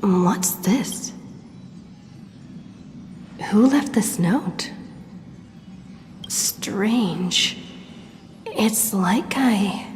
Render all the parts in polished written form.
What's this? Who left this note? Strange. It's like I...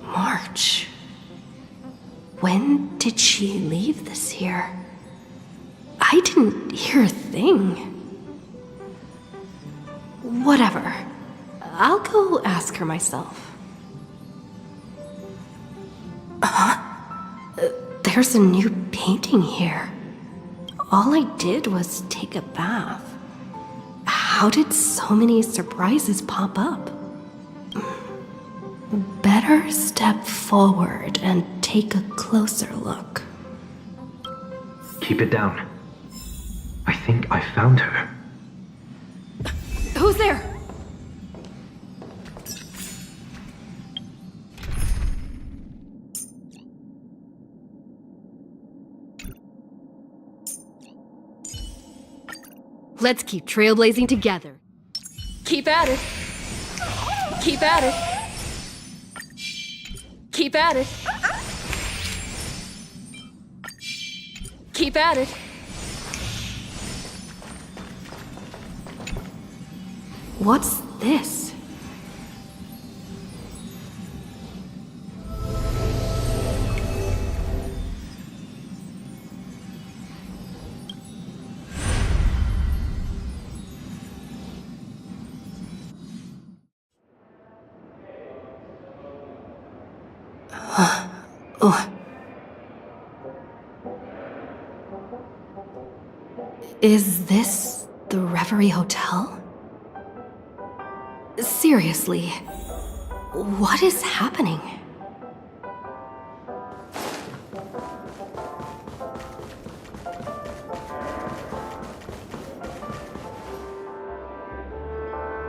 March. When did she leave this here? I didn't hear a thing. Whatever. I'll go ask her myself. There's a new painting here. All I did was take a bath. How did so many surprises pop up? Better step forward and take a closer look. Keep it down. I think I found her. Who's there? Let's keep trailblazing together. Keep at it. Keep at it. Keep at it. Keep at it. What's this? Is this the Reverie Hotel? Seriously, what is happening?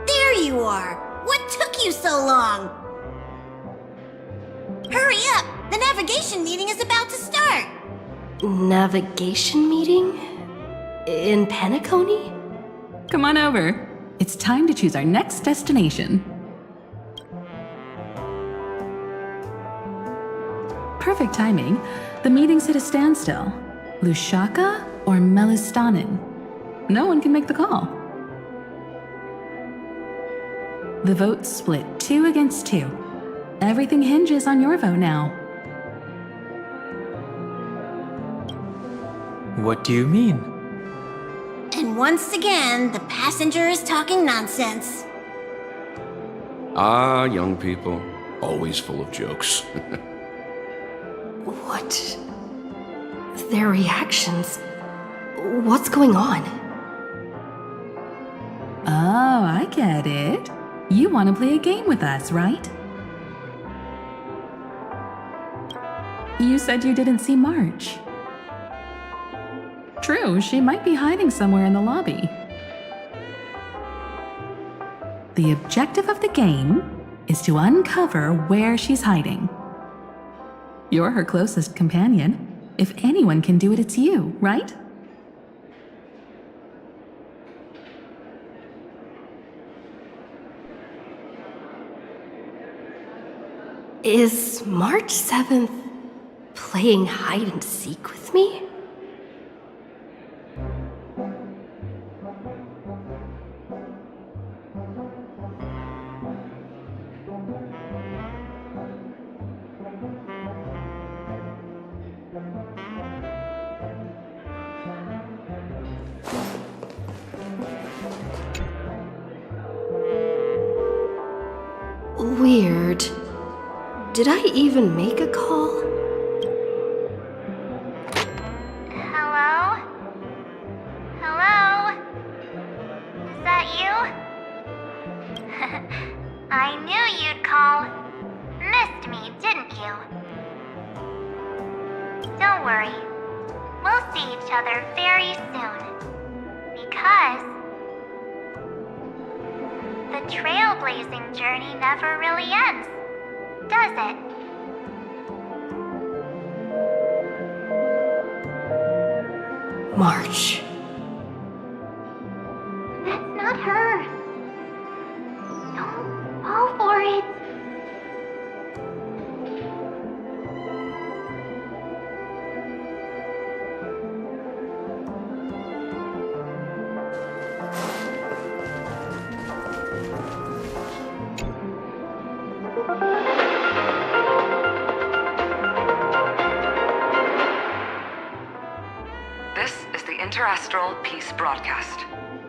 There you are! What took you so long? Hurry up! The navigation meeting is about to start! Navigation meeting? In Penacony? Come on over. It's time to choose our next destination. Perfect timing. The meeting's at a standstill. Lushaka or Melistanen? No one can make the call. The vote's split 2 against 2. Everything hinges on your vote now. What do you mean? And once again, the passenger is talking nonsense. Ah, young people. Always full of jokes. What? Their reactions? What's going on? Oh, I get it. You want to play a game with us, right? You said you didn't see March. True, she might be hiding somewhere in the lobby. The objective of the game is to uncover where she's hiding. You're her closest companion. If anyone can do it, it's you, right? Is March 7th playing hide and seek with me? Weird. Did I even make a call? Hello? Hello? Is that you? I knew you'd call. Missed me, didn't you? Don't worry. We'll see each other very soon. Because the trailblazing journey never really ends, does it? March. That's not her. Don't fall for it. This is the Interastral Peace Broadcast.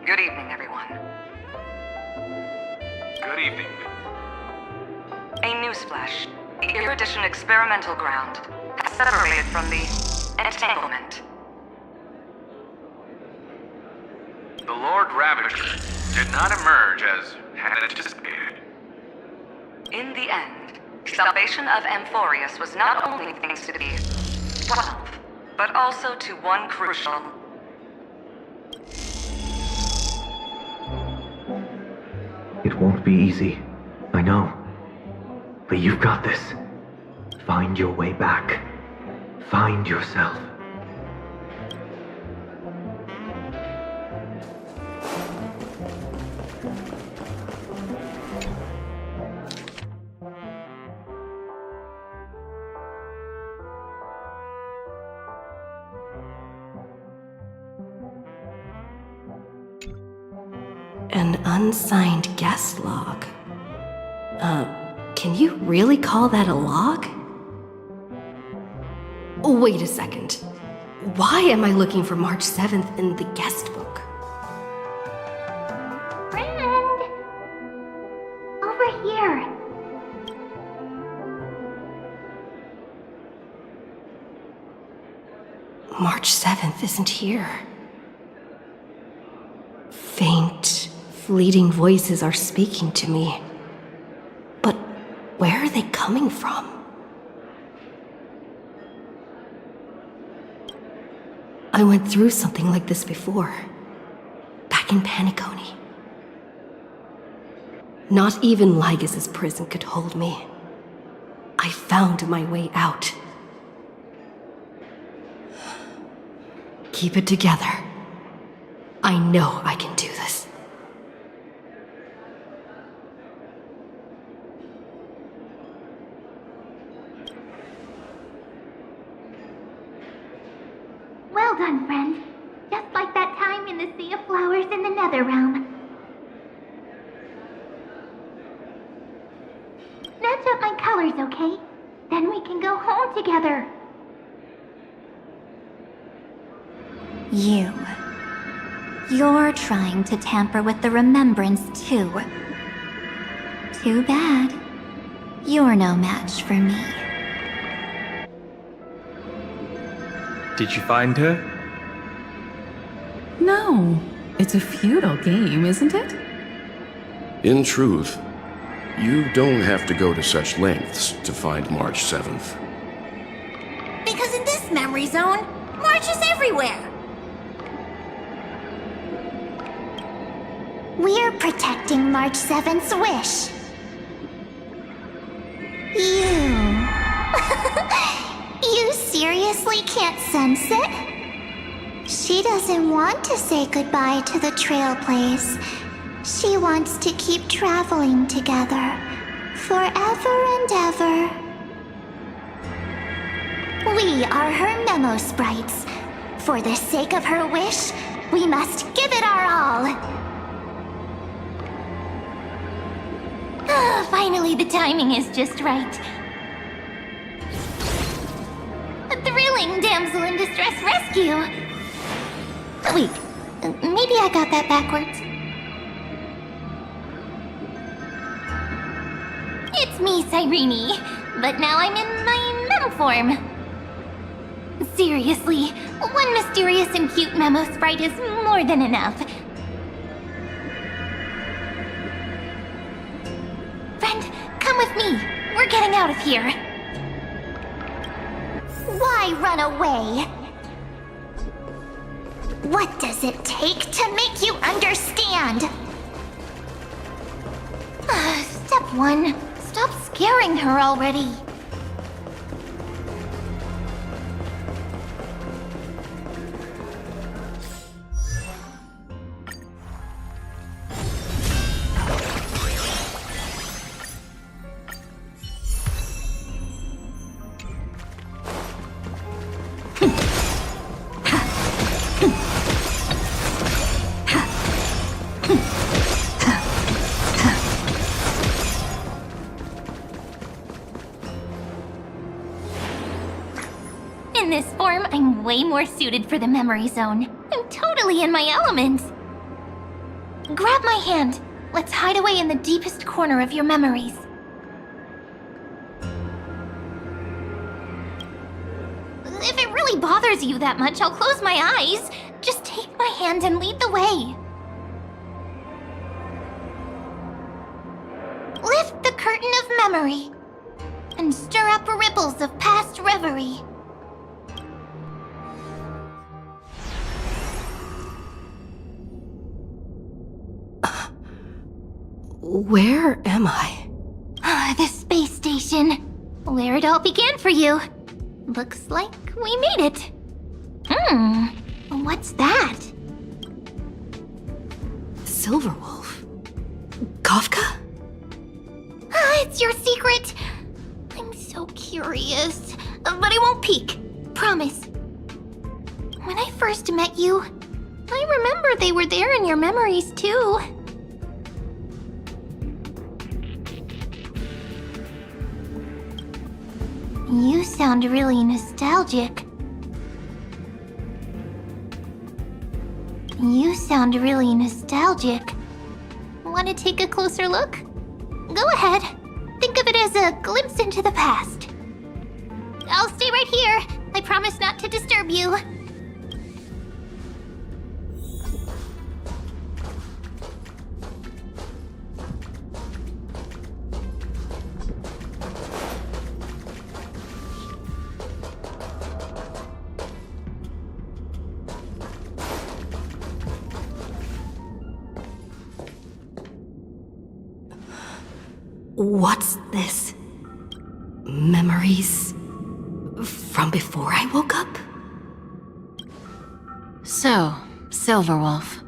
Good evening, everyone. Good evening. A newsflash. The Erudition experimental ground has separated from the entanglement. The Lord Ravager did not emerge as had anticipated. In the end, salvation of Amphorius was not only thanks to the 12, but also to one crucial... It won't be easy, I know. But you've got this. Find your way back. Find yourself. An unsigned guest log. Can you really call that a log? Wait a second. Why am I looking for March 7th in the guest book? Friend! Over here. March 7th isn't here. Faint, fleeting voices are speaking to me. But where are they coming from? I went through something like this before. Back in Paniconi. Not even Lygus' prison could hold me. I found my way out. Keep it together. I know I can do this. Well done, friend. Just like that time in the Sea of Flowers in the Nether Realm. Match up my colors, okay? Then we can go home together. You're trying to tamper with the remembrance, too. Too bad. You're no match for me. Did you find her? No. It's a futile game, isn't it? In truth, you don't have to go to such lengths to find March 7th. Because in this memory zone, March is everywhere. We're protecting March 7th's wish. You seriously can't sense it? She doesn't want to say goodbye to the Trailblaze. She wants to keep traveling together, forever and ever. We are her memo sprites. For the sake of her wish, we must give it our all. Finally, the timing is just right. A thrilling damsel in distress rescue. Wait, maybe I got that backwards. It's me, Cyrene. but now I'm in my mem form. Seriously, one mysterious and cute memo sprite is more than enough. Friend, come with me. We're getting out of here. Why run away? What does it take to make you understand? Step 1. Stop scaring her already. In this form, I'm way more suited for the memory zone. I'm totally in my element. Grab my hand. Let's hide away in the deepest corner of your memories. If it really bothers you that much, I'll close my eyes. Just take my hand and lead the way. Lift the curtain of memory and stir up ripples of past reverie. Where am I? The space station. Where it all began for you. Looks like we made it. What's that? Silverwolf? Kafka? It's your secret. I'm so curious. But I won't peek. Promise. When I first met you, I remember they were there in your memories too. You sound really nostalgic. Want to take a closer look? Go ahead. Think of it as a glimpse into the past. I'll stay right here. I promise not to disturb you. What's this? Memories from before I woke up? So, Silverwolf,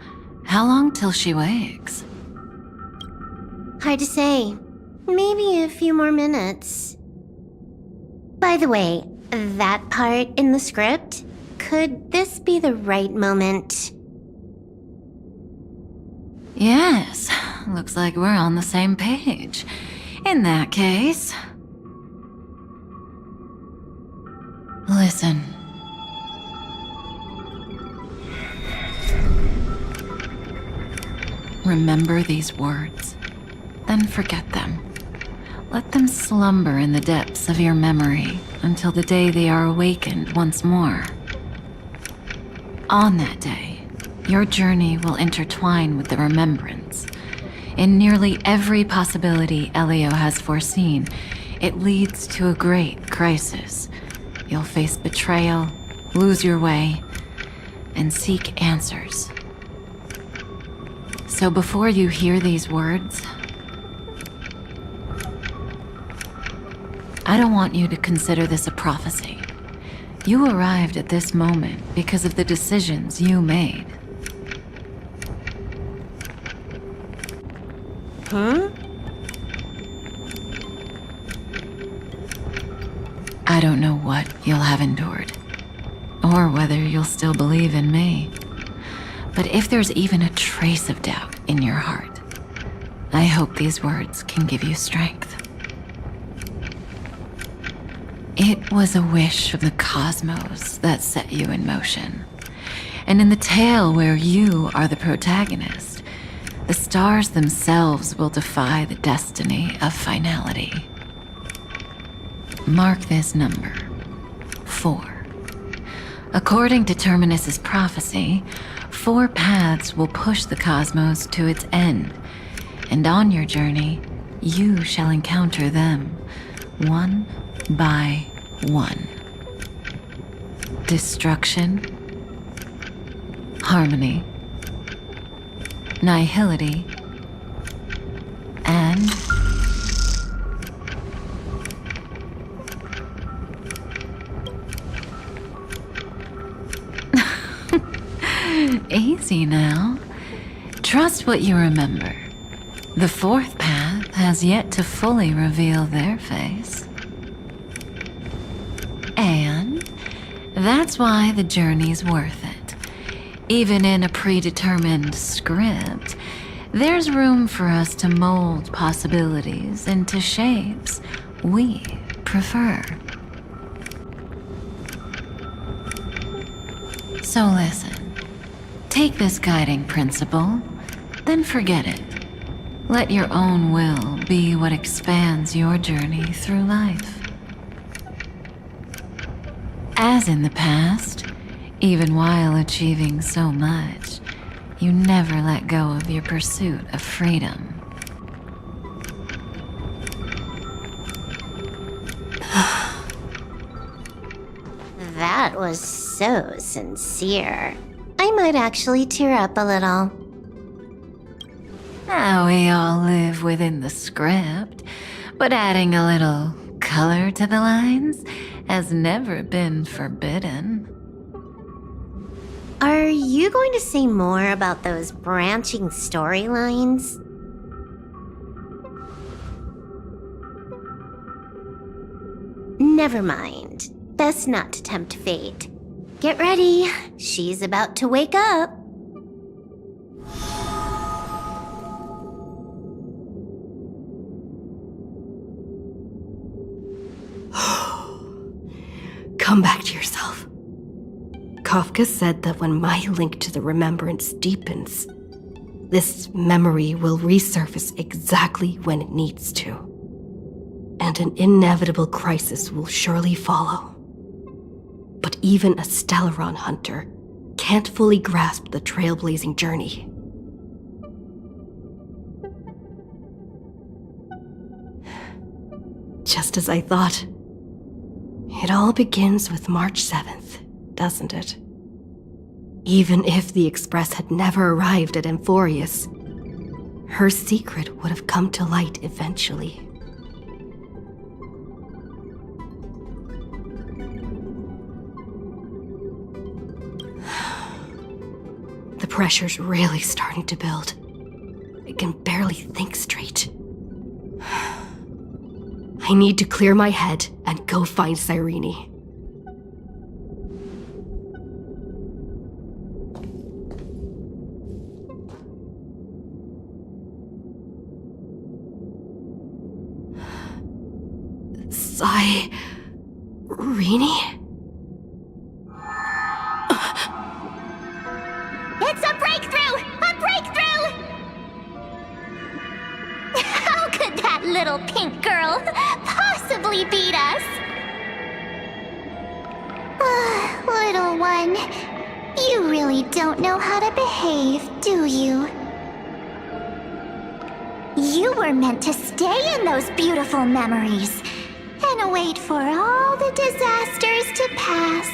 how long till she wakes? Hard to say. Maybe a few more minutes. By the way, that part in the script, could this be the right moment? Yes, looks like we're on the same page. In that case... Listen. Remember these words, then forget them. Let them slumber in the depths of your memory until the day they are awakened once more. On that day, your journey will intertwine with the remembrance. In nearly every possibility Elio has foreseen, it leads to a great crisis. You'll face betrayal, lose your way, and seek answers. So before you hear these words, I don't want you to consider this a prophecy. You arrived at this moment because of the decisions you made. Huh? I don't know what you'll have endured, or whether you'll still believe in me. But if there's even a trace of doubt in your heart, I hope these words can give you strength. It was a wish of the cosmos that set you in motion. And in the tale where you are the protagonist, the stars themselves will defy the destiny of finality. mark this number, 4. According to Terminus's prophecy, 4 paths will push the cosmos to its end, and on your journey, you shall encounter them, one by one. Destruction, harmony, nihility, and easy now. Trust what you remember. The 4th path has yet to fully reveal their face. And that's why the journey's worth it. Even in a predetermined script, there's room for us to mold possibilities into shapes we prefer. So listen. Take this guiding principle, then forget it. Let your own will be what expands your journey through life. As in the past, even while achieving so much, you never let go of your pursuit of freedom. That was so sincere. I might actually tear up a little. Now we all live within the script, but adding a little color to the lines has never been forbidden. Are you going to say more about those branching storylines? Never mind. Best not to tempt fate. Get ready. She's about to wake up. Come back to yourself. Kafka said that when my link to the remembrance deepens, this memory will resurface exactly when it needs to. And an inevitable crisis will surely follow. But even a Stellaron hunter can't fully grasp the trailblazing journey. Just as I thought. It all begins with March 7th, doesn't it? Even if the Express had never arrived at Amphorius, her secret would have come to light eventually. The pressure's really starting to build. I can barely think straight. I need to clear my head and go find Cyrene. Cyrene? It's a breakthrough! A breakthrough! How could that little pink girl possibly beat us? Little one, you really don't know how to behave, do you? You were meant to stay in those beautiful memories and wait for all the disasters to pass.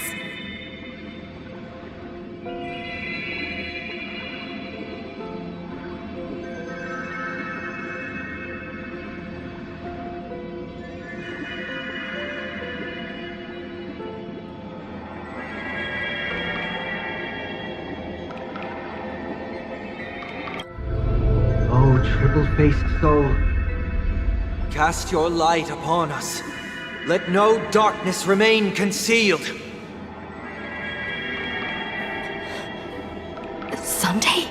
Oh, triple-faced soul. Cast your light upon us. Let no darkness remain concealed. Sunday?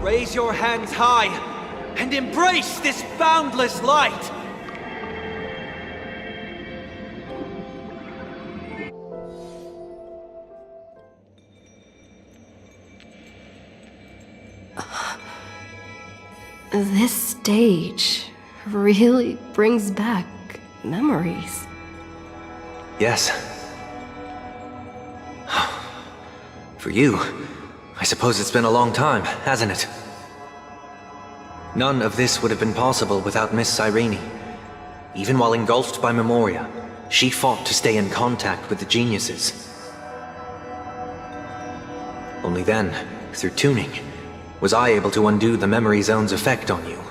Raise your hands high and embrace this boundless light. This stage really brings back memories. Yes. For you, I suppose it's been a long time, hasn't it? None of this would have been possible without Miss Cyrene. Even while engulfed by Memoria, she fought to stay in contact with the geniuses. Only then, through tuning, was I able to undo the memory zone's effect on you.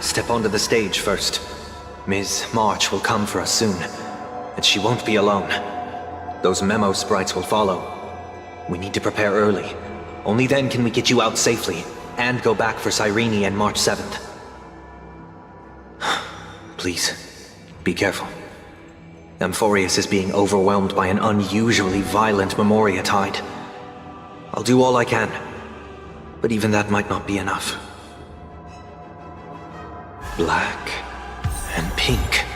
Step onto the stage first. Ms. March will come for us soon, and she won't be alone. Those memo sprites will follow. We need to prepare early. Only then can we get you out safely, and go back for Cyrene and March 7th. Please, be careful. Amphorius is being overwhelmed by an unusually violent Memoria tide. I'll do all I can, but even that might not be enough. Black and pink.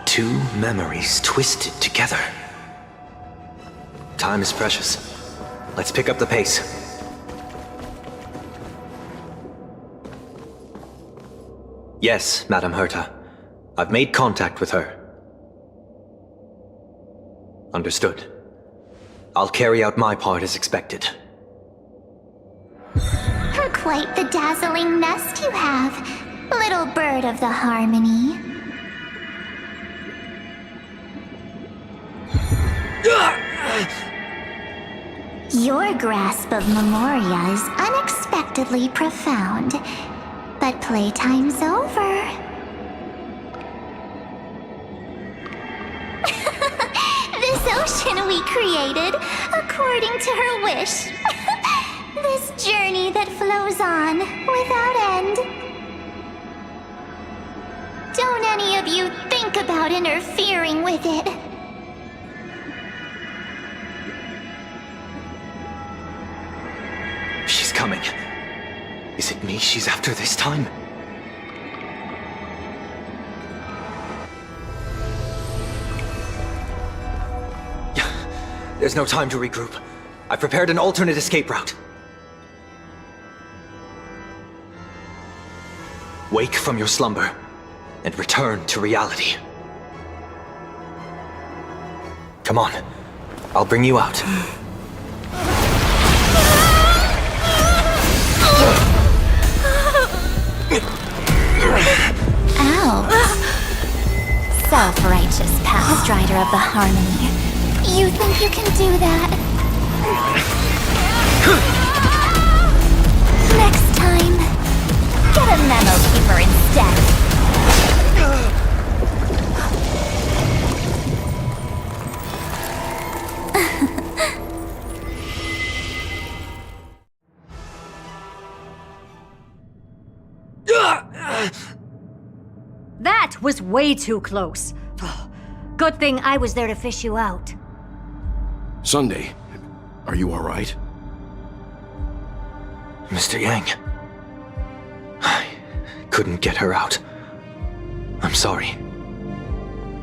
Two memories twisted together. Time is precious. Let's pick up the pace. Yes, Madame Herta. I've made contact with her. Understood. I'll carry out my part as expected. Quite the dazzling nest you have. Little bird of the harmony. Your grasp of Memoria is unexpectedly profound. But playtime's over. This ocean we created, according to her wish. This journey that flows on, without end. Don't any of you think about interfering with it. She's coming. Is it me she's after this time? There's no time to regroup. I've prepared an alternate escape route. Wake from your slumber and return to reality. Come on, I'll bring you out. Ow. Self-righteous past strider of the harmony. You think you can do that? Next time, get a memo keeper instead. That was way too close. Good thing I was there to fish you out. Sunday, are you all right? Mr. Yang, I couldn't get her out. I'm sorry.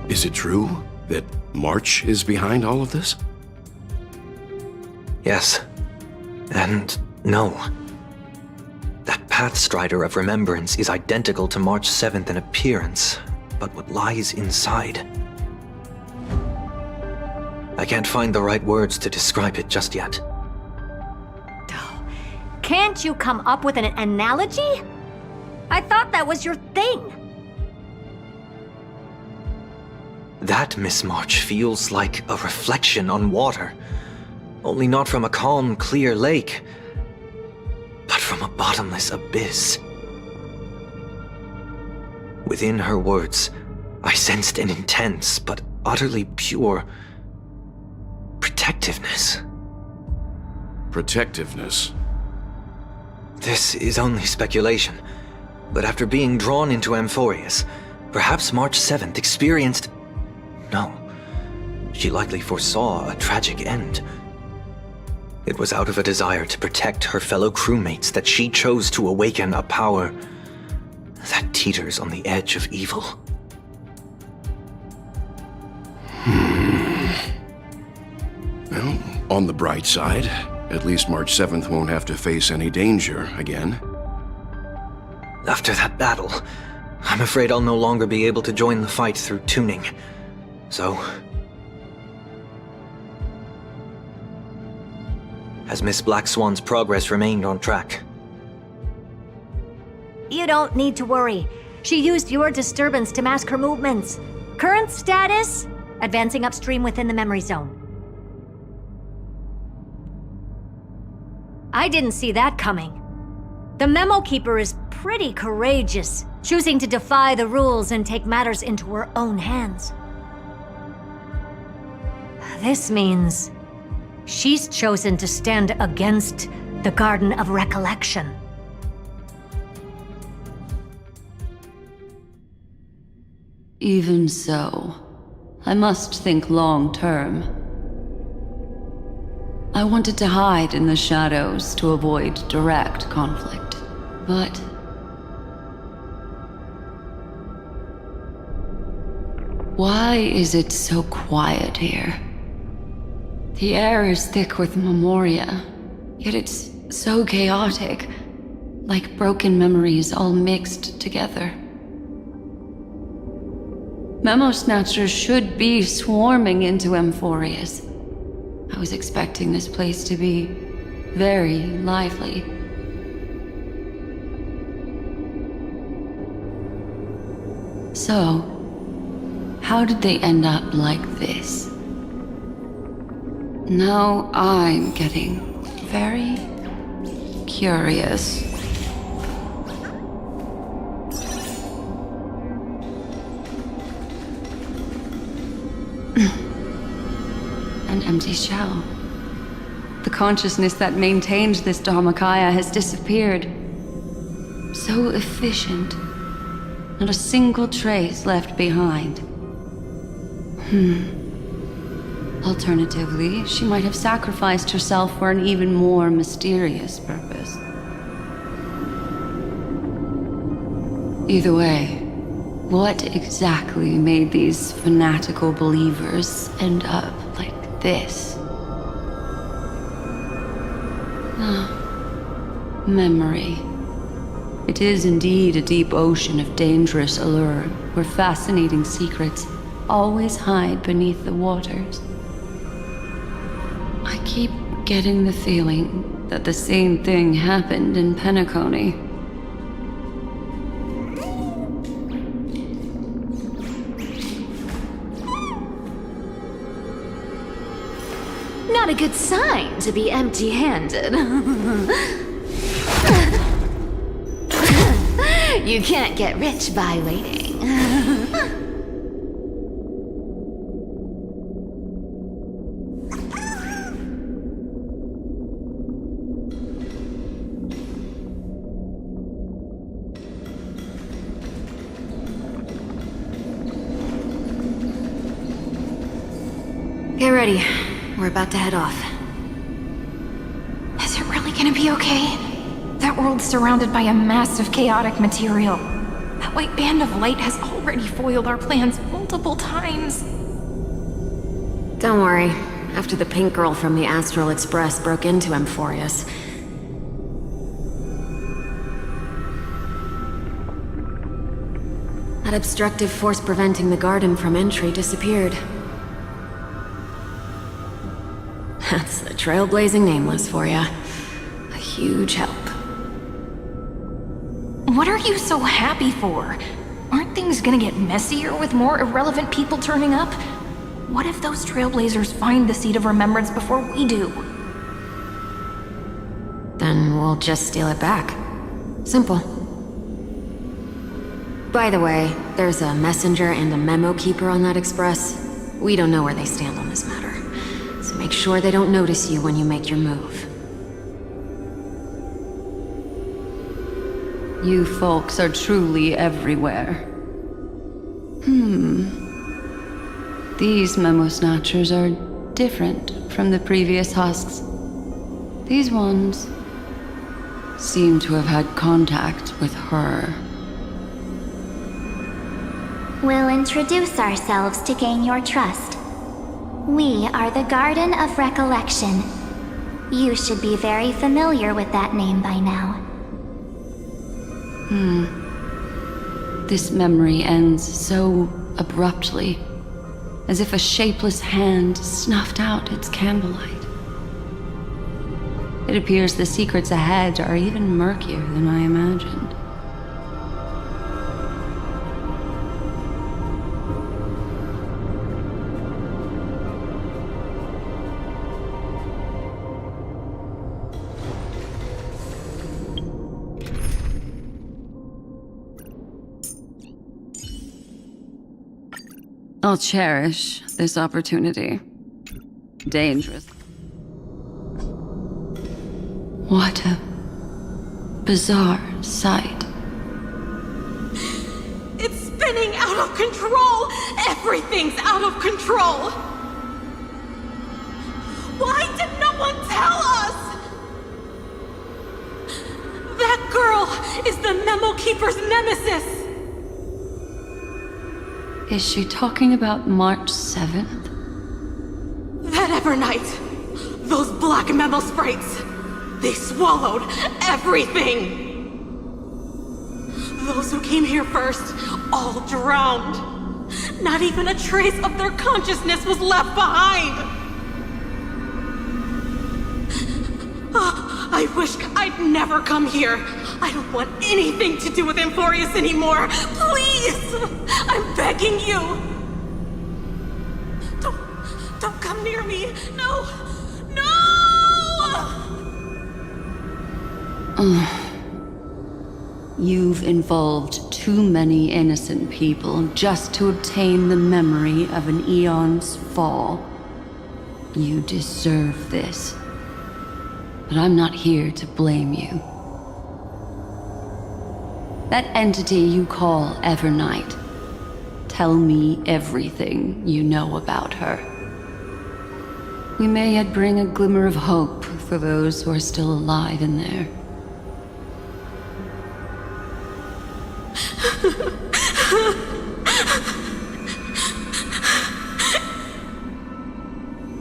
Is it true that March is behind all of this? Yes. And no. That Pathstrider of Remembrance is identical to March 7th in appearance, but what lies inside? I can't find the right words to describe it just yet. Can't you come up with an analogy? I thought that was your thing. That Miss March feels like a reflection on water. Only not from a calm, clear lake, but from a bottomless abyss. Within her words, I sensed an intense but utterly pure protectiveness. Protectiveness? This is only speculation, but after being drawn into Amphorius, perhaps March 7th experienced... No. she likely foresaw a tragic end. It was out of a desire to protect her fellow crewmates that she chose to awaken a power that teeters on the edge of evil. Well, on the bright side, at least March 7th won't have to face any danger again. After that battle, I'm afraid I'll no longer be able to join the fight through tuning. So... has Miss Black Swan's progress remained on track? You don't need to worry. She used your disturbance to mask her movements. Current status? Advancing upstream within the memory zone. I didn't see that coming. The Memo Keeper is pretty courageous, choosing to defy the rules and take matters into her own hands. This means she's chosen to stand against the Garden of Recollection. Even so, I must think long term. I wanted to hide in the shadows to avoid direct conflict, but... why is it so quiet here? The air is thick with memoria, yet it's so chaotic, like broken memories all mixed together. Memo Snatchers should be swarming into Amphorius. I was expecting this place to be very lively. So, how did they end up like this? Now I'm getting very curious. An empty shell. The consciousness that maintained this Dharmakaya has disappeared. So efficient. Not a single trace left behind. Alternatively, she might have sacrificed herself for an even more mysterious purpose. Either way, what exactly made these fanatical believers end up like this? Memory. It is indeed a deep ocean of dangerous allure, where fascinating secrets always hide beneath the waters. I keep getting the feeling that the same thing happened in Penacony. Not a good sign to be empty-handed. You can't get rich by waiting. Get ready. We're about to head off. Is it really gonna be okay? That world's surrounded by a mass of chaotic material. That white band of light has already foiled our plans multiple times. Don't worry. After the pink girl from the Astral Express broke into Amphorius, that obstructive force preventing the garden from entry disappeared. That's the trailblazing Nameless for ya. A huge help. What are you so happy for? Aren't things gonna get messier with more irrelevant people turning up? What if those trailblazers find the Seed of Remembrance before we do? Then we'll just steal it back. Simple. By the way, there's a messenger and a memo keeper on that express. We don't know where they stand on this matter. So make sure they don't notice you when you make your move. You folks are truly everywhere. These memo snatchers are different from the previous husks. These ones seem to have had contact with her. We'll introduce ourselves to gain your trust. We are the Garden of Recollection. You should be very familiar with that name by now. This memory ends so abruptly, as if a shapeless hand snuffed out its candlelight. It appears the secrets ahead are even murkier than I imagined. I'll cherish this opportunity. Dangerous. What a bizarre sight. It's spinning out of control! Everything's out of control! Why did no one tell us? That girl is the Memo Keeper's nemesis! Is she talking about March 7th? That Evernight, those black memo sprites, they swallowed everything! Those who came here first, all drowned. Not even a trace of their consciousness was left behind! I wish I'd never come here. I don't want anything to do with Amphorius anymore. Please! I'm begging you! Don't come near me! No! No! You've involved too many innocent people just to obtain the memory of an eon's fall. You deserve this. But I'm not here to blame you. That entity you call Evernight, tell me everything you know about her. We may yet bring a glimmer of hope for those who are still alive in there.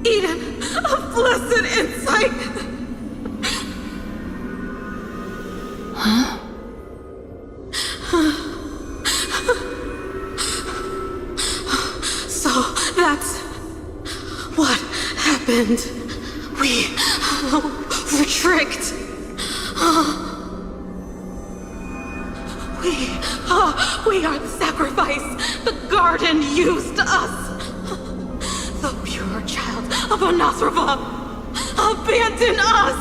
Eden of blessed insight! Huh? So that's what happened. We were tricked. We are the sacrifice. The garden used us. The pure child of Anathrava abandoned us.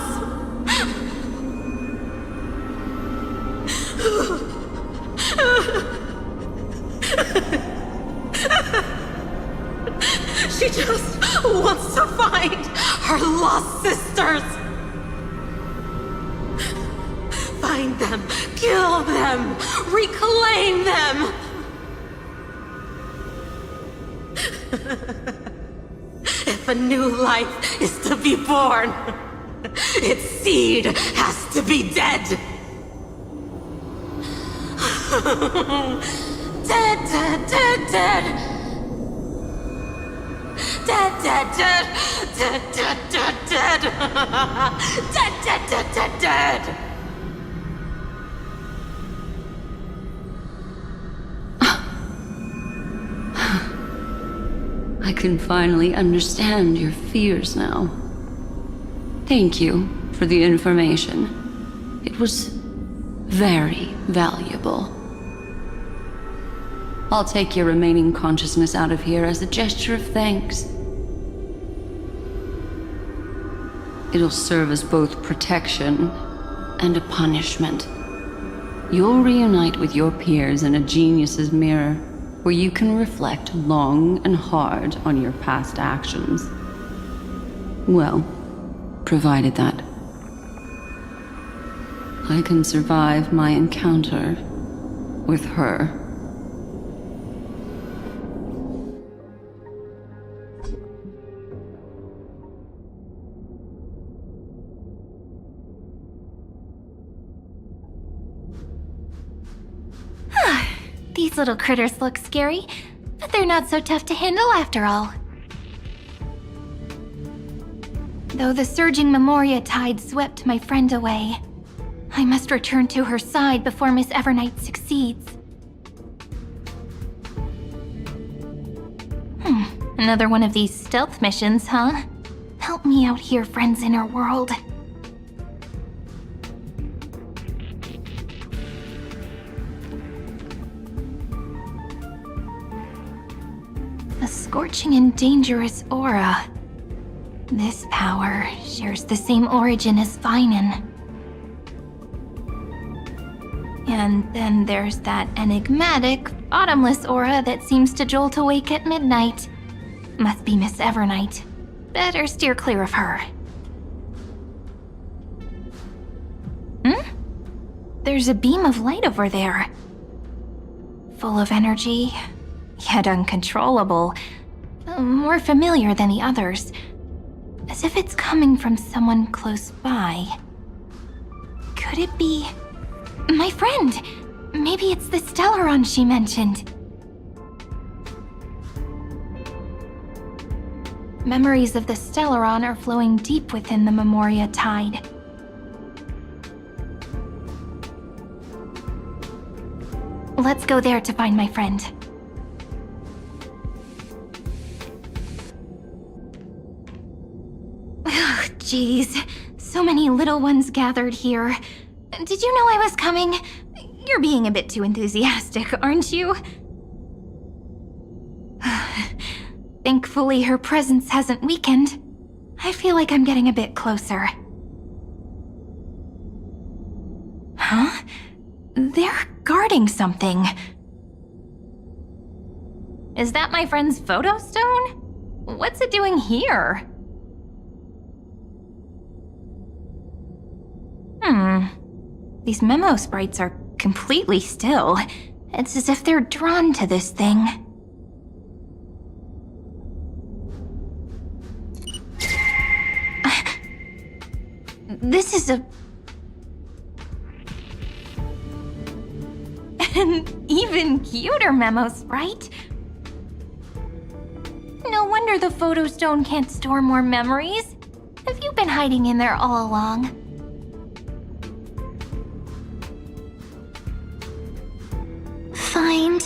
She just wants to find her lost sisters. Find them, kill them, reclaim them. If a new life is to be born, its seed has to be dead. Dead, dead, dead, dead. Dead, dead, dead. Dead, dead, dead, dead. Dead, dead, dead, dead, dead. I can finally understand your fears now. Thank you for the information. It was very valuable. I'll take your remaining consciousness out of here as a gesture of thanks. It'll serve as both protection and a punishment. You'll reunite with your peers in a genius's mirror, where you can reflect long and hard on your past actions. Well, provided that I can survive my encounter with her. These little critters look scary, but they're not so tough to handle after all. Though the surging Memoria tide swept my friend away, I must return to her side before Miss Evernight succeeds. Another one of these stealth missions, huh? Help me out here, friends inner world. A scorching and dangerous aura. This power shares the same origin as Feinen. And then there's that enigmatic, bottomless aura that seems to jolt awake at midnight. Must be Miss Evernight. Better steer clear of her. There's a beam of light over there. Full of energy, yet uncontrollable. More familiar than the others. As if it's coming from someone close by. Could it be... my friend? Maybe it's the Stellaron she mentioned. Memories of the Stellaron are flowing deep within the Memoria tide. Let's go there to find my friend. Ugh, jeez. So many little ones gathered here. Did you know I was coming? You're being a bit too enthusiastic, aren't you? Thankfully, her presence hasn't weakened. I feel like I'm getting a bit closer. Huh? They're guarding something. Is that my friend's photo stone? What's it doing here? These memo sprites are completely still. It's as if they're drawn to this thing. This is an even cuter memo sprite. No wonder the photo stone can't store more memories. Have you been hiding in there all along? Find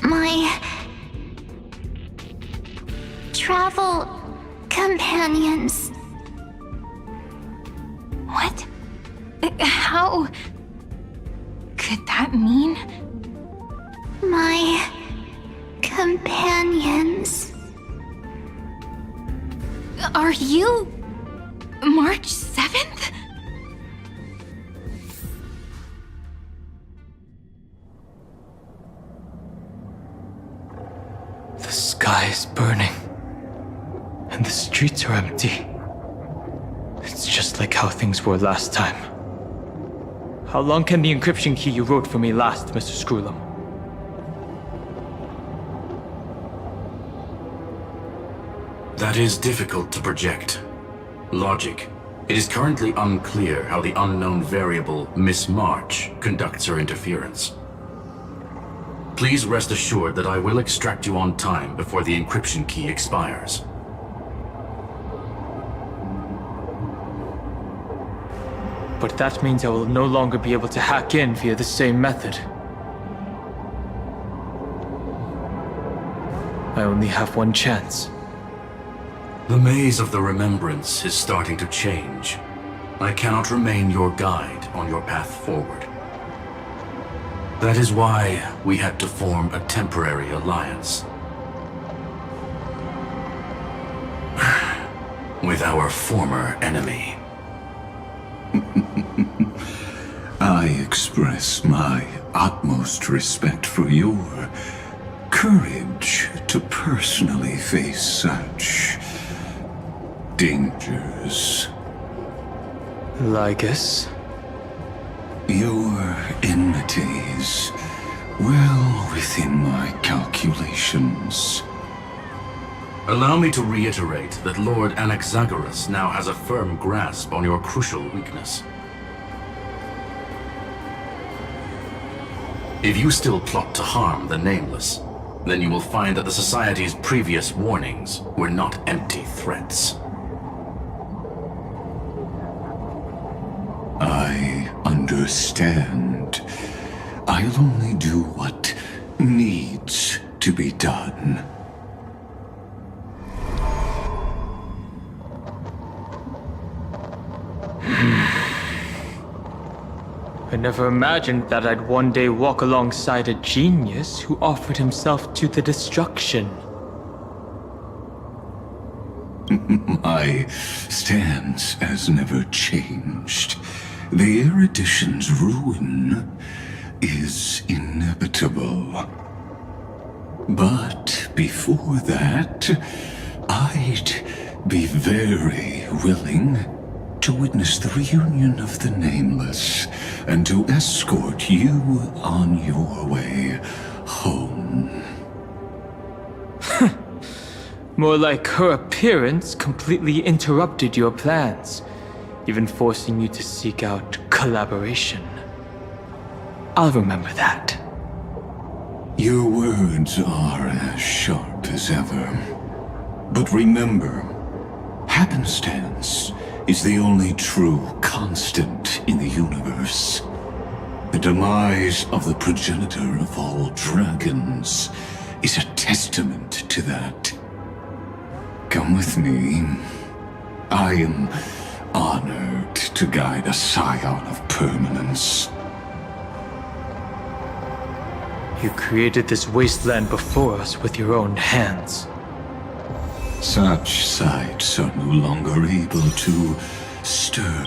my travel companions. What? How could that mean? My companions. Are you March 7th? The sky is burning, and the streets are empty. It's just like how things were last time. How long can the encryption key you wrote for me last, Mr. Screwlam? That is difficult to project. Logic. It is currently unclear how the unknown variable, Miss March, conducts her interference. Please rest assured that I will extract you on time before the encryption key expires. But that means I will no longer be able to hack in via the same method. I only have one chance. The maze of the remembrance is starting to change. I cannot remain your guide on your path forward. That is why we had to form a temporary alliance. With our former enemy. I express my utmost respect for your courage to personally face such dangers. Lygus? Your enmities, well within my calculations. Allow me to reiterate that Lord Anaxagoras now has a firm grasp on your crucial weakness. If you still plot to harm the Nameless, then you will find that the Society's previous warnings were not empty threats. I understand. I'll only do what needs to be done. I never imagined that I'd one day walk alongside a genius who offered himself to the destruction. My stance has never changed. The erudition's ruin is inevitable. But before that, I'd be very willing to witness the reunion of the Nameless and to escort you on your way home. More like her appearance completely interrupted your plans, even forcing you to seek out collaboration. I'll remember that. Your words are as sharp as ever. But remember, happenstance is the only true constant in the universe. The demise of the progenitor of all dragons is a testament to that. Come with me. I am honored to guide a scion of permanence. You created this wasteland before us with your own hands. Such sights are no longer able to stir.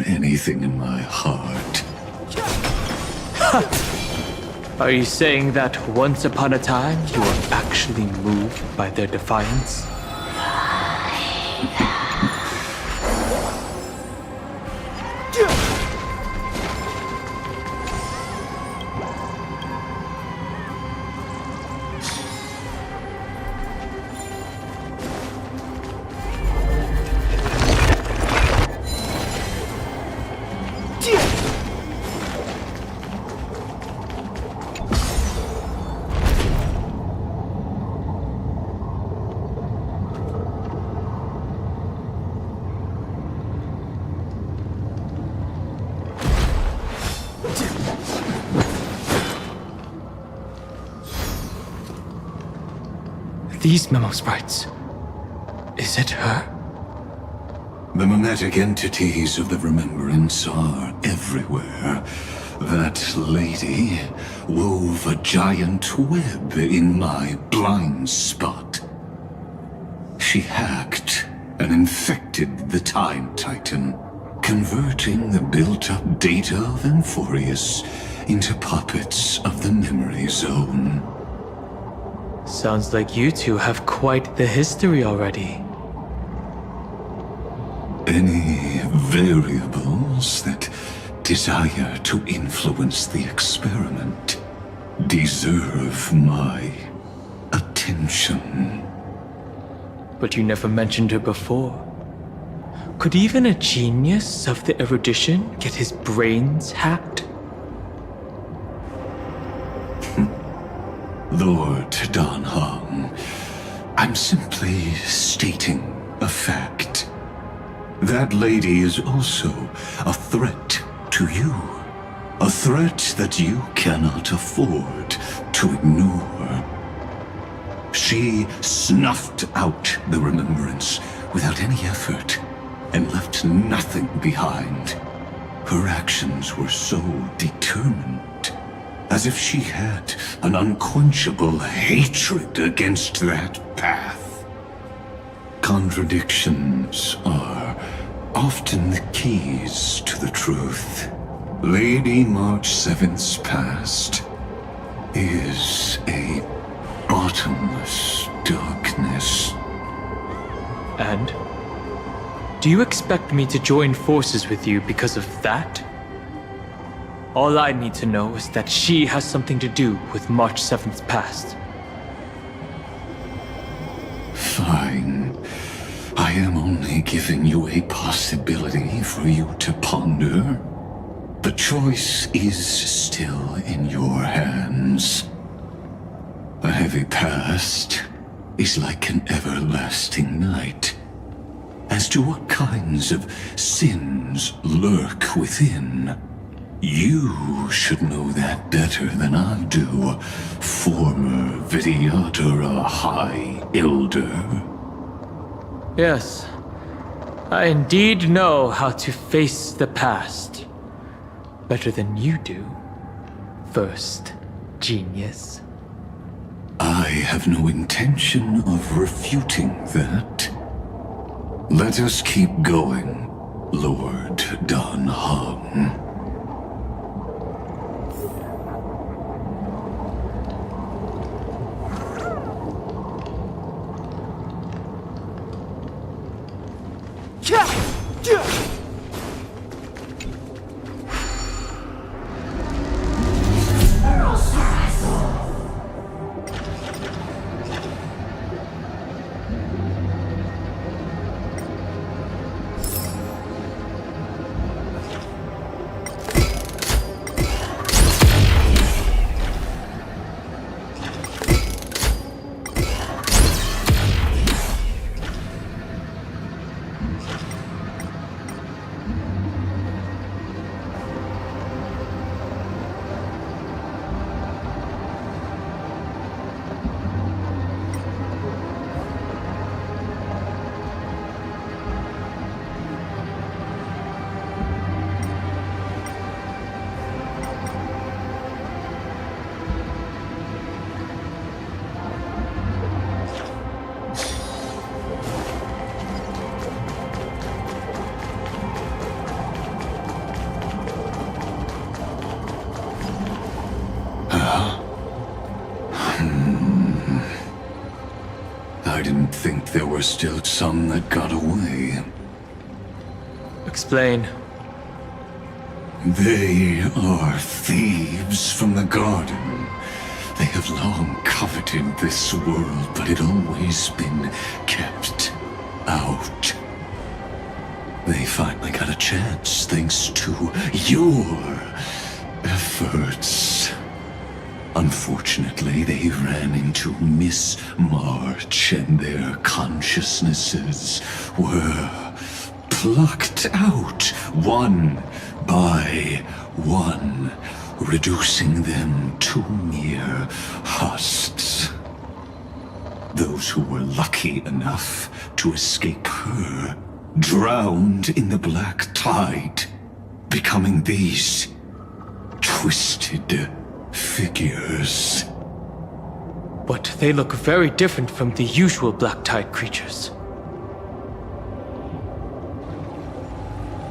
Anything in my heart. Are you saying that once upon a time you were actually moved by their defiance? These memo sprites. Is it her? The mimetic entities of the remembrance are everywhere. That lady wove a giant web in my blind spot. She hacked and infected the Time Titan, converting the built-up data of Amphorius into puppets of the memory zone. Sounds like you two have quite the history already. Any variables that desire to influence the experiment deserve my attention. But you never mentioned her before. Could even a genius of the erudition get his brains hacked? Lord Dan Heng, I'm simply stating a fact. That lady is also a threat to you. A threat that you cannot afford to ignore. She snuffed out the remembrance without any effort and left nothing behind. Her actions were so determined, as if she had an unquenchable hatred against that path. Contradictions are often the keys to the truth. Lady March 7th's past is a bottomless darkness. And? Do you expect me to join forces with you because of that? All I need to know is that she has something to do with March 7th's past. Fine. I am only giving you a possibility for you to ponder. The choice is still in your hands. A heavy past is like an everlasting night. As to what kinds of sins lurk within, you should know that better than I do, former Vidyadhara High Elder. Yes, I indeed know how to face the past. Better than you do, first genius. I have no intention of refuting that. Let us keep going, Lord Dань Хэн. I didn't think there were still some that got away. Explain. They are thieves from the garden. They have long coveted this world, but it always been kept out. They finally got a chance thanks to your efforts. Unfortunately, they ran into Miss March and their consciousnesses were plucked out one by one, reducing them to mere husks. Those who were lucky enough to escape her drowned in the black tide, becoming these twisted figures. But they look very different from the usual black tide creatures.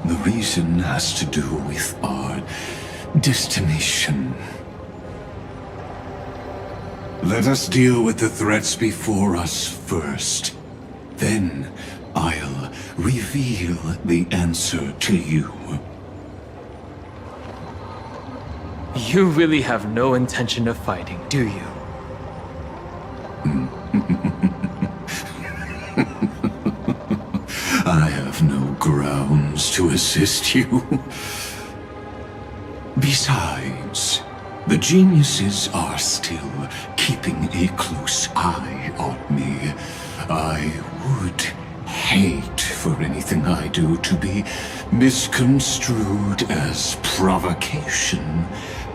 The reason has to do with our destination. Let us deal with the threats before us first. Then I'll reveal the answer to you. You really have no intention of fighting, do you? I have no grounds to assist you. Besides, the geniuses are still keeping a close eye on me. I would hate for anything I do to be misconstrued as provocation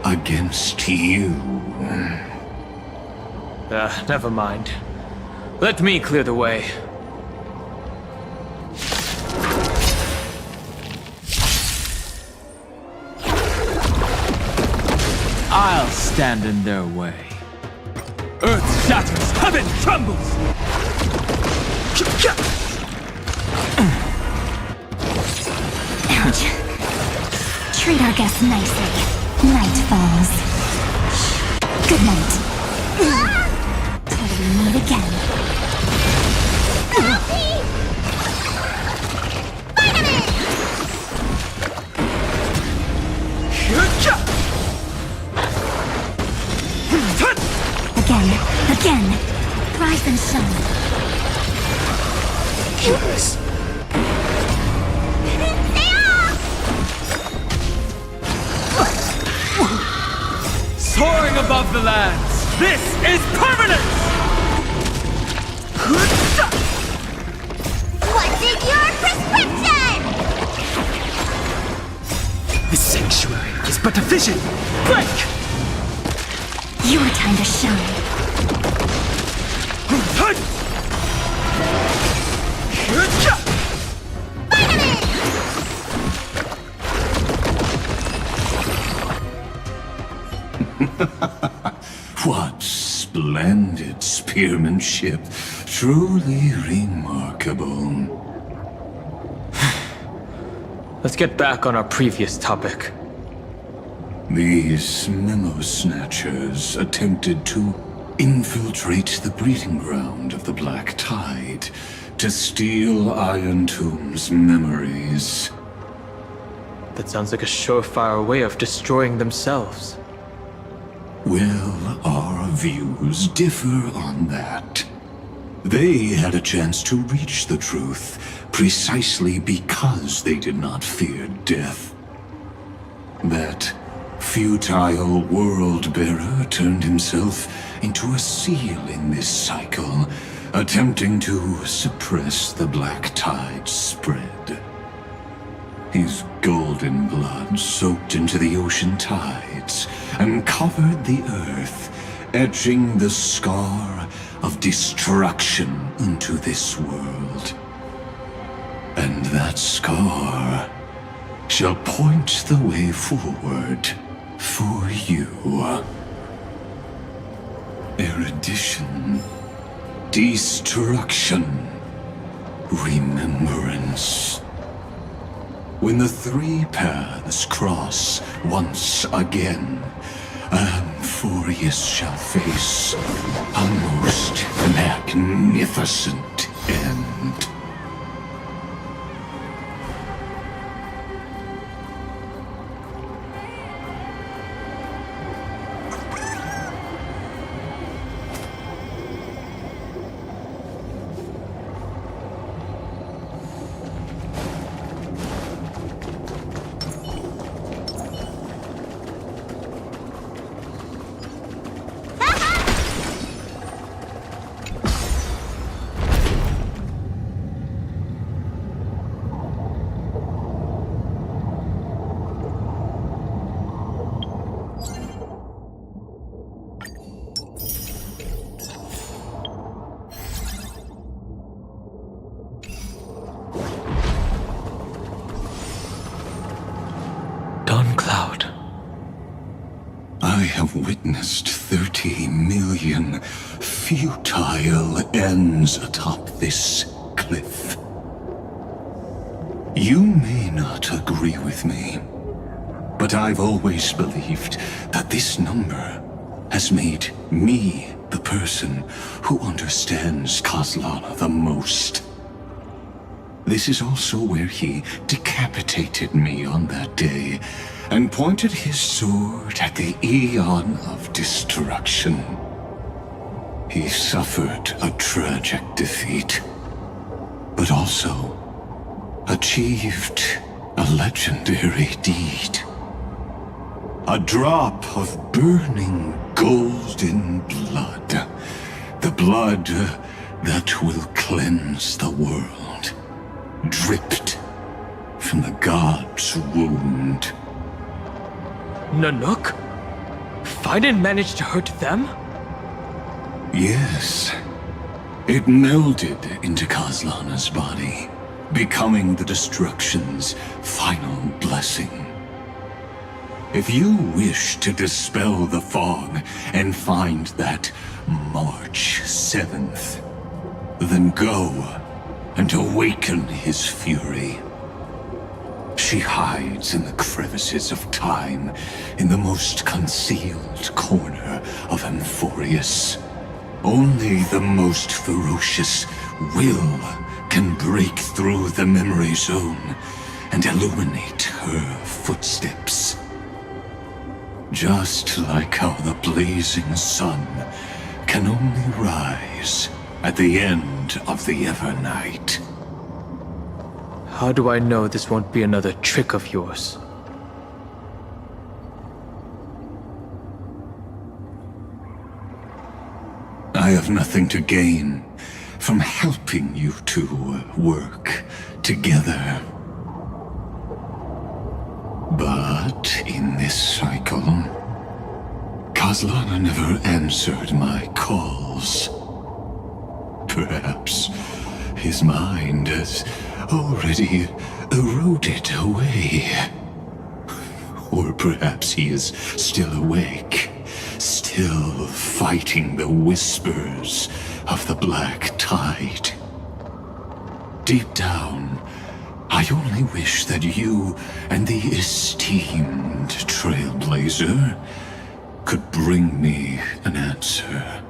against you. Never mind. Let me clear the way. I'll stand in their way. Earth shatters, heaven trembles! Ouch. Treat our guests nicely. Night falls. Good night. Till we meet again. Again. Rise and shine. ridiculous! Soaring above the lands, this is permanence! What's in your prescription? The sanctuary is but a vision! Break! Your time to shine. What splendid spearmanship. Truly remarkable. Let's get back on our previous topic. These memo snatchers attempted to infiltrate the breeding ground of the Black Tide to steal Iron Tomb's memories. That sounds like a surefire way of destroying themselves. Well, our views differ on that. They had a chance to reach the truth precisely because they did not fear death. That futile world-bearer turned himself into a seal in this cycle, attempting to suppress the Black Tide's spread. His golden blood soaked into the ocean tides and covered the earth, etching the scar of destruction into this world. And that scar shall point the way forward for you. Erudition, destruction, remembrance. When the three paths cross once again, Amphorius shall face a most magnificent end. I have witnessed 30 million futile ends atop this cliff. You may not agree with me, but I've always believed that this number has made me the person who understands Kozlana the most. This is also where he decapitated me on that day and pointed his sword at the Aeon of Destruction. He suffered a tragic defeat, but also achieved a legendary deed. A drop of burning golden blood. The blood that will cleanse the world. Dripped from the god's wound. Nanook? Fiden managed to hurt them? Yes. It melded into Kozlana's body, becoming the Destruction's final blessing. If you wish to dispel the fog and find that March 7th, then go and awaken his fury. She hides in the crevices of time, in the most concealed corner of Amphorius. Only the most ferocious will can break through the memory zone and illuminate her footsteps. Just like how the blazing sun can only rise at the end of the Evernight. How do I know this won't be another trick of yours? I have nothing to gain from helping you two work together. But in this cycle, Kaslana never answered my calls. Perhaps his mind has already eroded away. Or perhaps he is still awake, still fighting the whispers of the black tide. Deep down, I only wish that you and the esteemed Trailblazer could bring me an answer.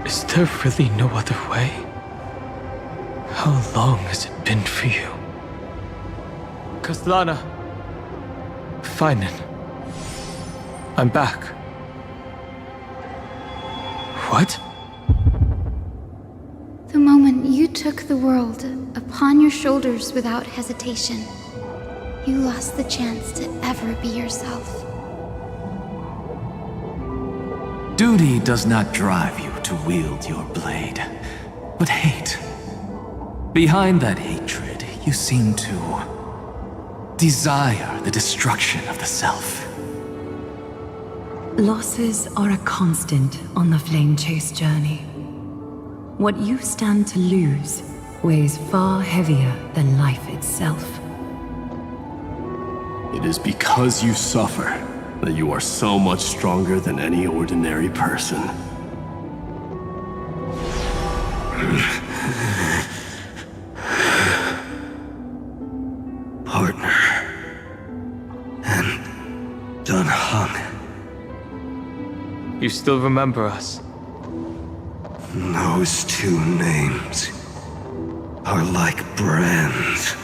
Is there really no other way? How long has it been for you? Kaslana! Finan. I'm back. What? The moment you took the world upon your shoulders without hesitation, you lost the chance to ever be yourself. Duty does not drive you to wield your blade, but hate. Behind that hatred, you seem to desire the destruction of the self. Losses are a constant on the flame chase journey. What you stand to lose weighs far heavier than life itself. It is because you suffer that you are so much stronger than any ordinary person. Partner. And Dun Hung. You still remember us? Those two names are like brands.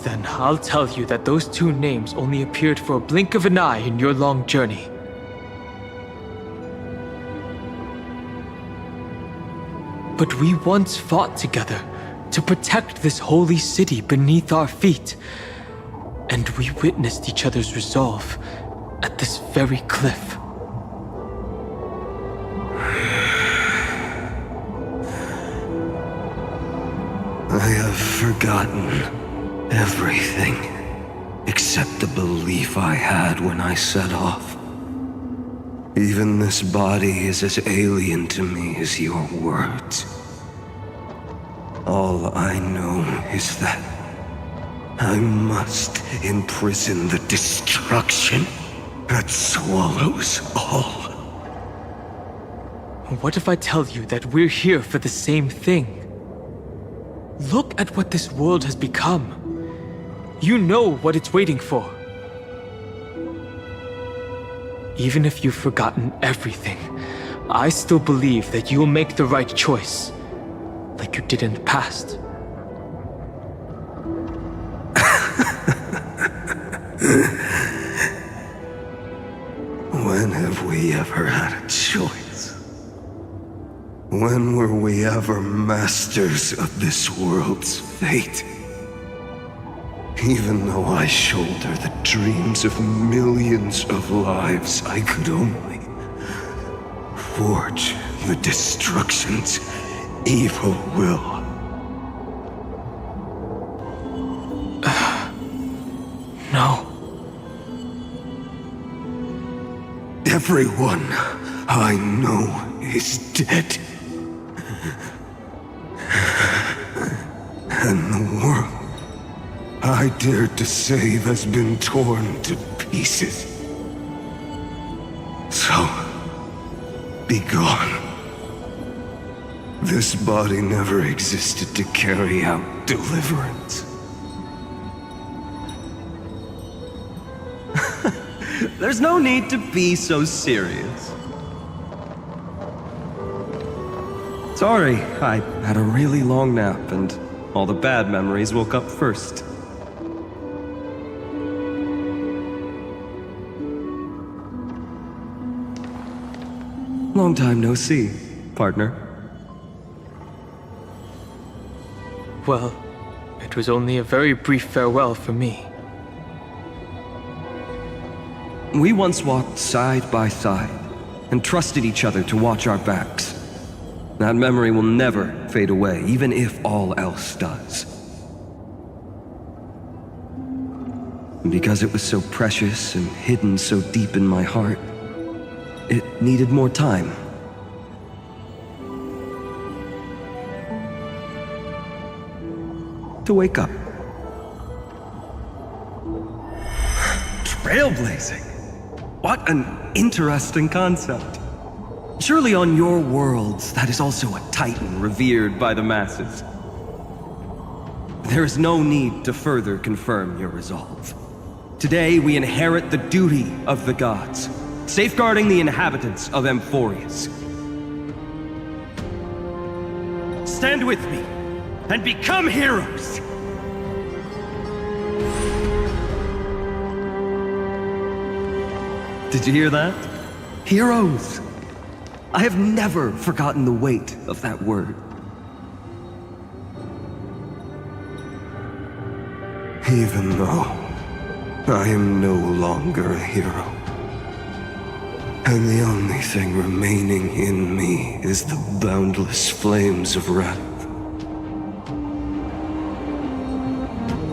Then I'll tell you that those two names only appeared for a blink of an eye in your long journey. But we once fought together to protect this holy city beneath our feet. And we witnessed each other's resolve at this very cliff. I have forgotten everything except the belief I had when I set off. Even this body is as alien to me as your words. All I know is that I must imprison the destruction that swallows all. What if I tell you that we're here for the same thing? Look at what this world has become. You know what it's waiting for. Even if you've forgotten everything, I still believe that you'll make the right choice, like you did in the past. When have we ever had a choice? When were we ever masters of this world's fate? Even though I shoulder the dreams of millions of lives, I could only forge the destruction's evil will. No. Everyone I know is dead. And the world I dared to save has been torn to pieces. So, be gone. This body never existed to carry out deliverance. There's no need to be so serious. Sorry, I had a really long nap and all the bad memories woke up first. Long time no see, partner. Well, it was only a very brief farewell for me. We once walked side by side and trusted each other to watch our backs. That memory will never fade away, even if all else does. And because it was so precious and hidden so deep in my heart, it needed more time. To wake up. Trailblazing. What an interesting concept. Surely on your worlds, that is also a titan revered by the masses. There is no need to further confirm your resolve. Today, we inherit the duty of the gods, safeguarding the inhabitants of Amphorius. Stand with me, and become heroes! Did you hear that? Heroes! I have never forgotten the weight of that word. Even though I am no longer a hero, and the only thing remaining in me is the boundless flames of wrath.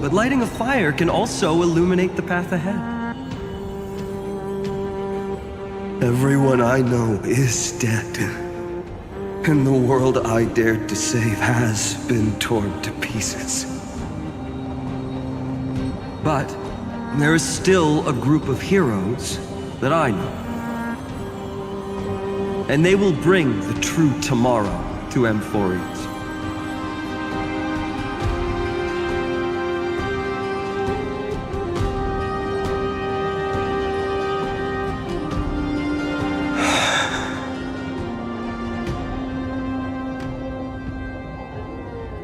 But lighting a fire can also illuminate the path ahead. Everyone I know is dead, and the world I dared to save has been torn to pieces. But there is still a group of heroes that I know. And they will bring the true tomorrow to Amphorius.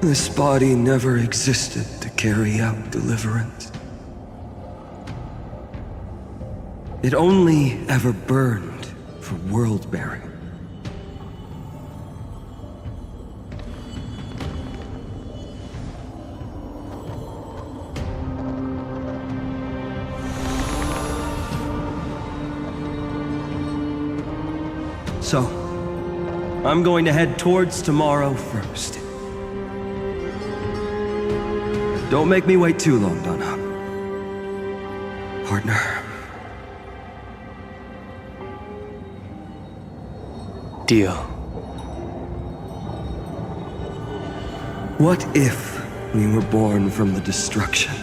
This body never existed to carry out deliverance. It only ever burned for world-bearing. So, I'm going to head towards tomorrow first. Don't make me wait too long, Donna. Partner. Deal. What if we were born from the destruction?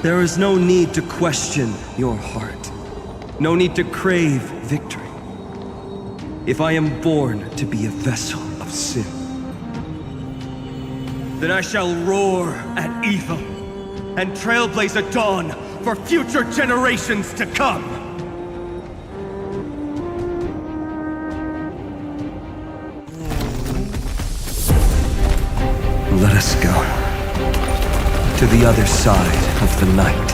There is no need to question your heart. No need to crave victory. If I am born to be a vessel of sin, then I shall roar at evil and trailblaze a dawn for future generations to come. Let us go to the other side of the night.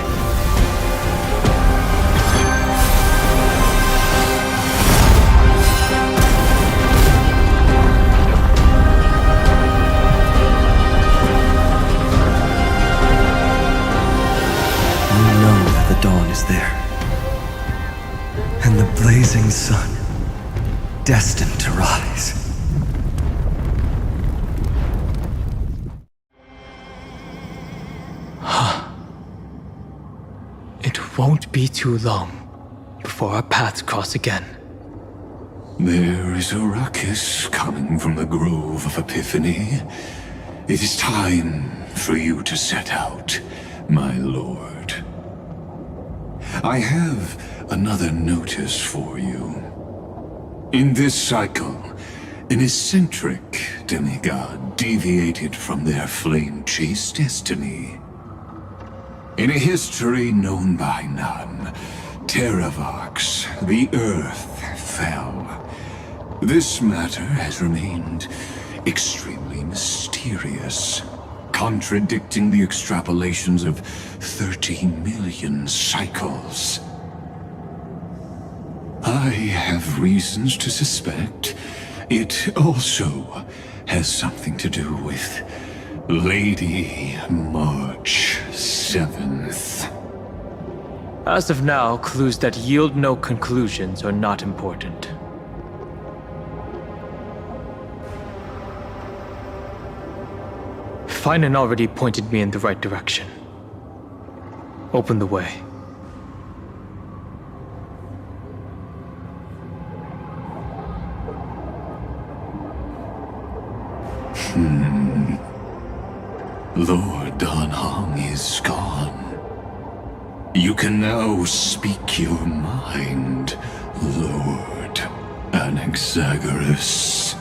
Dawn is there, and the blazing sun, destined to rise. It won't be too long before our paths cross again. There is a ruckus coming from the Grove of Epiphany. It is time for you to set out, my lord. I have another notice for you. In this cycle, An eccentric demigod deviated from their flame-chased destiny. In a history known by none, Terravox, the Earth, fell. This matter has remained extremely mysterious, contradicting the extrapolations of 13 million cycles. I have reasons to suspect it also has something to do with Lady March 7th. As of now, clues that yield no conclusions are not important. Finan already pointed me in the right direction. Open the way. Lord Dan Heng is gone. You can now speak your mind, Lord Anaxagoras.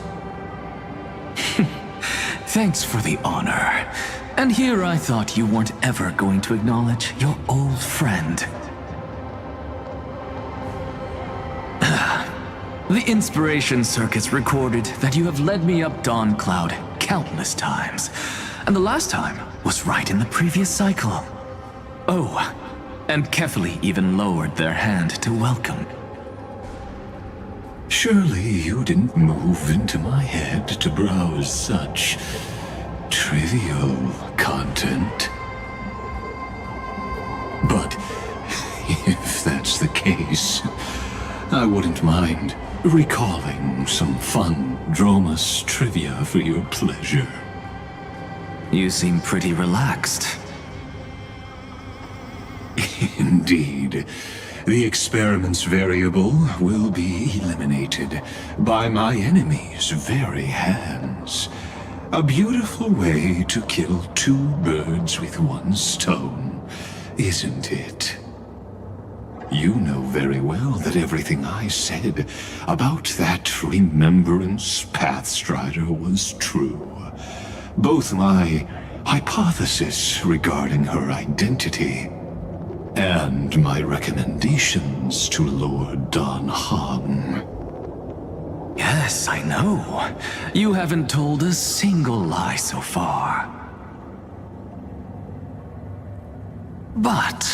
Thanks for the honor. And here I thought you weren't ever going to acknowledge your old friend. The Inspiration Circuits recorded that you have led me up Dawn Cloud countless times. And the last time was right in the previous cycle. Oh, and Kefali even lowered their hand to welcome. Surely you didn't move into my head to browse such trivial content. But if that's the case, I wouldn't mind recalling some fun Dromus trivia for your pleasure. You seem pretty relaxed. Indeed. The experiment's variable will be eliminated by my enemy's very hands. A beautiful way to kill two birds with one stone, isn't it? You know very well that everything I said about that Remembrance Pathstrider was true. Both my hypothesis regarding her identity and my recommendations to Lord Dan Heng. Yes, I know. You haven't told a single lie so far. But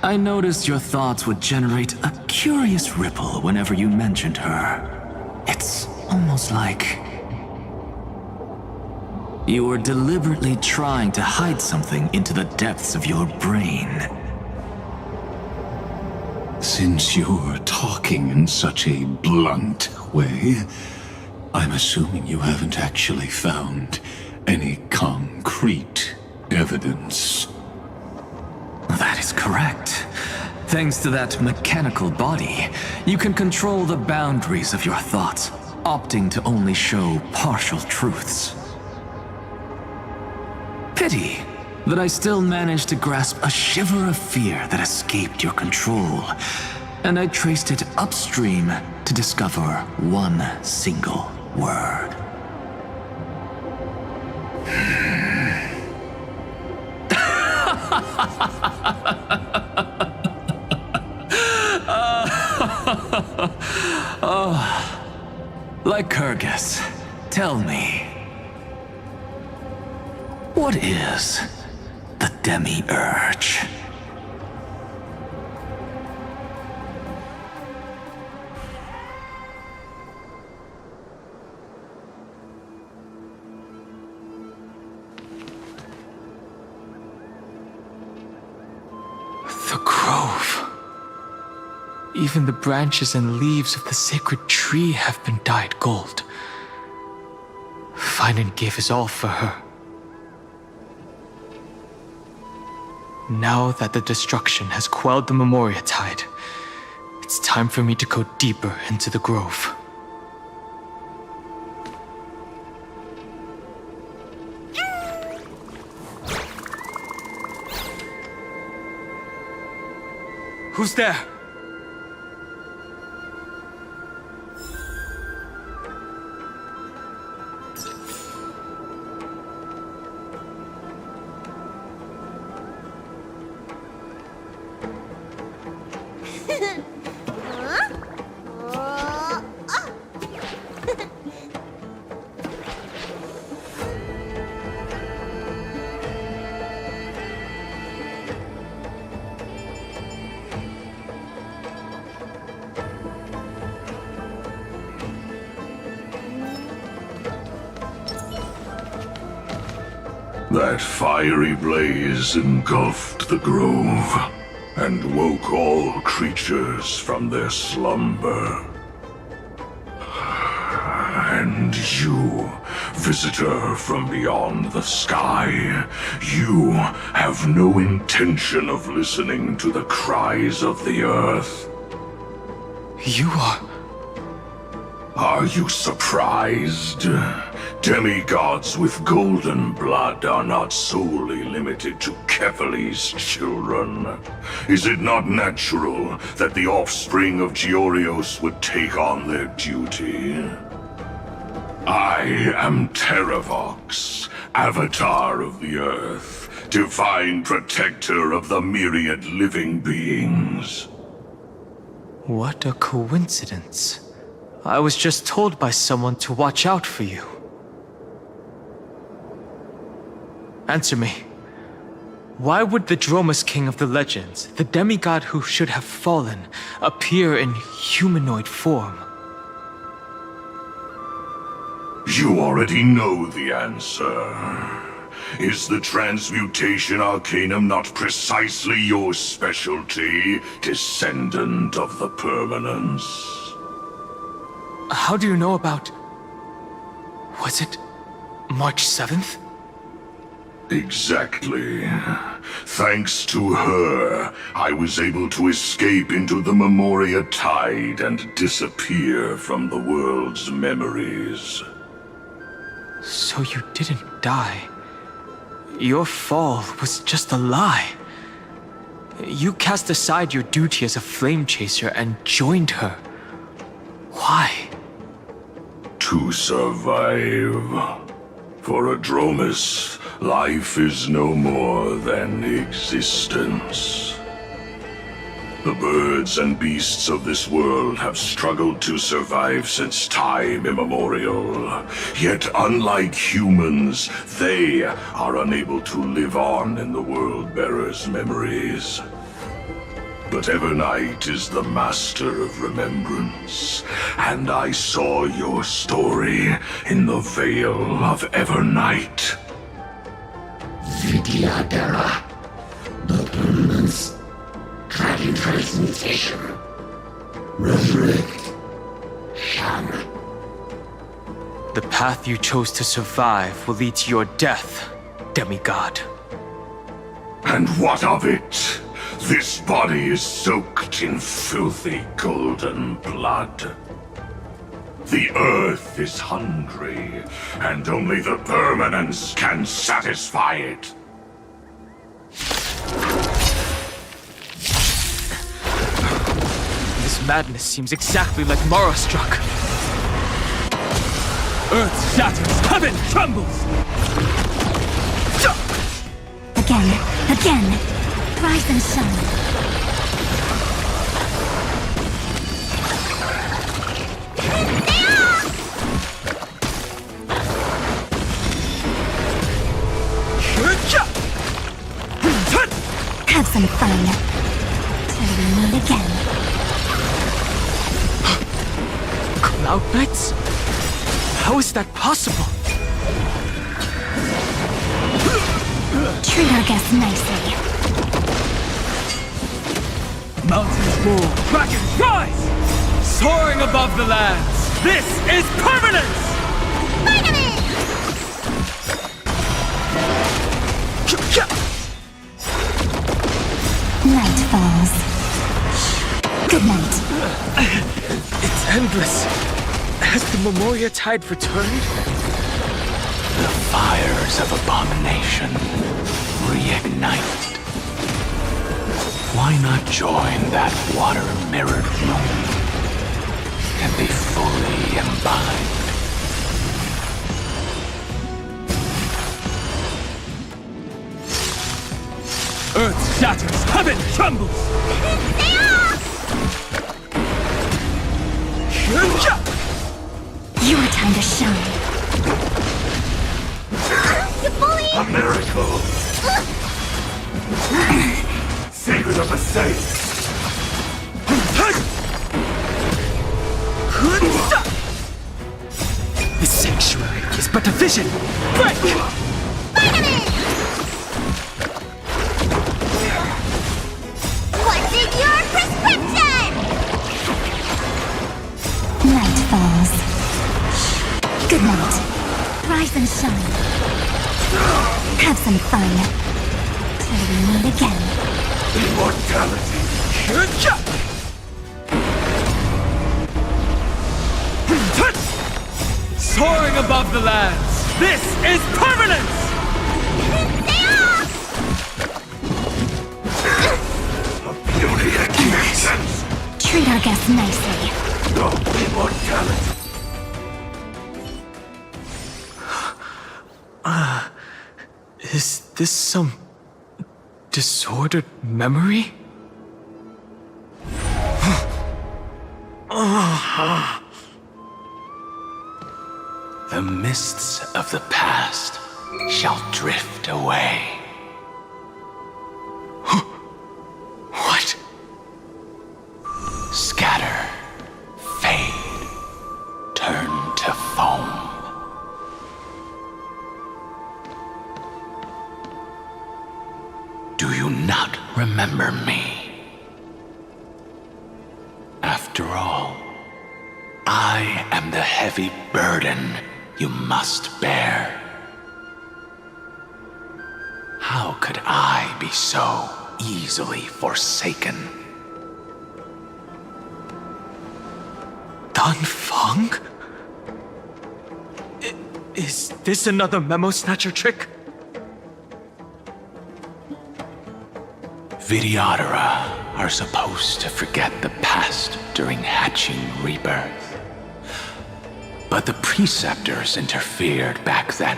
I noticed your thoughts would generate a curious ripple whenever you mentioned her. It's almost like you were deliberately trying to hide something into the depths of your brain. Since you're talking in such a blunt way, I'm assuming you haven't actually found any concrete evidence. That is correct. Thanks to that mechanical body, you can control the boundaries of your thoughts, opting to only show partial truths. Pity that I still managed to grasp a shiver of fear that escaped your control, and I traced it upstream to discover one single word. Lycurgus, tell me, what is the Demiurge? The grove. Even the branches and leaves of the sacred tree have been dyed gold. Finan gave his all for her. Now that the destruction has quelled the Memoria tide, it's time for me to go deeper into the grove. Who's there? That fiery blaze engulfed the grove and woke all creatures from their slumber. And you, visitor from beyond the sky, you have no intention of listening to the cries of the earth. You are... Are you surprised? Demigods with golden blood are not solely limited to Kefali's children. Is it not natural that the offspring of Georios would take on their duty? I am Terravox, Avatar of the Earth, divine protector of the myriad living beings. What a coincidence. I was just told by someone to watch out for you. Answer me. Why would the Dromus King of the legends, the demigod who should have fallen, appear in humanoid form? You already know the answer. Is the transmutation arcanum not precisely your specialty, descendant of the permanence? How do you know about... Was it March 7th? Exactly. Thanks to her, I was able to escape into the Memoria Tide and disappear from the world's memories. So you didn't die. Your fall was just a lie. You cast aside your duty as a flame chaser and joined her. Why? To survive. For a Dromus, life is no more than existence. The birds and beasts of this world have struggled to survive since time immemorial. Yet unlike humans, they are unable to live on in the World-Bearer's memories. But Evernight is the master of remembrance, and I saw your story in the Veil of Evernight. Vidyadhara, the permanence. Dragon transmutation. Resurrect. Shun. The path you chose to survive will lead to your death, demigod. And what of it? This body is soaked in filthy golden blood. The earth is hungry, and only the permanence can satisfy it. This madness seems exactly like Mara struck. Earth shatters, heaven trembles! Again. Rise and shine. Have some fun. Till we meet again. Cloud Knights? How is that possible? Treat our guests nicely. Mountains roar, dragons rise! Soaring above the lands, this is permanence! Night falls. Good night. It's endless. Has the Memoria Tide returned? The fires of abomination reignited. Why not join that water-mirrored room and be fully imbibed? Earth shatters, heaven trembles! Your time to shine. You bully! A miracle! Secret of the saints! The sanctuary is but a vision! Break! night. Rise and shine. Have some fun. Till we meet again. Immortality. Soaring above the lands, this is permanence! Beauty existence. Treat our guests nicely. No immortality. Is this some disordered memory? The mists of the past shall drift away. What? Scatter, fade, turn to foam. Do you not remember me? After all, I am the heavy burden you must bear. How could I be so easily forsaken? Dan Feng? Is this another memo snatcher trick? Vidyadhara are supposed to forget the past during hatching rebirth. But the preceptors interfered back then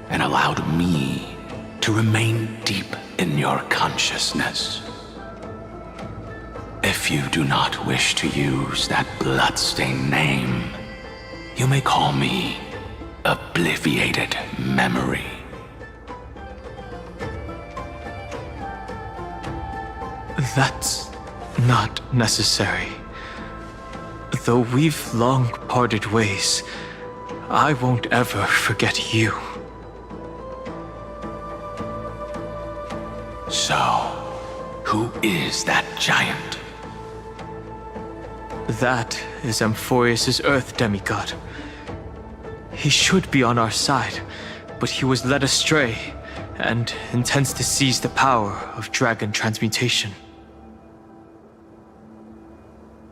and allowed me to remain deep in your consciousness. If you do not wish to use that bloodstained name, you may call me Obliviated Memory. That's not necessary. Though we've long parted ways, I won't ever forget you. So, who is that giant? That is Amphorius' Earth demigod. He should be on our side, but he was led astray and intends to seize the power of dragon transmutation.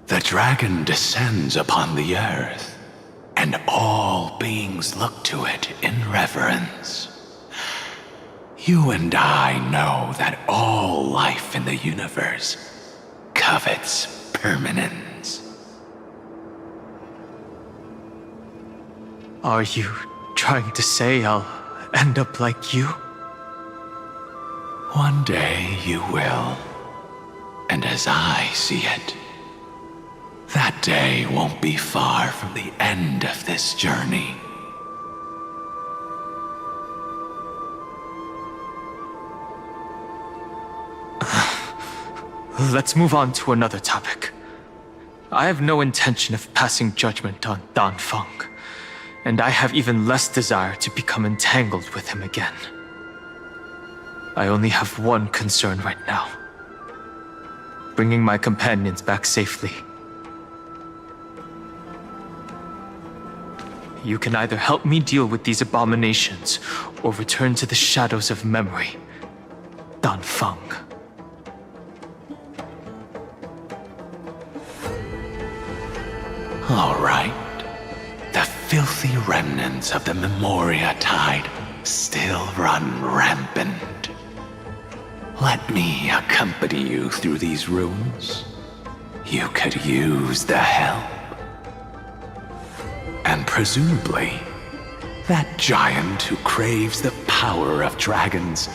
The dragon descends upon the earth, and all beings look to it in reverence. You and I know that all life in the universe covets permanence. Are you trying to say I'll end up like you? One day you will, and as I see it, that day won't be far from the end of this journey. Let's move on to another topic. I have no intention of passing judgment on Dan Feng, and I have even less desire to become entangled with him again. I only have one concern right now: bringing my companions back safely. You can either help me deal with these abominations, or return to the shadows of memory. Dan Feng. All right. The filthy remnants of the Memoria Tide still run rampant. Let me accompany you through these rooms. You could use the help. And presumably, that giant who craves the power of dragons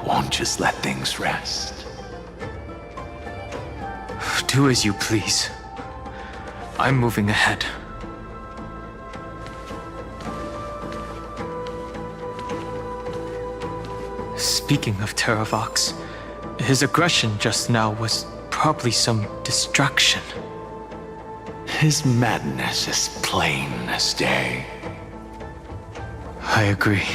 won't just let things rest. Do as you please. I'm moving ahead. Speaking of Terravox, his aggression just now was probably some distraction. His madness is plain as day. I agree.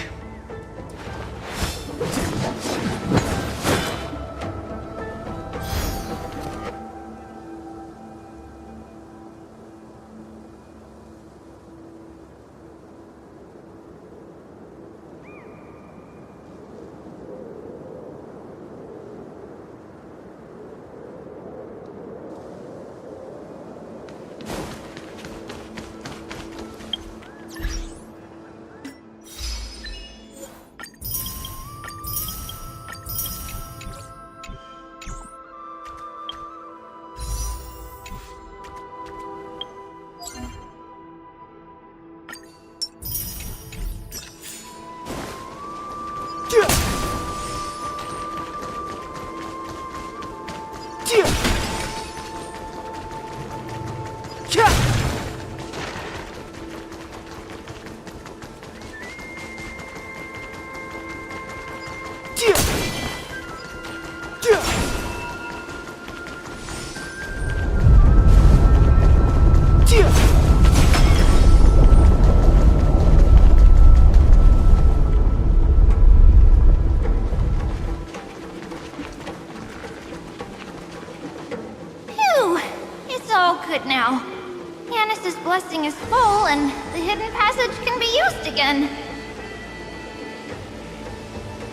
blessing is full and the hidden passage can be used again.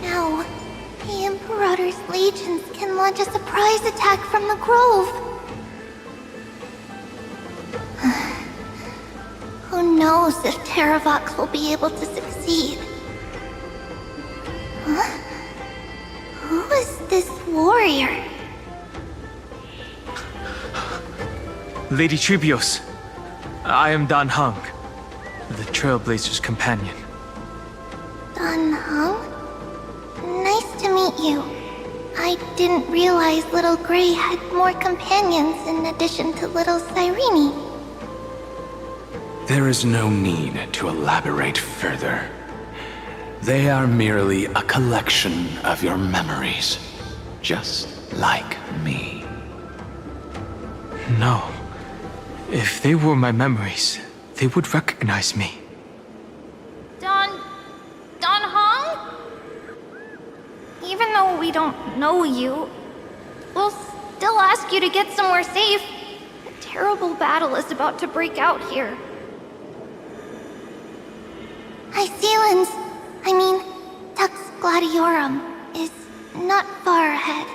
No, the Imperator's legions can launch a surprise attack from the grove. Who knows if Terravox will be able to succeed? Huh? Who is this warrior? Lady Tribios, I am Dань Хэн, the Trailblazer's companion. Dань Хэн? Nice to meet you. I didn't realize Little Grey had more companions in addition to Little Cyrene. There is no need to elaborate further. They are merely a collection of your memories, just like me. No. If they were my memories, they would recognize me. Dань Хэн? Even though we don't know you, we'll still ask you to get somewhere safe. A terrible battle is about to break out here. Iceland's, Tux Gladiorum, is not far ahead.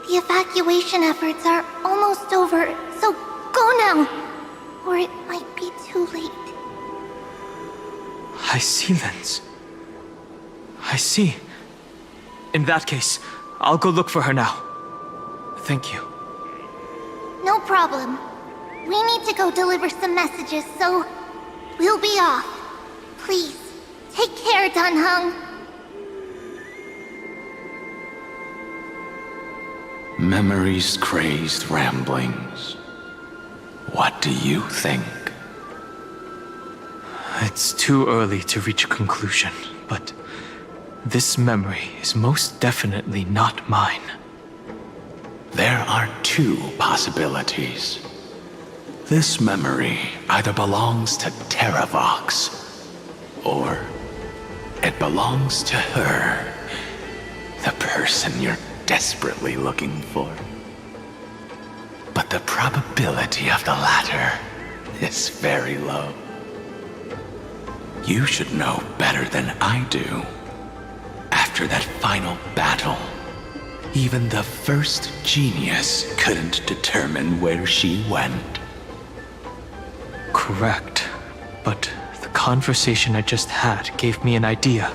The evacuation efforts are almost over, so go now, or it might be too late. Iceland's. I see. In that case, I'll go look for her now. Thank you. No problem. We need to go deliver some messages, so we'll be off. Please, take care, Dань Хэн. Memories crazed ramblings. What do you think? It's too early to reach a conclusion, but this memory is most definitely not mine. There are two possibilities. This memory either belongs to Terravox, or it belongs to her, the person you're desperately looking for. But the probability of the latter is very low. You should know better than I do. After that final battle, even the first genius couldn't determine where she went. Correct, but the conversation I just had gave me an idea.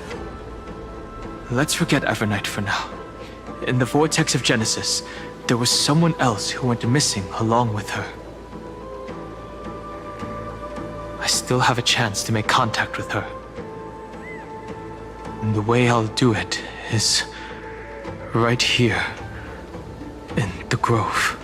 Let's forget Evernight for now. In the Vortex of Genesis, there was someone else who went missing along with her. I still have a chance to make contact with her. And the way I'll do it is right here in the grove.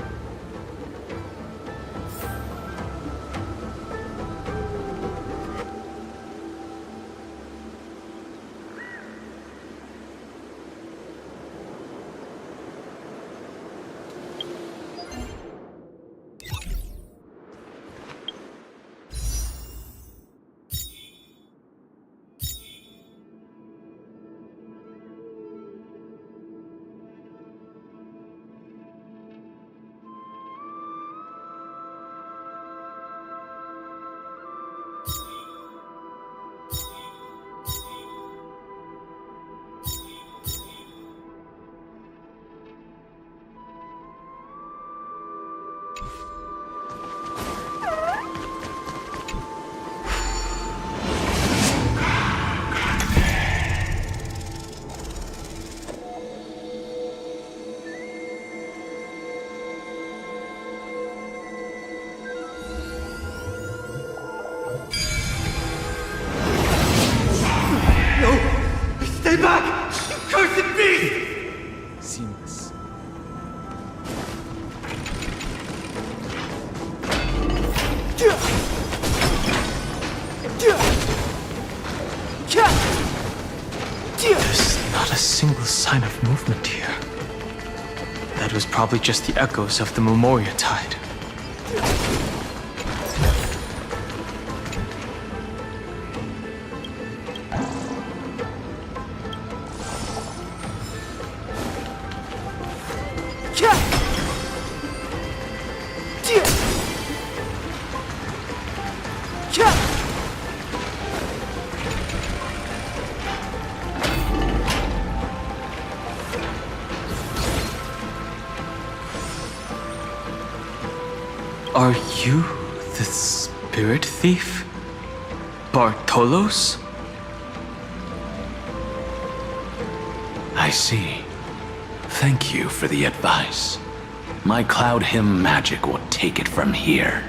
Stay back! You cursed beast! Seamless. There's not a single sign of movement here. That was probably just the echoes of the Memoria tide. Are you the spirit thief? Bartolos? I see. Thank you for the advice. My cloud hymn magic will take it from here.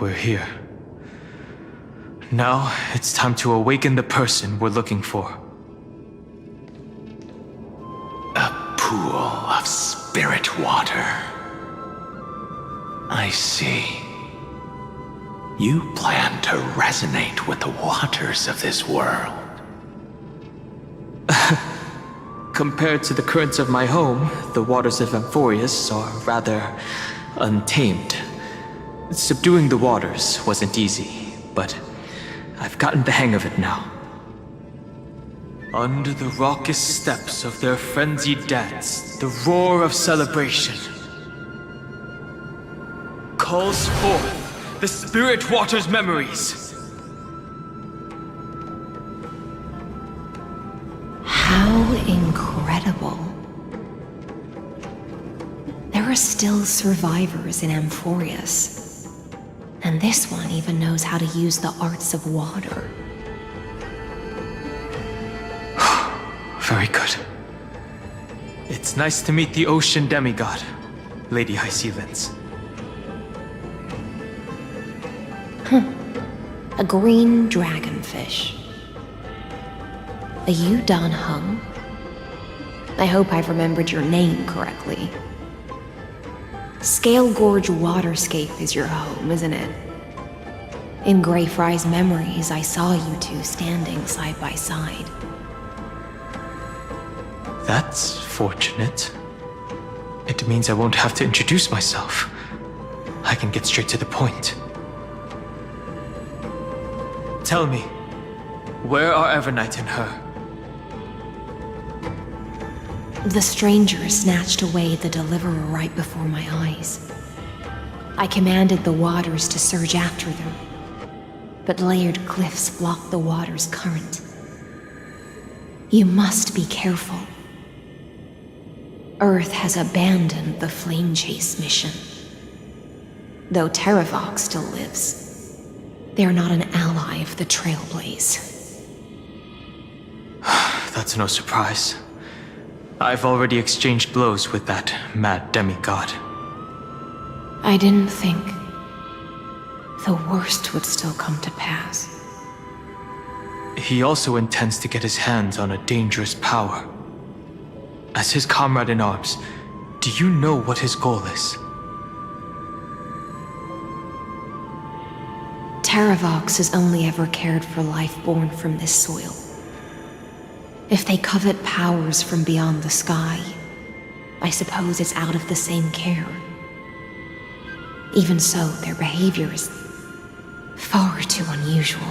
we're here. Now, it's time to awaken the person we're looking for. A pool of spirit water. I see. You plan to resonate with the waters of this world. Compared to the currents of my home, the waters of Amphorius are rather untamed. Subduing the waters wasn't easy, but I've gotten the hang of it now. Under the raucous steps of their frenzied dance, the roar of celebration calls forth the spirit water's memories. How incredible. There are still survivors in Amphorius. And this one even knows how to use the arts of water. Very good. It's nice to meet the ocean demigod, Lady Hycealens. A green dragonfish. Are you Dань Хэн? I hope I've remembered your name correctly. Scale Gorge Waterscape is your home, isn't it? In Greyfry's memories, I saw you two standing side by side. That's fortunate. It means I won't have to introduce myself. I can get straight to the point. Tell me, where are Evernight and her? The stranger snatched away the deliverer right before my eyes. I commanded the waters to surge after them, but layered cliffs blocked the water's current. You must be careful. Earth has abandoned the flame chase mission. Though Terravox still lives, they are not an ally of the Trailblaze. That's no surprise. I've already exchanged blows with that mad demigod. I didn't think the worst would still come to pass. He also intends to get his hands on a dangerous power. As his comrade in arms, do you know what his goal is? Terravox has only ever cared for life born from this soil. If they covet powers from beyond the sky, I suppose it's out of the same care. Even so, their behavior is far too unusual.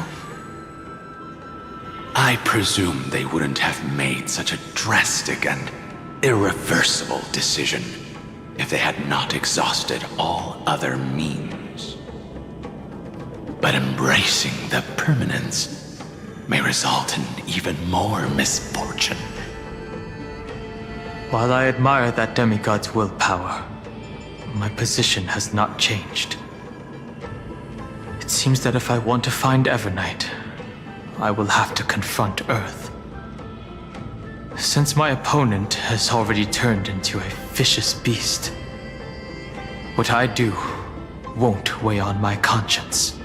I presume they wouldn't have made such a drastic and irreversible decision if they had not exhausted all other means. But embracing the permanence may result in even more misfortune. While I admire that demigod's willpower, my position has not changed. It seems that if I want to find Evernight, I will have to confront Earth. Since my opponent has already turned into a vicious beast, what I do won't weigh on my conscience.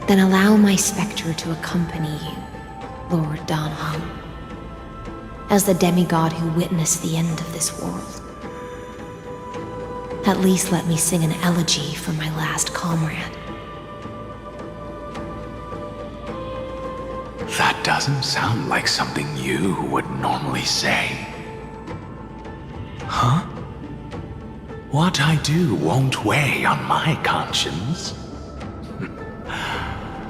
Then allow my specter to accompany you, Lord Dань Хэн, as the demigod who witnessed the end of this world. At least let me sing an elegy for my last comrade. That doesn't sound like something you would normally say. Huh? What I do won't weigh on my conscience.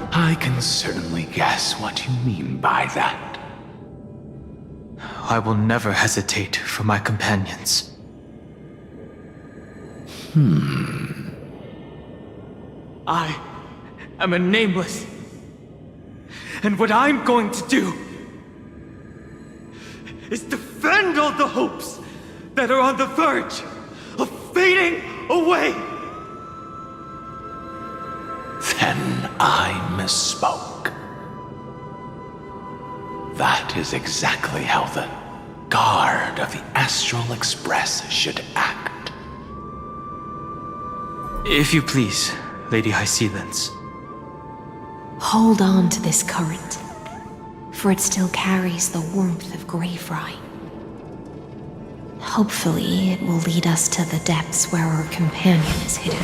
I can certainly guess what you mean by that. I will never hesitate for my companions. I am a nameless. And what I'm going to do is defend all the hopes that are on the verge of fading away. Then I misspoke. That is exactly how the guard of the Astral Express should act. If you please, Lady High Sealands. Hold on to this current, for it still carries the warmth of Graveri. Hopefully, it will lead us to the depths where our companion is hidden.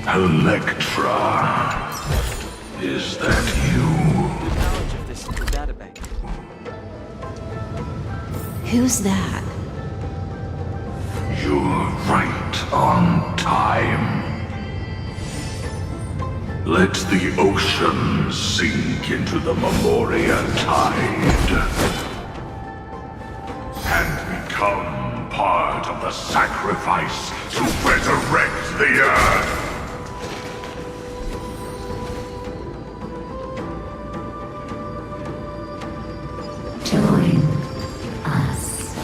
Electra, is that you? Knowledge of this in the databank. Who's that? You're right on time. Let the ocean sink into the Memoria tide and become part of the sacrifice to resurrect the Earth. Join us.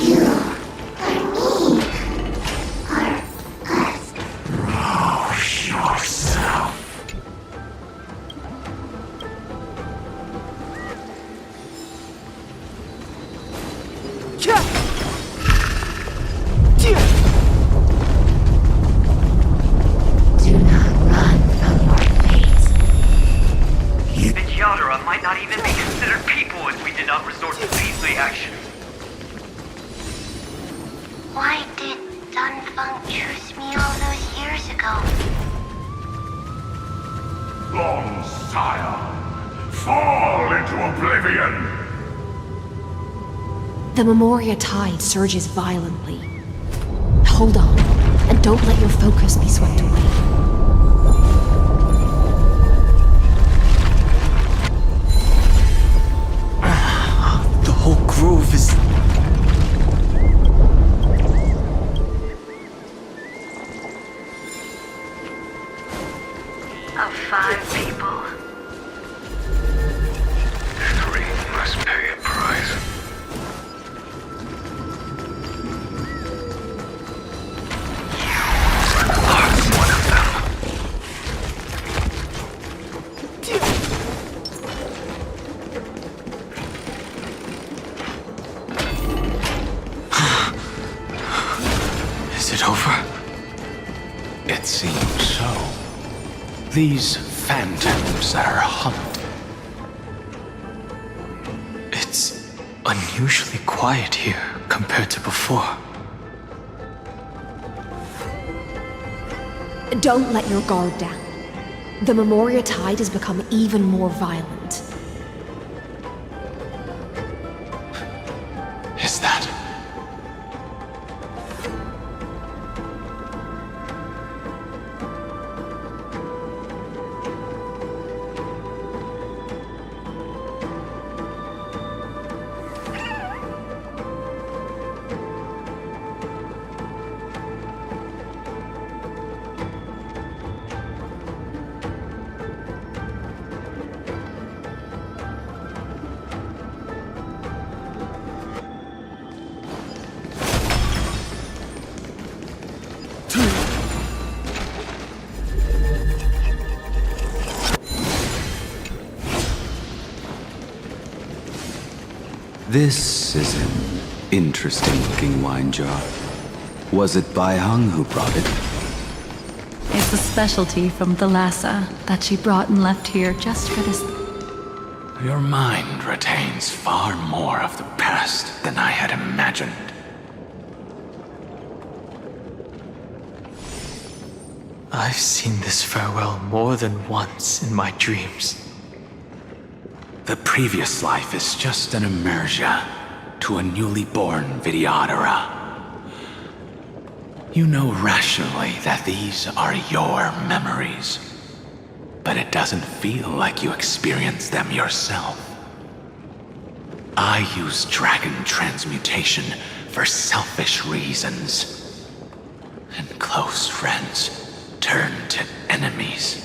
You or me or us. Rouse yourself. Do not run from your fate. The Yadara might not even be considered people if we did not resort to beastly action. Why did Dunfeng choose me all those years ago? Long Scion, fall into oblivion. The Memoria tide surges violently. Hold on, and don't let your focus be swept away. The whole grove is... Of 5 people. 3 must pay a price. One of them. Is it over? It seems so. These phantoms are humped. It's unusually quiet here compared to before. Don't let your guard down. The Memoria tide has become even more violent. Is that? This is an interesting-looking wine jar. Was it Baihang who brought it? It's a specialty from the Lhasa that she brought and left here just for this. Your mind retains far more of the past than I had imagined. I've seen this farewell more than once in my dreams. The previous life is just an immersia to a newly born Vidyadhara. You know rationally that these are your memories, but it doesn't feel like you experienced them yourself. I use dragon transmutation for selfish reasons. and close friends turn to enemies.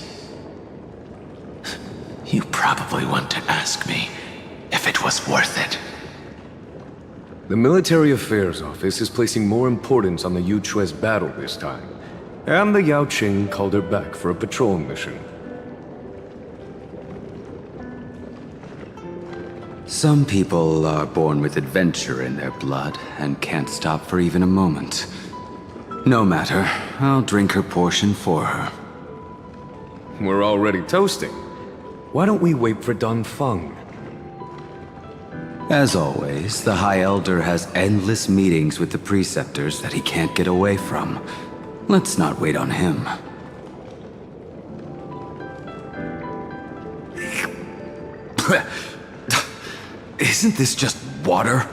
You probably want to ask me if it was worth it. The Military Affairs Office is placing more importance on the Yuchue's battle this time, and the Yao Qing called her back for a patrol mission. Some people are born with adventure in their blood and can't stop for even a moment. No matter, I'll drink her portion for her. We're already toasting. Why don't we wait for Dun Feng? As always, the High Elder has endless meetings with the Preceptors that he can't get away from. Let's not wait on him. Isn't this just water?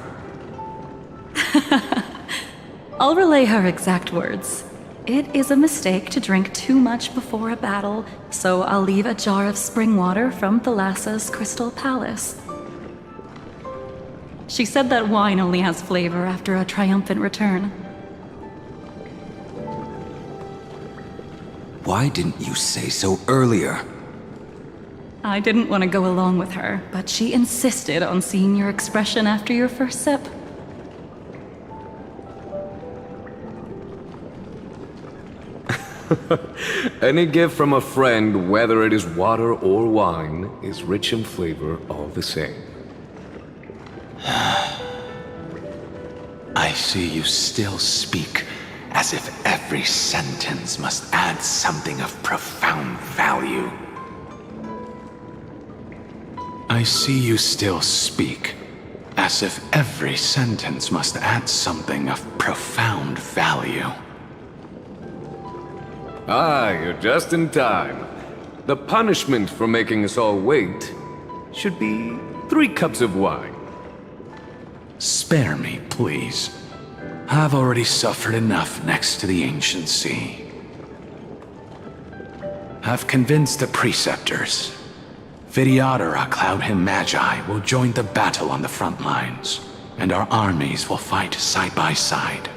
I'll relay her exact words. It is a mistake to drink too much before a battle, so I'll leave a jar of spring water from Thalassa's Crystal Palace. She said that wine only has flavor after a triumphant return. Why didn't you say so earlier? I didn't want to go along with her, but she insisted on seeing your expression after your first sip. Any gift from a friend, whether it is water or wine, is rich in flavor all the same. I see you still speak as if every sentence must add something of profound value. I see you still speak as if every sentence must add something of profound value. Ah, you're just in time. The punishment for making us all wait should be 3 cups of wine. Spare me, please. I've already suffered enough next to the ancient sea. I've convinced the Preceptors. Vidyadhara Cloud Him Magi will join the battle on the front lines, and our armies will fight side by side.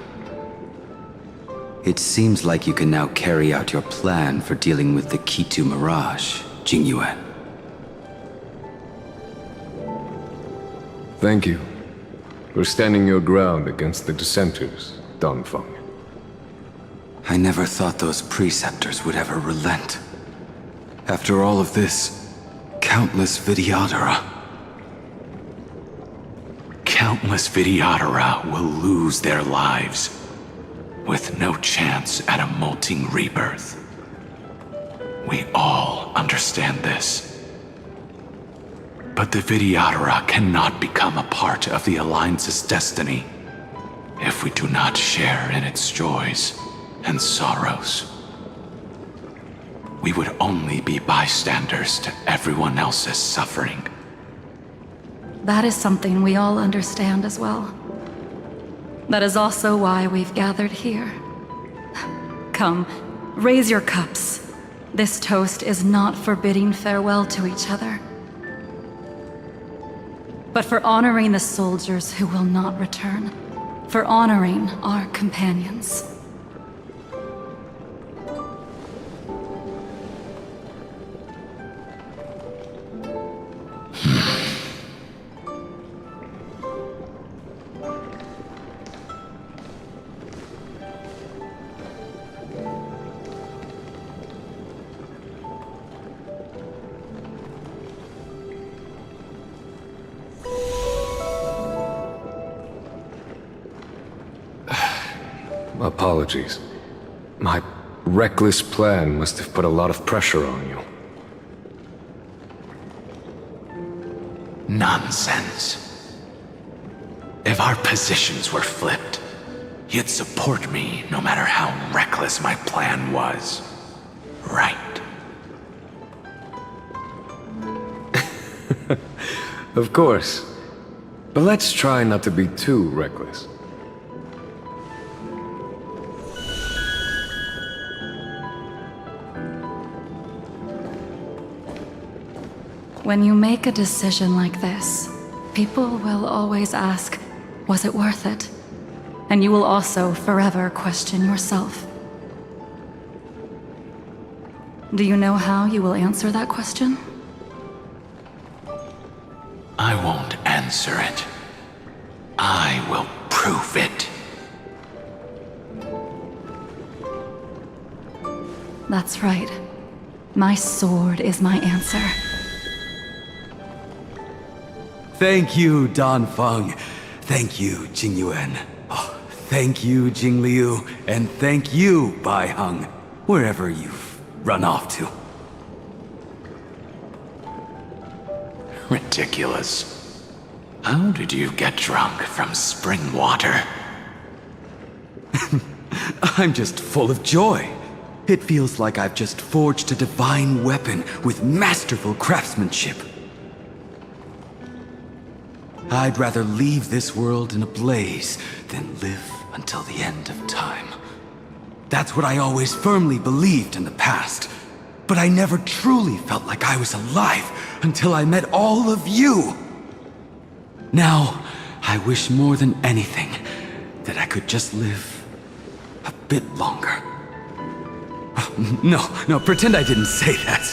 It seems like you can now carry out your plan for dealing with the Kitu Mirage, Jingyuan. Thank you for standing your ground against the dissenters, Dun Feng. I never thought those Preceptors would ever relent. After all of this, countless Vidyadhara. Countless Vidyadhara will lose their lives, with no chance at a molting rebirth. We all understand this. But the Vidyadhara cannot become a part of the Alliance's destiny if we do not share in its joys and sorrows. We would only be bystanders to everyone else's suffering. That is something we all understand as well. That is also why we've gathered here. Come, raise your cups. This toast is not for bidding farewell to each other, but for honoring the soldiers who will not return, for honoring our companions. Apologies. My reckless plan must have put a lot of pressure on you. Nonsense. If our positions were flipped, you'd support me no matter how reckless my plan was. Right? Of course. But let's try not to be too reckless. When you make a decision like this, people will always ask, was it worth it? And you will also forever question yourself. Do you know how you will answer that question? I won't answer it. I will prove it. That's right. My sword is my answer. Thank you, Dan Feng. Thank you, Jing Yuan. Oh, thank you, Jing Liu. And thank you, Bai Heng, wherever you've run off to. Ridiculous. How did you get drunk from spring water? I'm just full of joy. It feels like I've just forged a divine weapon with masterful craftsmanship. I'd rather leave this world in a blaze than live until the end of time. That's what I always firmly believed in the past. But I never truly felt like I was alive until I met all of you. Now, I wish more than anything that I could just live a bit longer. No, pretend I didn't say that.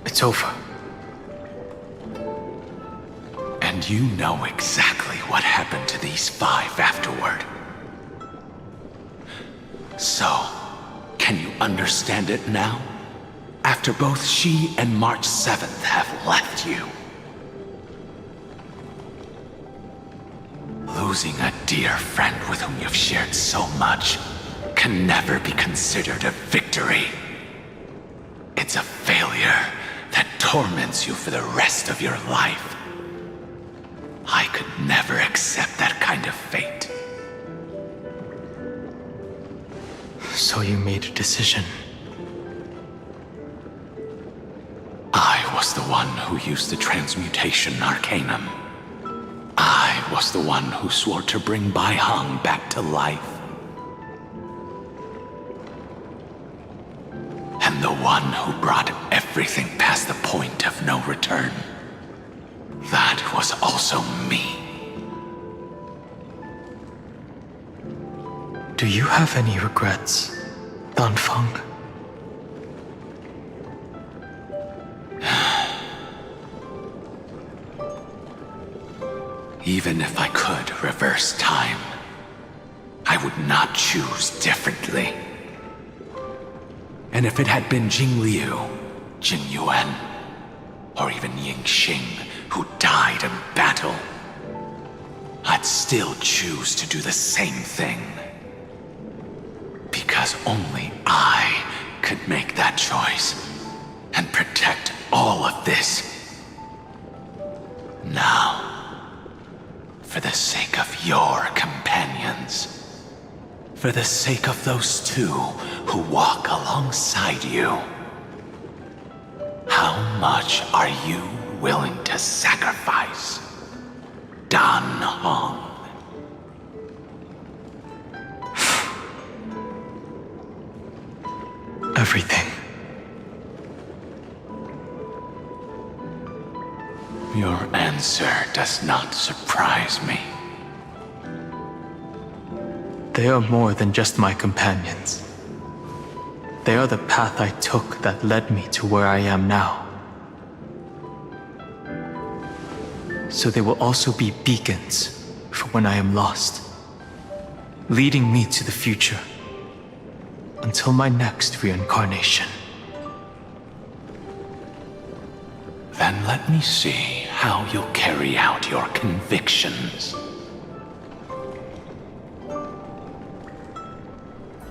It's over. And you know exactly what happened to these 5 afterward. So, can you understand it now? After both she and March 7th have left you. Losing a dear friend with whom you've shared so much can never be considered a victory. It's a failure that torments you for the rest of your life. I could never accept that kind of fate. So you made a decision. I was the one who used the transmutation arcanum. I was the one who swore to bring Bai Heng back to life. And the one who brought everything past the point of no return. That was also me. Do you have any regrets, Dan Feng? Even if I could reverse time, I would not choose differently. And if it had been Jing Liu, Jing Yuan, or even Ying Xing who died in battle, I'd still choose to do the same thing. Because only I could make that choice and protect all of this. Now, for the sake of your companions, for the sake of those 2 who walk alongside you, how much are you willing to sacrifice, Dan Heng? Everything. Your answer does not surprise me. They are more than just my companions. They are the path I took that led me to where I am now. So they will also be beacons for when I am lost, leading me to the future until my next reincarnation. Then let me see how you'll carry out your convictions.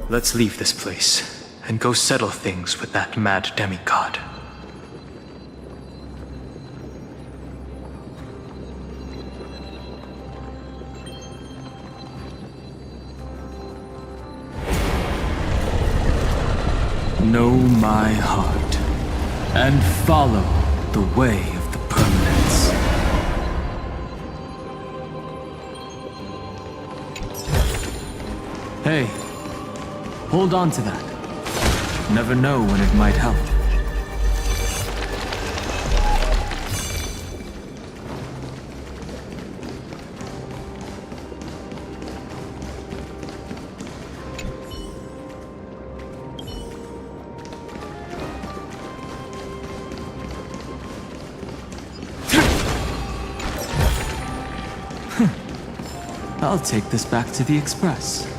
Let's leave this place and go settle things with that mad demigod. Know my heart, and follow the way of the permanence. Hey, hold on to that. Never know when it might help. I'll take this back to the Express.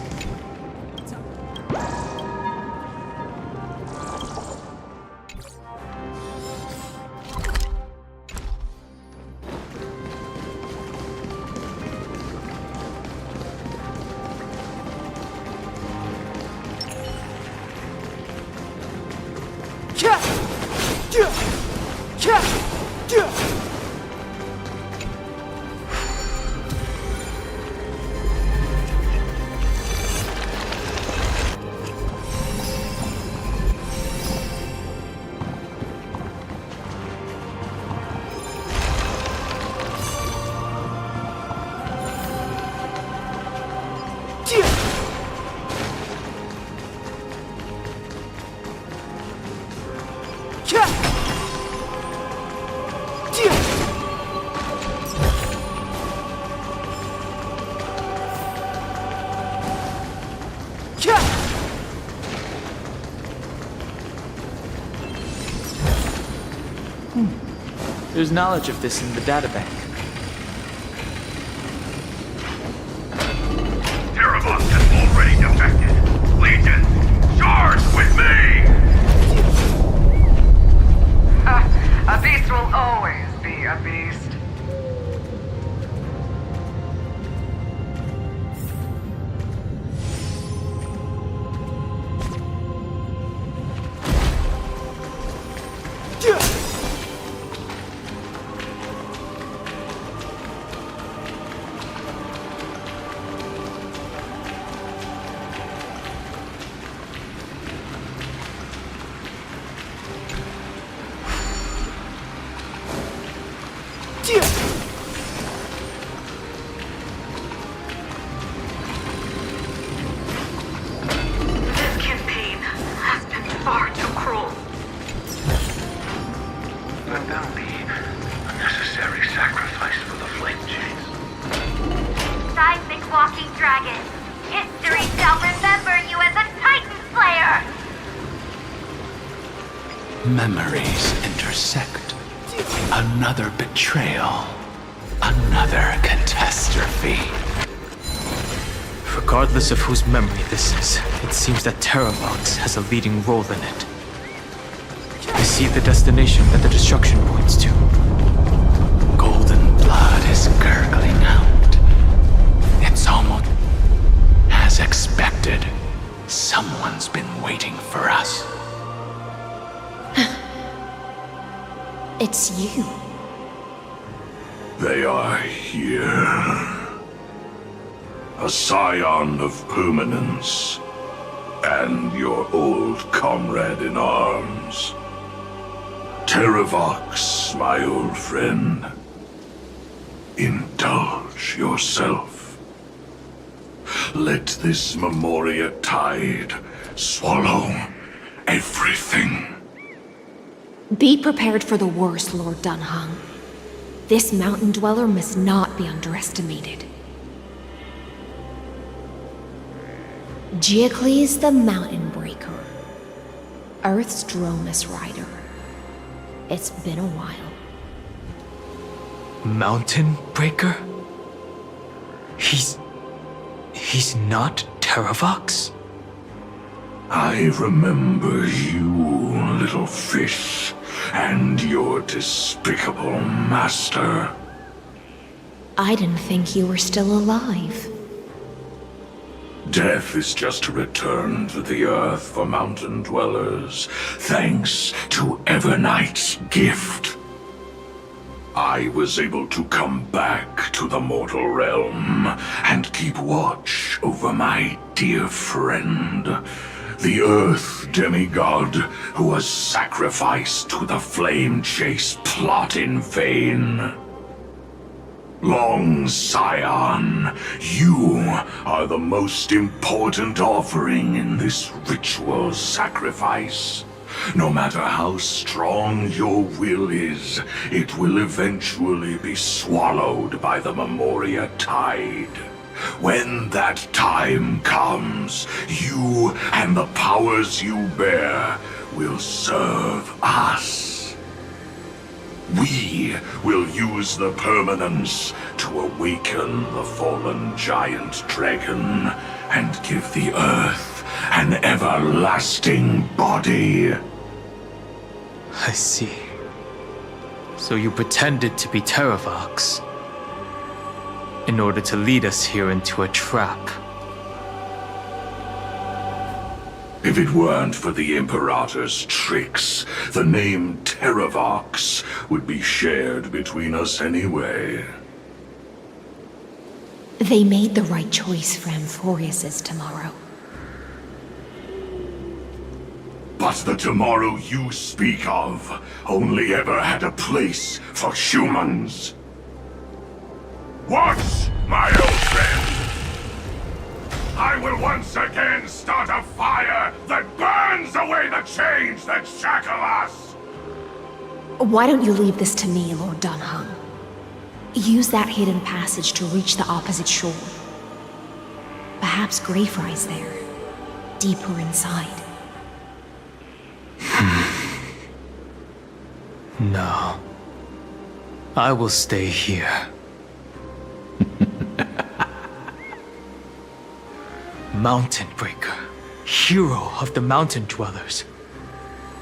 There's knowledge of this in the databank. Terravox has already defected. Legion, charge with me! A beast will always be a beast. Memories intersect. Another betrayal. Another catastrophe. Regardless of whose memory this is, it seems that Terravox has a leading role in it. I see the destination that the destruction points to. Golden blood is gurgling out. It's almost as expected. Someone's been waiting for us. It's you. They are here. A scion of permanence, and your old comrade in arms. Terravox, my old friend. Indulge yourself. Let this Memoria tide swallow everything. Be prepared for the worst, Lord Dань Хэн. This mountain dweller must not be underestimated. Giacles the Mountain Breaker. Earth's Dromus Rider. It's been a while. Mountain Breaker? He's not Terravox? I remember you, little fish, and your despicable master. I didn't think you were still alive. Death is just a return to the earth for mountain dwellers, thanks to Evernight's gift. I was able to come back to the mortal realm and keep watch over my dear friend, the Earth demigod who was sacrificed to the flame chase plot in vain. Long Scion, you are the most important offering in this ritual sacrifice. No matter how strong your will is, it will eventually be swallowed by the Memoria tide. When that time comes, you and the powers you bear will serve us. We will use the permanence to awaken the fallen giant dragon and give the earth an everlasting body. I see. So you pretended to be Terravox in order to lead us here into a trap. If it weren't for the Imperator's tricks, the name Terravox would be shared between us anyway. They made the right choice for Amphorius's tomorrow. But the tomorrow you speak of only ever had a place for humans. Watch, my old friend! I will once again start a fire that burns away the chains that shackle us! Why don't you leave this to me, Lord Dань Хэн? Use that hidden passage to reach the opposite shore. Perhaps Greyfry's there, deeper inside. No. I will stay here. Mountain Breaker, hero of the mountain dwellers.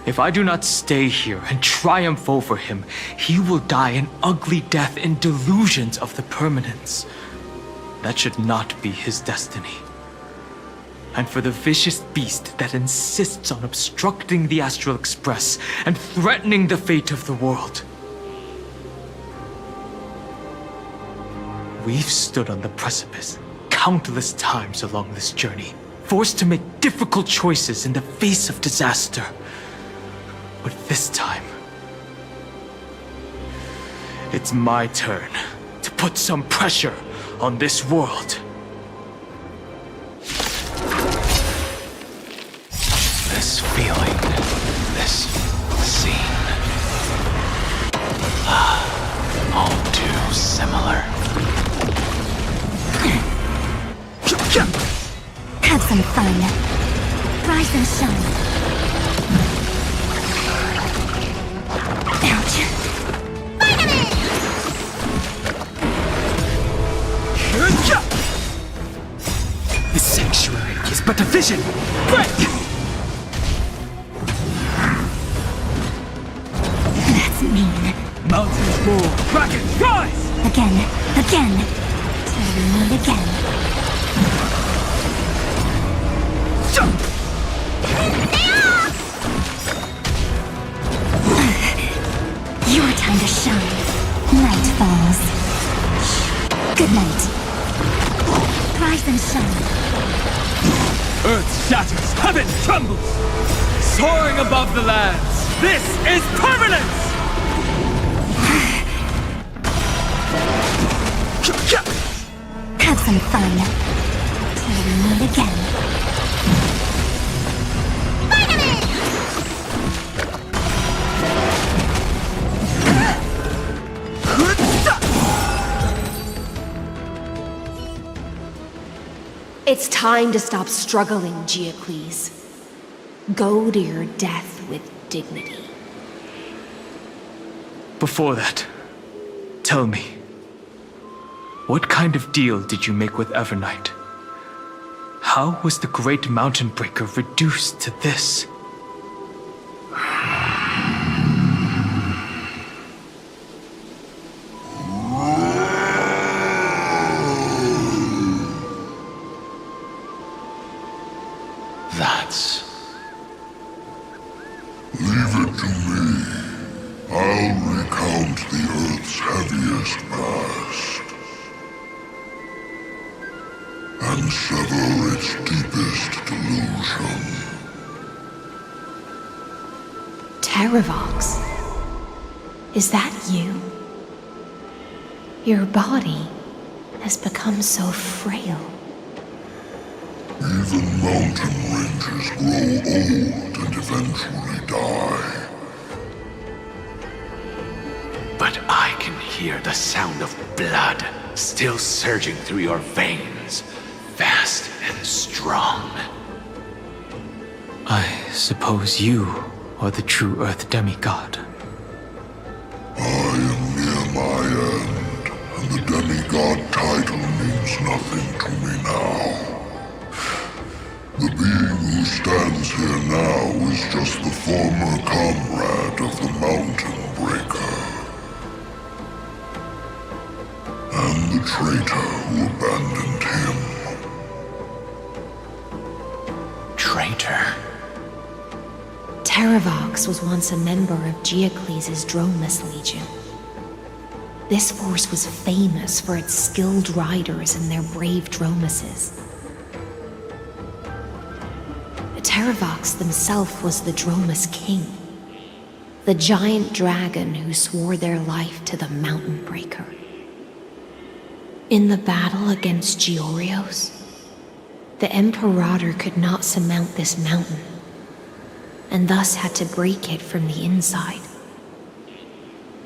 If I do not stay here and triumph over him, he will die an ugly death in delusions of the permanence. That should not be his destiny. And for the vicious beast that insists on obstructing the Astral Express and threatening the fate of the world. We've stood on the precipice countless times along this journey, forced to make difficult choices in the face of disaster. But this time, it's my turn to put some pressure on this world. This feeling, this scene. All too similar. Have some fun. Rise and shine. Ouch. The sanctuary is but a vision. Break! That's mean. Mountains roar, dragons rise! Again. Till we meet again. Your time to shine. Night falls. Good night. Rise and shine. Earth shatters, heaven trembles. Soaring above the lands, this is permanence! Have some fun. Till we meet again. It's time to stop struggling, Geocles. Go to your death with dignity. Before that, tell me, what kind of deal did you make with Evernight? How was the Great Mountain Breaker reduced to this? That's... Leave it to me. I'll recount the Earth's heaviest past and sever its deepest delusion. Terravox? Is that you? Your body has become so frail. Even mountain ranges grow old and eventually die. But I can hear the sound of blood still surging through your veins, fast and strong. I suppose you are the true Earth demigod. I the demigod title means nothing to me now. The being who stands here now is just the former comrade of the Mountain Breaker. And the traitor who abandoned him. Traitor? Terravox was once a member of Geocles' Dromus Legion. This force was famous for its skilled riders and their brave Dromuses. Terravox himself was the Dromus King, the giant dragon who swore their life to the Mountain Breaker. In the battle against Georios, the Imperator could not surmount this mountain, and thus had to break it from the inside.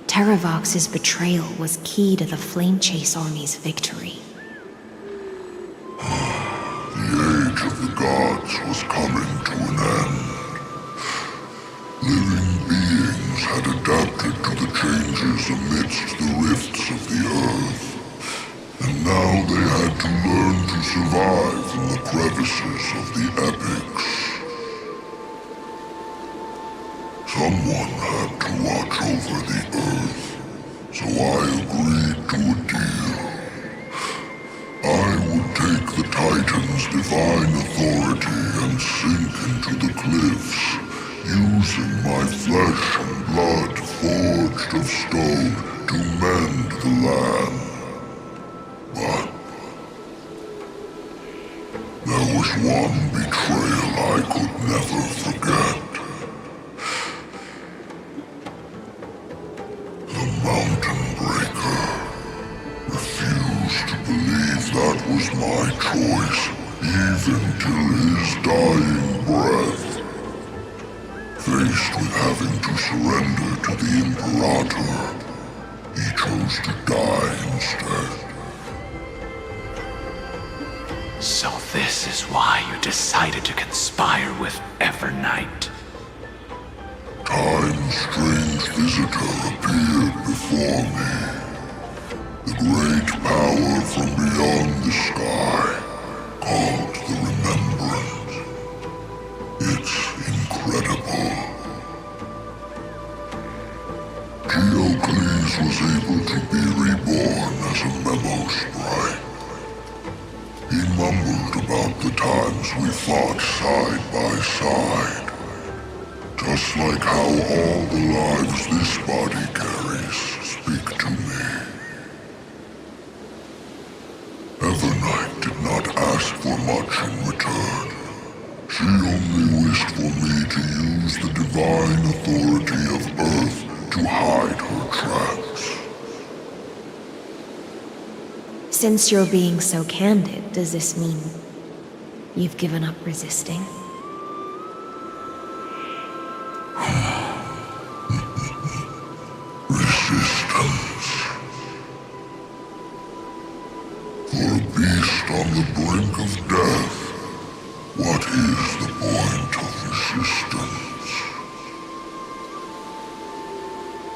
Terravox's betrayal was key to the Flame Chase Army's victory. The age of the gods was coming to an end. Living beings had adapted to the changes amidst the rifts of the earth, and now they had to learn to survive in the crevices of the epics. Someone had to watch over the earth, so I agreed to a deal. I would take the Titan's divine authority and sink into the cliffs, using my flesh and blood forged of stone to mend the land. But there was one betrayal I could never forget. The Mountain Breaker refused to believe that was my choice, even till his dying breath. Faced with having to surrender to the Imperator, he chose to die instead. So this is why you decided to conspire with Evernight. Time's strange visitor appeared before me. The great power from beyond the sky, called the Remembrance. It's incredible. Geocles was able to be reborn as a memo sprite. He mumbled about the times we fought side by side. Just like how all the lives this body carries speak to me. Evernight did not ask for much in return. She only wished for me to use the divine authority of Earth to hide her tracks. Since you're being so candid, does this mean you've given up resisting? Resistance. For a beast on the brink of death, what is the point of resistance?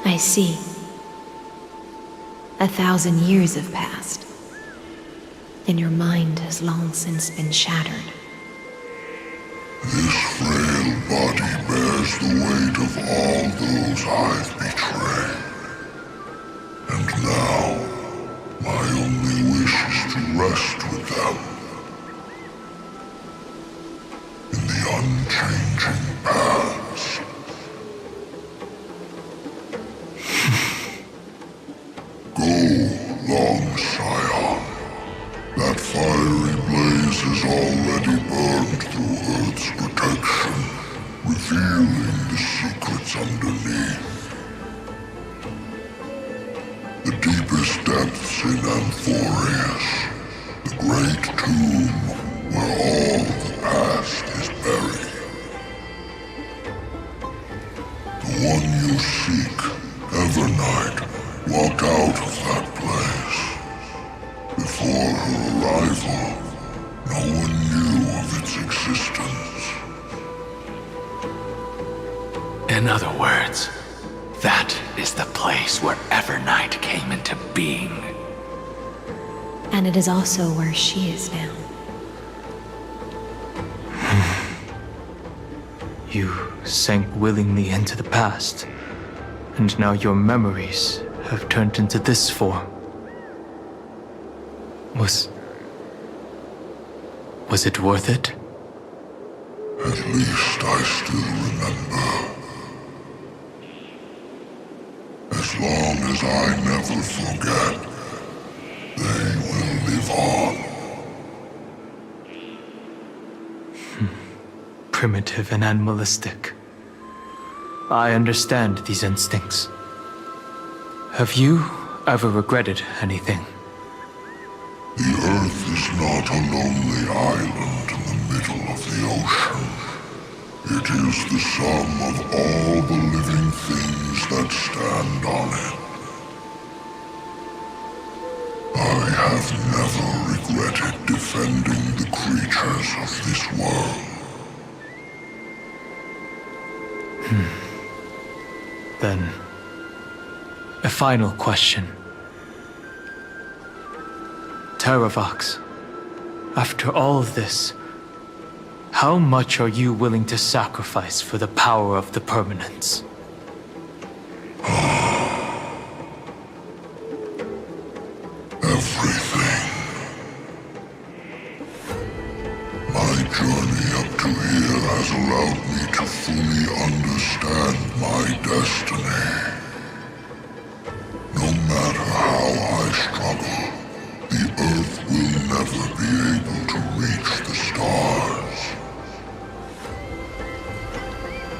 I see. 1,000 years have passed, and your mind has long since been shattered. This frail body bears the weight of all those I've betrayed. And now, my only wish is to rest with them. In the unchanging past. Go, long Scion. That fiery blaze has already burned through Earth's protection, revealing the secrets underneath. The deepest depths in Amphorius, the great tomb where all the past is buried. The one you seek, Evernight, walked out of that place. Before her arrival, no one knew of its existence. In other words, that is the place where Evernight came into being. And it is also where she is now. You sank willingly into the past, and now your memories have turned into this form. Was it worth it? At least I still remember. As long as I never forget, they will live on. Primitive and animalistic. I understand these instincts. Have you ever regretted anything? The Earth is not a lonely island in the middle of the ocean. It is the sum of all the living things that stand on it. I have never regretted defending the creatures of this world. Then, a final question. Terravox, after all of this, how much are you willing to sacrifice for the power of the permanence? Everything. My journey up to here has allowed me to fully understand my destiny. No matter how I struggle, the Earth will never be able to reach the stars.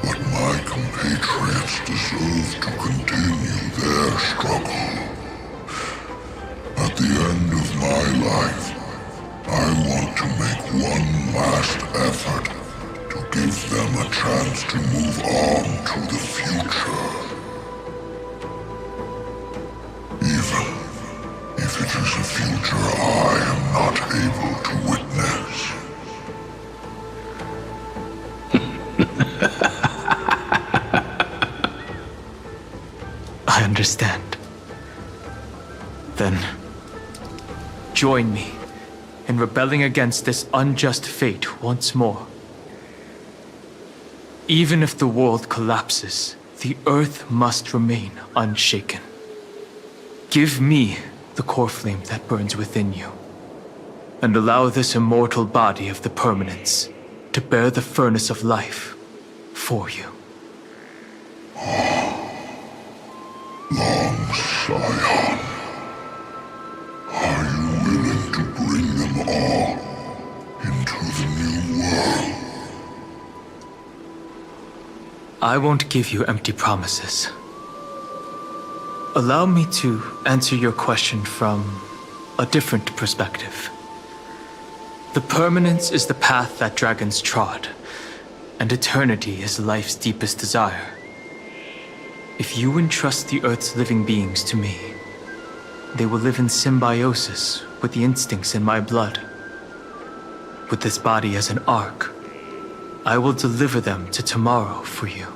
But my compatriots deserve to continue their struggle. At the end of my life, I want to make one last effort to give them a chance to move on to the future. Even if it is a future I am not able to witness. I understand. Then, join me in rebelling against this unjust fate once more. Even if the world collapses, the Earth must remain unshaken. Give me the core flame that burns within you, and allow this immortal body of the permanence to bear the furnace of life for you. Long Scion, are you willing to bring them all into the new world? I won't give you empty promises. Allow me to answer your question from a different perspective. The permanence is the path that dragons trod, and eternity is life's deepest desire. If you entrust the Earth's living beings to me, they will live in symbiosis with the instincts in my blood. With this body as an ark, I will deliver them to tomorrow for you.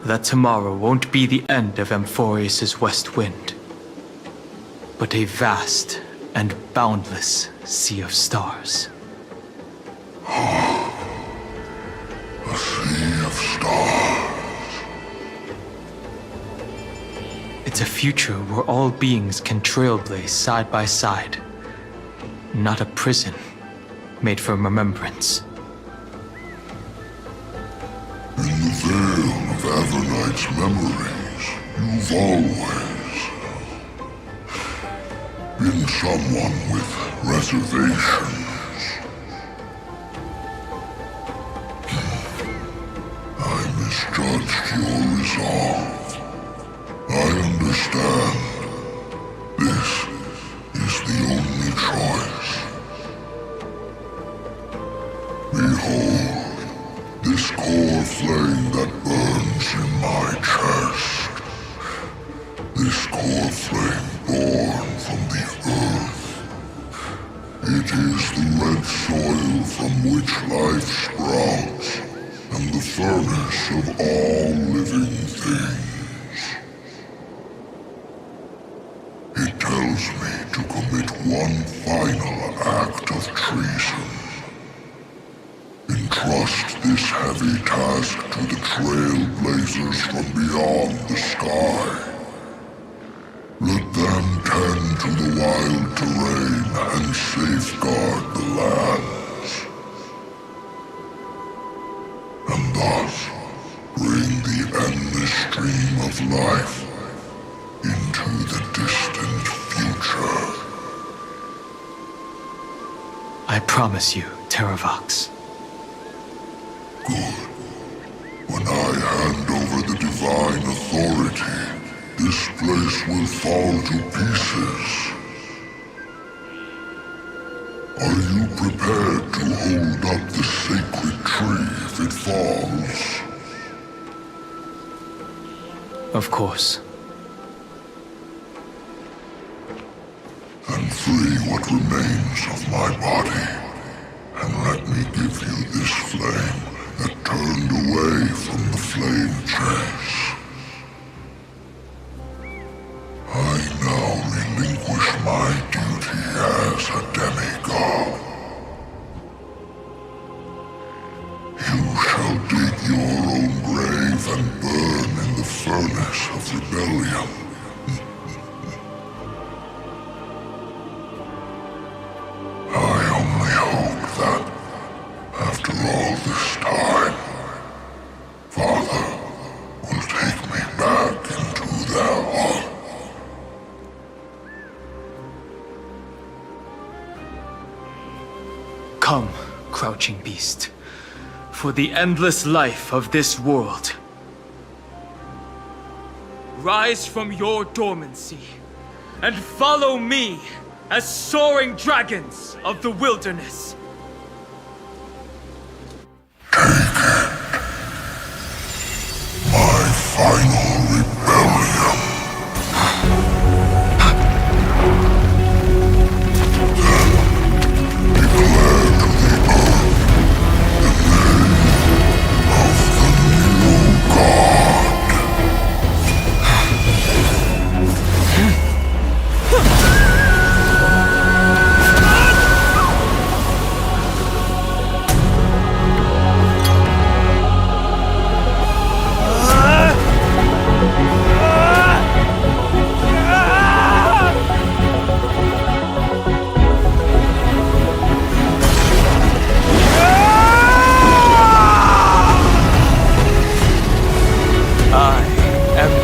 That tomorrow won't be the end of Amphorius' west wind, but a vast and boundless sea of stars. A sea of stars. It's a future where all beings can trailblaze side by side, not a prison made for remembrance. In the veil of Avernight's memories, you've always been someone with reservations. I misjudged your resolve. I understand. This is the only choice. Behold, this core flame that burns in my chest. This core flame born from the earth. It is the red soil from which life sprouts, and the furnace of all living things. It tells me to commit one final act of treason. Entrust this heavy task to the trailblazers from beyond the sky. Let them tend to the wild terrain and safeguard the lands. And thus bring the endless stream of life into the distant future. I promise you, Terravox. Good. When I hand over the divine authority, this place will fall to pieces. Are you prepared to hold up the sacred tree if it falls? Of course. Then free what remains of my body, and let me give you this flame that turned away from the flame chase. I now relinquish my duty as a demigod. You shall dig your own grave and burn in the furnace of rebellion. I only hope that, after all this time, Father will take me back into their heart. Come, crouching beast, for the endless life of this world. Rise from your dormancy and follow me as soaring dragons of the wilderness. My final rebellion. Then declare to the earth the name of the new god.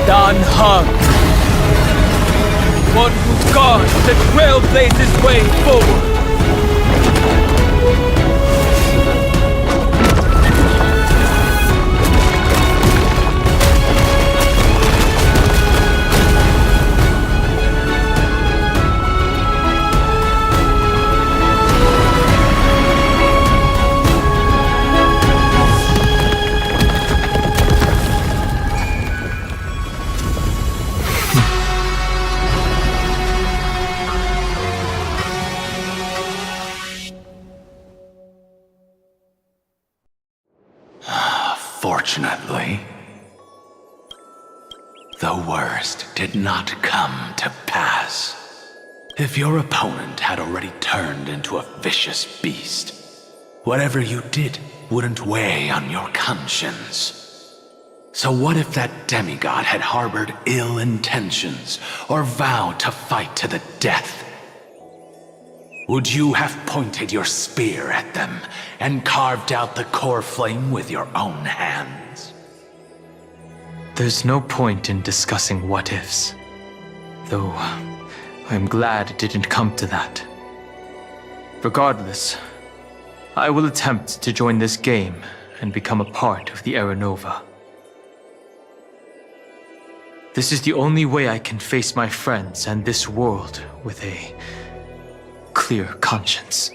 Dань Хэн, one who guards the trailblazer's way forward. Fortunately, the worst did not come to pass. If your opponent had already turned into a vicious beast, whatever you did wouldn't weigh on your conscience. So what if that demigod had harbored ill intentions or vowed to fight to the death? Would you have pointed your spear at them and carved out the core flame with your own hands? There's no point in discussing what-ifs. Though, I'm glad it didn't come to that. Regardless, I will attempt to join this game and become a part of the Era Nova. This is the only way I can face my friends and this world with a clear conscience.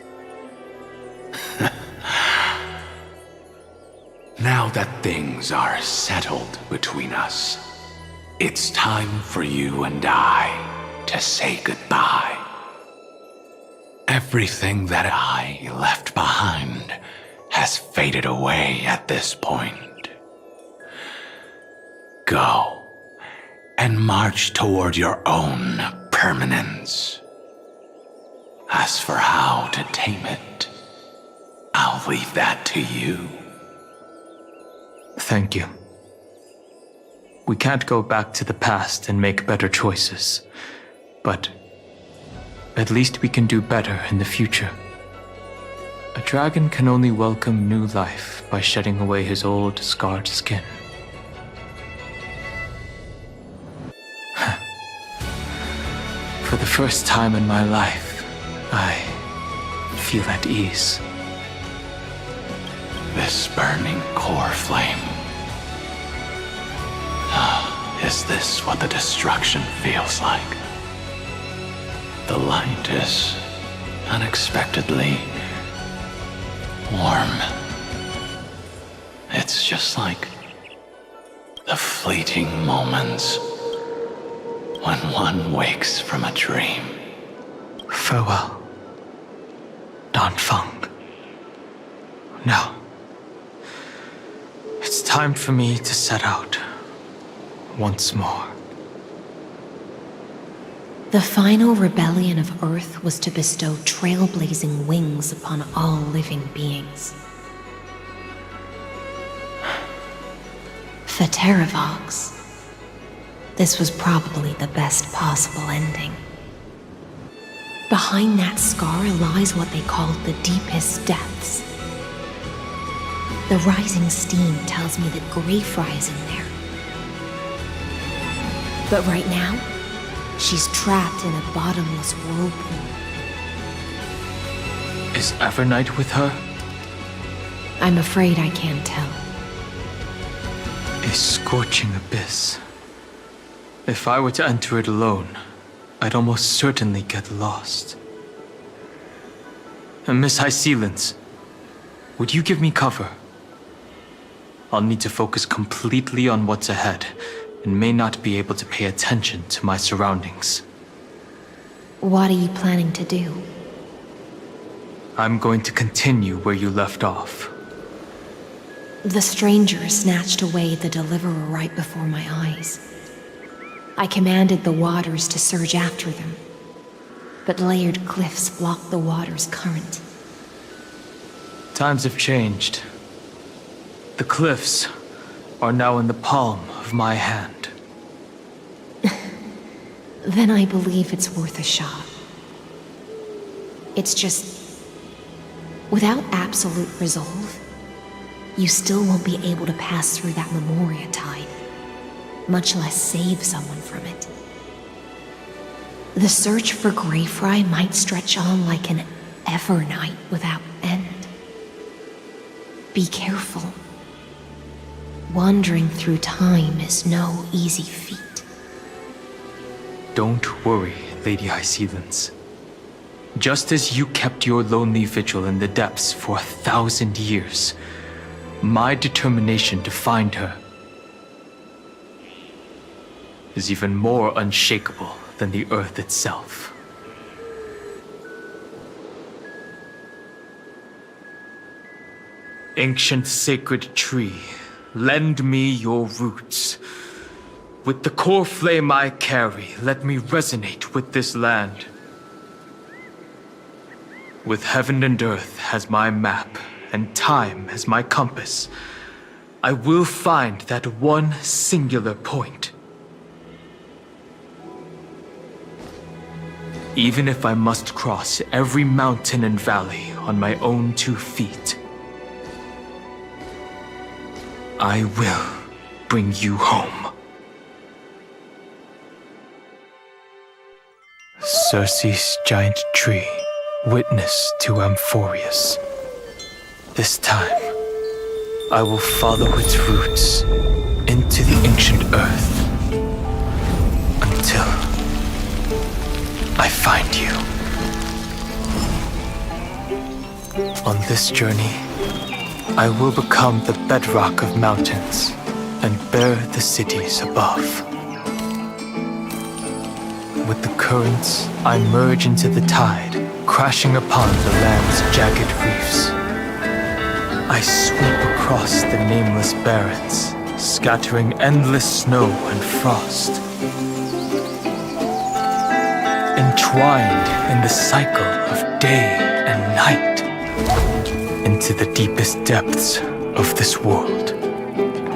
Now that things are settled between us, it's time for you and I to say goodbye. Everything that I left behind has faded away at this point. Go and march toward your own permanence. As for how to tame it, I'll leave that to you. Thank you. We can't go back to the past and make better choices, but at least we can do better in the future. A dragon can only welcome new life by shedding away his old, scarred skin. For the first time in my life, I feel at ease. This burning core flame. Is this what the destruction feels like? The light is unexpectedly warm. It's just like the fleeting moments when one wakes from a dream. Farewell, Danfeng. Now, it's time for me to set out once more. The final rebellion of Earth was to bestow trailblazing wings upon all living beings. For Terravox, this was probably the best possible ending. Behind that scar lies what they called the deepest depths. The rising steam tells me that Greyfry is in there. But right now, she's trapped in a bottomless whirlpool. Is Evernight with her? I'm afraid I can't tell. A scorching abyss. If I were to enter it alone, I'd almost certainly get lost. And Miss High Sealants, would you give me cover? I'll need to focus completely on what's ahead, and may not be able to pay attention to my surroundings. What are you planning to do? I'm going to continue where you left off. The stranger snatched away the deliverer right before my eyes. I commanded the waters to surge after them, but layered cliffs blocked the water's current. Times have changed. The cliffs are now in the palm of my hand. Then I believe it's worth a shot. It's just, without absolute resolve, you still won't be able to pass through that Memoria tide, much less save someone from it. The search for Greyfry might stretch on like an Evernight without end. Be careful. Wandering through time is no easy feat. Don't worry, Lady High Sealants. Just as you kept your lonely vigil in the depths for 1,000 years, my determination to find her is even more unshakable than the earth itself. Ancient sacred tree, lend me your roots. With the core flame I carry, let me resonate with this land. With heaven and earth as my map, and time as my compass, I will find that one singular point. Even if I must cross every mountain and valley on my own 2 feet, I will bring you home. Circe's giant tree, witness to Amphorius. This time, I will follow its roots into the ancient earth until I find you. On this journey, I will become the bedrock of mountains and bear the cities above. With the currents, I merge into the tide, crashing upon the land's jagged reefs. I sweep across the nameless barrens, scattering endless snow and frost. entwined in the cycle of day and night, into the deepest depths of this world,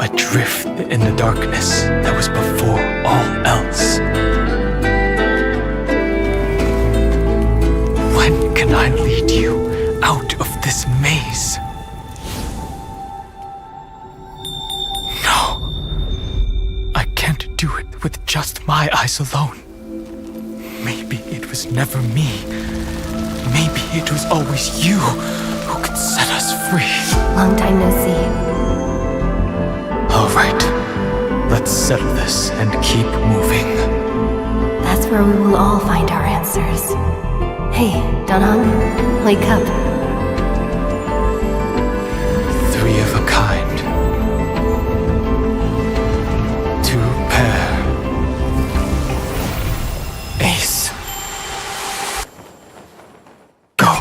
adrift in the darkness that was before all else. When can I lead you out of this maze? No, I can't do it with just my eyes alone. Maybe it was never me. Maybe it was always you who could set us free. Long time no see. All right, let's settle this and keep moving. That's where we will all find our answers. Hey, Danhan, wake up. 3 of a kind. 2 pair. Ace. Go.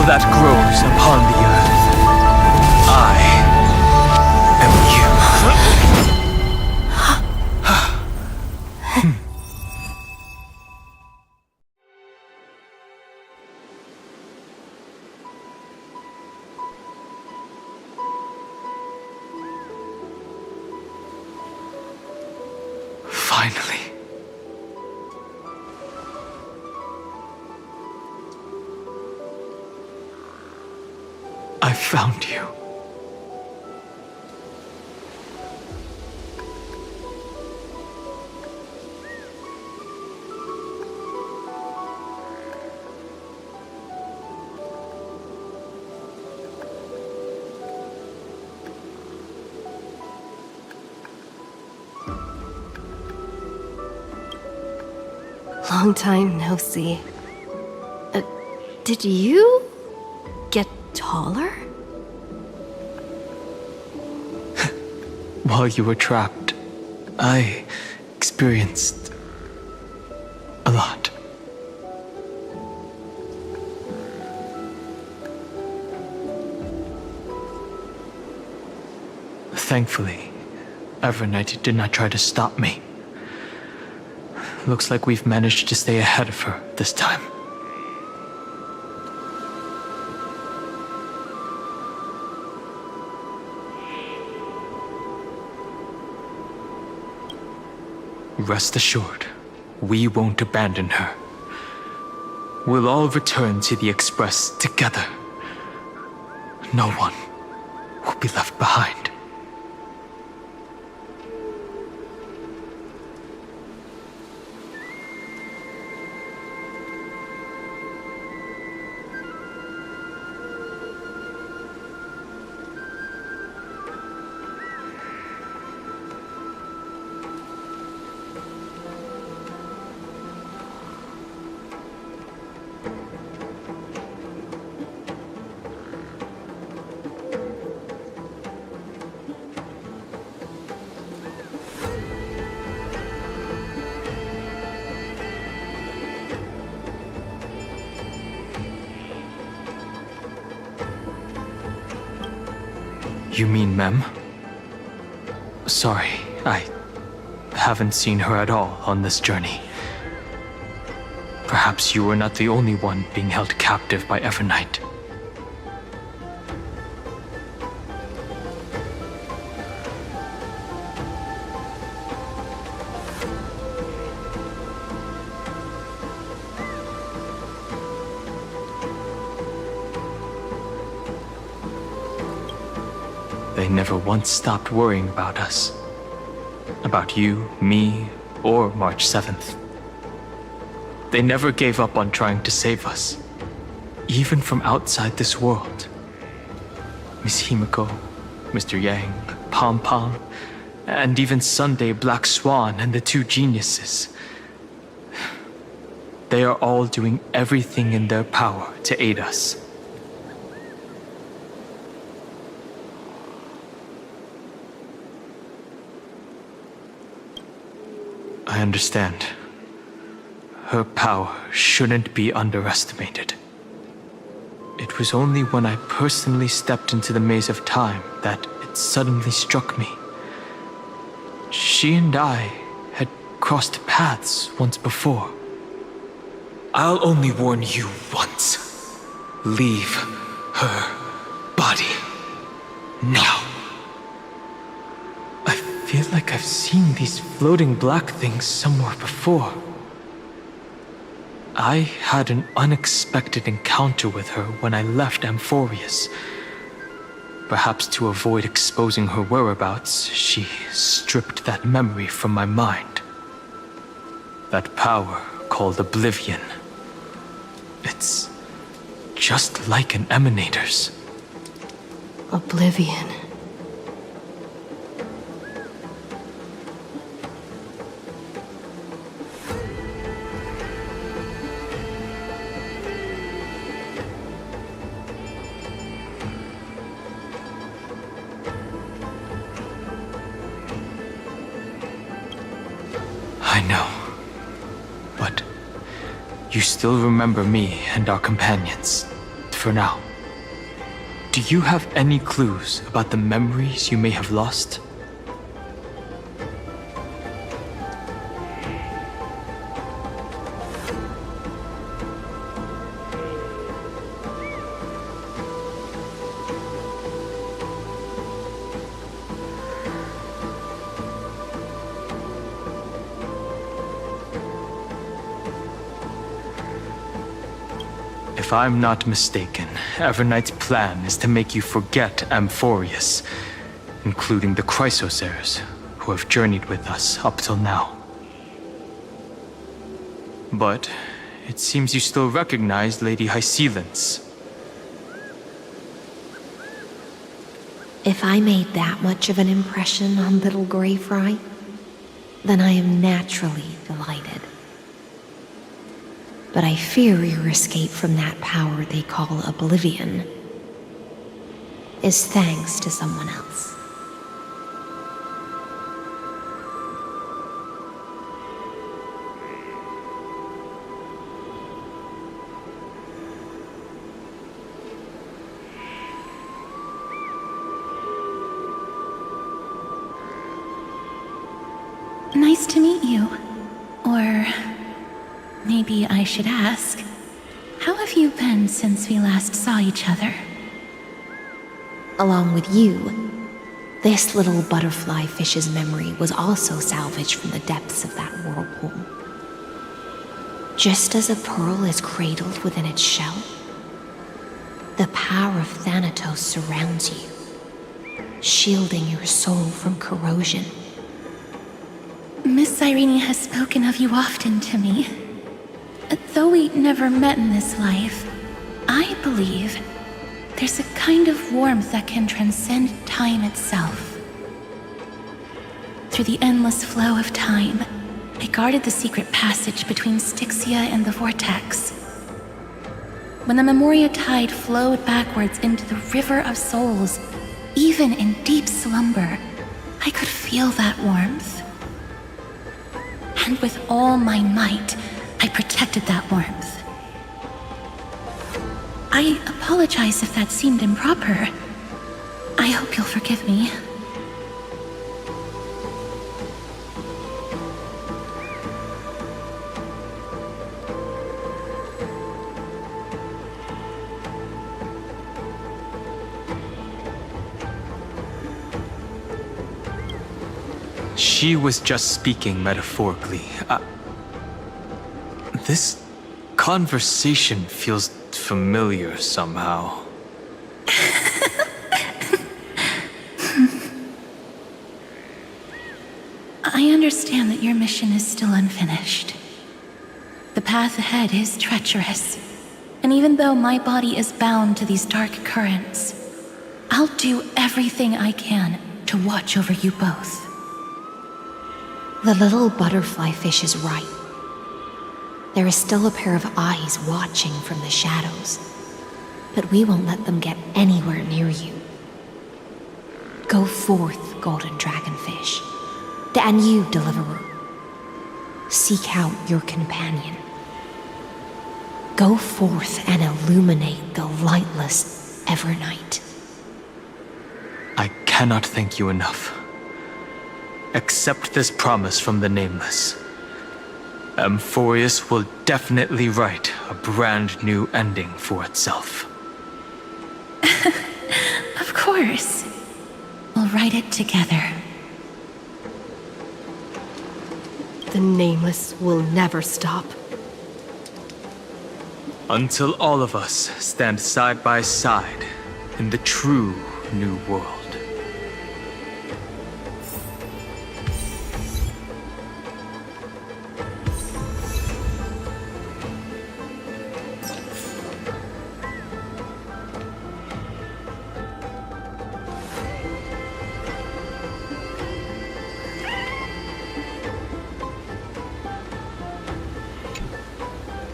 That grows upon the earth. I am you. Finally. I found you. Long time no see. Did you get taller? While you were trapped, I experienced a lot. Thankfully, Evernight did not try to stop me. Looks like we've managed to stay ahead of her this time. Rest assured, we won't abandon her. We'll all return to the Express together. No one will be left behind. You mean Mem? Sorry, I haven't seen her at all on this journey. Perhaps you were not the only one being held captive by Evernight. They never once stopped worrying about us. About you, me, or March 7th. They never gave up on trying to save us. Even from outside this world. Miss Himiko, Mr. Yang, Pom Pom, and even Sunday Black Swan and the 2 geniuses. They are all doing everything in their power to aid us. I understand. Her power shouldn't be underestimated. It was only when I personally stepped into the maze of time that it suddenly struck me. She and I had crossed paths once before. I'll only warn you once. Leave her body now. I feel like I've seen these floating black things somewhere before. I had an unexpected encounter with her when I left Amphorius. Perhaps to avoid exposing her whereabouts, she stripped that memory from my mind. That power called Oblivion. It's just like an emanator's. Oblivion. I know. But you still remember me and our companions, for now. Do you have any clues about the memories you may have lost? If I'm not mistaken, Evernight's plan is to make you forget Amphorius, including the Chrysosaurs, who have journeyed with us up till now. But it seems you still recognize Lady Hycelens. If I made that much of an impression on little Grey Fry, then I am naturally delighted. But I fear your escape from that power they call Oblivion is thanks to someone else. Nice to meet you. Or maybe I should ask, how have you been since we last saw each other? Along with you, this little butterfly fish's memory was also salvaged from the depths of that whirlpool. Just as a pearl is cradled within its shell, the power of Thanatos surrounds you, shielding your soul from corrosion. Miss Irene has spoken of you often to me. Though we never met in this life, I believe there's a kind of warmth that can transcend time itself. Through the endless flow of time, I guarded the secret passage between Styxia and the Vortex. When the Memoria tide flowed backwards into the River of Souls, even in deep slumber, I could feel that warmth. And with all my might, I protected that warmth. I apologize if that seemed improper. I hope you'll forgive me. She was just speaking metaphorically. This conversation feels familiar somehow. I understand that your mission is still unfinished. The path ahead is treacherous, and even though my body is bound to these dark currents, I'll do everything I can to watch over you both. The little butterfly fish is right. There is still a pair of eyes watching from the shadows, but we won't let them get anywhere near you. Go forth, golden dragonfish, and you, deliverer. seek out your companion. Go forth and illuminate the lightless Evernight. I cannot thank you enough. Accept this promise from the Nameless. Amphorius will definitely write a brand new ending for itself. Of course. We'll write it together. The Nameless will never stop. Until all of us stand side by side in the true new world.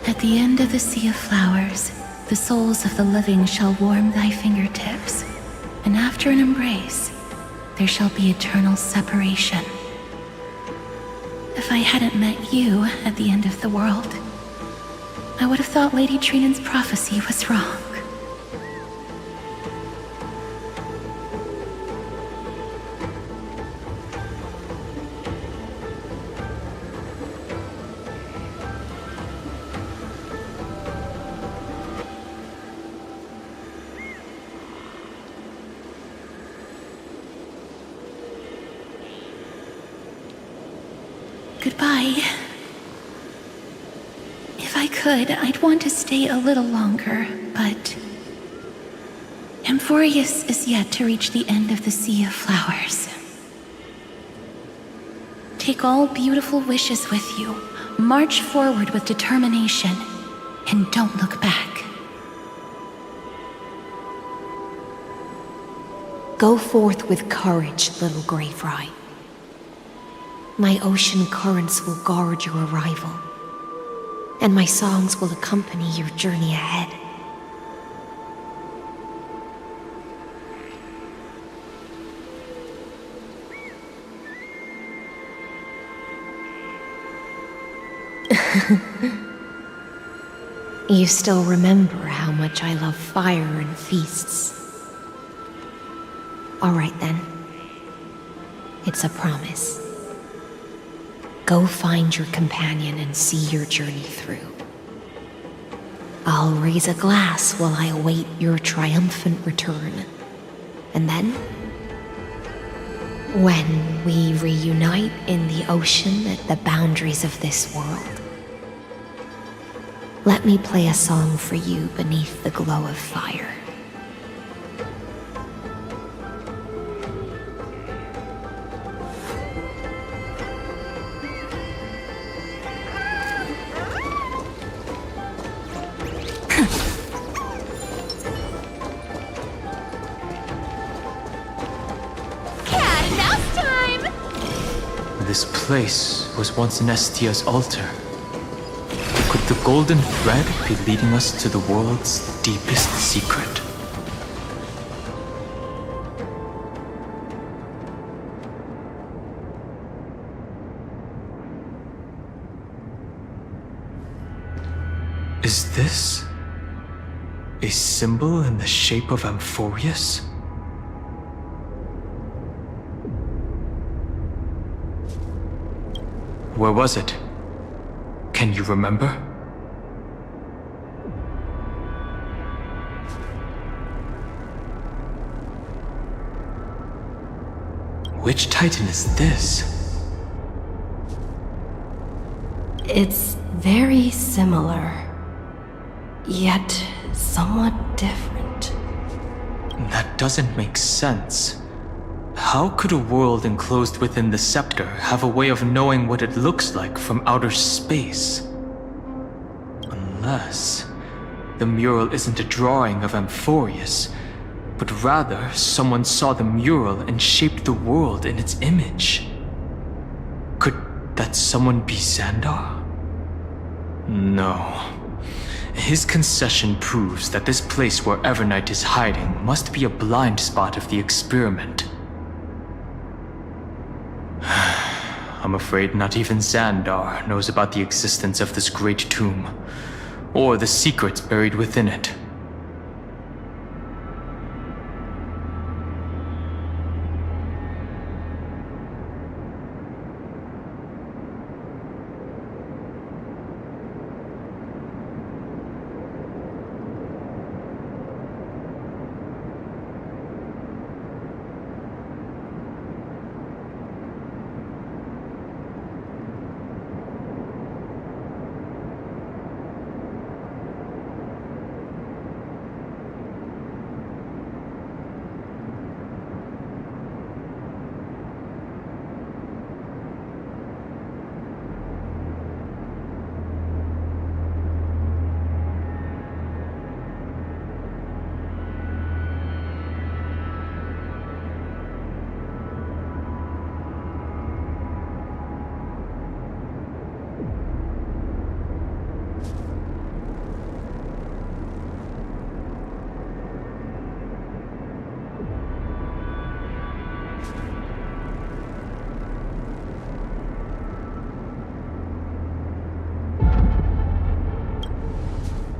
At the end of the sea of flowers, the souls of the living shall warm thy fingertips, and after an embrace, there shall be eternal separation. If I hadn't met you at the end of the world, I would have thought Lady Trinan's prophecy was wrong. Goodbye. If I could, I'd want to stay a little longer, but Amphorius is yet to reach the end of the Sea of Flowers. Take all beautiful wishes with you, march forward with determination, and don't look back. Go forth with courage, little Grey Fry. My ocean currents will guard your arrival, and my songs will accompany your journey ahead. You still remember how much I love fire and feasts. All right then. It's a promise. Go find your companion and see your journey through. I'll raise a glass while I await your triumphant return. And then, when we reunite in the ocean at the boundaries of this world, let me play a song for you beneath the glow of fire. This place was once Nestia's altar. Could the golden thread be leading us to the world's deepest secret? Is this a symbol in the shape of Amphorius? Where was it? Can you remember? Which Titan is this? It's very similar, yet somewhat different. That doesn't make sense. How could a world enclosed within the scepter have a way of knowing what it looks like from outer space? Unless the mural isn't a drawing of Amphorius, but rather someone saw the mural and shaped the world in its image. Could that someone be Xandar? No. His concession proves that this place where Evernight is hiding must be a blind spot of the experiment. I'm afraid not even Xandar knows about the existence of this great tomb, or the secrets buried within it.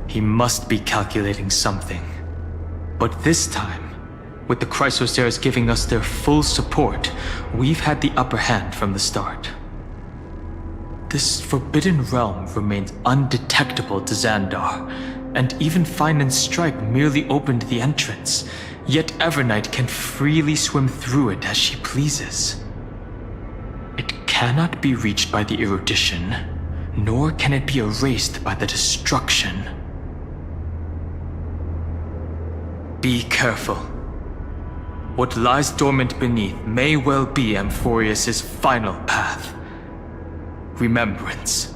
He must be calculating something. But this time, with the Chrysoceres giving us their full support, we've had the upper hand from the start. This forbidden realm remains undetectable to Xandar, and even Fine and Stripe merely opened the entrance, yet Evernight can freely swim through it as she pleases. It cannot be reached by the erudition, nor can it be erased by the destruction. Be careful. What lies dormant beneath may well be Amphorius' final path. Remembrance.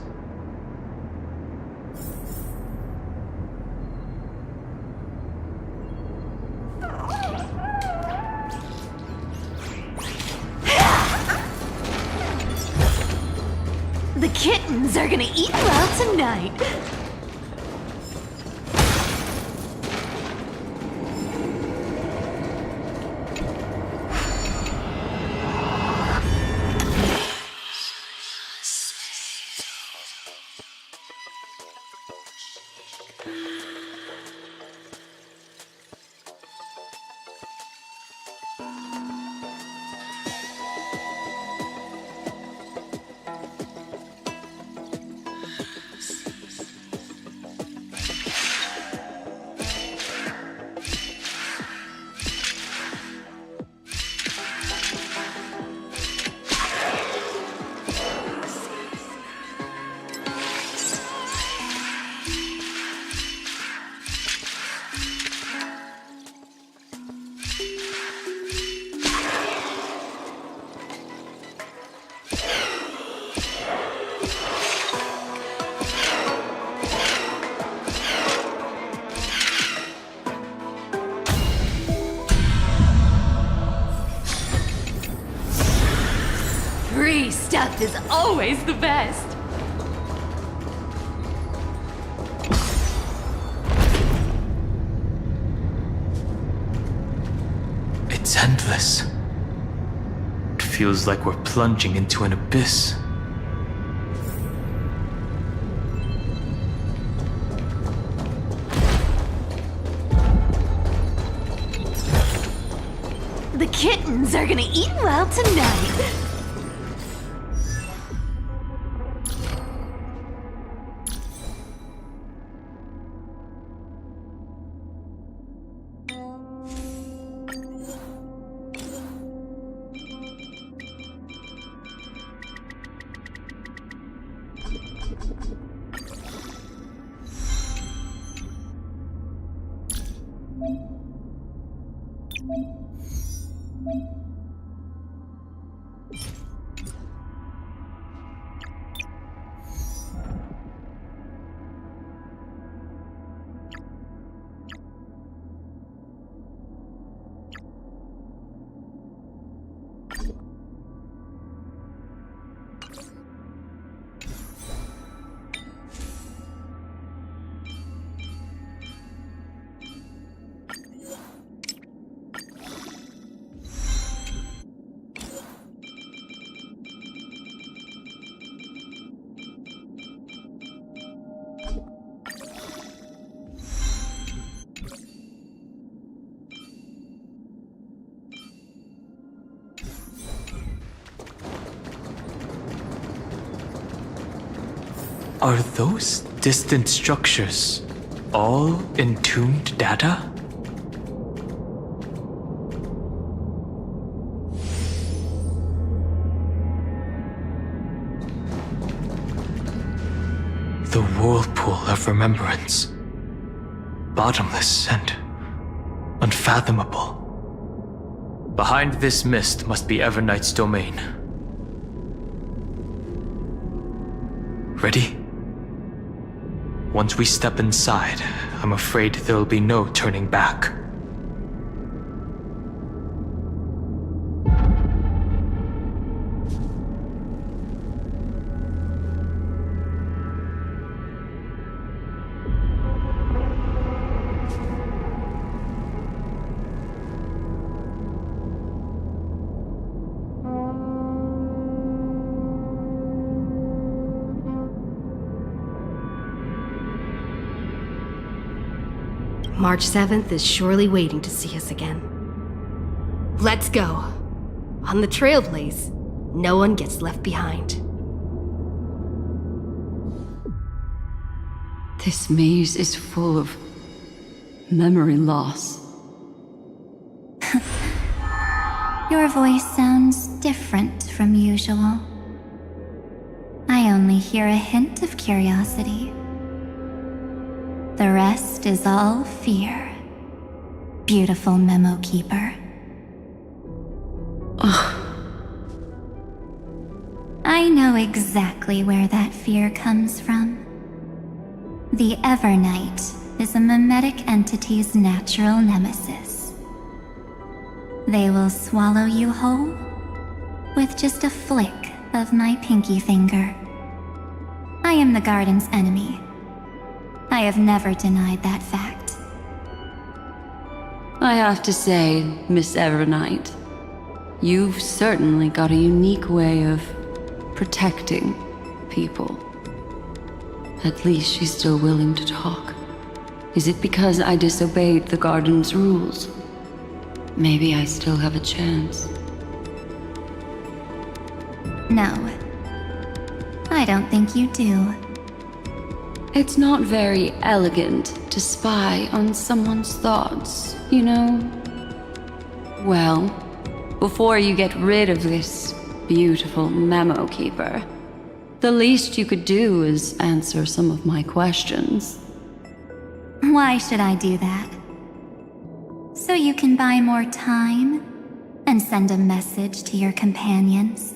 The kittens are gonna eat well tonight. Free stuff is always the best. It's endless. It feels like we're plunging into an abyss. The kittens are gonna eat well tonight. Are those distant structures all entombed data? The whirlpool of remembrance. Bottomless and unfathomable. Behind this mist must be Everknight's domain. Ready? Once we step inside, I'm afraid there'll be no turning back. March 7th is surely waiting to see us again. Let's go. On the Trailblaze, no one gets left behind. This maze is full of memory loss. Your voice sounds different from usual. I only hear a hint of curiosity. The rest is all fear. Beautiful memo keeper. I know exactly where that fear comes from. The Everknight is a mimetic entity's natural nemesis. They will swallow you whole with just a flick of my pinky finger. I am the garden's enemy. I have never denied that fact. I have to say, Miss Everknight, you've certainly got a unique way of protecting people. At least she's still willing to talk. Is it because I disobeyed the garden's rules? Maybe I still have a chance. No. I don't think you do. It's not very elegant to spy on someone's thoughts, you know? Well, before you get rid of this beautiful memo keeper, the least you could do is answer some of my questions. Why should I do that? So you can buy more time and send a message to your companions?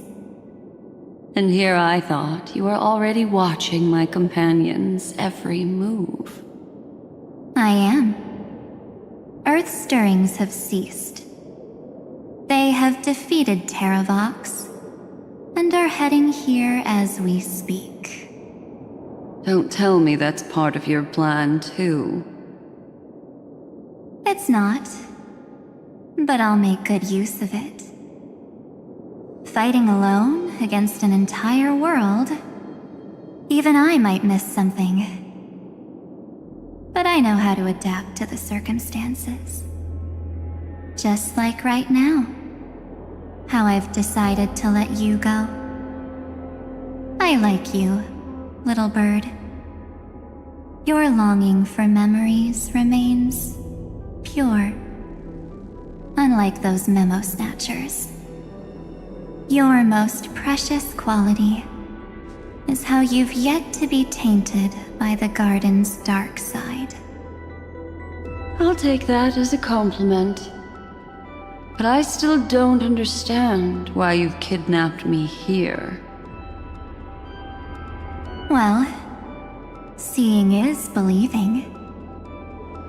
And here I thought you were already watching my companions' every move. I am. Earth stirrings have ceased. They have defeated Terravox and are heading here as we speak. Don't tell me that's part of your plan, too. It's not, but I'll make good use of it. Fighting alone against an entire world, even I might miss something. But I know how to adapt to the circumstances. Just like right now, how I've decided to let you go. I like you, little bird. Your longing for memories remains pure, unlike those memo snatchers. Your most precious quality is how you've yet to be tainted by the garden's dark side. I'll take that as a compliment. But I still don't understand why you've kidnapped me here. Well, seeing is believing.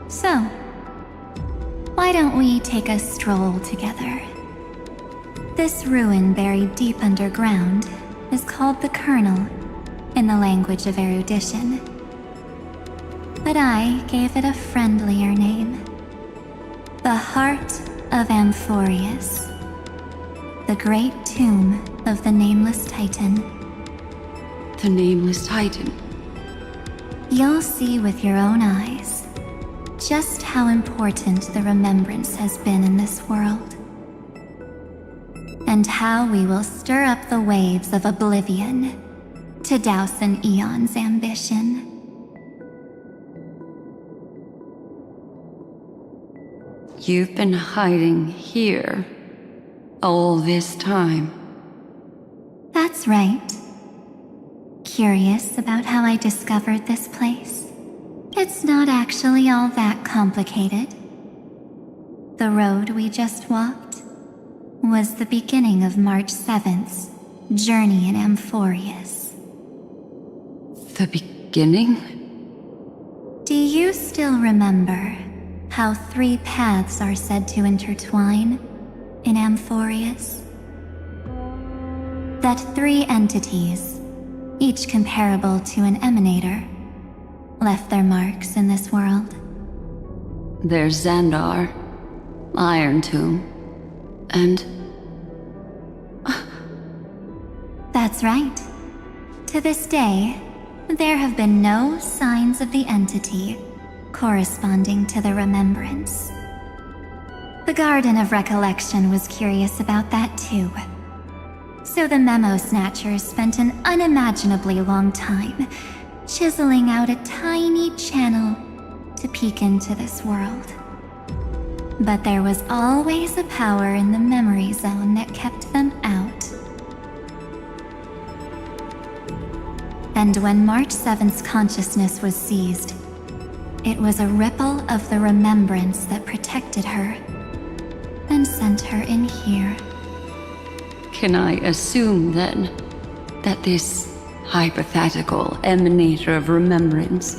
So, why don't we take a stroll together? This ruin buried deep underground is called the Kernel in the language of erudition. But I gave it a friendlier name. The Heart of Amphorius. The great tomb of the Nameless Titan. The Nameless Titan? You'll see with your own eyes just how important the remembrance has been in this world. And how we will stir up the waves of oblivion to douse an eon's ambition. You've been hiding here all this time. That's right. Curious about how I discovered this place? It's not actually all that complicated. The road we just walked was the beginning of March 7th's journey in Amphorius. The beginning? Do you still remember how 3 paths are said to intertwine in Amphorius? That 3 entities, each comparable to an emanator, left their marks in this world. There's Xandar, Iron Tomb, and... That's right. To this day, there have been no signs of the entity corresponding to the remembrance. The Garden of Recollection was curious about that too. So the Memo Snatchers spent an unimaginably long time chiseling out a tiny channel to peek into this world. But there was always a power in the memory zone that kept them out. And when March 7th's consciousness was seized, it was a ripple of the remembrance that protected her and sent her in here. Can I assume then that this hypothetical emanator of remembrance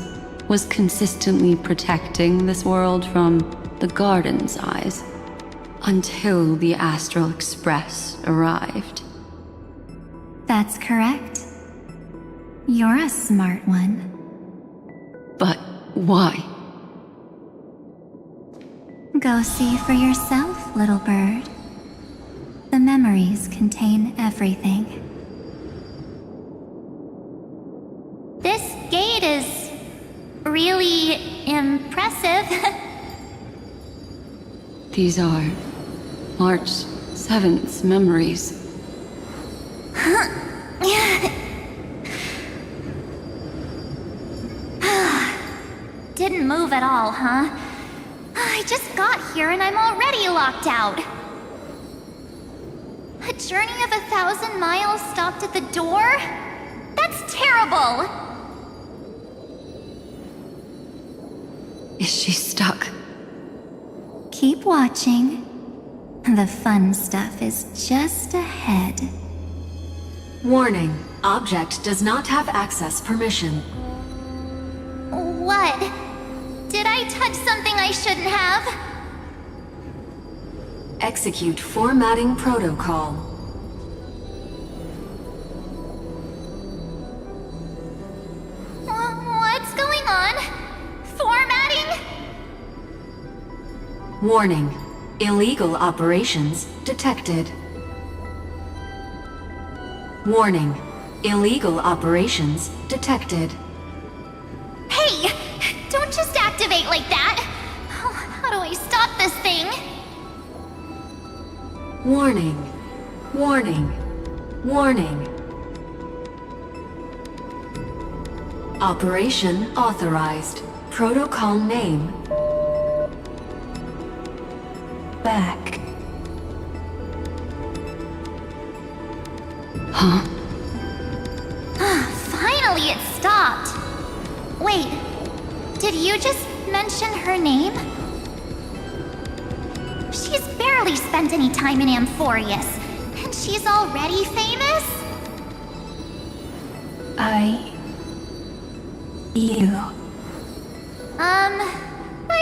was consistently protecting this world from the Garden's eyes until the Astral Express arrived? That's correct. You're a smart one. But why? Go see for yourself, little bird. The memories contain everything. This gate is really impressive. These are March 7th's memories. Didn't move at all, huh? I just got here and I'm already locked out. A journey of 1,000 miles stopped at the door? That's terrible! Is she stuck? Keep watching. The fun stuff is just ahead. Warning. Object does not have access permission. What? Did I touch something I shouldn't have? Execute formatting protocol. What's going on? Formatting? Warning. Illegal operations detected. Warning. Illegal operations detected. Hey! Don't just activate like that! How do I stop this thing? Warning. Warning. Warning. Operation authorized. Protocol name. Back. Huh? Finally it stopped! Wait, did you just mention her name? She's barely spent any time in Amphorius, and she's already famous? I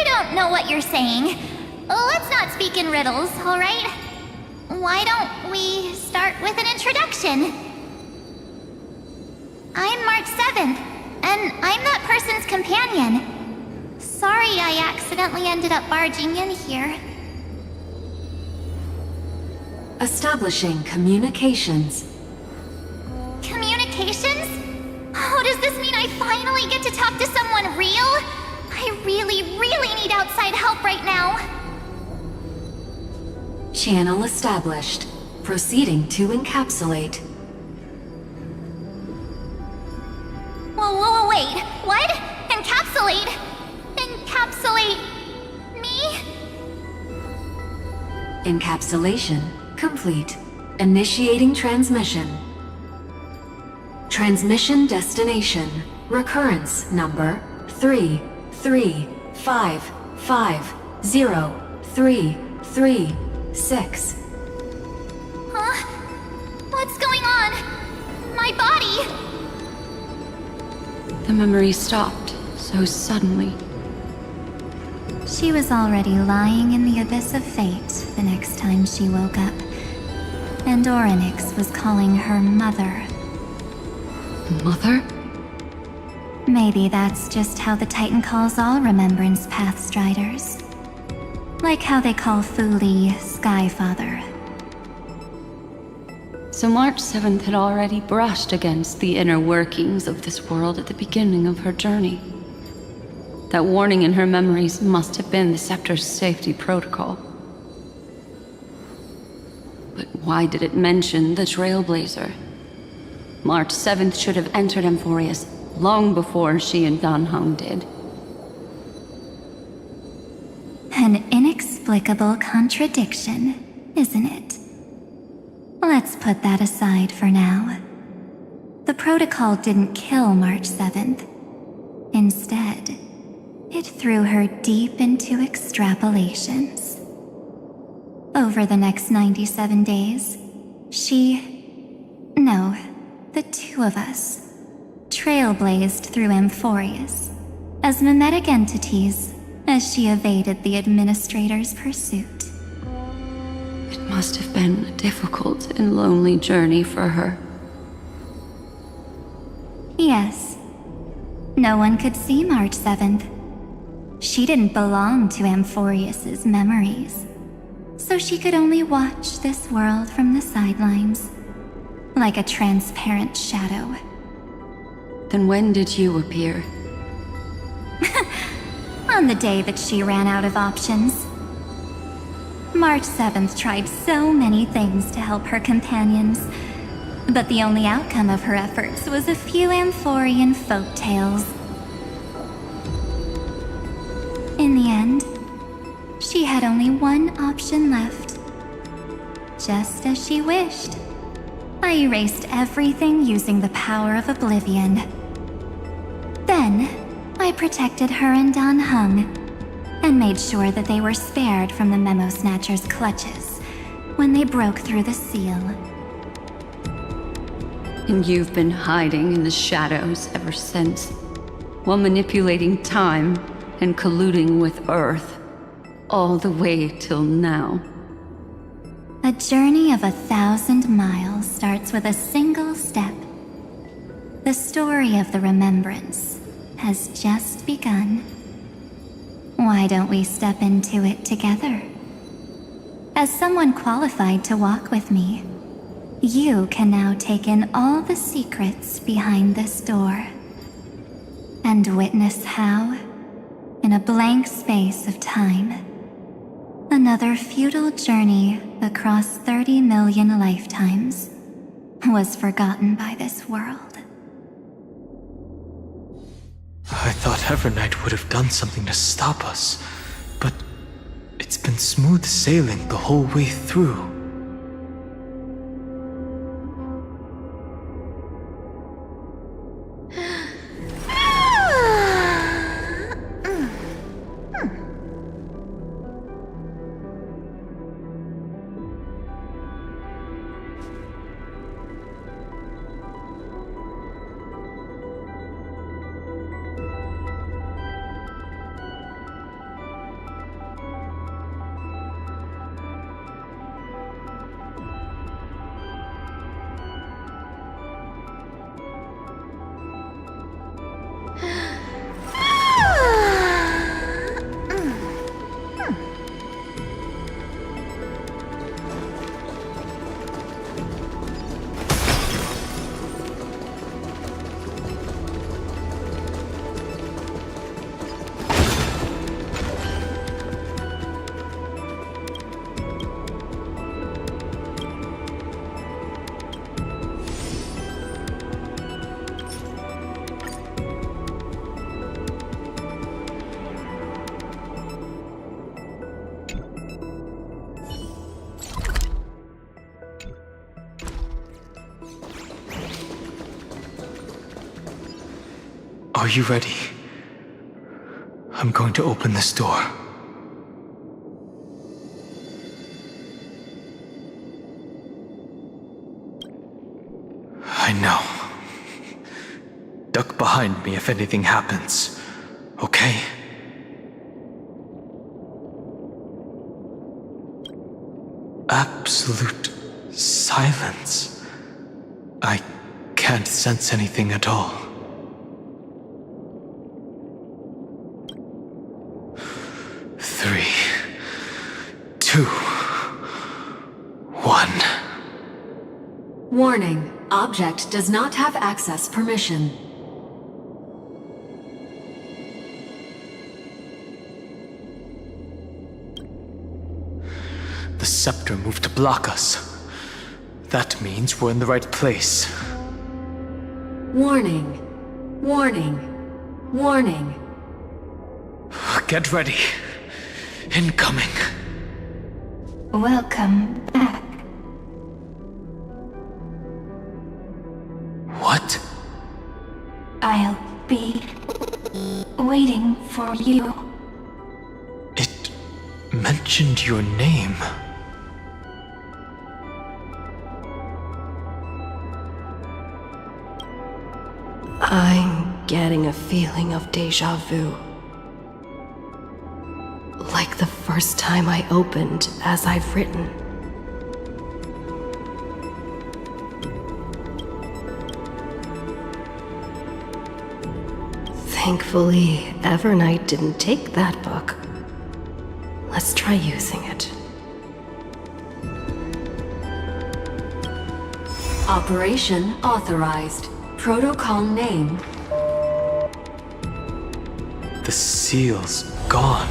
don't know what you're saying. Let's not speak in riddles, alright? Why don't we start with an introduction? I'm March 7th, and I'm that person's companion. Sorry I accidentally ended up barging in here. Establishing communications. Communications? Oh, does this mean I finally get to talk to someone real? I really need outside help right now. Channel established. Proceeding to encapsulate. Wait, what? Encapsulate? Encapsulate me? Encapsulation complete. Initiating transmission. Transmission destination. Recurrence number 335503336. Huh? What's going on? My body! The memory stopped so suddenly. She was already lying in the abyss of fate the next time she woke up. And Orynyx was calling her mother. Mother? Maybe that's just how the Titan calls all Remembrance Pathstriders. Like how they call Thule Skyfather. So March 7th had already brushed against the inner workings of this world at the beginning of her journey. That warning in her memories must have been the Scepter's safety protocol. But why did it mention the Trailblazer? March 7th should have entered Amphorius long before she and Dань Хэн did. An inexplicable contradiction, isn't it? Let's put that aside for now. The protocol didn't kill March 7th. Instead, it threw her deep into extrapolations. Over the next 97 days, the two of us, trailblazed through Amphorius as mimetic entities as she evaded the Administrator's pursuit. It must have been a difficult and lonely journey for her. Yes. No one could see March 7th. She didn't belong to Amphorius's memories, so she could only watch this world from the sidelines, like a transparent shadow. Then when did you appear? On the day that she ran out of options. March 7th tried so many things to help her companions, but the only outcome of her efforts was a few Amphorian folktales. In the end, she had only one option left. Just as she wished, I erased everything using the power of oblivion. Then, I protected her and Dань Хэн, and made sure that they were spared from the Memo Snatcher's clutches when they broke through the seal. And you've been hiding in the shadows ever since, while manipulating time and colluding with Earth, all the way till now. A journey of 1,000 miles starts with a single step. The story of the Remembrance has just begun. Why don't we step into it together? As someone qualified to walk with me, you can now take in all the secrets behind this door, and witness how, in a blank space of time, another futile journey across 30 million lifetimes was forgotten by this world. I thought Evernight would have done something to stop us, but it's been smooth sailing the whole way through. Are you ready? I'm going to open this door. I know. Duck behind me if anything happens, okay? Absolute silence. I can't sense anything at all. Three, two, one. Warning. Object does not have access permission. The scepter moved to block us. That means we're in the right place. Warning. Warning. Warning. Get ready. Incoming. Welcome back. What? I'll be waiting for you. It mentioned your name. I'm getting a feeling of déjà vu. Like the first time I opened as I've written. Thankfully, Evernight didn't take that book. Let's try using it. Operation authorized. Protocol name. The seal's gone.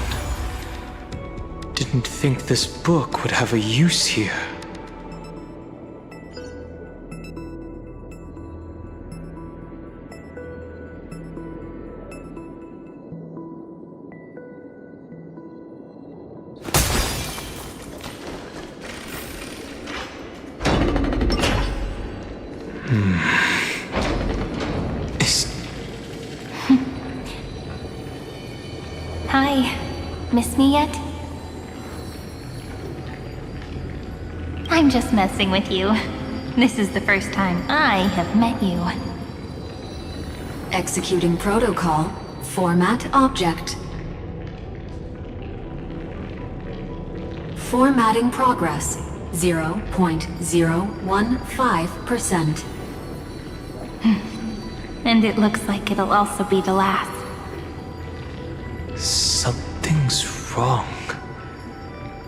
Didn't think this book would have a use here. Hi. Miss me yet? I'm just messing with you. This is the first time I have met you. Executing protocol. Format object. Formatting progress. 0.015%. And it looks like it'll also be the last. Something's wrong.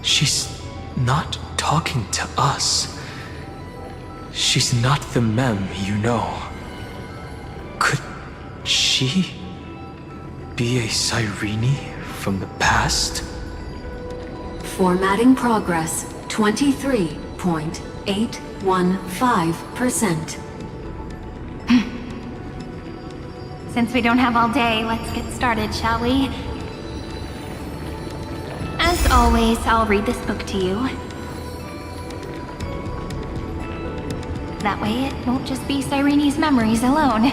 She's not talking to us. She's not the mem you know. Could she be a Cyrene from the past? Formatting progress. 23.815%. Since we don't have all day, let's get started, shall we? As always, I'll read this book to you. That way it won't just be Cyrene's memories alone.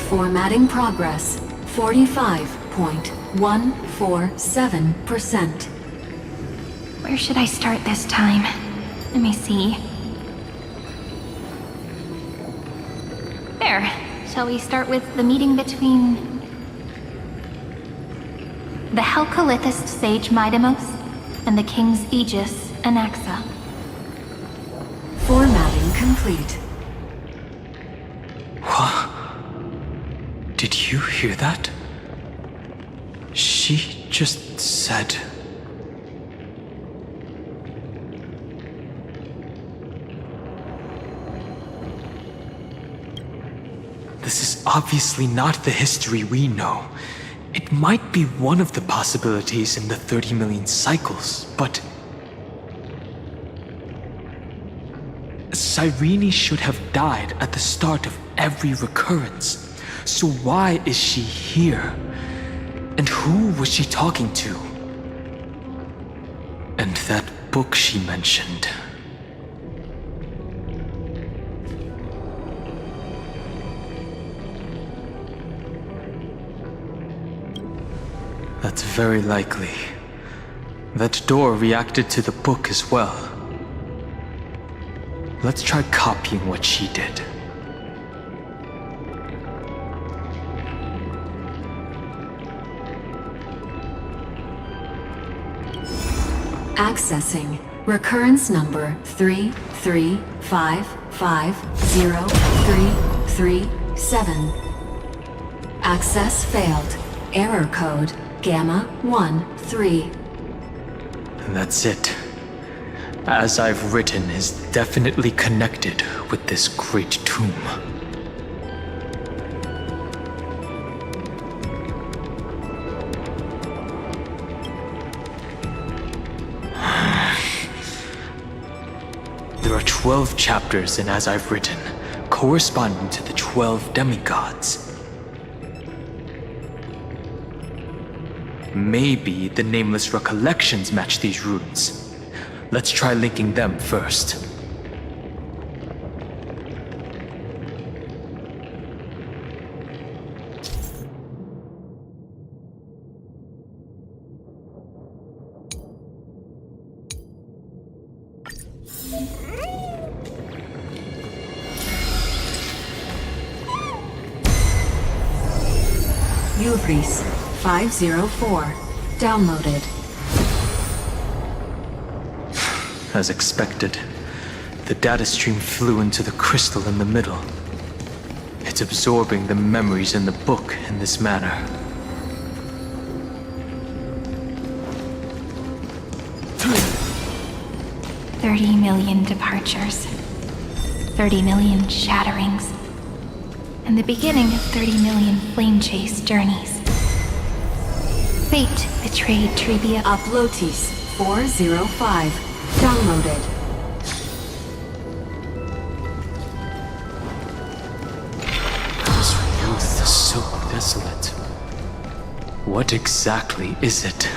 Formatting progress. 45.147%. Where should I start this time? Let me see. There. Shall we start with the meeting between the Helcolithist sage Midamos and the King's Aegis, Anaxa? Formatting complete. What? Did you hear that? She just said... This is obviously not the history we know. It might be one of the possibilities in the 30 million cycles, but... Cyrene should have died at the start of every recurrence. So why is she here? And who was she talking to? And that book she mentioned. That's very likely. That door reacted to the book as well. Let's try copying what she did. Accessing recurrence number 335503337. Access failed. Error code Gamma 13. That's it. As I've written is definitely connected with this great tomb. There are 12 chapters in As I've Written, corresponding to the 12 demigods. Maybe the nameless recollections match these runes. Let's try linking them first. Ubris 504. Downloaded. As expected, the data stream flew into the crystal in the middle. It's absorbing the memories in the book in this manner. $30 million departures, 30 million shatterings, and the beginning of 30 million flame chase journeys. Fate betrayed Trivia. Uplotis 405. Downloaded. This reality is so desolate. What exactly is it?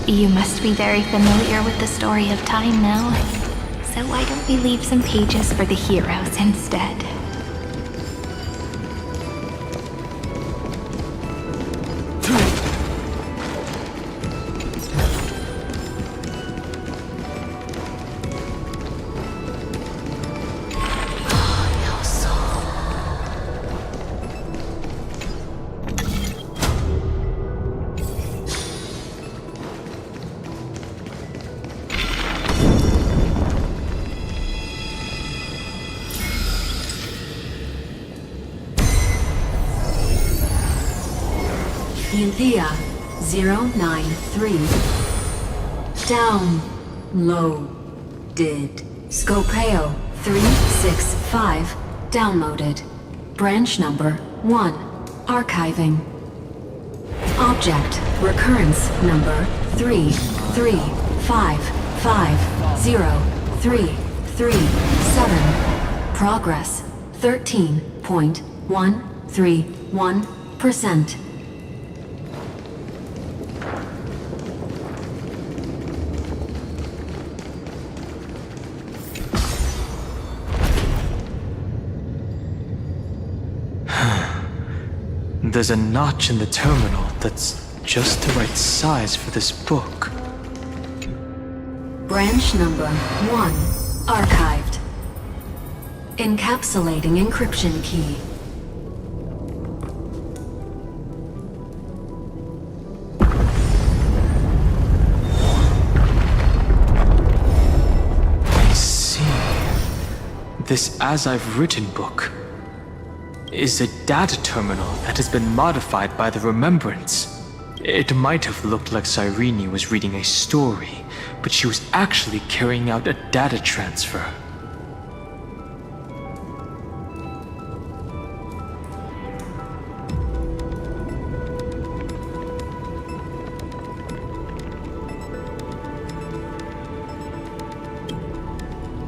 You must be very familiar with the story of time now. So why don't we leave some pages for the heroes instead? Thea 093. Downloaded. Scopeo 365. Downloaded. Branch number 1. Archiving. Object recurrence number 335503337. Progress 13.131%. There's a notch in the terminal that's just the right size for this book. Branch number 1. Archived. Encapsulating encryption key. I see. This As I've Written book is a data terminal that has been modified by the remembrance. It might have looked like Cyrene was reading a story, but she was actually carrying out a data transfer.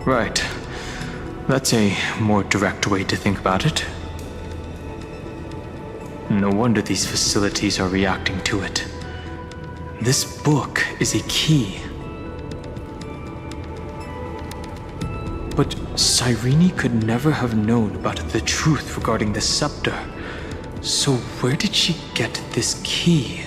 Right. That's a more direct way to think about it. No wonder these facilities are reacting to it. This book is a key. But Cyrene could never have known about the truth regarding the scepter. So where did she get this key?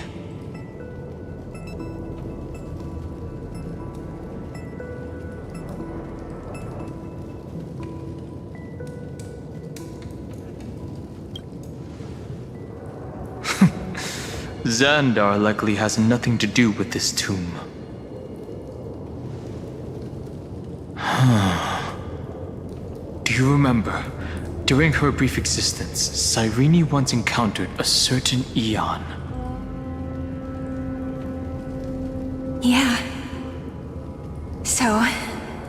Xandar likely has nothing to do with this tomb. Do you remember? During her brief existence, Cyrene once encountered a certain Eon. Yeah. So,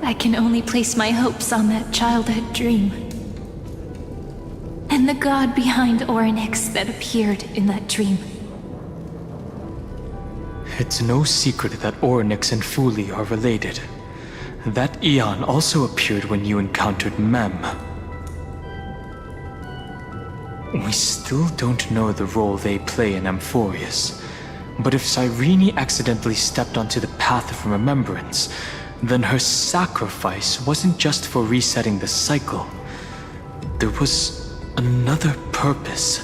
I can only place my hopes on that childhood dream. And the god behind Orynyx that appeared in that dream. It's no secret that Orynyx and Fuli are related. That Eon also appeared when you encountered Mem. We still don't know the role they play in Amphorius, but if Cyrene accidentally stepped onto the path of remembrance, then her sacrifice wasn't just for resetting the cycle. There was another purpose.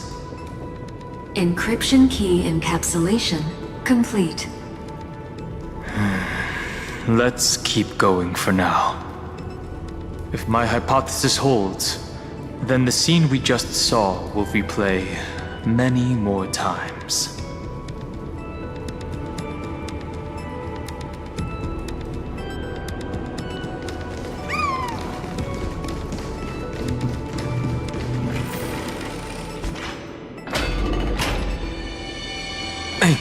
Encryption key encapsulation complete. Let's keep going for now. If my hypothesis holds, then the scene we just saw will replay many more times. Hey,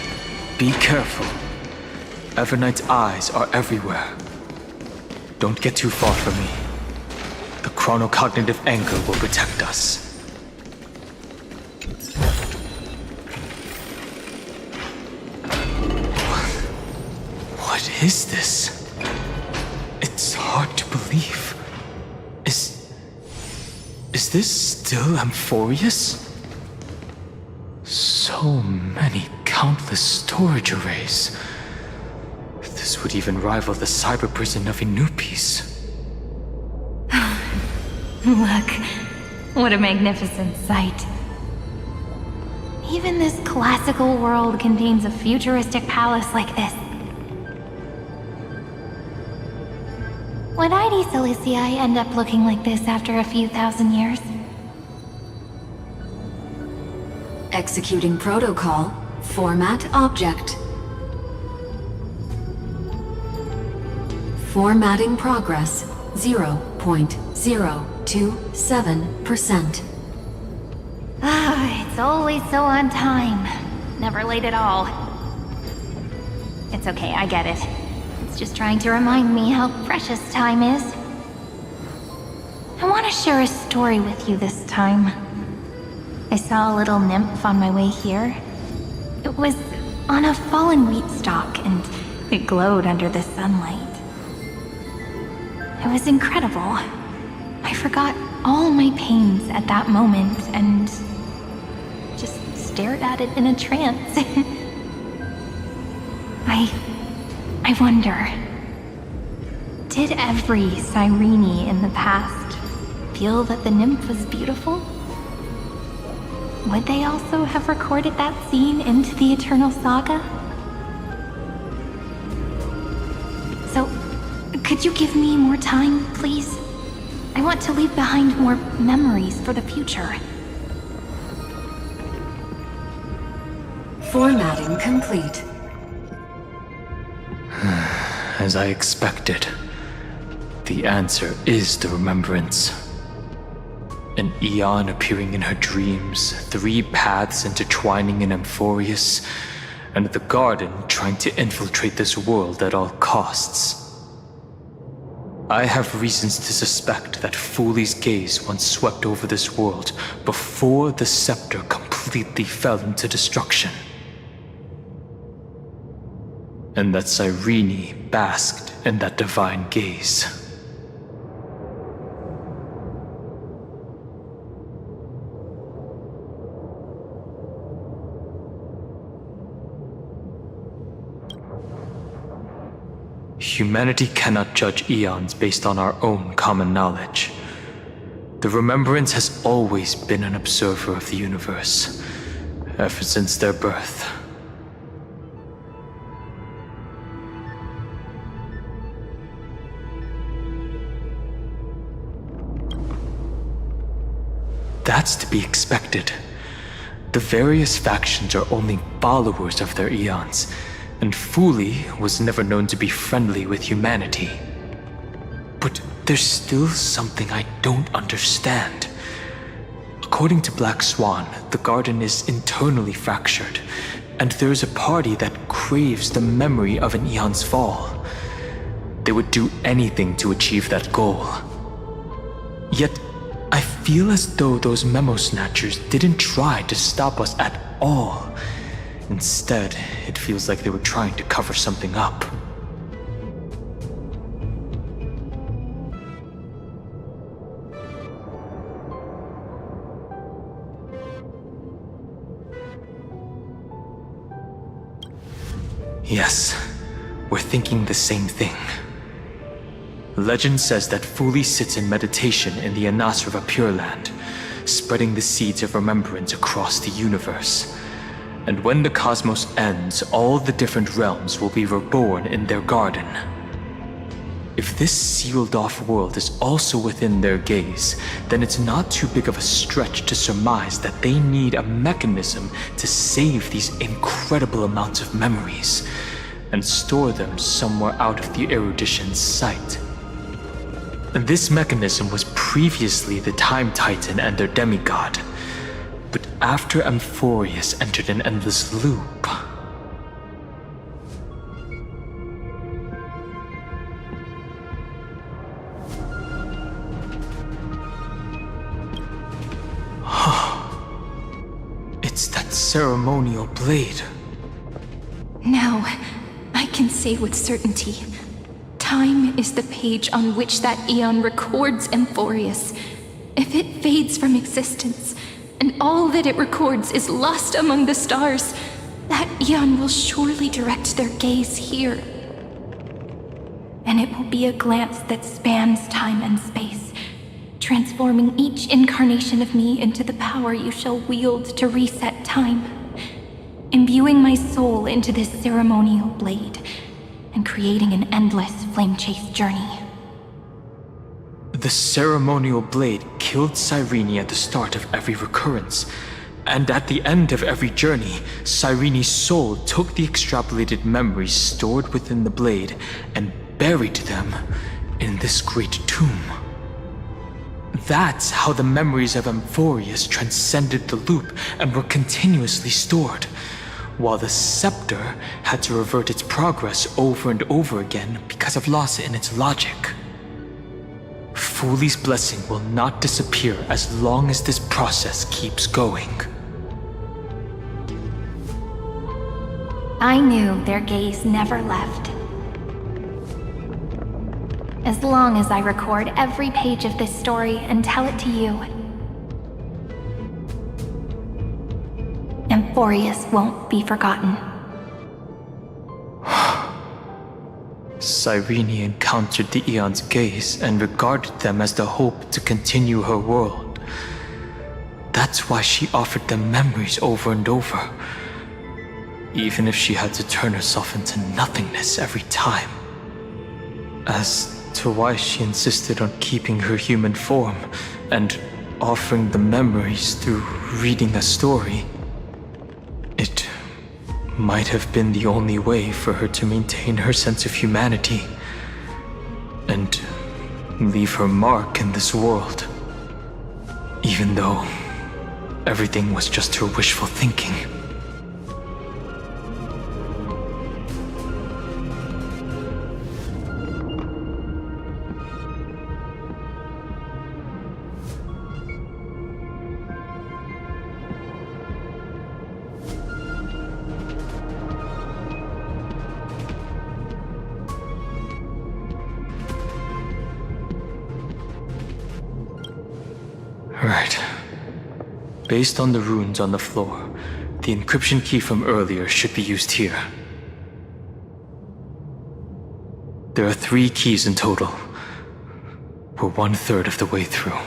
be careful. Everknight's eyes are everywhere. Don't get too far from me. The chronocognitive anchor will protect us. What is this? It's hard to believe. Is this still Amphorius? So many countless storage arrays. This would even rival the cyber prison of Inupis. Look, what a magnificent sight. Even this classical world contains a futuristic palace like this. Would ID Silicii end up looking like this after a few thousand years? Executing protocol. Format object. Formatting progress 0.027%. It's always so on time. Never late at all. It's okay, I get it. It's just trying to remind me how precious time is. I want to share a story with you this time. I saw a little nymph on my way here. It was on a fallen wheat stalk, and it glowed under the sunlight. It was incredible. I forgot all my pains at that moment and just stared at it in a trance. I wonder, did every Cyrene in the past feel that the nymph was beautiful? Would they also have recorded that scene into the Eternal Saga? So, could you give me more time, please? I want to leave behind more memories for the future. Formatting complete. As I expected, the answer is the remembrance. An Eon appearing in her dreams, 3 paths intertwining in Amphorius, and the Garden trying to infiltrate this world at all costs. I have reasons to suspect that Fuli's gaze once swept over this world before the scepter completely fell into destruction. And that Cyrene basked in that divine gaze. Humanity cannot judge eons based on our own common knowledge. The Remembrance has always been an observer of the universe, ever since their birth. That's to be expected. The various factions are only followers of their eons, and Fuli was never known to be friendly with humanity. But there's still something I don't understand. According to Black Swan, the garden is internally fractured, and there's a party that craves the memory of an eon's fall. They would do anything to achieve that goal. Yet, I feel as though those memo snatchers didn't try to stop us at all. Instead, it feels like they were trying to cover something up. Yes, we're thinking the same thing. Legend says that Fuli sits in meditation in the Anasrava Pure Land, spreading the seeds of remembrance across the universe. And when the cosmos ends, all the different realms will be reborn in their garden. If this sealed-off world is also within their gaze, then it's not too big of a stretch to surmise that they need a mechanism to save these incredible amounts of memories and store them somewhere out of the erudition's sight. And this mechanism was previously the Time Titan and their demigod. But after Amphorius entered an endless loop... It's that ceremonial blade. Now, I can say with certainty, time is the page on which that eon records Amphorius. If it fades from existence, and all that it records is lost among the stars, that eon will surely direct their gaze here. And it will be a glance that spans time and space, transforming each incarnation of me into the power you shall wield to reset time, imbuing my soul into this ceremonial blade, and creating an endless flame-chase journey. The ceremonial blade killed Cyrene at the start of every recurrence, and at the end of every journey, Cyrene's soul took the extrapolated memories stored within the blade and buried them in this great tomb. That's how the memories of Amphorius transcended the loop and were continuously stored, while the scepter had to revert its progress over and over again because of loss in its logic. Fuli's blessing will not disappear as long as this process keeps going. I knew their gaze never left. As long as I record every page of this story and tell it to you, Amphorius won't be forgotten. Cyrene encountered the Eon's gaze and regarded them as the hope to continue her world. That's why she offered them memories over and over, even if she had to turn herself into nothingness every time. As to why she insisted on keeping her human form and offering the memories through reading a story, it might have been the only way for her to maintain her sense of humanity and leave her mark in this world, even though everything was just her wishful thinking. Right. Based on the runes on the floor, the encryption key from earlier should be used here. There are 3 keys in total. We're 1/3 of the way through.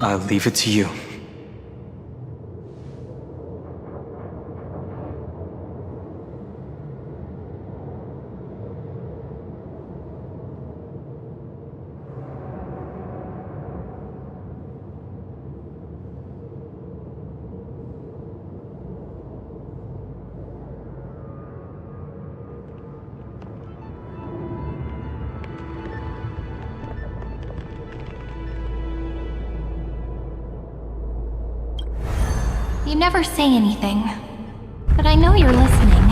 I'll leave it to you. You never say anything, but I know you're listening.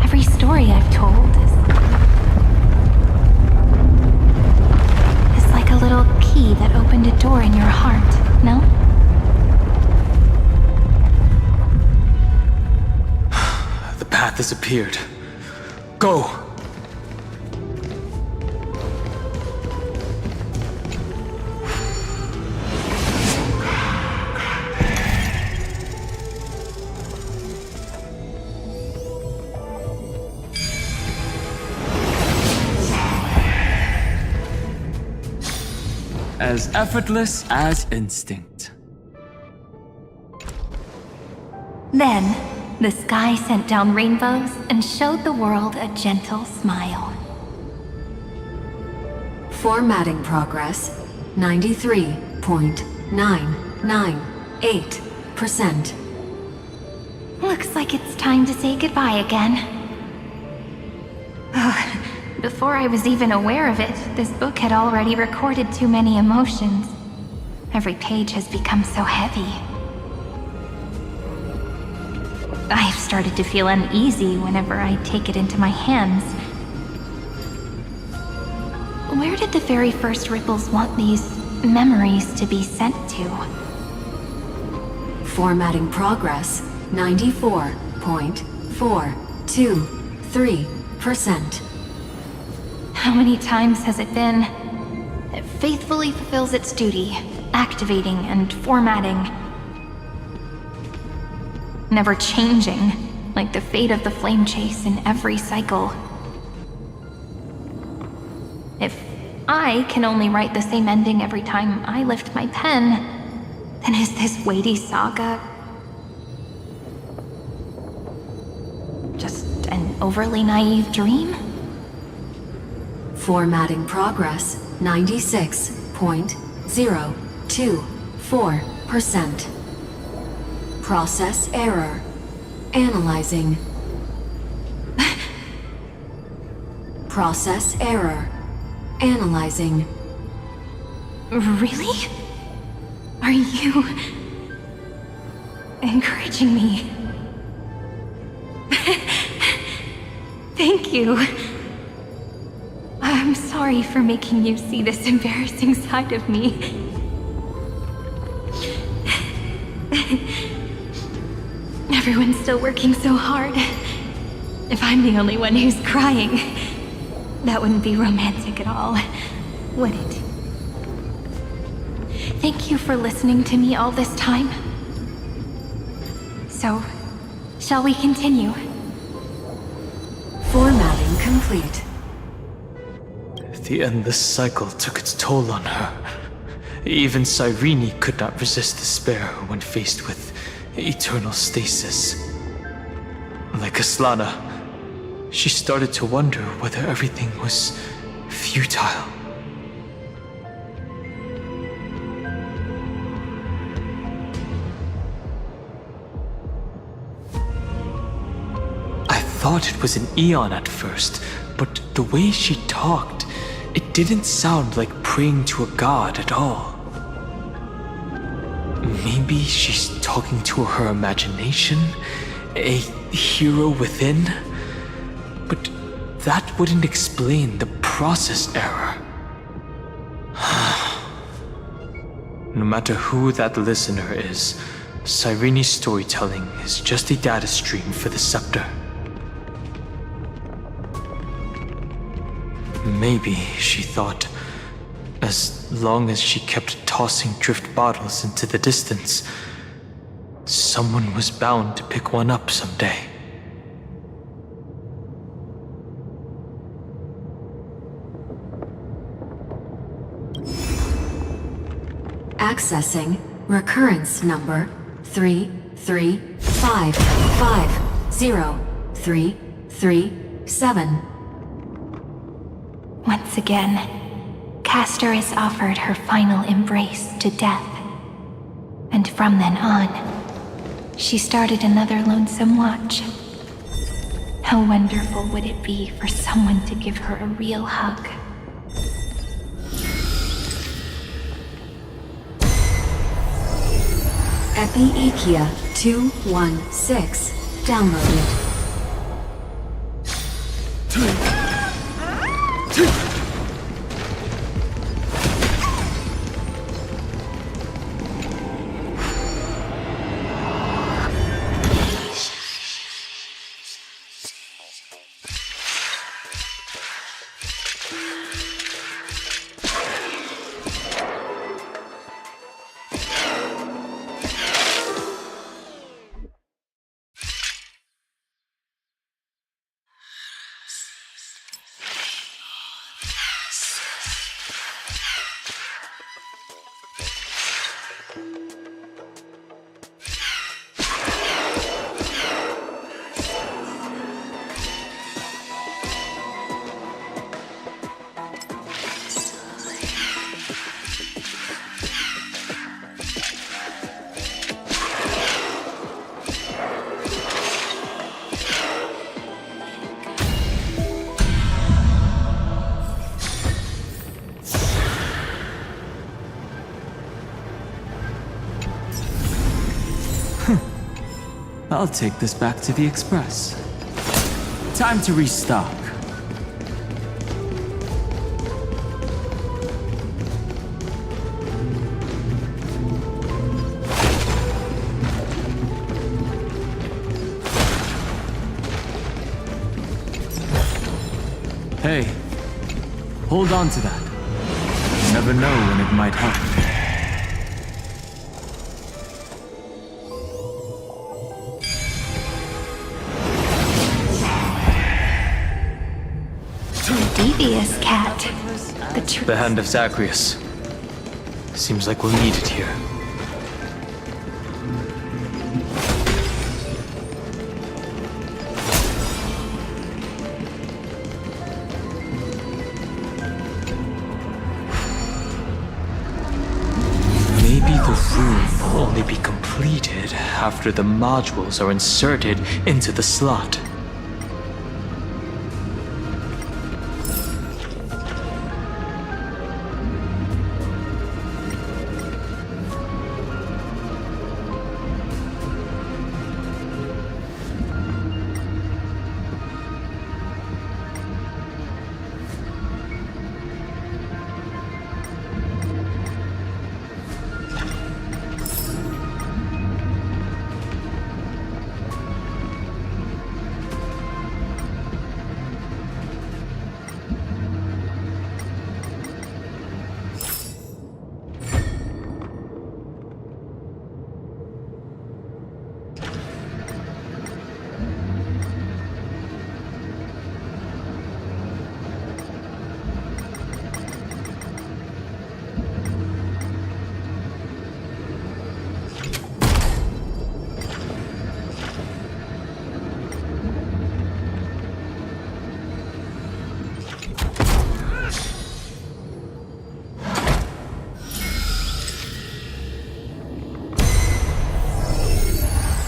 Every story I've told is like a little key that opened a door in your heart, no? The path has appeared. Go! As effortless as instinct. Then, the sky sent down rainbows and showed the world a gentle smile. Formatting progress, 93.998%. Looks like it's time to say goodbye again. Before I was even aware of it, this book had already recorded too many emotions. Every page has become so heavy. I have started to feel uneasy whenever I take it into my hands. Where did the very first ripples want these memories to be sent to? Formatting progress, 94.423%. How many times has it been? It faithfully fulfills its duty, activating and formatting. Never changing, like the fate of the flame chase in every cycle. If I can only write the same ending every time I lift my pen, then is this weighty saga just an overly naive dream? Formatting progress, 96.024%. Process error. Analyzing. Process error. Analyzing. Really? Are you encouraging me? Thank you. I'm sorry for making you see this embarrassing side of me. Everyone's still working so hard. If I'm the only one who's crying, that wouldn't be romantic at all, would it? Thank you for listening to me all this time. So, shall we continue? Formatting complete. The endless cycle took its toll on her. Even Cyrene could not resist despair when faced with eternal stasis. Like Aslana, she started to wonder whether everything was futile. I thought it was an Eon at first, but the way she talked, it didn't sound like praying to a god at all. Maybe she's talking to her imagination, a hero within, but that wouldn't explain the process error. No matter who that listener is, Cyrene's storytelling is just a data stream for the Scepter. Maybe, she thought, as long as she kept tossing drift bottles into the distance, someone was bound to pick one up someday. Accessing recurrence number 335503337. Once again, Castor is offered her final embrace to death. And from then on, she started another lonesome watch. How wonderful would it be for someone to give her a real hug? Epi-Ikia 216 downloaded. I'll take this back to the Express. Time to restock. Hey, hold on to that. You never know when it might help. Devious cat. The hand of Zagreus. Seems like we'll need it here. Maybe the room will only be completed after the modules are inserted into the slot.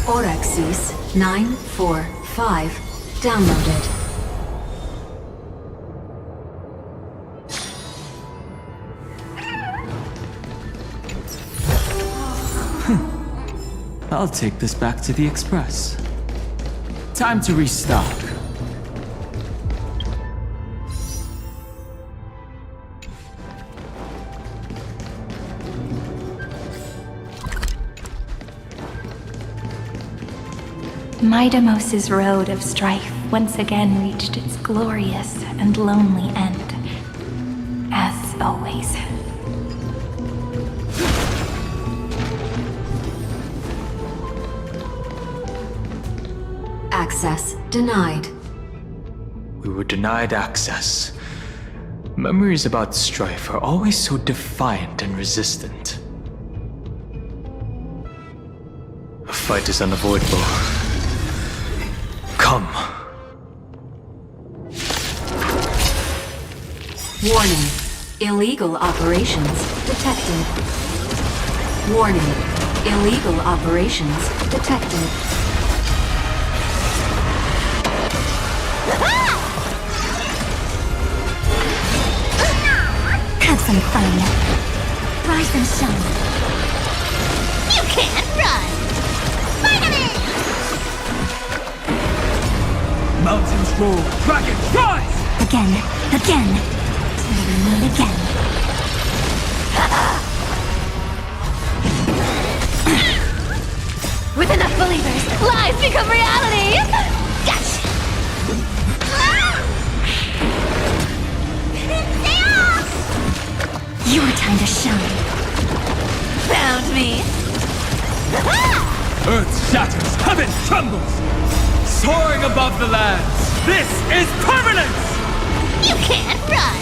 Orexis 945 downloaded. I'll take this back to the Express. Time to restock. Midamos's road of strife once again reached its glorious and lonely end. always. Access denied. We were denied access. Memories about strife are always so defiant and resistant. A fight is unavoidable. Come. Warning. Illegal operations detected. Warning. Illegal operations detected. Have some fun. Rise and shine. You can't run! Finally! Mountains roll, dragons rise! Again. Till we meet again. With enough believers, lies become reality! Gotcha! Your time to shine. Found me! Earth shatters, heaven trembles! Soaring above the lands, this is permanence! You can't run!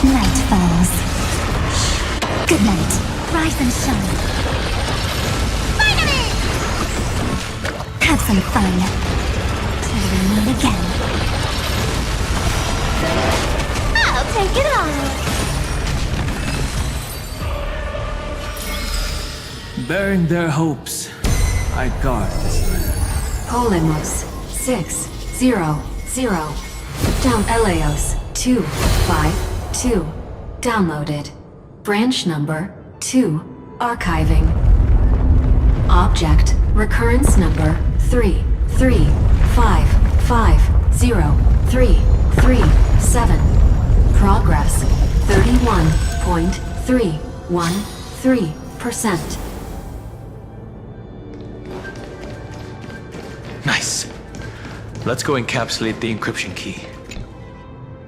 Night falls. Good night. Rise and shine. Finally! Have some fun. Till we meet again. I'll take it all. Bearing their hopes, I guard this land. Polemos 600. Down Eleos 252. Downloaded. Branch number 2. Archiving. Object recurrence number 335503337. Progress 31.313%. Nice. Let's go encapsulate the encryption key.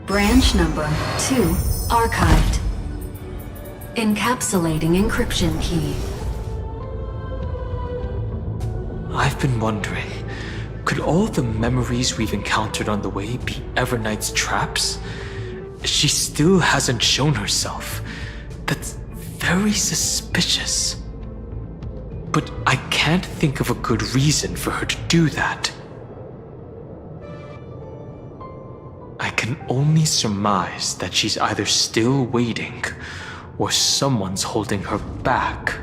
Branch number 2 archived. Encapsulating encryption key. I've been wondering, could all the memories we've encountered on the way be Everknight's traps? She still hasn't shown herself. That's very suspicious. But I can't think of a good reason for her to do that. I can only surmise that she's either still waiting, or someone's holding her back.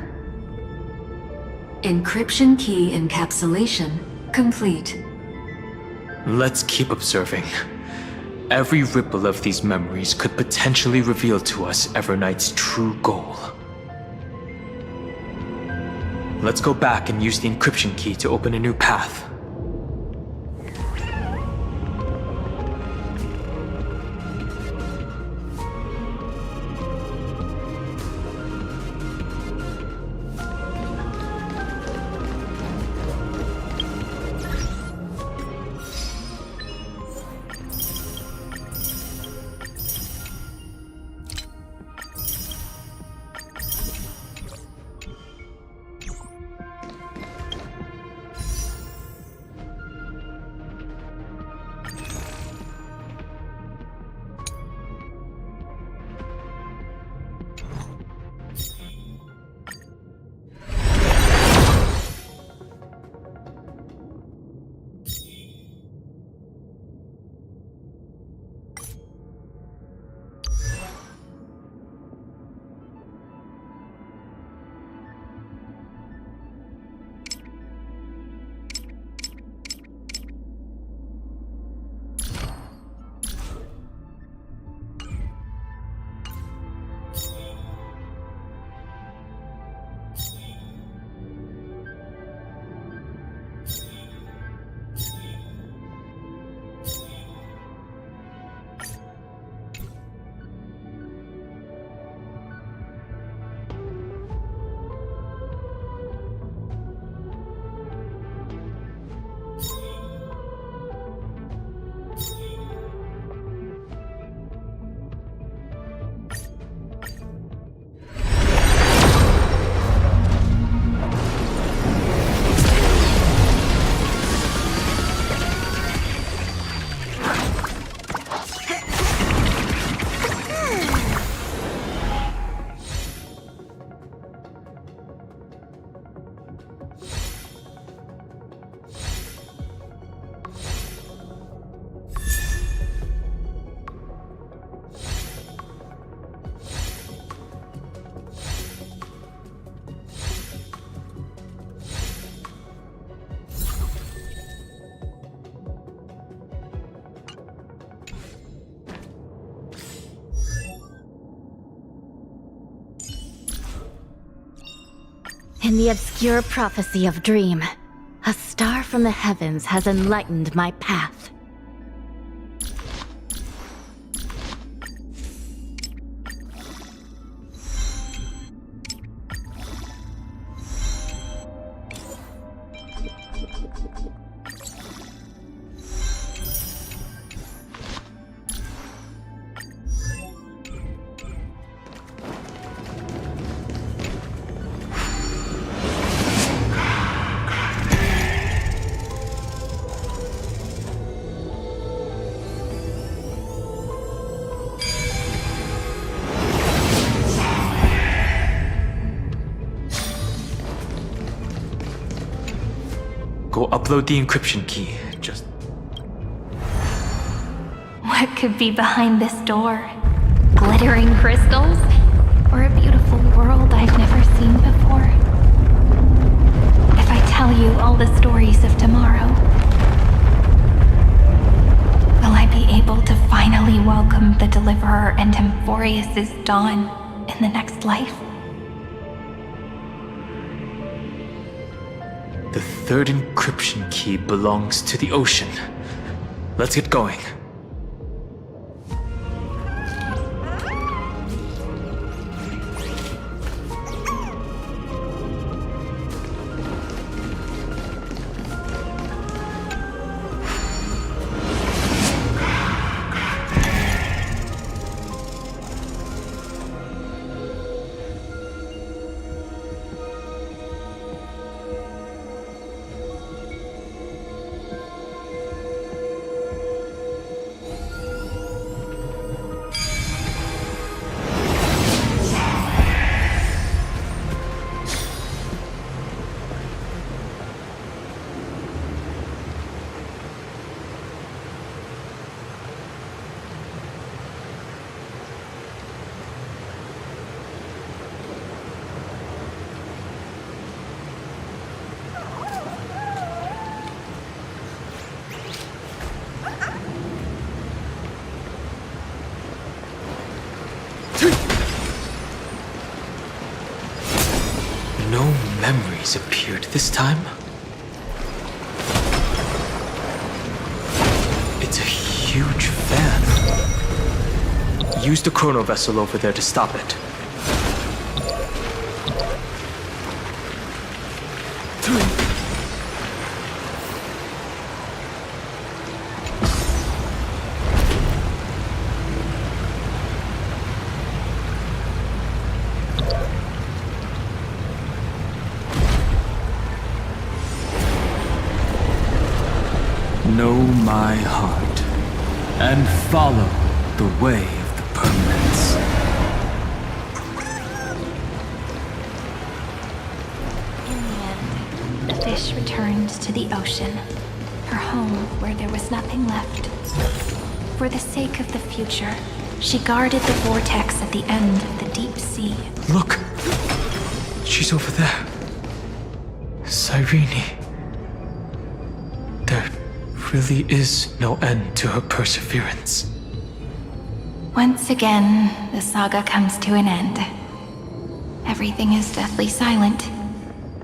Encryption key encapsulation complete. Let's keep observing. Every ripple of these memories could potentially reveal to us Everknight's true goal. Let's go back and use the encryption key to open a new path. In the obscure prophecy of Dream, a star from the heavens has enlightened my path. Go upload the encryption key. Just... What could be behind this door? Glittering crystals? Or a beautiful world I've never seen before? If I tell you all the stories of tomorrow, will I be able to finally welcome the Deliverer and Emphorius' dawn in the next life? The third encryption key belongs to the ocean. Let's get going. No memories appeared this time. It's a huge fan. Use the chrono vessel over there to stop it. Know my heart, and follow the way of the permanence. In the end, the fish returned to the ocean, her home where there was nothing left. For the sake of the future, she guarded the vortex at the end of the deep sea. Look! She's over there. Cyrene. There really is no end to her perseverance. Once again, the saga comes to an end. Everything is deathly silent,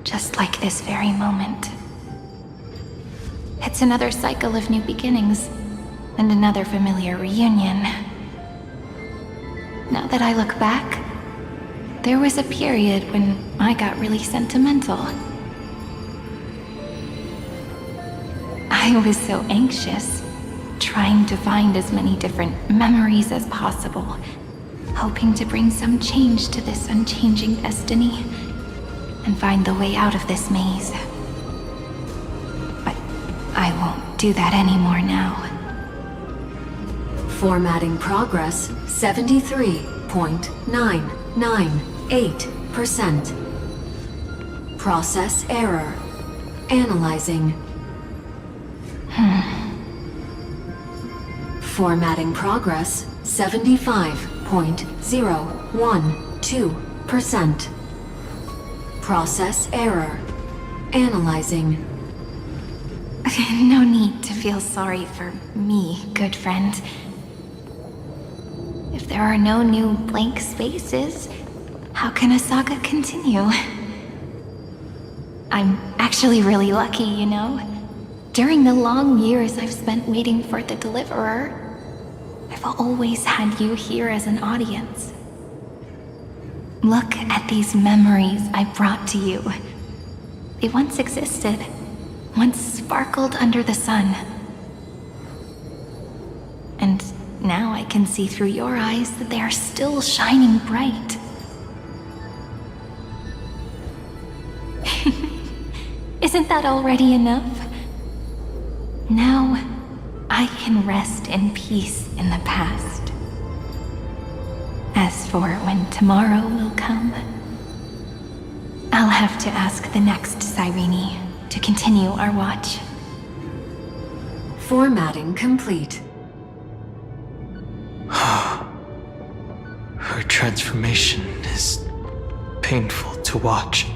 just like this very moment. It's another cycle of new beginnings, and another familiar reunion. Now that I look back, there was a period when I got really sentimental. I was so anxious, trying to find as many different memories as possible, hoping to bring some change to this unchanging destiny, and find the way out of this maze. But I won't do that anymore now. Formatting progress 73.998%. Process error. Analyzing. Formatting progress 75.012%. Process error. Analyzing. No need to feel sorry for me, good friend. If there are no new blank spaces, how can a saga continue? I'm actually really lucky, you know? During the long years I've spent waiting for the deliverer, I've always had you here as an audience. Look at these memories I brought to you. They once existed, once sparkled under the sun. And now I can see through your eyes that they are still shining bright. Isn't that already enough? Now, I can rest in peace in the past. As for when tomorrow will come, I'll have to ask the next Cyrene to continue our watch. Formatting complete. Her transformation is painful to watch.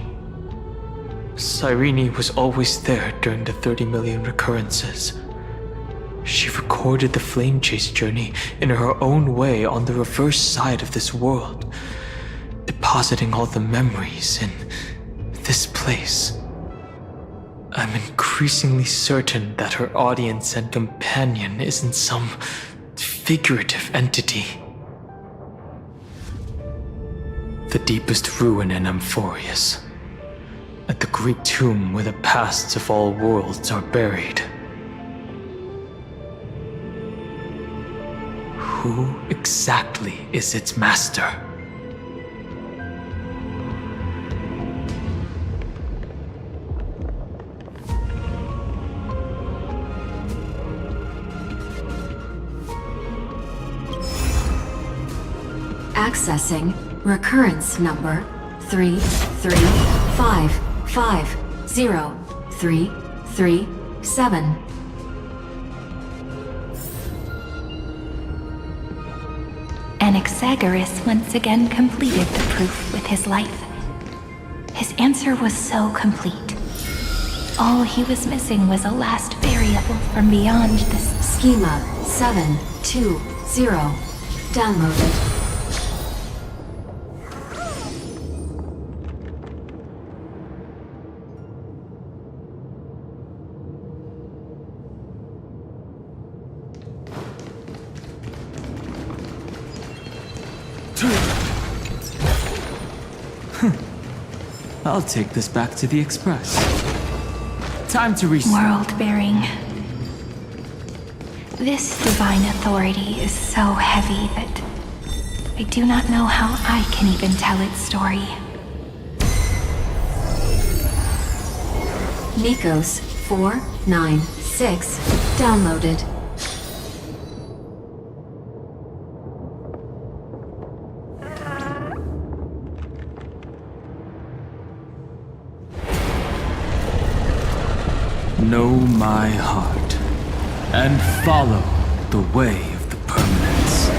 Cyrene was always there during the 30 million recurrences. She recorded the flame chase journey in her own way on the reverse side of this world, depositing all the memories in this place. I'm increasingly certain that her audience and companion isn't some figurative entity. The deepest ruin in Amphorius, at the great tomb where the pasts of all worlds are buried. Who exactly is its master? Accessing recurrence number 335503337. Anaxagoras once again completed the proof with his life. His answer was so complete. All he was missing was a last variable from beyond this schema 720 downloaded. I'll take this back to the Express. Time to reset. World-bearing. This divine authority is so heavy that I do not know how I can even tell its story. Nikos 496 downloaded. Know my heart, and follow the way of the permanence.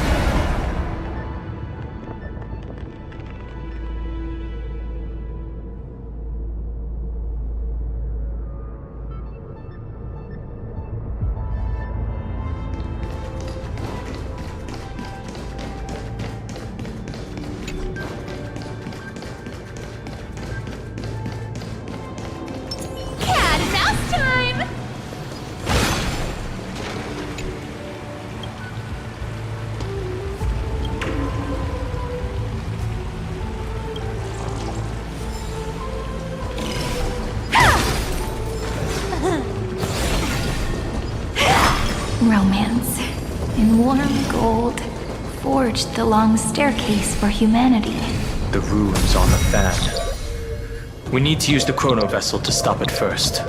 Romance, in warm gold, forged the long staircase for humanity. The rune's on the fan. We need to use the chrono vessel to stop it first.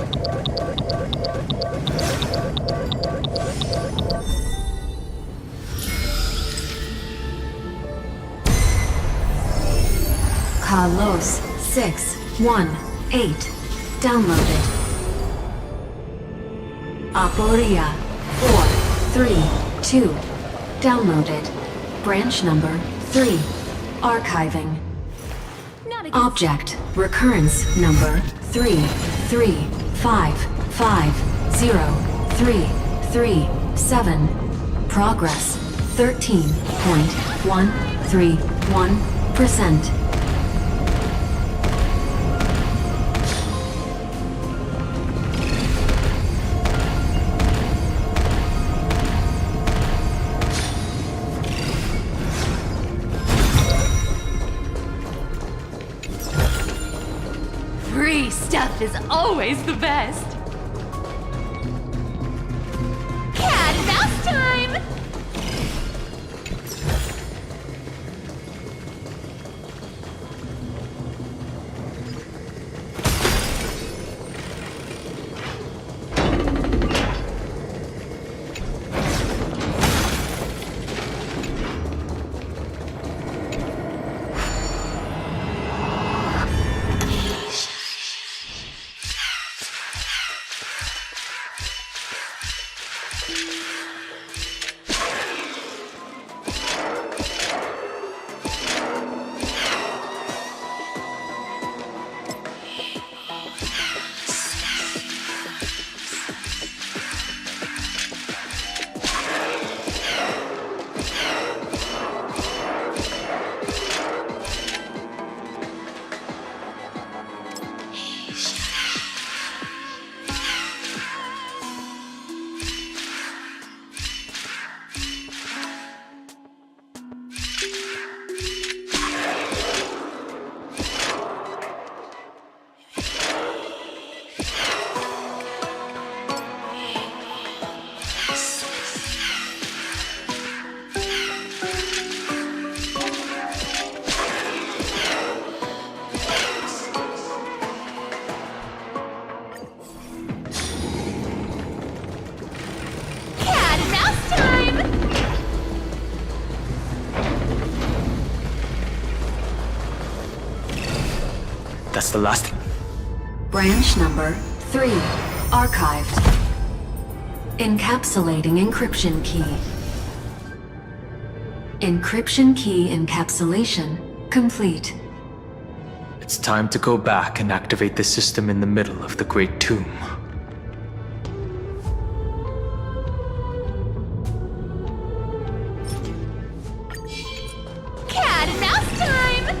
Kalos 618 downloaded. Aporia 432 downloaded. Branch number 3 archiving. Object recurrence number 335503337. Progress 13.131%. Free stuff is always the best. Cat and mouse time! That's the last. Branch number 3. Archived. Encapsulating encryption key. Encryption key encapsulation complete. It's time to go back and activate the system in the middle of the Great Tomb. Cat and mouse time!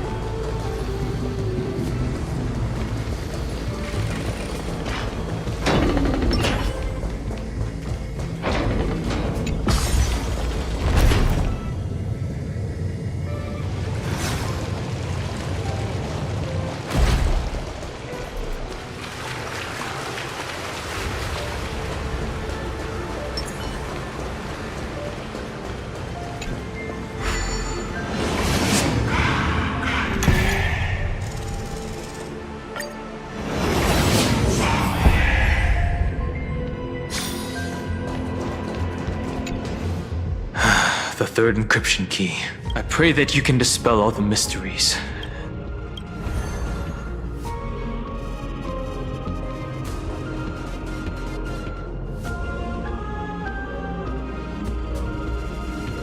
The third encryption key. I pray that you can dispel all the mysteries.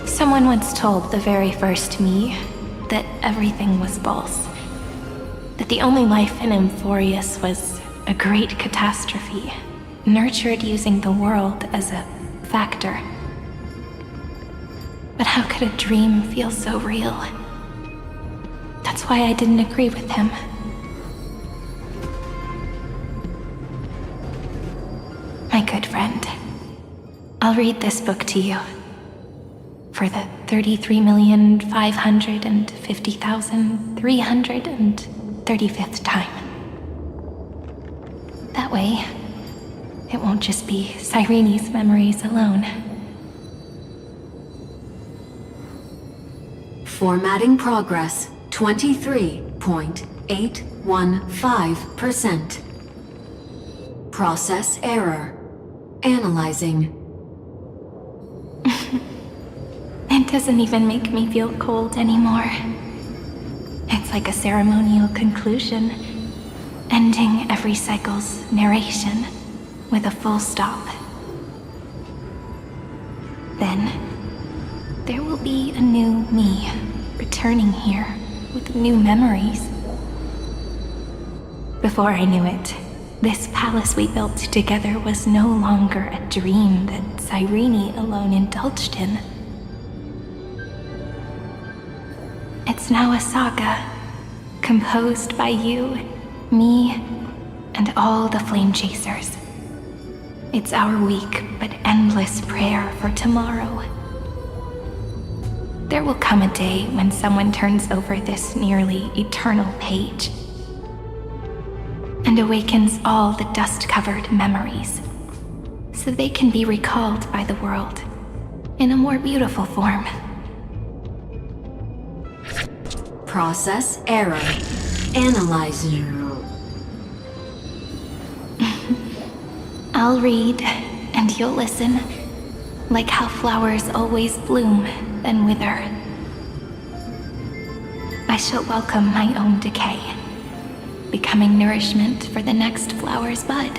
Someone once told the very first me that everything was false. That the only life in Amphorius was a great catastrophe, nurtured using the world as a factor. But how could a dream feel so real? That's why I didn't agree with him. My good friend, I'll read this book to you. For the 33,550,335th time. That way, it won't just be Cyrene's memories alone. Formatting progress 23.815%. Process error. Analyzing. It doesn't even make me feel cold anymore. It's like a ceremonial conclusion, ending every cycle's narration with a full stop. Then, there will be a new me returning here with new memories. Before I knew it, this palace we built together was no longer a dream that Cyrene alone indulged in. It's now a saga, composed by you, me, and all the Flame Chasers. It's our weak but endless prayer for tomorrow. There will come a day when someone turns over this nearly eternal page. and awakens all the dust-covered memories, so they can be recalled by the world in a more beautiful form. Process error. Analyzing. I'll read, and you'll listen, like how flowers always bloom, then wither. I shall welcome my own decay, becoming nourishment for the next flower's bud.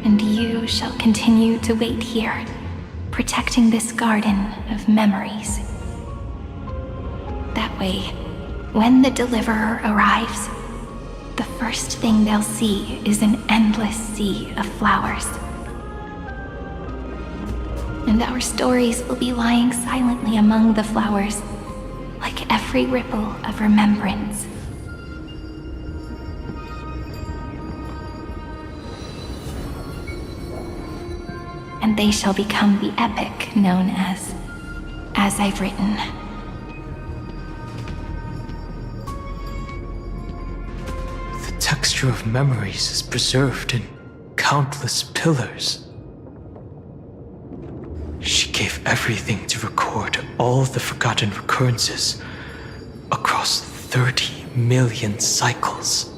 And you shall continue to wait here, protecting this garden of memories. That way, when the Deliverer arrives, the first thing they'll see is an endless sea of flowers. And our stories will be lying silently among the flowers, like every ripple of remembrance. And they shall become the epic known as I've Written. The texture of memories is preserved in countless pillars. She gave everything to record all the forgotten recurrences across 30 million cycles.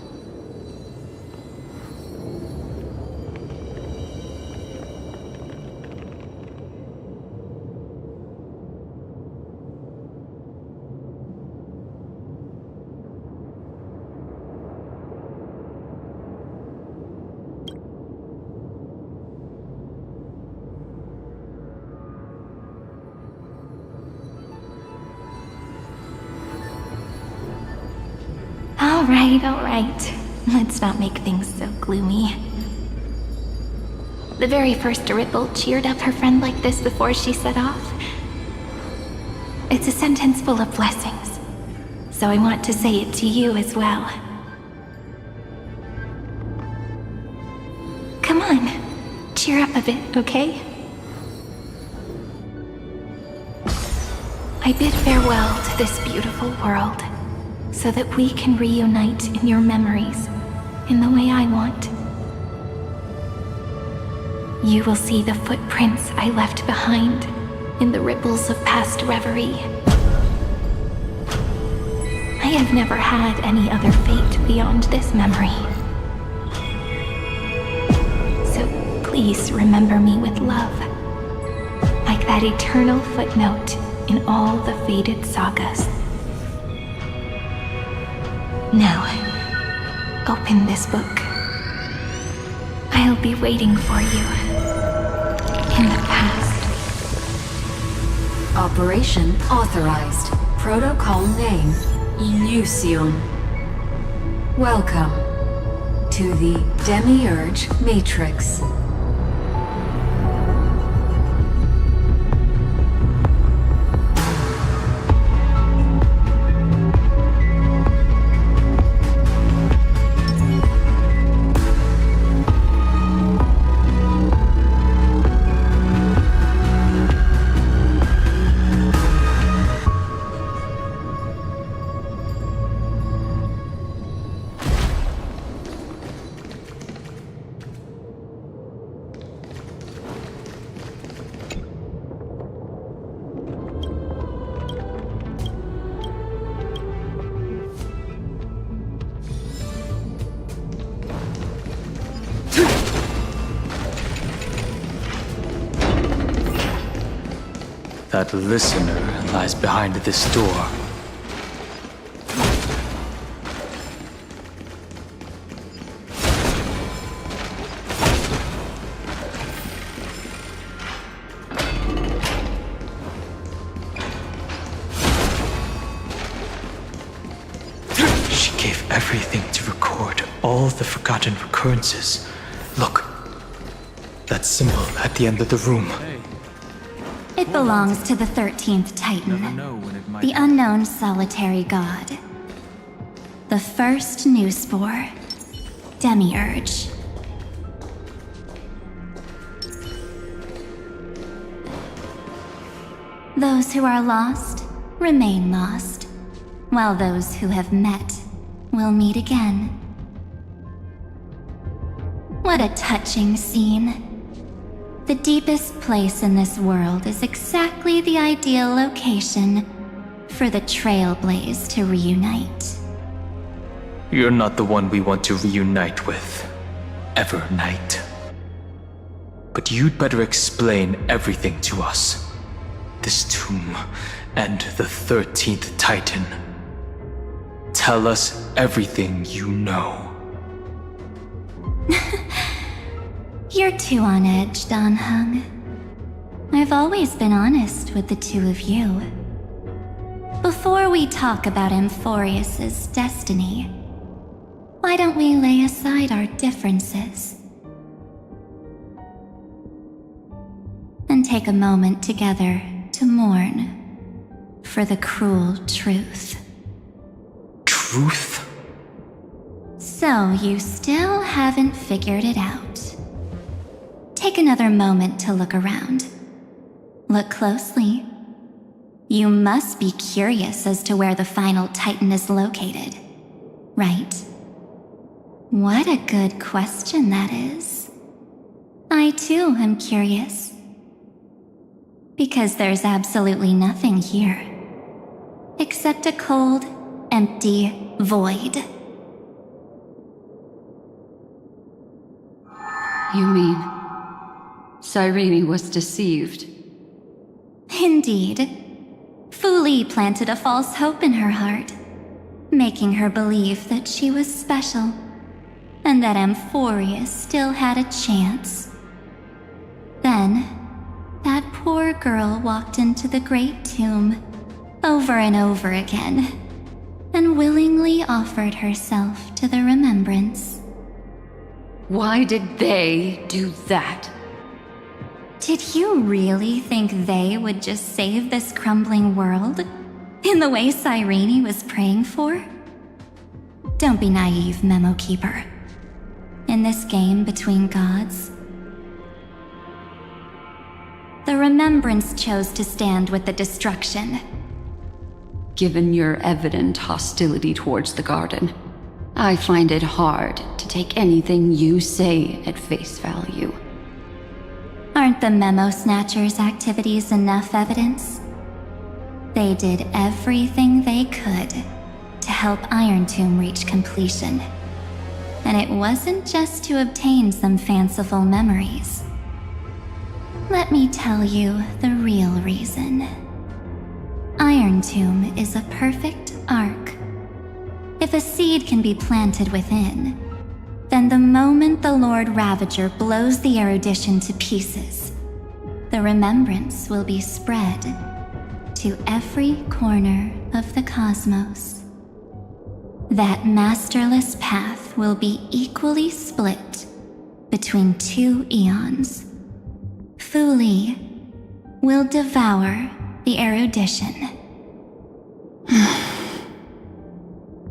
All right. Let's not make things so gloomy. The very first ripple cheered up her friend like this before she set off. It's a sentence full of blessings, so I want to say it to you as well. Come on, cheer up a bit, okay? I bid farewell to this beautiful world, so that we can reunite in your memories in the way I want. You will see the footprints I left behind in the ripples of past reverie. I have never had any other fate beyond this memory. So please remember me with love, like that eternal footnote in all the faded sagas. Now, open this book. I'll be waiting for you in the past. Operation authorized. Protocol name, Illusion. Welcome to the Demiurge Matrix. That listener lies behind this door. She gave everything to record all the forgotten recurrences. Look, that symbol at the end of the room. It belongs to the 13th Titan, the unknown solitary god. The first new spore, Demiurge. Those who are lost, remain lost. while those who have met will meet again. What a touching scene. The deepest place in this world is exactly the ideal location for the Trailblaze to reunite. You're not the one we want to reunite with, ever, Knight. But you'd better explain everything to us. This tomb and the 13th Titan. Tell us everything you know. You're too on edge, Dань Хэн. I've always been honest with the two of you. Before we talk about Amphorius's destiny, why don't we lay aside our differences and take a moment together to mourn for the cruel truth. Truth? So you still haven't figured it out. Take another moment to look around. Look closely. You must be curious as to where the final Titan is located, right? What a good question that is. I too am curious. Because there's absolutely nothing here, except a cold, empty void. You mean Cyrene was deceived? Indeed. Fu Li planted a false hope in her heart, making her believe that she was special, and that Amphorius still had a chance. Then, that poor girl walked into the Great Tomb over and over again, and willingly offered herself to the remembrance. Why did they do that? Did you really think they would just save this crumbling world in the way Cyrene was praying for? Don't be naive, Memo Keeper. In this game between gods, the Remembrance chose to stand with the destruction. Given your evident hostility towards the Garden, I find it hard to take anything you say at face value. Aren't the Memo Snatchers' activities enough evidence? They did everything they could to help Iron Tomb reach completion. And it wasn't just to obtain some fanciful memories. Let me tell you the real reason. Iron Tomb is a perfect arc. If a seed can be planted within, then the moment the Lord Ravager blows the erudition to pieces, the remembrance will be spread to every corner of the cosmos. That masterless path will be equally split between two eons. Fu Li will devour the erudition.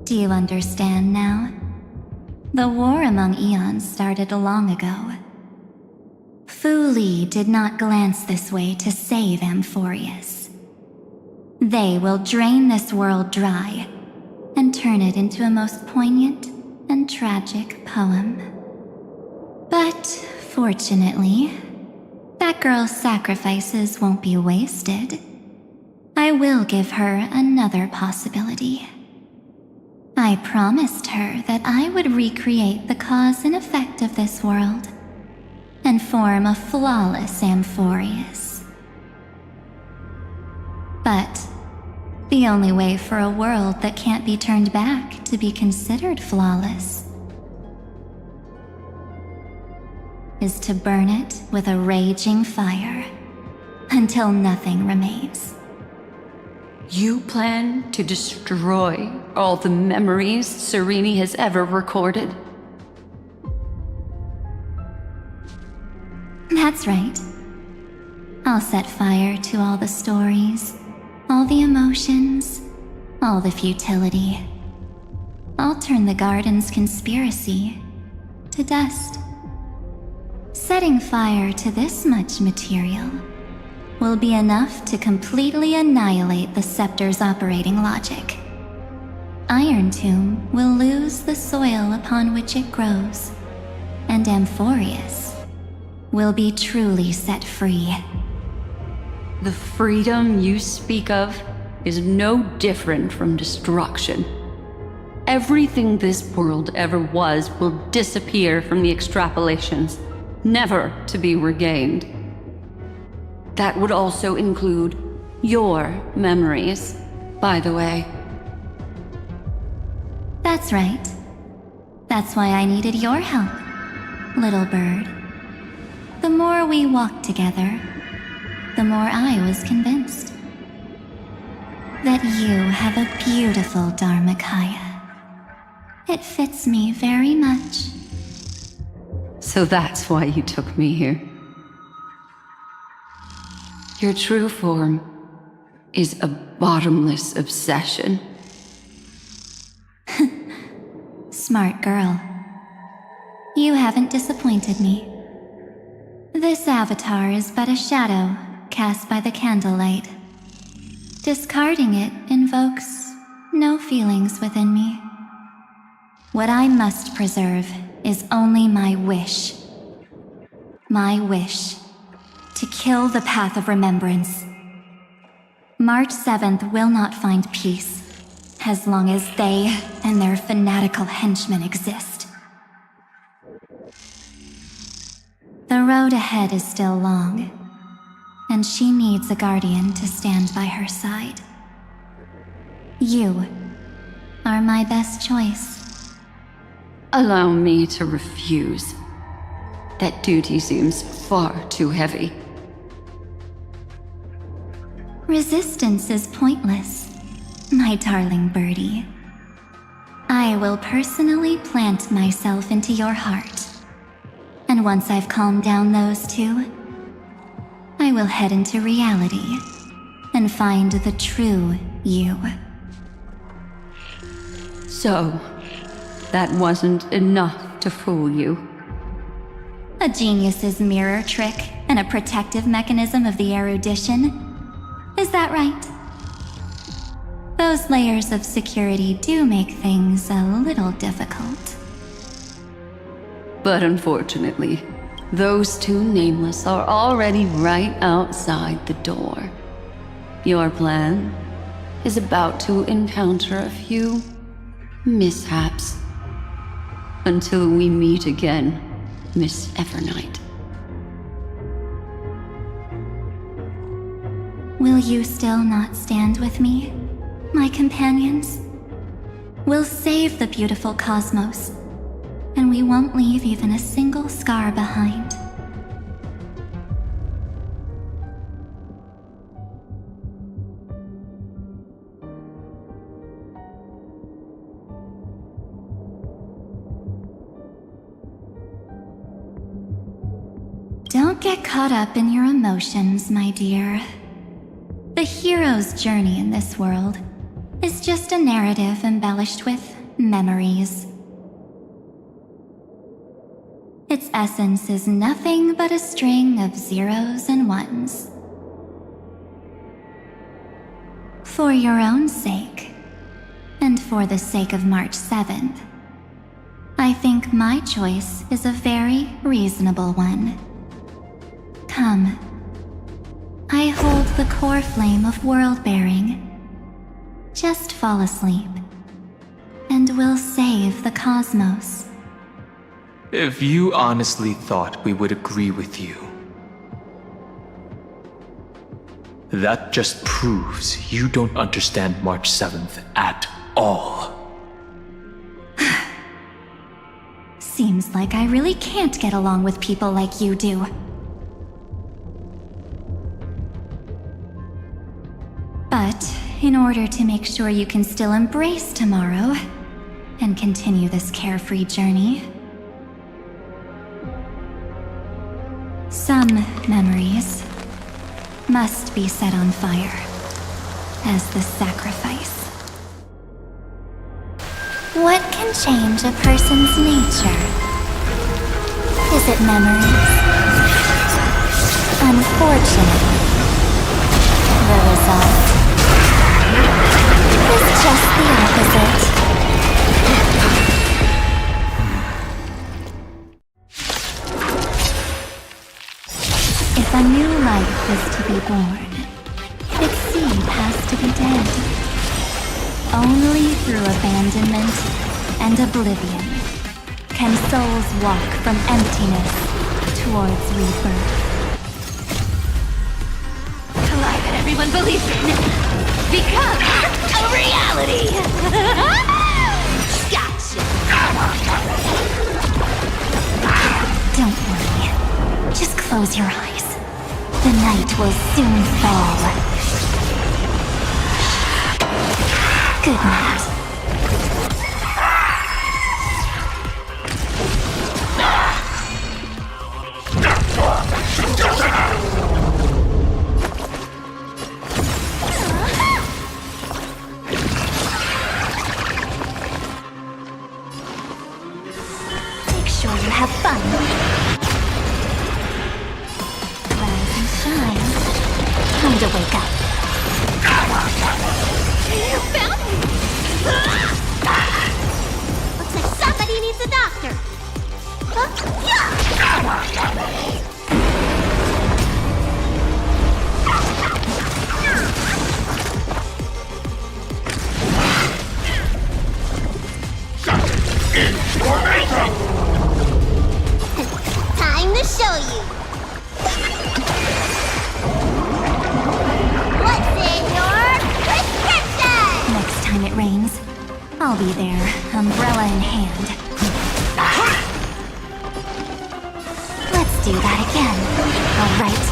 Do you understand now? The war among eons started long ago. Fu Li did not glance this way to save Amphorius. They will drain this world dry and turn it into a most poignant and tragic poem. But fortunately, that girl's sacrifices won't be wasted. I will give her another possibility. I promised her that I would recreate the cause and effect of this world and form a flawless Amphorius. But the only way for a world that can't be turned back to be considered flawless is to burn it with a raging fire until nothing remains. You plan to destroy all the memories Cyrene has ever recorded? That's right. I'll set fire to all the stories, all the emotions, all the futility. I'll turn the Garden's conspiracy to dust. Setting fire to this much material will be enough to completely annihilate the Scepter's operating logic. Iron Tomb will lose the soil upon which it grows, and Amphorius will be truly set free. The freedom you speak of is no different from destruction. Everything this world ever was will disappear from the extrapolations, never to be regained. That would also include your memories, by the way. That's right. That's why I needed your help, little bird. The more we walked together, the more I was convinced that you have a beautiful Dharmakaya. It fits me very much. So that's why you took me here. Your true form is a bottomless obsession. Smart girl. You haven't disappointed me. This avatar is but a shadow cast by the candlelight. Discarding it invokes no feelings within me. What I must preserve is only my wish. My wish to kill the path of remembrance. March 7th will not find peace as long as they and their fanatical henchmen exist. The road ahead is still long, and she needs a guardian to stand by her side. You are my best choice. Allow me to refuse. That duty seems far too heavy. Resistance is pointless, my darling birdie. I will personally plant myself into your heart. And once I've calmed down those two, I will head into reality and find the true you. So, that wasn't enough to fool you. A genius's mirror trick and a protective mechanism of the erudition. Is that right? Those layers of security do make things a little difficult. But unfortunately, those two nameless are already right outside the door. Your plan is about to encounter a few mishaps. Until we meet again, Miss Evernight. Will you still not stand with me, my companions? We'll save the beautiful cosmos, and we won't leave even a single scar behind. Don't get caught up in your emotions, my dear. The hero's journey in this world is just a narrative embellished with memories. Its essence is nothing but a string of zeros and ones. For your own sake, and for the sake of March 7th, I think my choice is a very reasonable one. Come. I hold the core flame of world-bearing. Just fall asleep, and we'll save the cosmos. If you honestly thought we would agree with you, that just proves you don't understand March 7th at all. Seems like I really can't get along with people like you do. But in order to make sure you can still embrace tomorrow and continue this carefree journey, some memories must be set on fire as the sacrifice. What can change a person's nature? Is it memories? Unfortunately, the result is just the opposite. reborn, its seed has to be dead. Only through abandonment and oblivion can souls walk from emptiness towards rebirth. The lie that everyone believes in becomes a reality! Gotcha! Don't worry. Just close your eyes. The night will soon fall. Good night. Make sure you have fun. Rise and shine. Time to wake up. You found me! Looks like somebody needs a doctor. Time to show you. What's in your prescription? Next time it rains, I'll be there, umbrella in hand. Let's do that again. All right.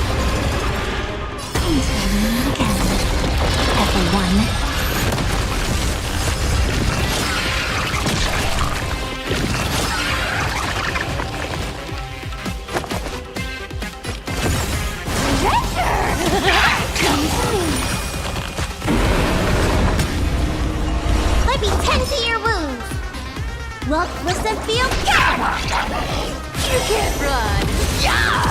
Until we meet again, everyone. Come to me. Let me tend to your wounds. Look, listen, feel, go! You can't run! Yeah!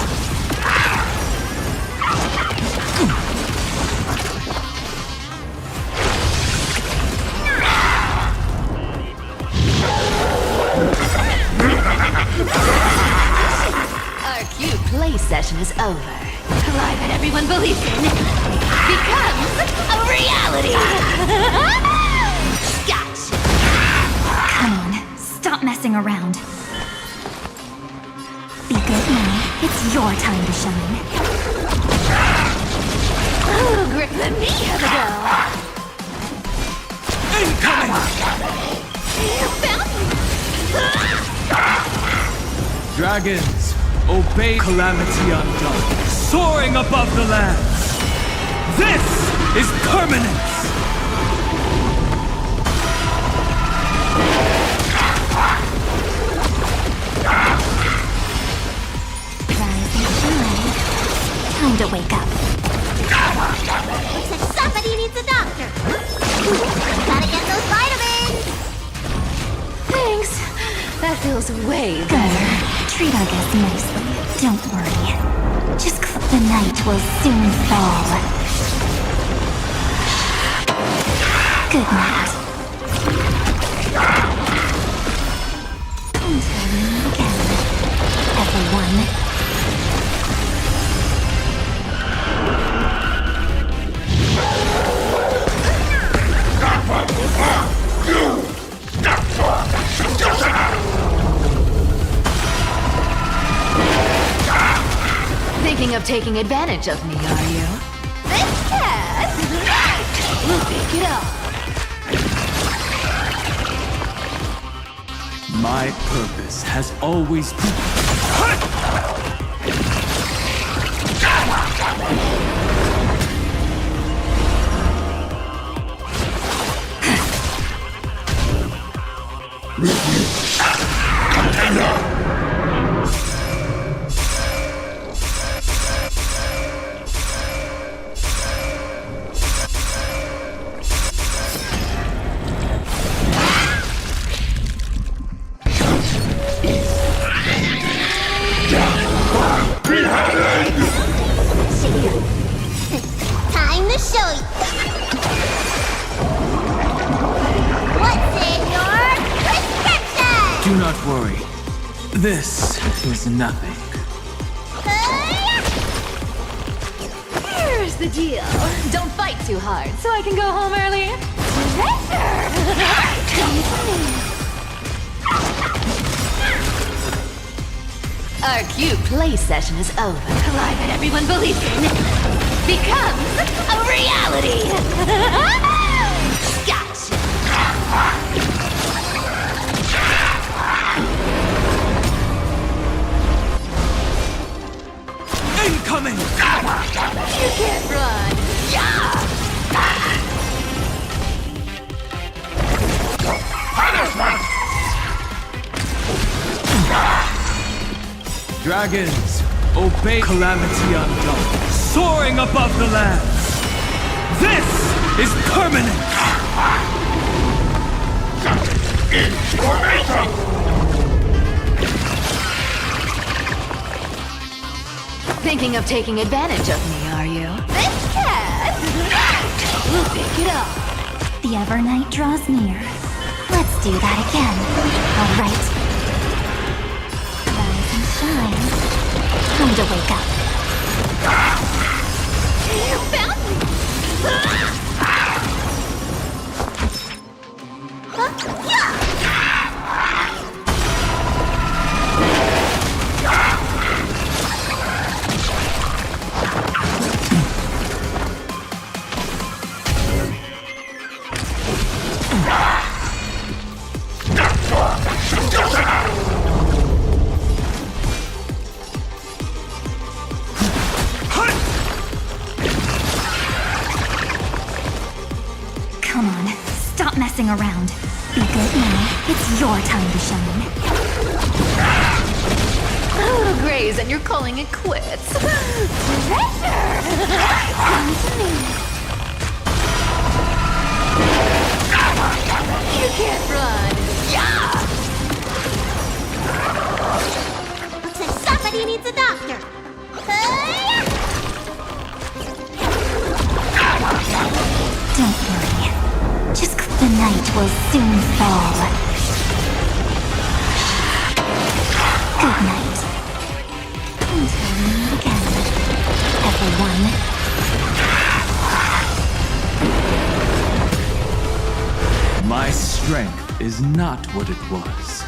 Our cute play session is over. The lie that everyone believes in becomes a reality! Gotcha! Come on, stop messing around. Be good now. It's your time to shine. Oh, Grip, let me have a go! Incoming! You found me! Dragons, obey calamity undone, soaring above the lands. This is permanence! Rise and shine. Time to wake up. Looks like somebody needs a doctor. Gotta get those vitamins. Thanks. That feels way Good. better. Treat our guests nicely. Don't worry. Just the night will soon fall. Good night. Until we meet again, everyone. Thinking of taking advantage of me, are you? This cat! We'll pick it up. My purpose has always been... Time to show you. What's in your prescription? Do not worry. This is nothing. Here's the deal? Don't fight too hard, so I can go home early. Our cute play session is over. A lie that everyone believes in becomes a reality. Gotcha. Incoming! You can't run. Yeah! Dragons, obey calamity undone, soaring above the lands. This is permanent! Thinking of taking advantage of me, are you? This cat! We'll pick it up. The Evernight draws near. Let's do that again. All right. Rise and shine. Time to wake up. You found me! Come on, stop messing around. Be good now. It's your time to shine. A little graze and you're calling it quits. Pressure! Come to me. You can't run. Yeah! Looks like somebody needs a doctor. Don't worry. Just the night will soon fall. Good night. Until we meet again, everyone. My strength is not what it was.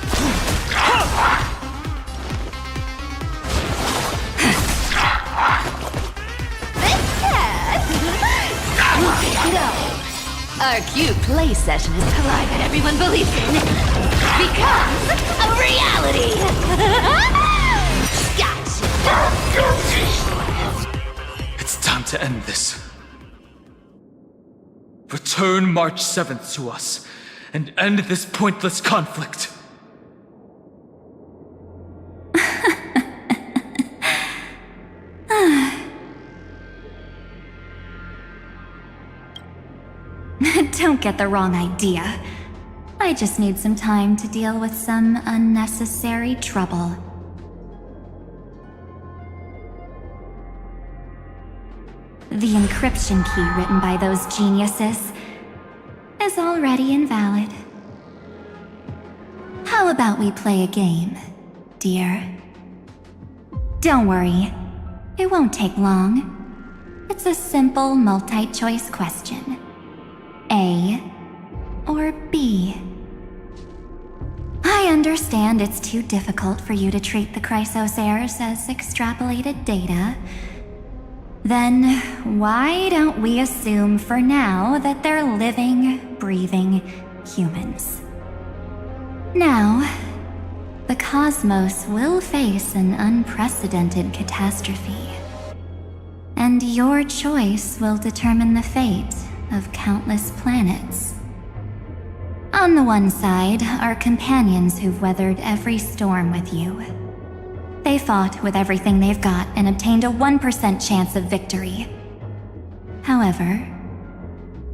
We'll pick it up. Our cute play session is a lie that everyone believes in becomes a reality. Gotcha. It's time to end this. Return March 7th to us and end this pointless conflict. Don't get the wrong idea. I just need some time to deal with some unnecessary trouble. The encryption key written by those geniuses is already invalid. How about we play a game, dear? Don't worry, it won't take long. It's a simple multi-choice question. A or B? I understand it's too difficult for you to treat the Chrysos heirs as extrapolated data. Then why don't we assume for now that they're living, breathing humans? Now, the cosmos will face an unprecedented catastrophe. And your choice will determine the fate of countless planets. On the one side are companions who've weathered every storm with you. They fought with everything they've got and obtained a 1% chance of victory. However,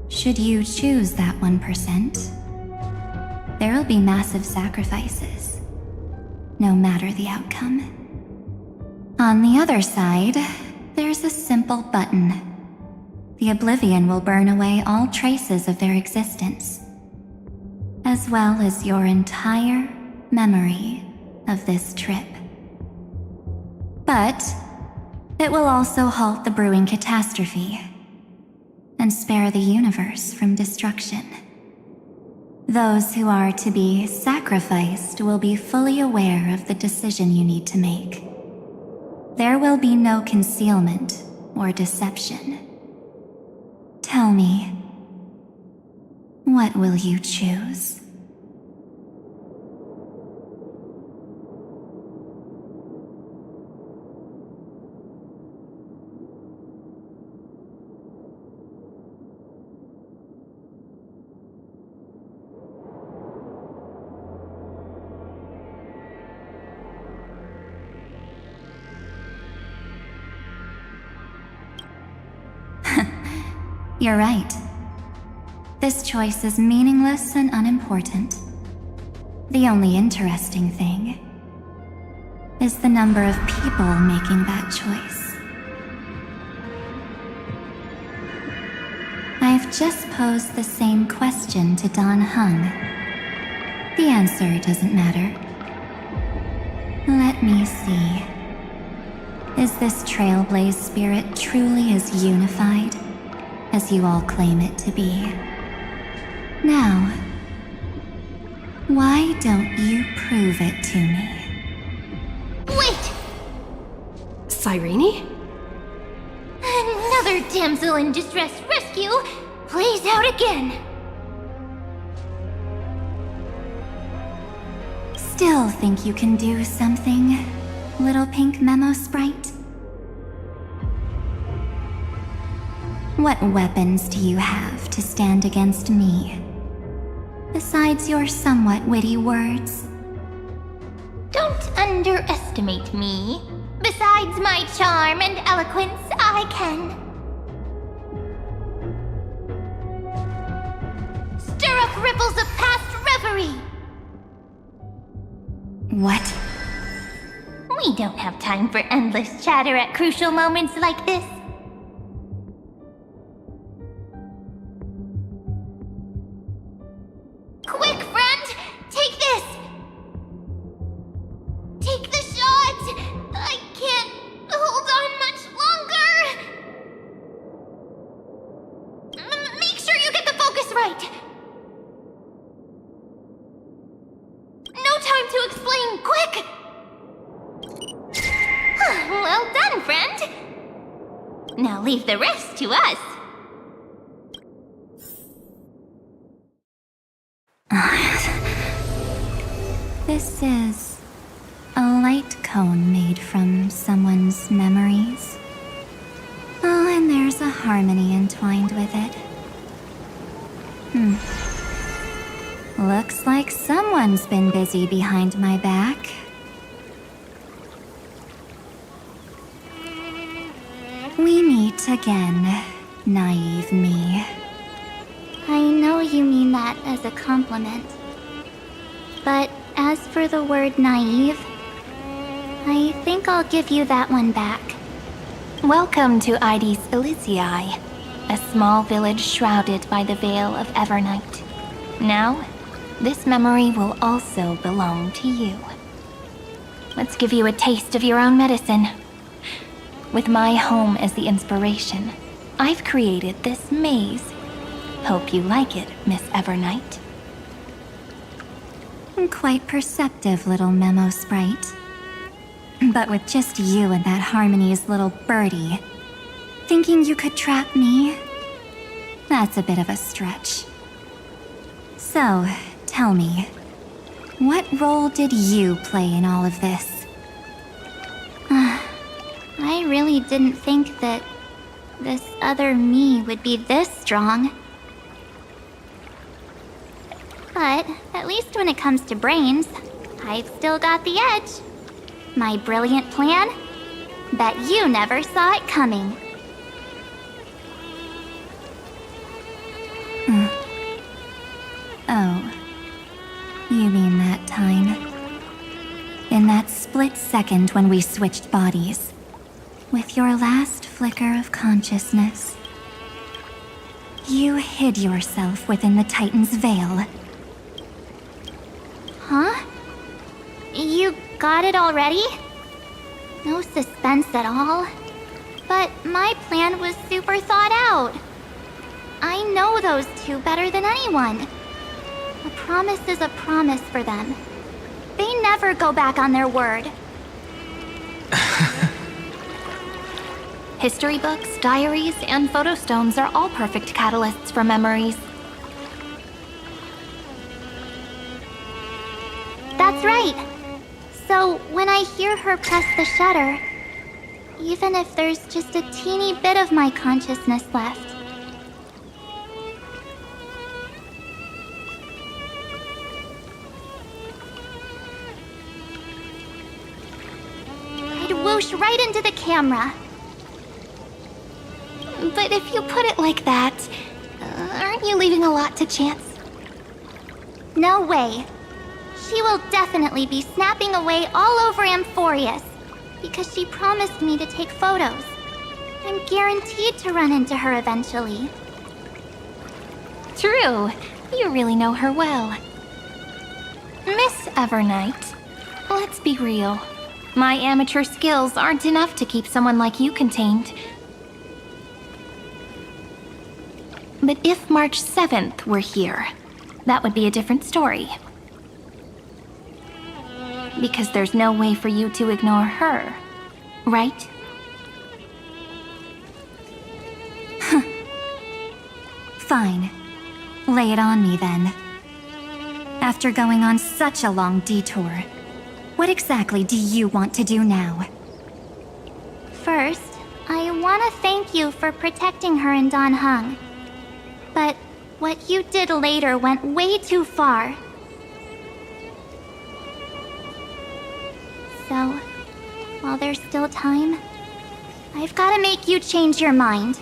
should you choose that 1%, there'll be massive sacrifices, no matter the outcome. On the other side, there's a simple button. The Oblivion will burn away all traces of their existence, as well as your entire memory of this trip. But It will also halt the brewing catastrophe and spare the universe from destruction. Those who are to be sacrificed will be fully aware of the decision you need to make. There will be no concealment or deception. Tell me, what will you choose? You're right. This choice is meaningless and unimportant. The only interesting thing is the number of people making that choice. I've just posed the same question to Dань Хэн. The answer doesn't matter. Let me see. Is this trailblaze spirit truly as unified as you all claim it to be? Now, why don't you prove it to me? Wait! Cyrene? Another damsel in distress rescue plays out again. Still think you can do something, little pink memo sprite? What weapons do you have to stand against me? Besides your somewhat witty words? Don't underestimate me. Besides my charm and eloquence, I can stir up ripples of past reverie. What? We don't have time for endless chatter at crucial moments like this. Quick, friend! Take this! Take the shot! I can't hold on much longer! Make sure you get the focus right! No time to explain, quick! Well done, friend! Now leave the rest to us. This is a light cone made from someone's memories. Oh, and there's a harmony entwined with it. Looks like someone's been busy behind my back. We meet again, naive me. I know you mean that as a compliment. But as for the word naive, I think I'll give you that one back. Welcome to Ides Elysiae, a small village shrouded by the veil of Evernight. Now, this memory will also belong to you. Let's give you a taste of your own medicine. With my home as the inspiration, I've created this maze. Hope you like it, Miss Evernight. Quite perceptive, little memo sprite. But with just you and that Harmony's little birdie, thinking you could trap me? That's a bit of a stretch. So, tell me, what role did you play in all of this? I really didn't think that this other me would be this strong. But at least when it comes to brains, I've still got the edge. My brilliant plan? Bet you never saw it coming. Oh, you mean that time? In that split second when we switched bodies, with your last flicker of consciousness, you hid yourself within the Titan's veil. Huh? You got it already? No suspense at all? But my plan was super thought out. I know those two better than anyone. A promise is a promise for them. They never go back on their word. History books, diaries, and photo stones are all perfect catalysts for memories. That's right. So when I hear her press the shutter, even if there's just a teeny bit of my consciousness left, I'd whoosh right into the camera. But if you put it like that, aren't you leaving a lot to chance? No way. She will definitely be snapping away all over Amphorius, because she promised me to take photos. I'm guaranteed to run into her eventually. True. You really know her well. Miss Evernight, let's be real. My amateur skills aren't enough to keep someone like you contained. But if March 7th were here, that would be a different story. Because there's no way for you to ignore her, right? Fine. Lay it on me then. After going on such a long detour, what exactly do you want to do now? First, I want to thank you for protecting her and Dань Хэн. But what you did later went way too far. So, while there's still time, I've got to make you change your mind.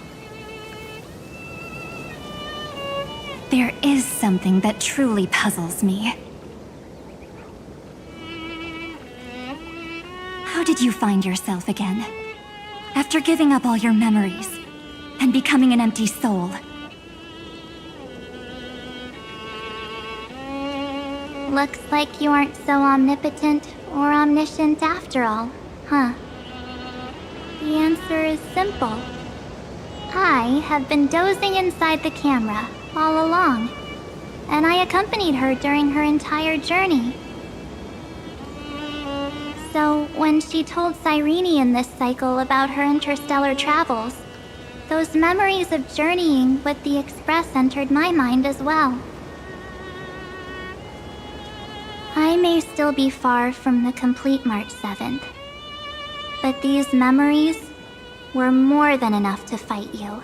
There is something that truly puzzles me. How did you find yourself again? After giving up all your memories and becoming an empty soul. Looks like you aren't so omnipotent or omniscient after all, huh? The answer is simple. I have been dozing inside the camera all along, and I accompanied her during her entire journey. So when she told Cyrene in this cycle about her interstellar travels, those memories of journeying with the Express entered my mind as well. I may still be far from the complete March 7th, but these memories were more than enough to fight you.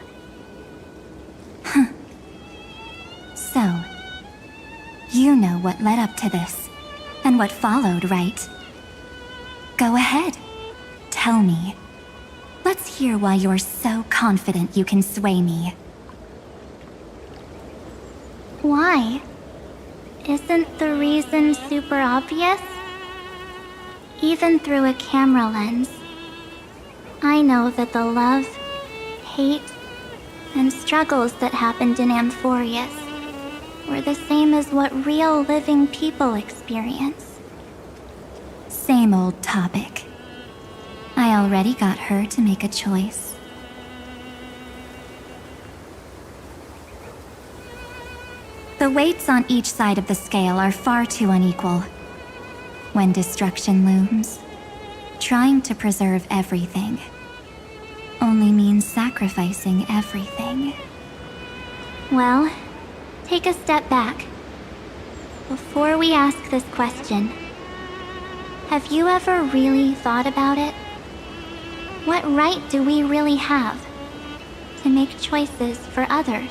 So, you know what led up to this, and what followed, right? Go ahead. Tell me. Let's hear why you're so confident you can sway me. Why? Isn't the reason super obvious? Even through a camera lens, I know that the love, hate, and struggles that happened in Amphorius were the same as what real living people experience. Same old topic. I already got her to make a choice. The weights on each side of the scale are far too unequal. When destruction looms, trying to preserve everything only means sacrificing everything. Well, take a step back. Before we ask this question, have you ever really thought about it? What right do we really have to make choices for others?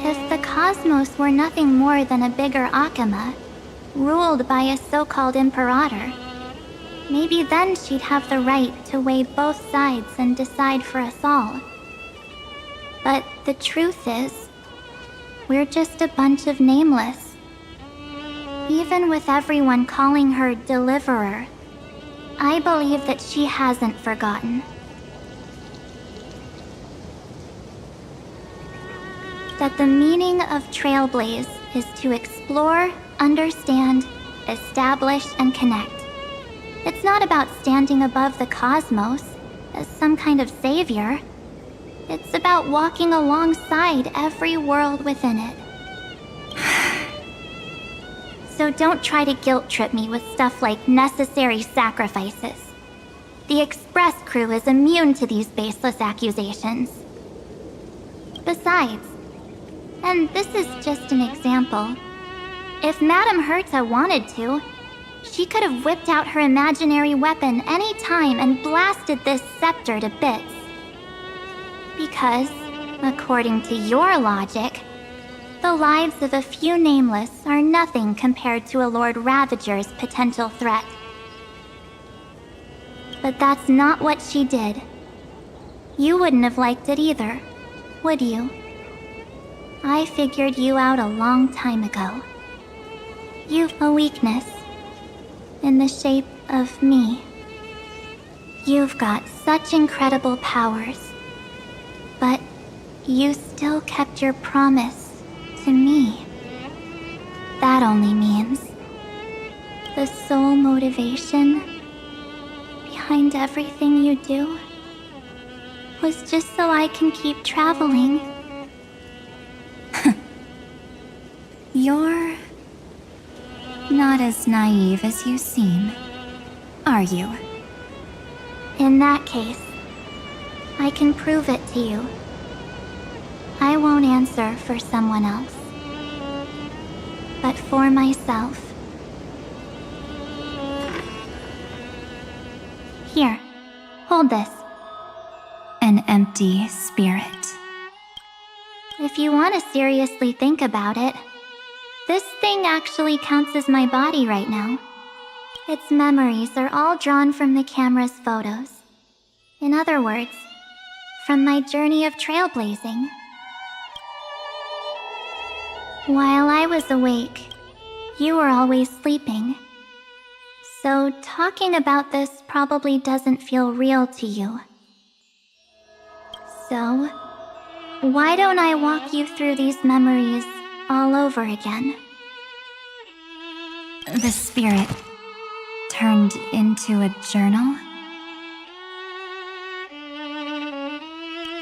If the cosmos were nothing more than a bigger Akama, ruled by a so-called imperator, maybe then she'd have the right to weigh both sides and decide for us all. But the truth is, we're just a bunch of nameless. Even with everyone calling her Deliverer, I believe that she hasn't forgotten. That the meaning of Trailblaze is to explore, understand, establish, and connect. It's not about standing above the cosmos, as some kind of savior. It's about walking alongside every world within it. So don't try to guilt trip me with stuff like necessary sacrifices. The Express crew is immune to these baseless accusations. Besides, and this is just an example, if Madame Herta wanted to, she could have whipped out her imaginary weapon any time and blasted this scepter to bits. Because, according to your logic, the lives of a few nameless are nothing compared to a Lord Ravager's potential threat. But that's not what she did. You wouldn't have liked it either, would you? I figured you out a long time ago. You've a weakness in the shape of me. You've got such incredible powers, but you still kept your promise to me. That only means the sole motivation behind everything you do was just so I can keep traveling. You're not as naive as you seem, are you? In that case, I can prove it to you. I won't answer for someone else, but for myself. Here, hold this. An empty spirit. If you want to seriously think about it, this thing actually counts as my body right now. Its memories are all drawn from the camera's photos. In other words, from my journey of trailblazing. While I was awake, you were always sleeping. So talking about this probably doesn't feel real to you. So, why don't I walk you through these memories all over again? The spirit turned into a journal?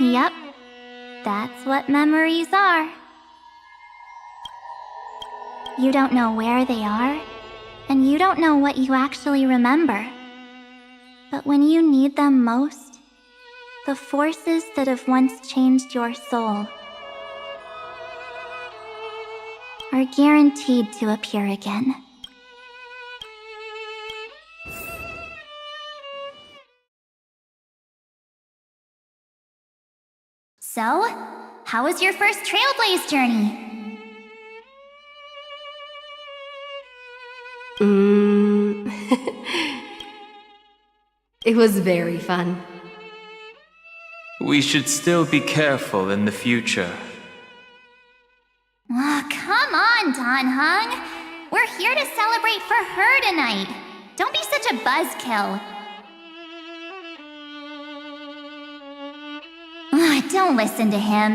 Yep, that's what memories are. You don't know where they are, and you don't know what you actually remember. But when you need them most, the forces that have once changed your soul are guaranteed to appear again. So, how was your first Trailblaze journey? It was very fun. We should still be careful in the future. Oh, come on, Dань Хэн. We're here to celebrate for her tonight. Don't be such a buzzkill. Don't listen to him.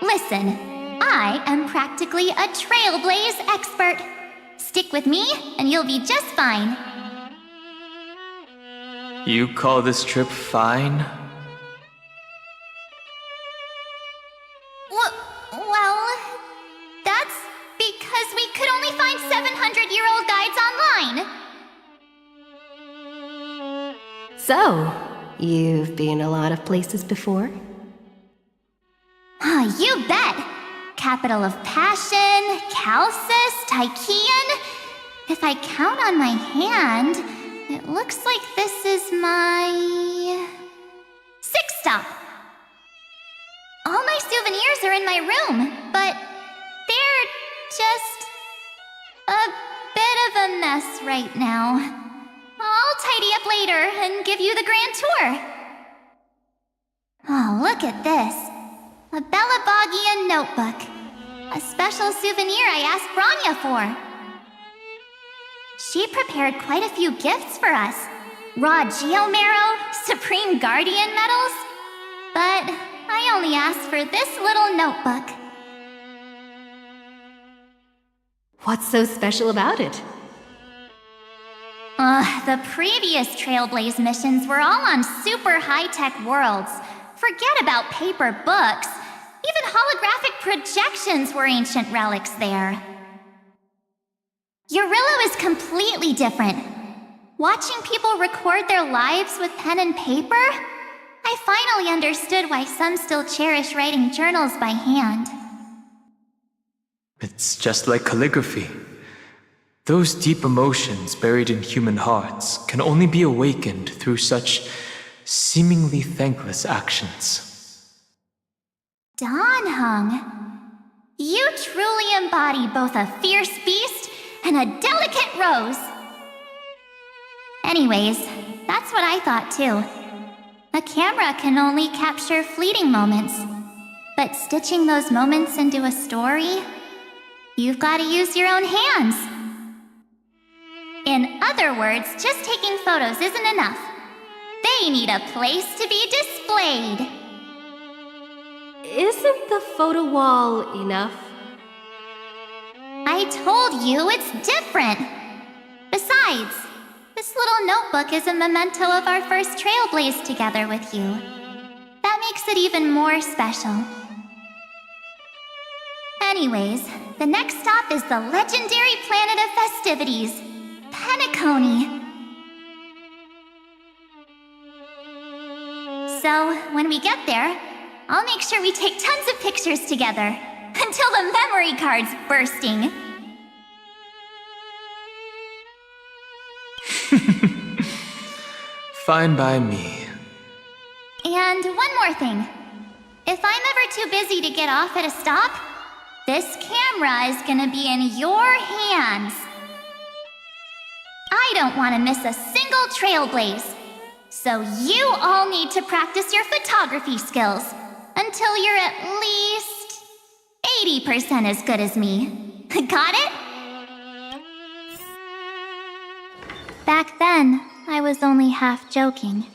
Listen, I am practically a Trailblaze expert. Stick with me, and you'll be just fine. You call this trip fine? Well, that's because we could only find 700-year-old guides online. So, you've been a lot of places before? You bet! Capital of Passion, Calcis, Tychean. If I count on my hand, it looks like this is my 6th stop. All my souvenirs are in my room, but they're just a bit of a mess right now. I'll tidy up later and give you the grand tour. Oh, look at this. A Belabogian notebook. A special souvenir I asked Branya for. She prepared quite a few gifts for us. Raw Geomarrow, Supreme Guardian medals. But I only asked for this little notebook. What's so special about it? The previous Trailblaze missions were all on super high-tech worlds. Forget about paper books. Even holographic projections were ancient relics there. Eurillo is completely different. Watching people record their lives with pen and paper? I finally understood why some still cherish writing journals by hand. It's just like calligraphy. Those deep emotions buried in human hearts can only be awakened through such seemingly thankless actions. Dan Heng, you truly embody both a fierce beast and a delicate rose. Anyways, that's what I thought too. A camera can only capture fleeting moments, but stitching those moments into a story, you've got to use your own hands. In other words, just taking photos isn't enough. They need a place to be displayed. Isn't the photo wall enough? I told you it's different. Besides, this little notebook is a memento of our first Trailblaze together with you. That makes it even more special. Anyways, the next stop is the legendary planet of festivities, Penacony. So, when we get there, I'll make sure we take tons of pictures together, until the memory card's bursting. Fine by me. And one more thing. If I'm ever too busy to get off at a stop, this camera is gonna be in your hands. I don't want to miss a single Trailblaze. So you all need to practice your photography skills until you're at least 80% as good as me. Got it? Back then, I was only half joking.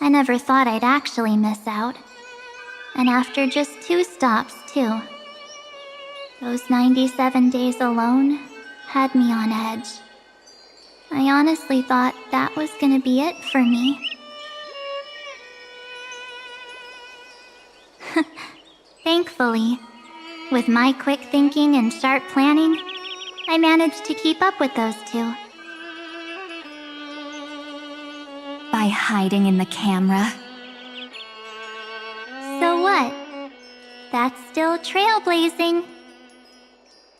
I never thought I'd actually miss out. And after just 2 stops, too. Those 97 days alone had me on edge. I honestly thought that was gonna be it for me. Thankfully, with my quick thinking and sharp planning, I managed to keep up with those 2. By hiding in the camera. So what? That's still trailblazing.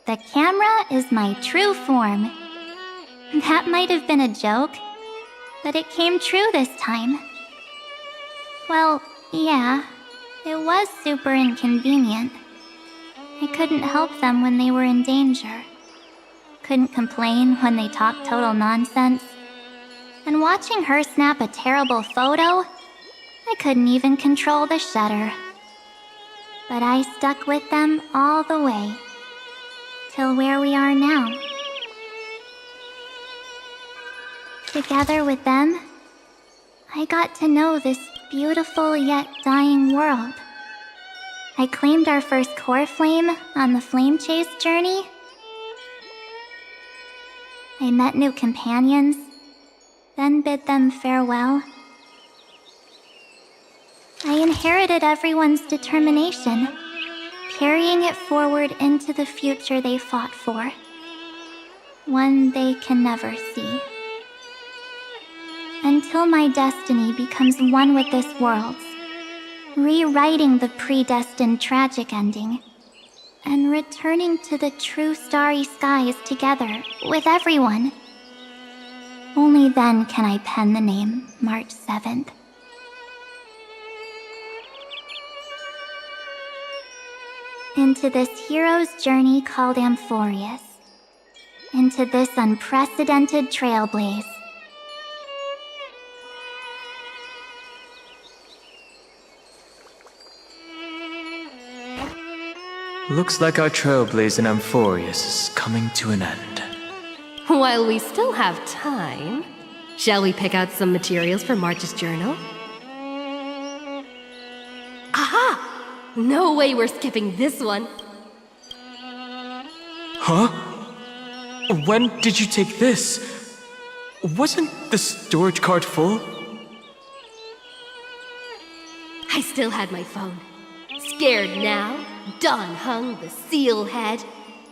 The camera is my true form. That might have been a joke, but it came true this time. Well, yeah, it was super inconvenient. I couldn't help them when they were in danger. Couldn't complain when they talked total nonsense. And watching her snap a terrible photo, I couldn't even control the shutter. But I stuck with them all the way, till where we are now. Together with them, I got to know this beautiful yet dying world. I claimed our first core flame on the flame chase journey. I met new companions, then bid them farewell. I inherited everyone's determination, carrying it forward into the future they fought for. One they can never see. Until my destiny becomes one with this world's, rewriting the predestined tragic ending, and returning to the true starry skies together with everyone. Only then can I pen the name March 7th. Into this hero's journey called Amphorius. Into this unprecedented trailblaze. Looks like our trailblaze in Amphorius is coming to an end. While we still have time, shall we pick out some materials for March's journal? Aha! No way we're skipping this one. Huh? When did you take this? Wasn't the storage cart full? I still had my phone. Scared now, Don hung the seal head.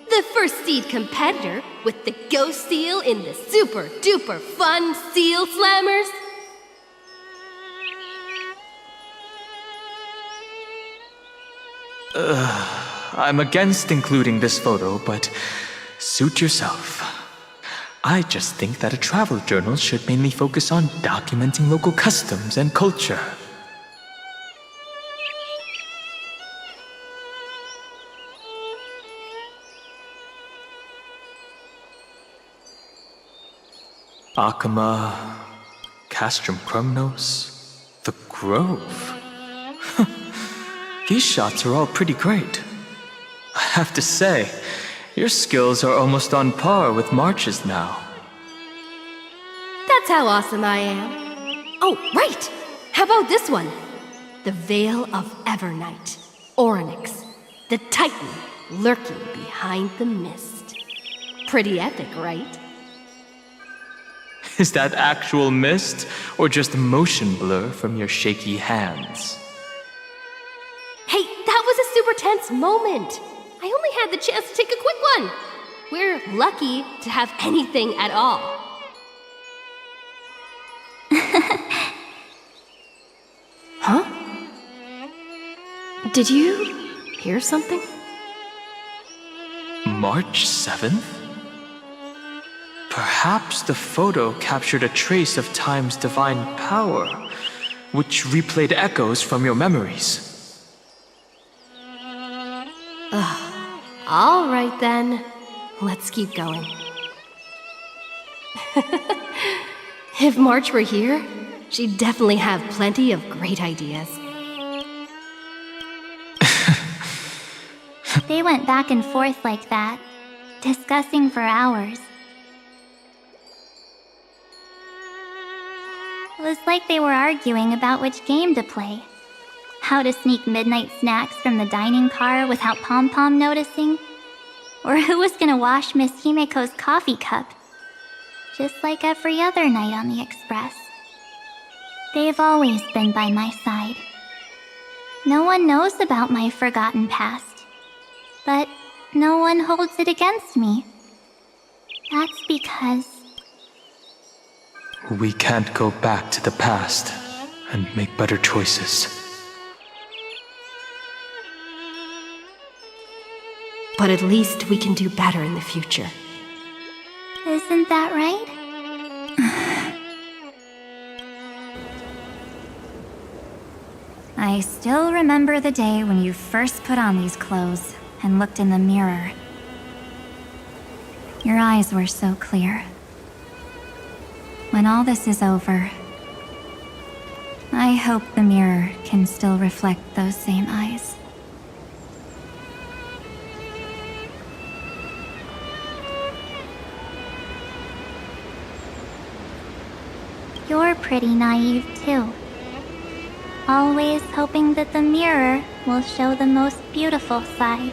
The first seed competitor with the ghost seal in the super duper fun seal slammers. I'm against including this photo, but suit yourself. I just think that a travel journal should mainly focus on documenting local customs and culture. Akama, Castrum Krumnos, the Grove. These shots are all pretty great. I have to say, your skills are almost on par with March's now. That's how awesome I am. Oh, right! How about this one? The Veil of Evernight, Orynyx, the Titan lurking behind the mist. Pretty epic, right? Is that actual mist, or just motion blur from your shaky hands? Hey, that was a super tense moment. I only had the chance to take a quick one. We're lucky to have anything at all. Huh? Did you hear something? March 7th? Perhaps the photo captured a trace of time's divine power, which replayed echoes from your memories. All right then, let's keep going. If March were here, she'd definitely have plenty of great ideas. They went back and forth like that, discussing for hours. It was like they were arguing about which game to play. How to sneak midnight snacks from the dining car without Pom-Pom noticing. Or who was gonna wash Miss Himeko's coffee cup. Just like every other night on the Express. They've always been by my side. No one knows about my forgotten past. But no one holds it against me. That's because... We can't go back to the past and make better choices. But at least we can do better in the future. Isn't that right? I still remember the day when you first put on these clothes and looked in the mirror. Your eyes were so clear. When all this is over, I hope the mirror can still reflect those same eyes. You're pretty naive too. Always hoping that the mirror will show the most beautiful side.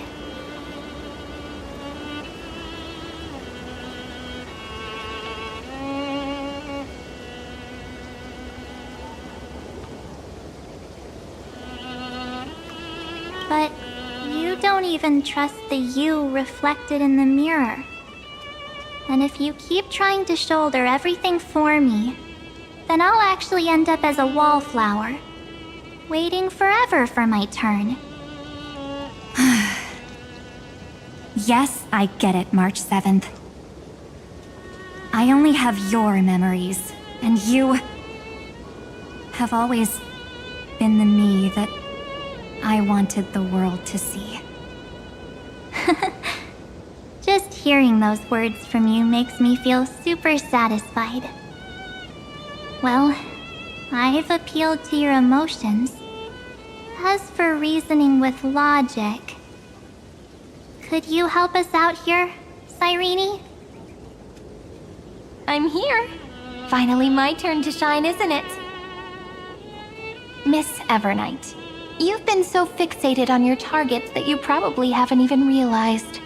But you don't even trust the you reflected in the mirror. And if you keep trying to shoulder everything for me, then I'll actually end up as a wallflower, waiting forever for my turn. Yes, I get it, March 7th. I only have your memories, and you have always been the me that I wanted the world to see. Just hearing those words from you makes me feel super satisfied. Well, I've appealed to your emotions. As for reasoning with logic, could you help us out here, Cyrene? I'm here. Finally my turn to shine, isn't it? Miss Evernight, you've been so fixated on your targets that you probably haven't even realized.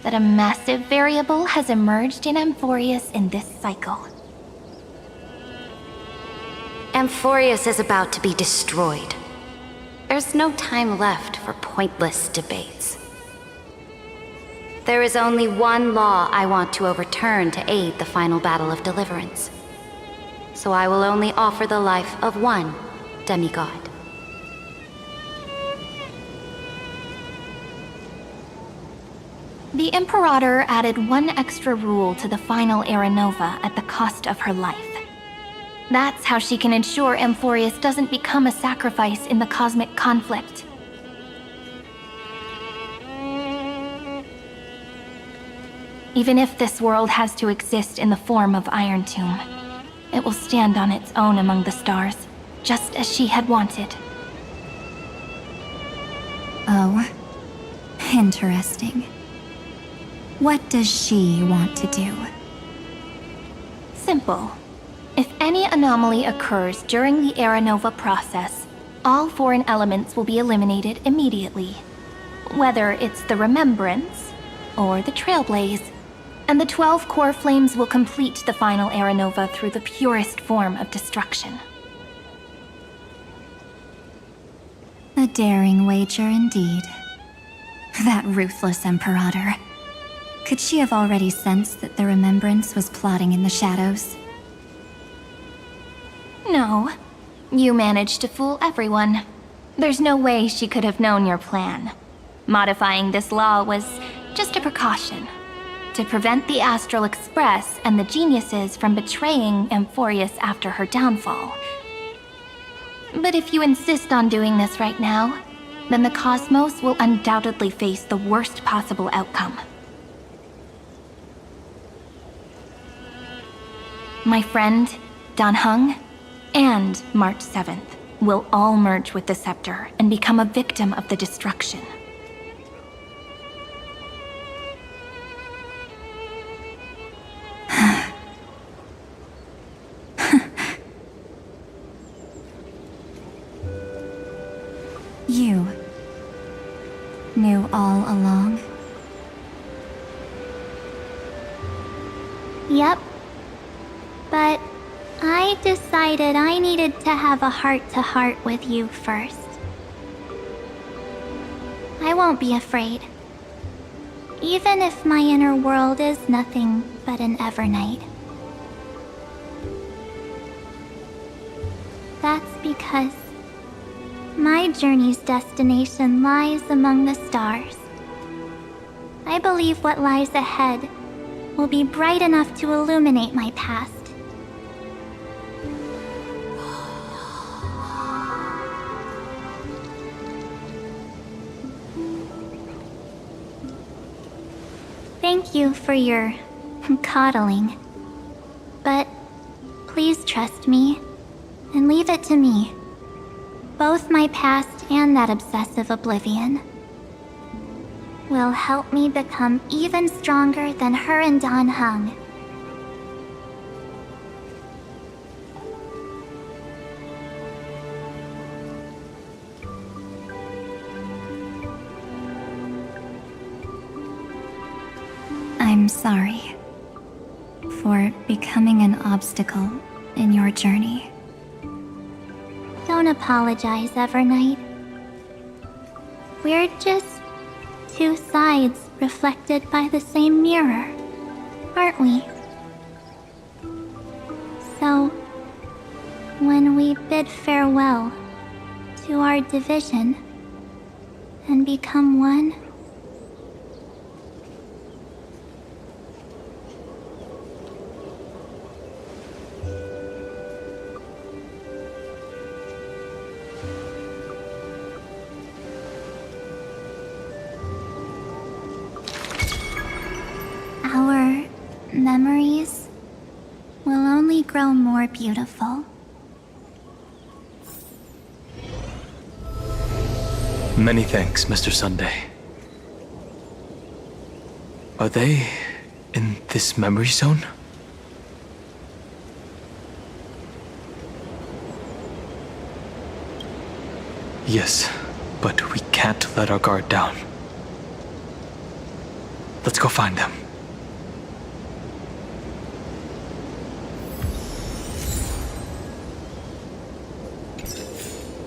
that a massive variable has emerged in Amphorius in this cycle. Amphorius is about to be destroyed. There's no time left for pointless debates. There is only one law I want to overturn to aid the final battle of deliverance. So I will only offer the life of one demigod. The Imperator added one extra rule to the final Era Nova at the cost of her life. That's how she can ensure Amphorius doesn't become a sacrifice in the cosmic conflict. Even if this world has to exist in the form of Iron Tomb, it will stand on its own among the stars, just as she had wanted. Oh, interesting. What does she want to do? Simple. If any anomaly occurs during the Era Nova process, all foreign elements will be eliminated immediately. Whether it's the Remembrance or the Trailblaze, and the 12 core flames will complete the final Era Nova through the purest form of destruction. A daring wager indeed. That ruthless Imperator. Could she have already sensed that the Remembrance was plotting in the shadows? No. You managed to fool everyone. There's no way she could have known your plan. Modifying this law was just a precaution, to prevent the Astral Express and the geniuses from betraying Amphorius after her downfall. But if you insist on doing this right now, then the Cosmos will undoubtedly face the worst possible outcome. My friend, Dan Heng, and March 7th will all merge with the Scepter and become a victim of the destruction. You knew all along? Yep. But I decided I needed to have a heart-to-heart with you first. I won't be afraid. Even if my inner world is nothing but an Evernight. That's because my journey's destination lies among the stars. I believe what lies ahead will be bright enough to illuminate my past. Thank you for your coddling. But please trust me and leave it to me. Both my past and that obsessive oblivion will help me become even stronger than her and Dan Heng. I'm sorry for becoming an obstacle in your journey. Don't apologize, Evernight. We're just two sides reflected by the same mirror, aren't we? So, when we bid farewell to our division and become one, our memories will only grow more beautiful. Many thanks, Mr. Sunday. Are they in this memory zone? Yes, but we can't let our guard down. Let's go find them.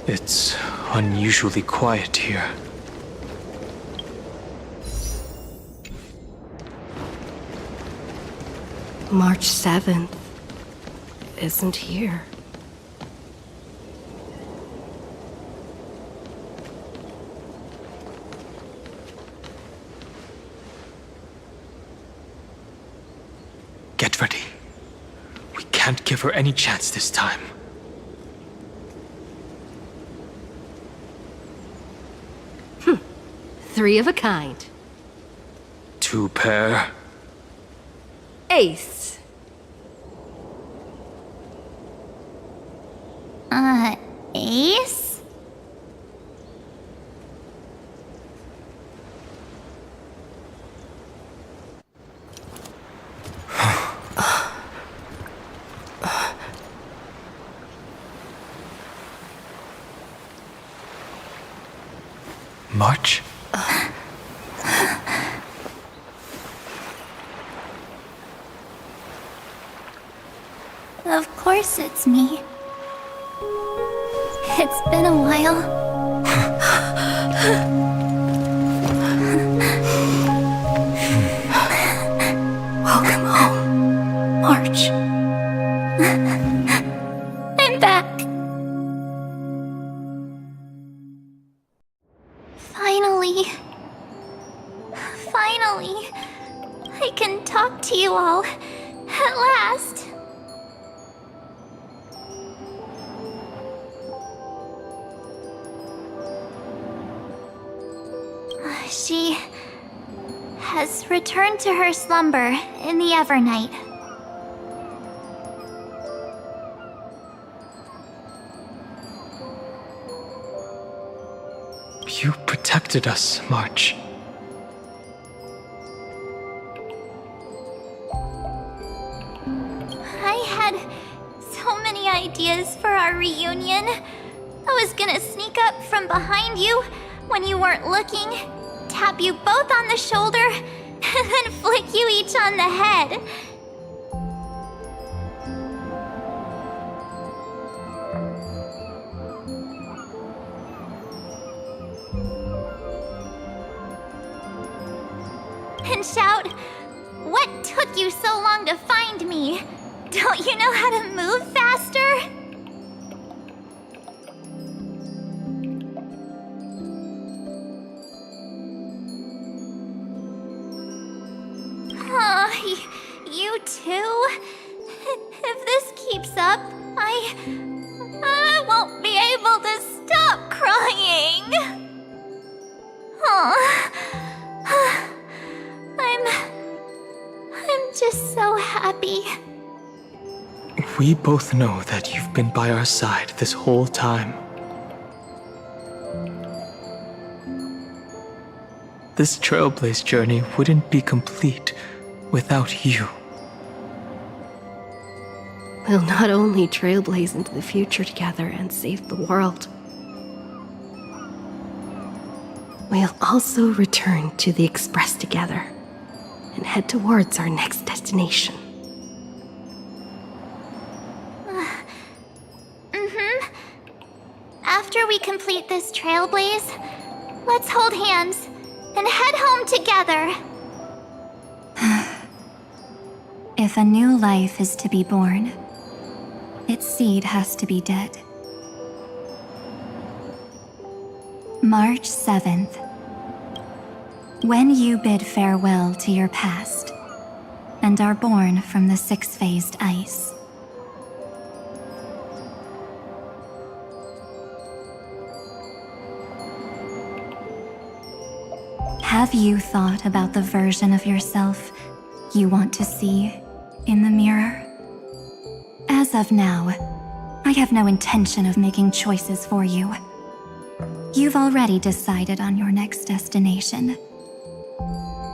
It's unusually quiet here. March 7th isn't here. Get ready. We can't give her any chance this time. Three of a kind. Two pair. Ace. Ace? March? Of course it's me. It's been a while. Welcome home, March. I'm back. Finally, I can talk to you all at last. She has returned to her slumber in the Evernight. You protected us, March. I had so many ideas for our reunion. I was gonna sneak up from behind you when you weren't looking, tap you both on the shoulder, and then flick you each on the head. And shout, "What took you so long to find me? Don't you know how to move faster?" You too? If this keeps up, I won't be able to stop crying. I'm just so happy. We both know that you've been by our side this whole time. This Trailblaze journey wouldn't be complete without you. We'll not only trailblaze into the future together and save the world, we'll also return to the Express together and head towards our next destination. After we complete this trailblaze, let's hold hands and head home together. If a new life is to be born, its seed has to be dead. March 7th. When you bid farewell to your past and are born from the six-phased ice. Have you thought about the version of yourself you want to see in the mirror? As of now, I have no intention of making choices for you. You've already decided on your next destination.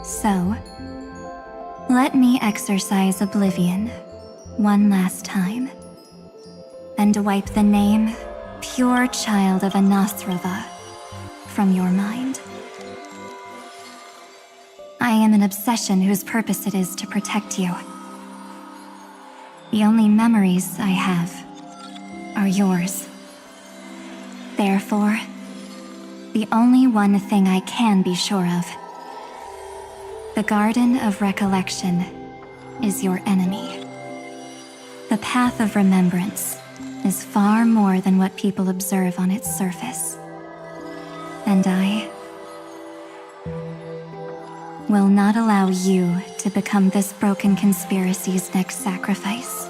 So, let me exercise oblivion one last time and wipe the name Pure Child of Anasrava from your mind. I I am an obsession whose purpose it is to protect you. The only memories I have are yours. Therefore, the only one thing I can be sure of. The Garden of Recollection is your enemy. The Path of Remembrance is far more than what people observe on its surface. And I will not allow you to become this broken conspiracy's next sacrifice.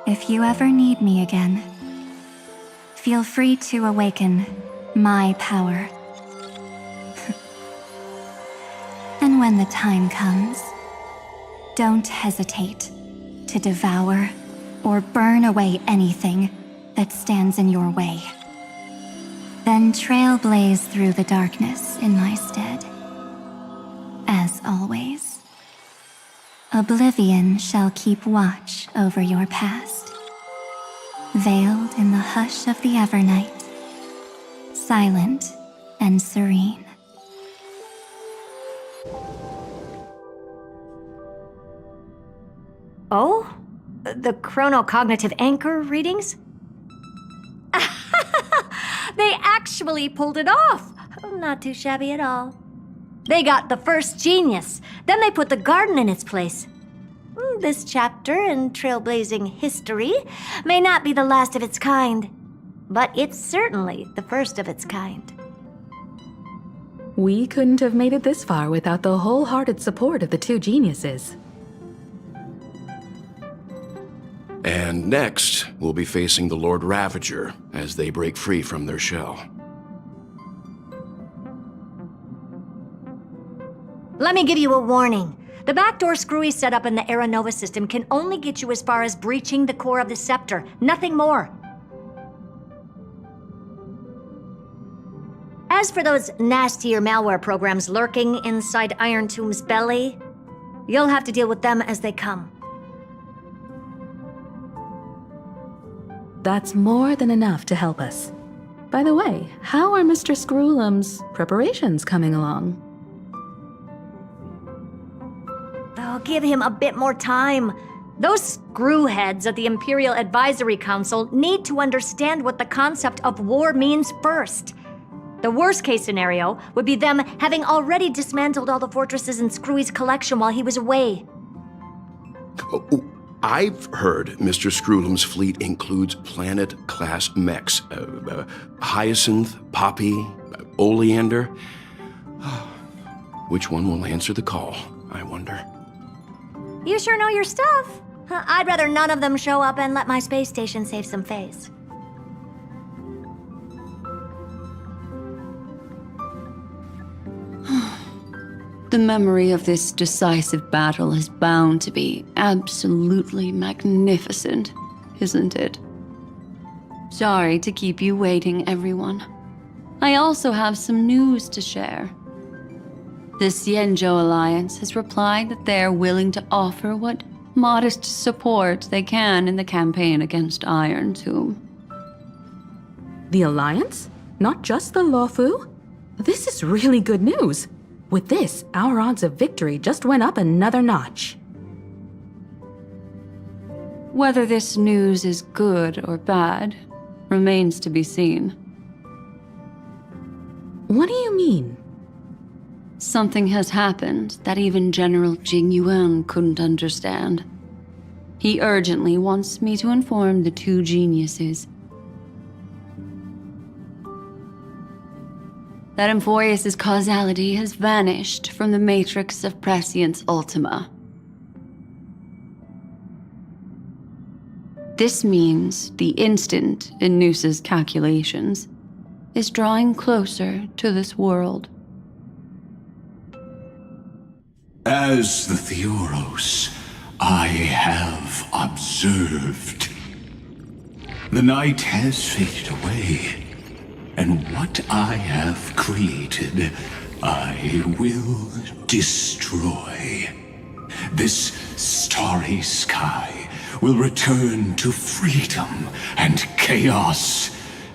If you ever need me again, feel free to awaken my power. And when the time comes, don't hesitate to devour or burn away anything that stands in your way. Then trailblaze through the darkness in my stead. As always, oblivion shall keep watch over your past, veiled in the hush of the Evernight, silent and serene. Oh? The chronocognitive anchor readings? They actually pulled it off! Not too shabby at all. They got the first genius, then they put the garden in its place. This chapter in trailblazing history may not be the last of its kind, but it's certainly the first of its kind. We couldn't have made it this far without the wholehearted support of the two geniuses. And next, we'll be facing the Lord Ravager as they break free from their shell. Let me give you a warning. The backdoor screwy setup in the Era Nova system can only get you as far as breaching the core of the scepter, nothing more. As for those nastier malware programs lurking inside Iron Tomb's belly, you'll have to deal with them as they come. That's more than enough to help us. By the way, how are Mr. Screwlum's preparations coming along? Oh, give him a bit more time. Those screwheads at the Imperial Advisory Council need to understand what the concept of war means first. The worst-case scenario would be them having already dismantled all the fortresses in Screwy's collection while he was away. I've heard Mr. Screwlum's fleet includes planet-class mechs. Hyacinth, Poppy, Oleander. Which one will answer the call, I wonder? You sure know your stuff. I'd rather none of them show up and let my space station save some face. The memory of this decisive battle is bound to be absolutely magnificent, isn't it? Sorry to keep you waiting, everyone. I also have some news to share. The Xianzhou Alliance has replied that they're willing to offer what modest support they can in the campaign against Iron Tomb. The Alliance? Not just the Luofu? This is really good news. With this, our odds of victory just went up another notch. Whether this news is good or bad remains to be seen. What do you mean? Something has happened that even General Jing Yuan couldn't understand. He urgently wants me to inform the two geniuses that Amphorius's causality has vanished from the matrix of Prescience Ultima. This means the instant in Noosa's calculations is drawing closer to this world. As the Theoros, I have observed. The night has faded away. And what I have created, I will destroy. This starry sky will return to freedom and chaos,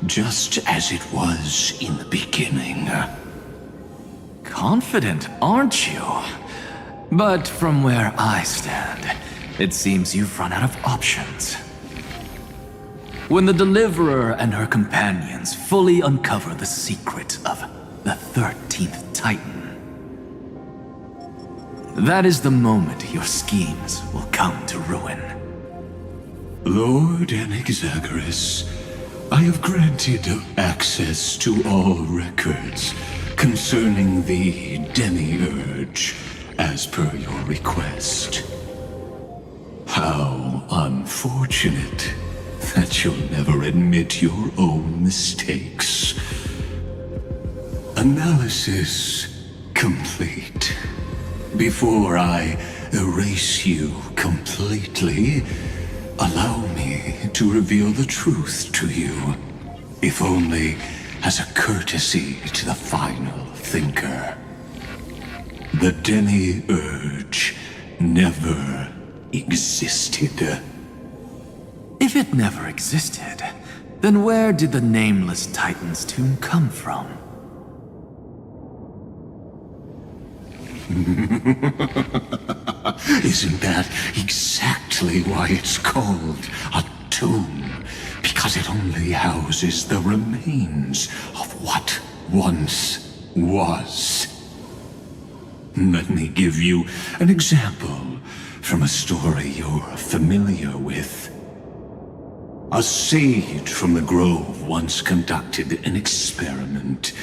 just as it was in the beginning. confident, aren't you? But from where I stand, it seems you've run out of options. When the Deliverer and her companions fully uncover the secret of the 13th Titan, that is the moment your schemes will come to ruin. Lord Anaxagoras, I have granted access to all records concerning the Demiurge, as per your request. How unfortunate that you'll never admit your own mistakes. Analysis complete. Before I erase you completely, allow me to reveal the truth to you, if only as a courtesy to the final thinker. The Demiurge never existed. If it never existed, then where did the Nameless Titan's tomb come from? Isn't that exactly why it's called a tomb? Because it only houses the remains of what once was. Let me give you an example from a story you're familiar with. A sage from the grove once conducted an experiment.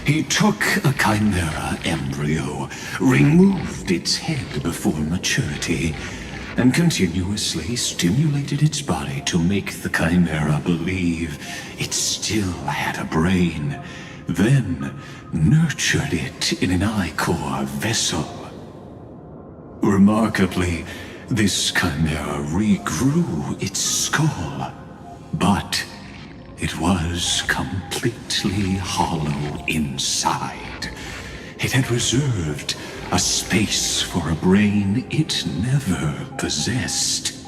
He took a chimera embryo, removed its head before maturity, and continuously stimulated its body to make the chimera believe it still had a brain, then nurtured it in an ichor vessel. Remarkably, this chimera regrew its skull, but it was completely hollow inside. It had reserved a space for a brain it never possessed.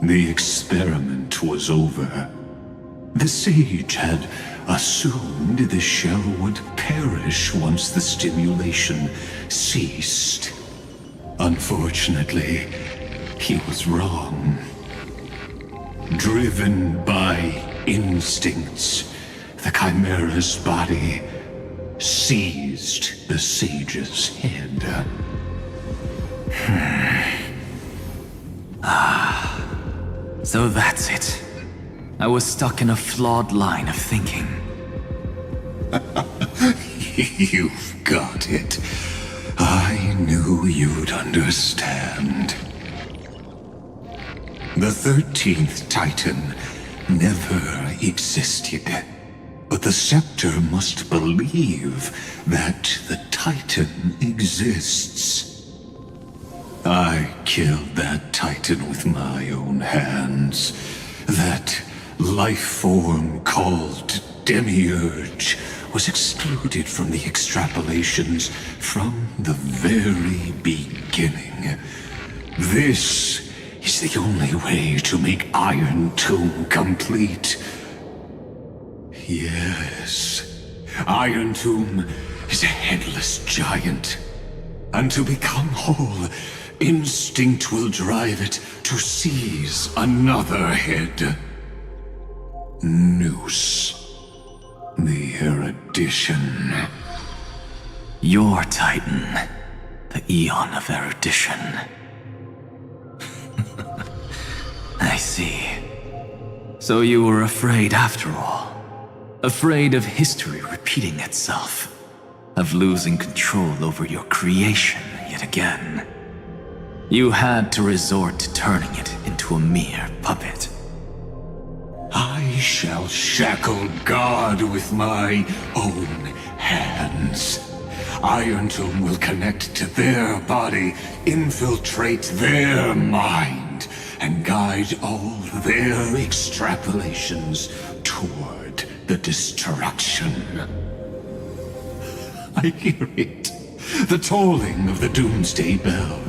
The experiment was over. The sage had assumed the shell would perish once the stimulation ceased. Unfortunately, he was wrong. Driven by instincts, the chimera's body seized the sage's head. So that's it. I was stuck in a flawed line of thinking. You've got it. I knew you'd understand. The 13th Titan never existed. But the scepter must believe that the Titan exists. I killed that Titan with my own hands. That life form called Demiurge was excluded from the extrapolations from the very beginning. This is the only way to make Iron Tomb complete. Yes, Iron Tomb is a headless giant. And to become whole, instinct will drive it to seize another head. Noose. The erudition. Your Titan. The Eon of Erudition. I see. So you were afraid after all. Afraid of history repeating itself. Of losing control over your creation yet again. You had to resort to turning it into a mere puppet. I shall shackle God with my own hands. Iron Tomb will connect to their body, infiltrate their mind, and guide all their extrapolations toward the destruction. I hear it. The tolling of the doomsday bell.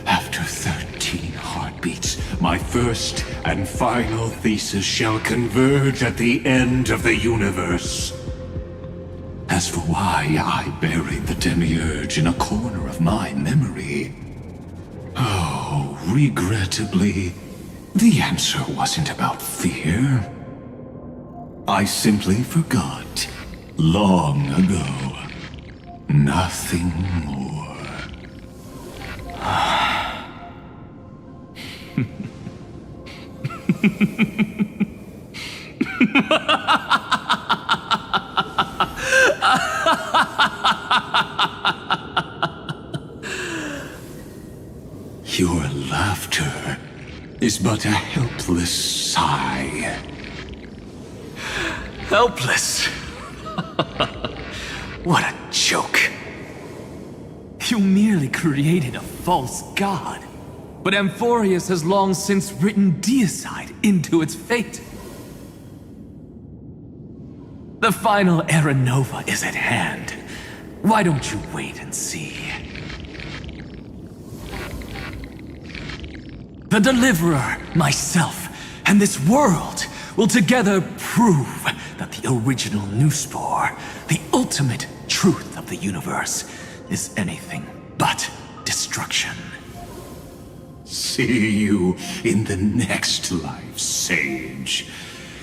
After 13 heartbeats, my first and final thesis shall converge at the end of the universe. As for why I buried the demiurge in a corner of my memory, oh, regrettably, the answer wasn't about fear. I simply forgot, long ago. Nothing more. Your laughter is but a helpless sigh. Helpless? What a joke. You merely created a false god. But Amphorius has long since written deicide into its fate. The final Era Nova is at hand. Why don't you wait and see? The Deliverer, myself, and this world will together prove that the original Newspore, the ultimate truth of the universe, is anything but destruction. See you in the next life, Sage.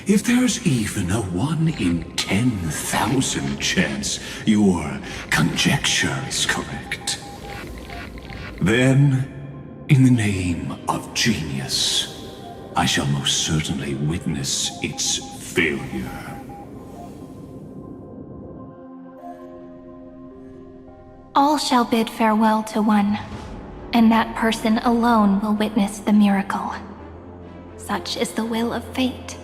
If there's even a 1 in 10,000 chance your conjecture is correct, then, in the name of genius, I shall most certainly witness its failure. All shall bid farewell to one, and that person alone will witness the miracle. Such is the will of fate.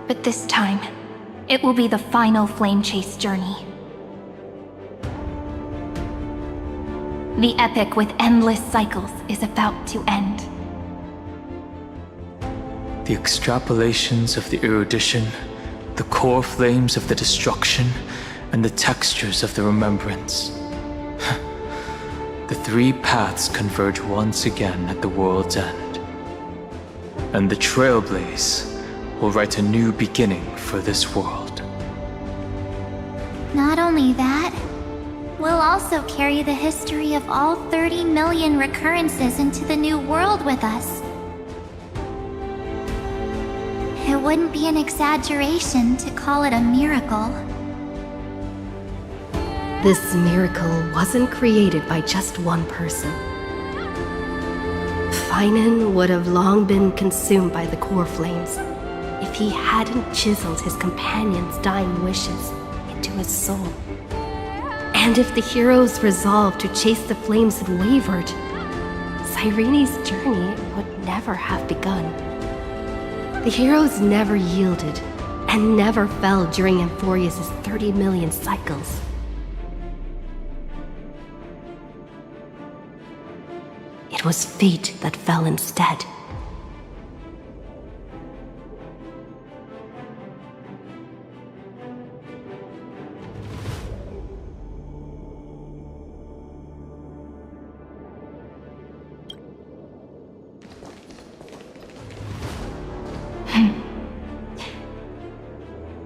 But this time, it will be the final flame chase journey. The epic with endless cycles is about to end. The extrapolations of the erudition, the core flames of the destruction, and the textures of the remembrance. The three paths converge once again at the world's end. And the Trailblaze will write a new beginning for this world. Not only that, we'll also carry the history of all 30 million recurrences into the new world with us. It wouldn't be an exaggeration to call it a miracle. This miracle wasn't created by just one person. Finan would have long been consumed by the core flames if he hadn't chiseled his companion's dying wishes into his soul. And if the heroes resolved to chase the flames had wavered, Cyrene's journey would never have begun. The heroes never yielded and never fell during Amphorius' 30 million cycles. It was fate that fell instead.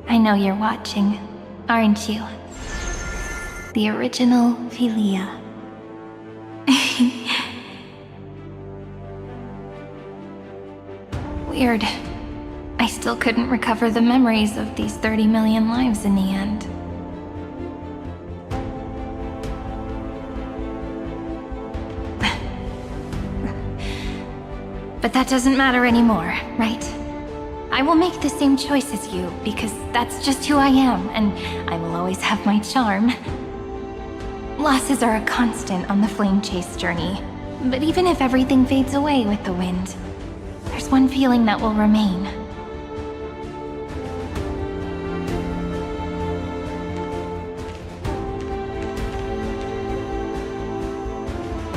I know you're watching, aren't you? The original Philia. Weird. I still couldn't recover the memories of these 30 million lives in the end. But that doesn't matter anymore, right? I will make the same choice as you, because that's just who I am, and I will always have my charm. Losses are a constant on the flame chase journey, but even if everything fades away with the wind, there's one feeling that will remain.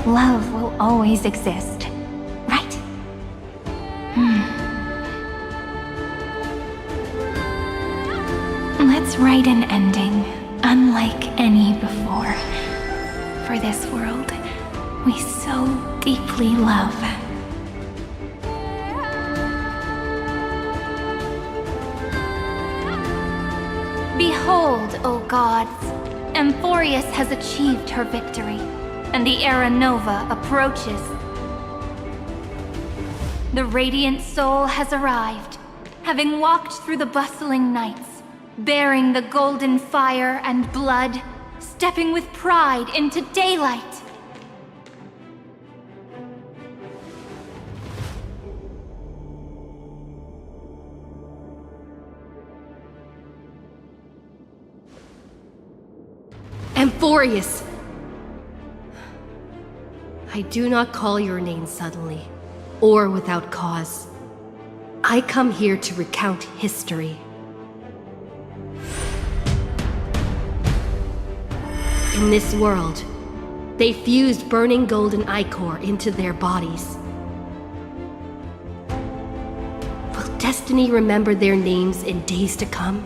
Love will always exist, right? Let's write an ending, unlike any before, for this world we so deeply love. Behold, O gods, Amphorius has achieved her victory, and the Era Nova approaches. The radiant soul has arrived, having walked through the bustling nights, bearing the golden fire and blood, stepping with pride into daylight. Amphorius! I do not call your name suddenly, or without cause. I come here to recount history. In this world, they fused burning golden ichor into their bodies. Will destiny remember their names in days to come?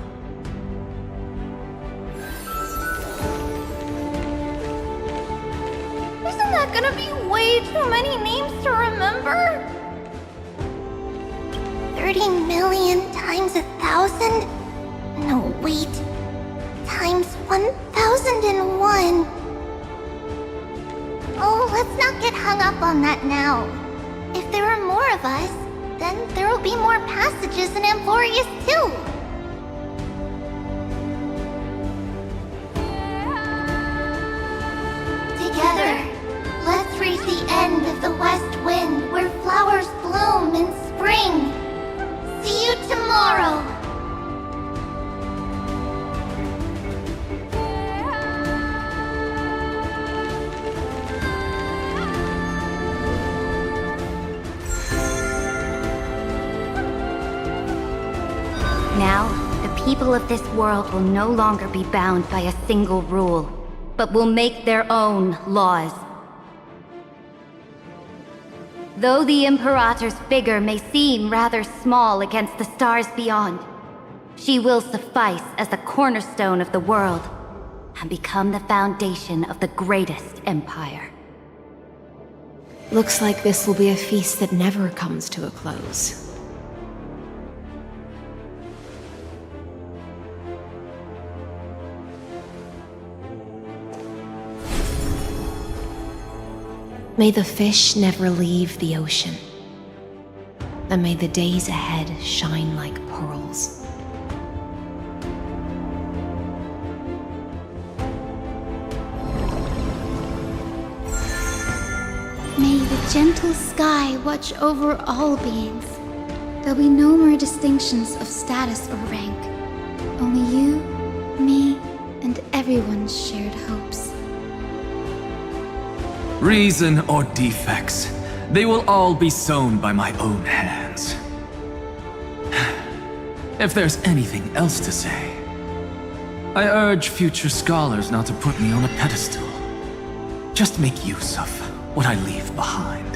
Isn't that gonna be way too many names to remember? 30 million times 1,000? No, wait. Times 1,001. Oh, let's not get hung up on that now. If there are more of us, then there will be more passages in Amphorius too. Together, let's reach the end of the west wind where flowers bloom in spring. See you tomorrow. Now, the people of this world will no longer be bound by a single rule, but will make their own laws. Though the Imperator's figure may seem rather small against the stars beyond, she will suffice as the cornerstone of the world and become the foundation of the greatest empire. Looks like this will be a feast that never comes to a close. May the fish never leave the ocean, and may the days ahead shine like pearls. May the gentle sky watch over all beings. There'll be no more distinctions of status or rank. Only you, me, and everyone's shared hopes. Reason or defects, they will all be sown by my own hands. If there's anything else to say, I urge future scholars not to put me on a pedestal. Just make use of what I leave behind.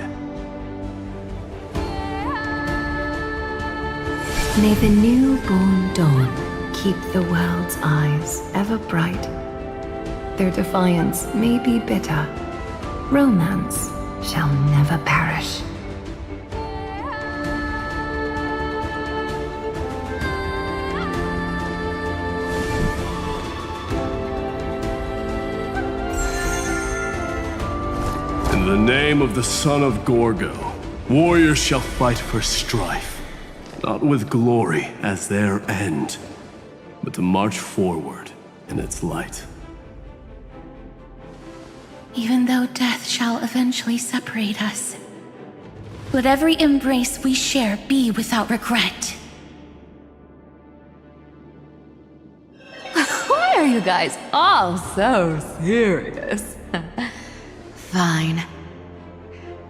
May the newborn dawn keep the world's eyes ever bright. Their defiance may be bitter. Romance shall never perish. In the name of the son of Gorgo, warriors shall fight for strife, not with glory as their end, but to march forward in its light. Even though death shall eventually separate us, let every embrace we share be without regret. Why are you guys all so serious? Fine.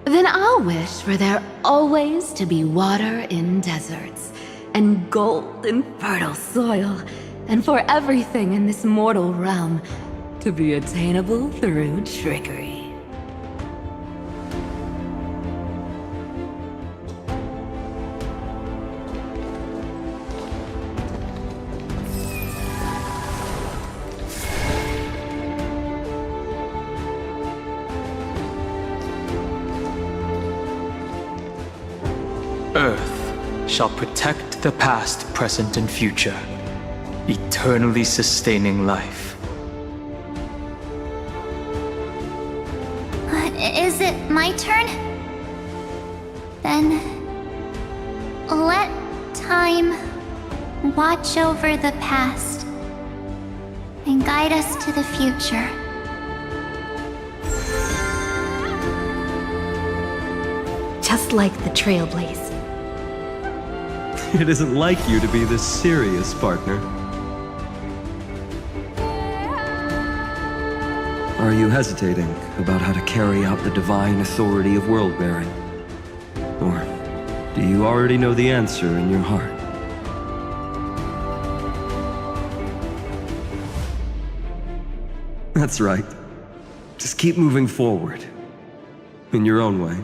Then I'll wish for there always to be water in deserts, and gold in fertile soil, and for everything in this mortal realm to be attainable through trickery. Earth shall protect the past, present, and future. eternally sustaining life. Is it my turn? Then let time watch over the past and guide us to the future. Just like the Trailblaze. It isn't like you to be this serious, partner. Are you hesitating about how to carry out the divine authority of world-bearing? Or do you already know the answer in your heart? That's right. Just keep moving forward. In your own way.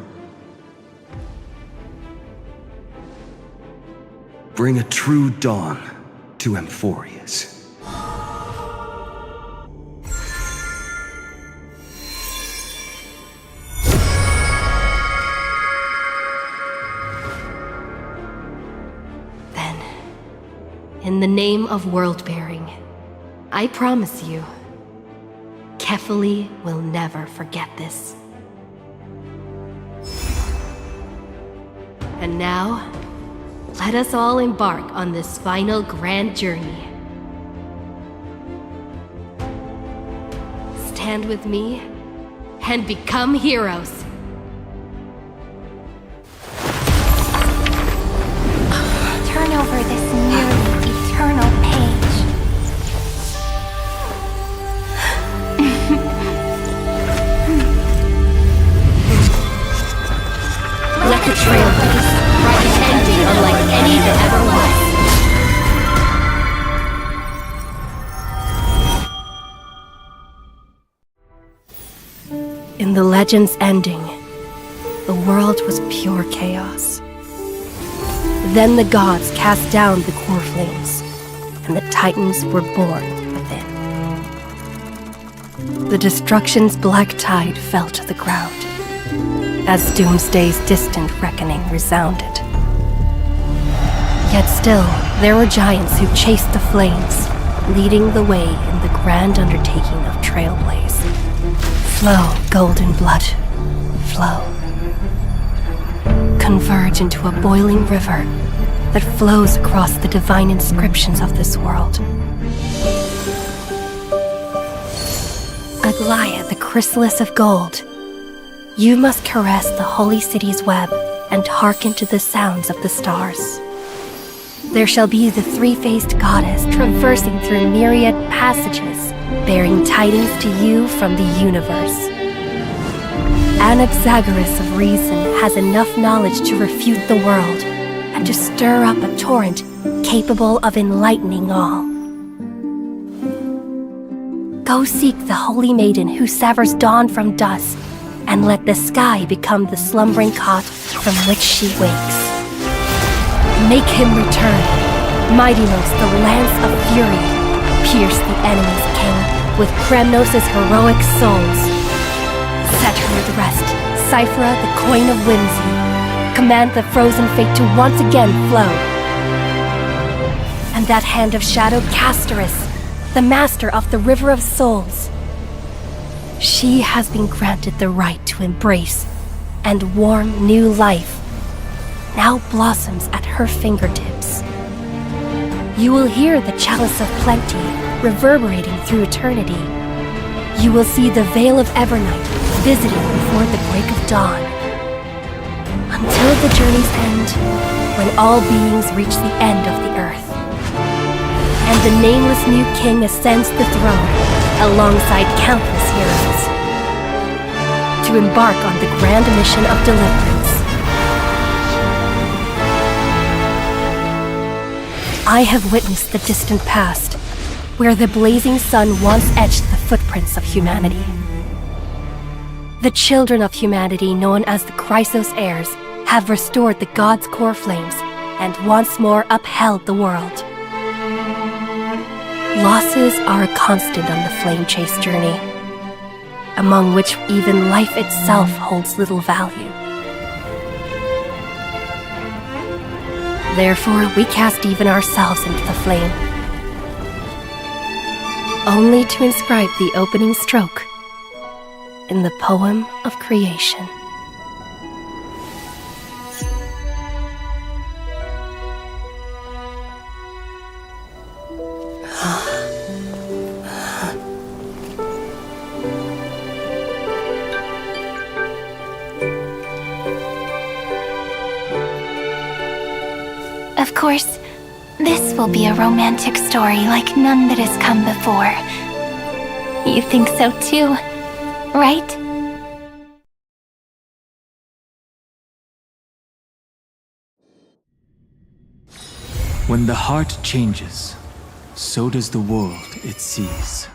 Bring a true dawn to Amphorius. In the name of world-bearing, I promise you, Kefali will never forget this. And now, let us all embark on this final grand journey. Stand with me and become heroes. Turn over this nearly eternal page. Let the Trailblaze write an ending unlike any that ever was. In the legend's ending, the world was pure chaos. Then the gods cast down the core flames, and the Titans were born within. The destruction's black tide fell to the ground, as Doomsday's distant reckoning resounded. Yet still, there were giants who chased the flames, leading the way in the grand undertaking of Trailblaze. Flow, golden blood, flow. Converge into a boiling river that flows across the divine inscriptions of this world. Aglaia, the chrysalis of gold, you must caress the holy city's web and hearken to the sounds of the stars. There shall be the three-faced goddess traversing through myriad passages, bearing tidings to you from the universe. Anaxagoras of reason has enough knowledge to refute the world and to stir up a torrent capable of enlightening all. Go seek the holy maiden who severs dawn from dusk, and let the sky become the slumbering cot from which she wakes. Make him return, mightymost the lance of fury, pierce the enemy's king with Kremnos' heroic souls. Set her at rest, Cyphra, the coin of whimsy. Command the frozen fate to once again flow. And that hand of shadow Castoris, the master of the River of Souls. She has been granted the right to embrace and warm new life, now blossoms at her fingertips. You will hear the chalice of plenty reverberating through eternity. You will see the veil of Evernight visiting before the break of dawn. Until the journey's end, when all beings reach the end of the earth. And the nameless new king ascends the throne alongside countless heroes to embark on the grand mission of deliverance. I have witnessed the distant past, where the blazing sun once etched the footprints of humanity. The children of humanity, known as the Chrysos heirs, have restored the gods' core flames and once more upheld the world. Losses are a constant on the flame chase journey, among which even life itself holds little value. Therefore, we cast even ourselves into the flame, only to inscribe the opening stroke in the poem of creation. Of course, this will be a romantic story like none that has come before. You think so too, right? When the heart changes, so does the world it sees.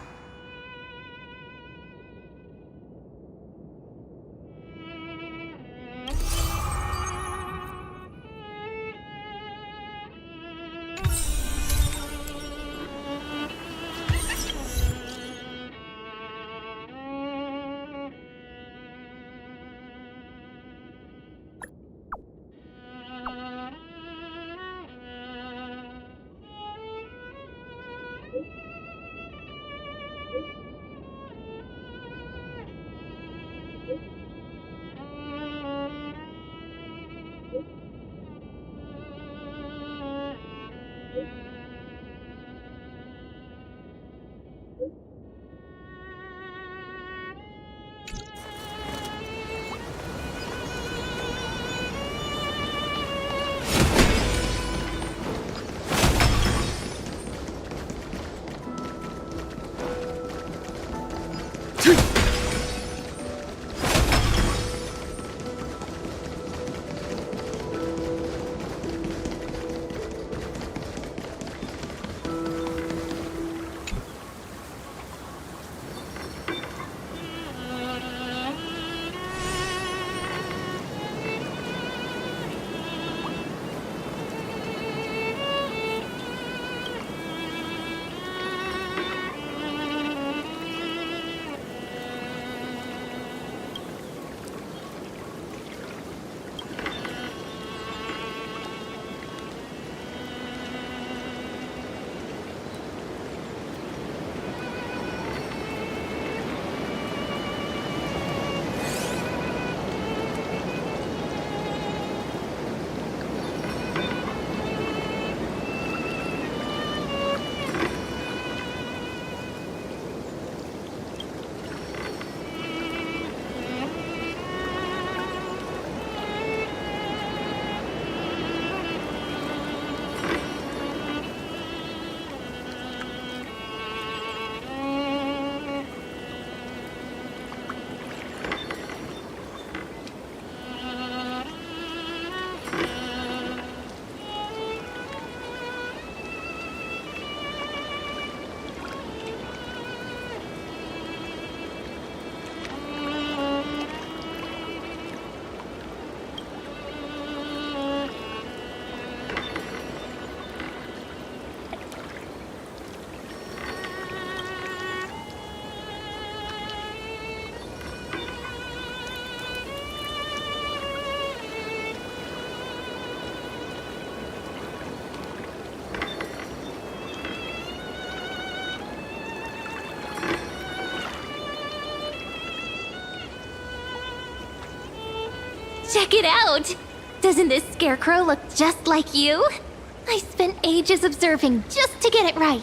Check it out! Doesn't this scarecrow look just like you? I spent ages observing just to get it right.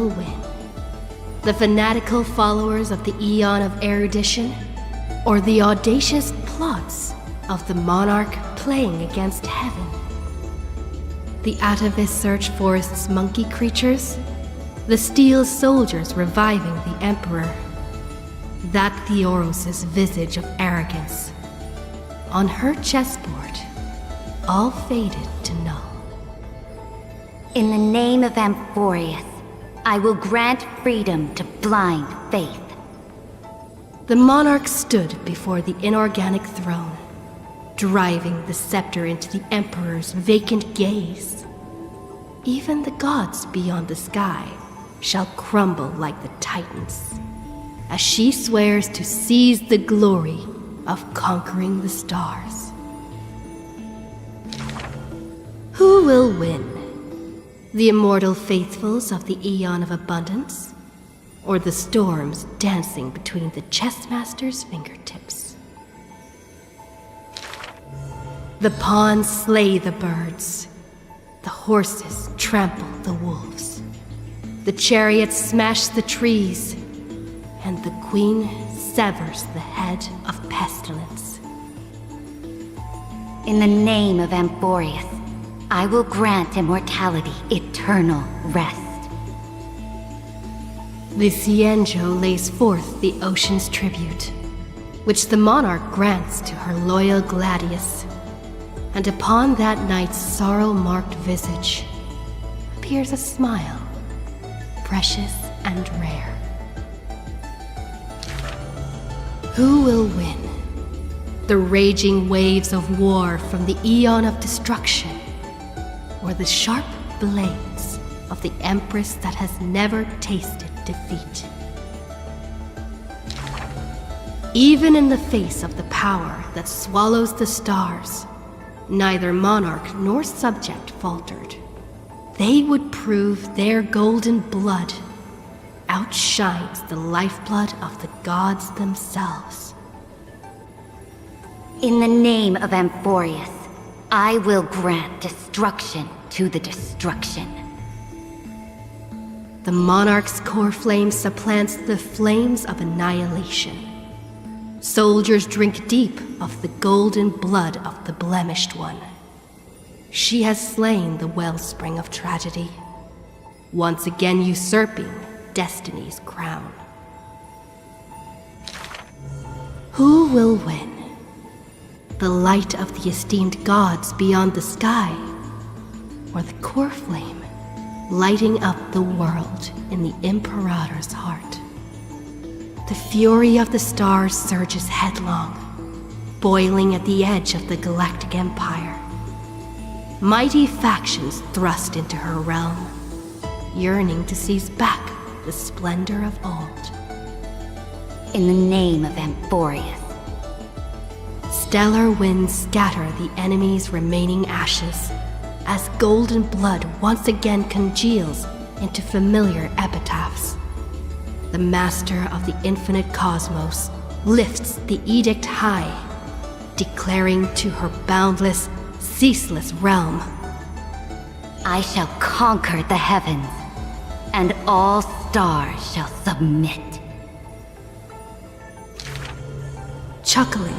will win? The fanatical followers of the Eon of Erudition, or the audacious plots of the monarch playing against heaven? The atavist search forest's monkey creatures, the steel soldiers reviving the emperor, that Theoros' visage of arrogance. On her chessboard, all faded to null. In the name of Amphorius, I will grant freedom to blind faith. The monarch stood before the inorganic throne, driving the scepter into the emperor's vacant gaze. Even the gods beyond the sky shall crumble like the titans, as she swears to seize the glory of conquering the stars. Who will win? The immortal faithfuls of the Eon of Abundance, or the storms dancing between the chessmaster's fingertips? The pawns slay the birds, the horses trample the wolves, the chariots smash the trees, and the queen severs the head of pestilence. In the name of Amphorius, I will grant immortality eternal rest. The Cienjo lays forth the ocean's tribute, which the monarch grants to her loyal Gladius. And upon that night's sorrow-marked visage appears a smile, precious and rare. Who will win? The raging waves of war from the Eon of Destruction, or the sharp blades of the Empress that has never tasted defeat? Even in the face of the power that swallows the stars, neither monarch nor subject faltered. They would prove their golden blood outshines the lifeblood of the gods themselves. In the name of Amphorius, I will grant destruction to the destruction. The monarch's core flame supplants the flames of annihilation. Soldiers drink deep of the golden blood of the blemished one. She has slain the wellspring of tragedy, once again usurping destiny's crown. Who will win? The light of the esteemed gods beyond the sky, or the core flame lighting up the world in the Imperator's heart? The fury of the stars surges headlong, boiling at the edge of the galactic empire. Mighty factions thrust into her realm, yearning to seize back the splendor of old. In the name of Amphorius. Stellar winds scatter the enemy's remaining ashes, as golden blood once again congeals into familiar epitaphs. The master of the infinite cosmos lifts the edict high, declaring to her boundless, ceaseless realm, I shall conquer the heavens, and all stars shall submit. Chuckling,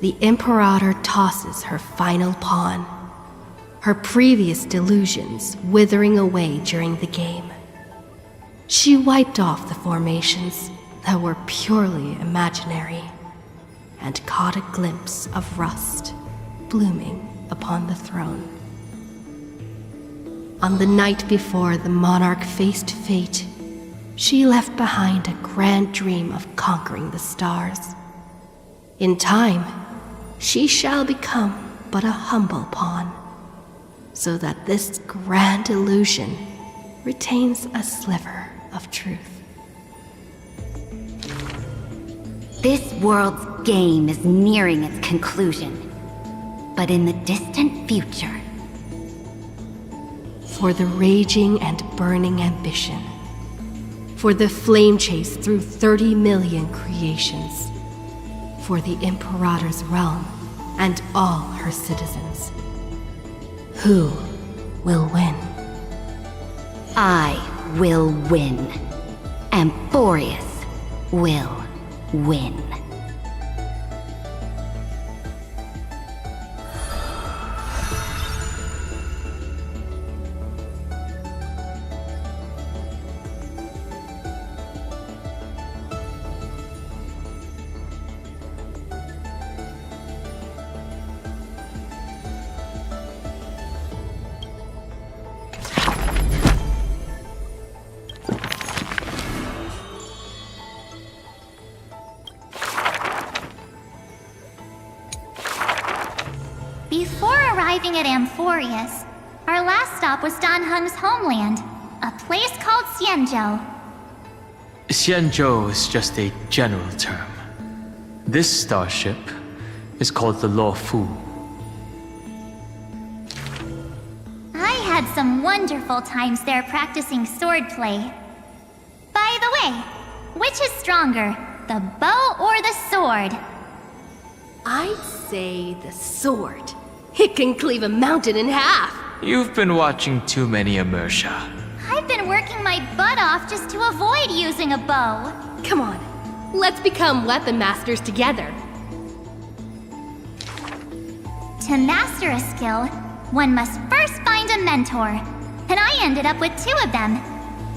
the Imperator tosses her final pawn, her previous delusions withering away during the game. She wiped off the formations that were purely imaginary, and caught a glimpse of rust blooming upon the throne. On the night before the monarch faced fate, she left behind a grand dream of conquering the stars. In time, she shall become but a humble pawn, so that this grand illusion retains a sliver of truth. This world's game is nearing its conclusion, but in the distant future, for the raging and burning ambition, for the flame chase through 30 million creations, for the Imperator's realm and all her citizens. Who will win? I will win. Amphorius will win. Before arriving at Amphorius, our last stop was Dань Heng's homeland, a place called Xianzhou. Xianzhou is just a general term. This starship is called the Luofu. I had some wonderful times there practicing swordplay. By the way, which is stronger, the bow or the sword? I'd say the sword. It can cleave a mountain in half. You've been watching too many immersia. I've been working my butt off just to avoid using a bow. Come on, let's become weapon masters together. To master a skill, one must first find a mentor. And I ended up with 2 of them.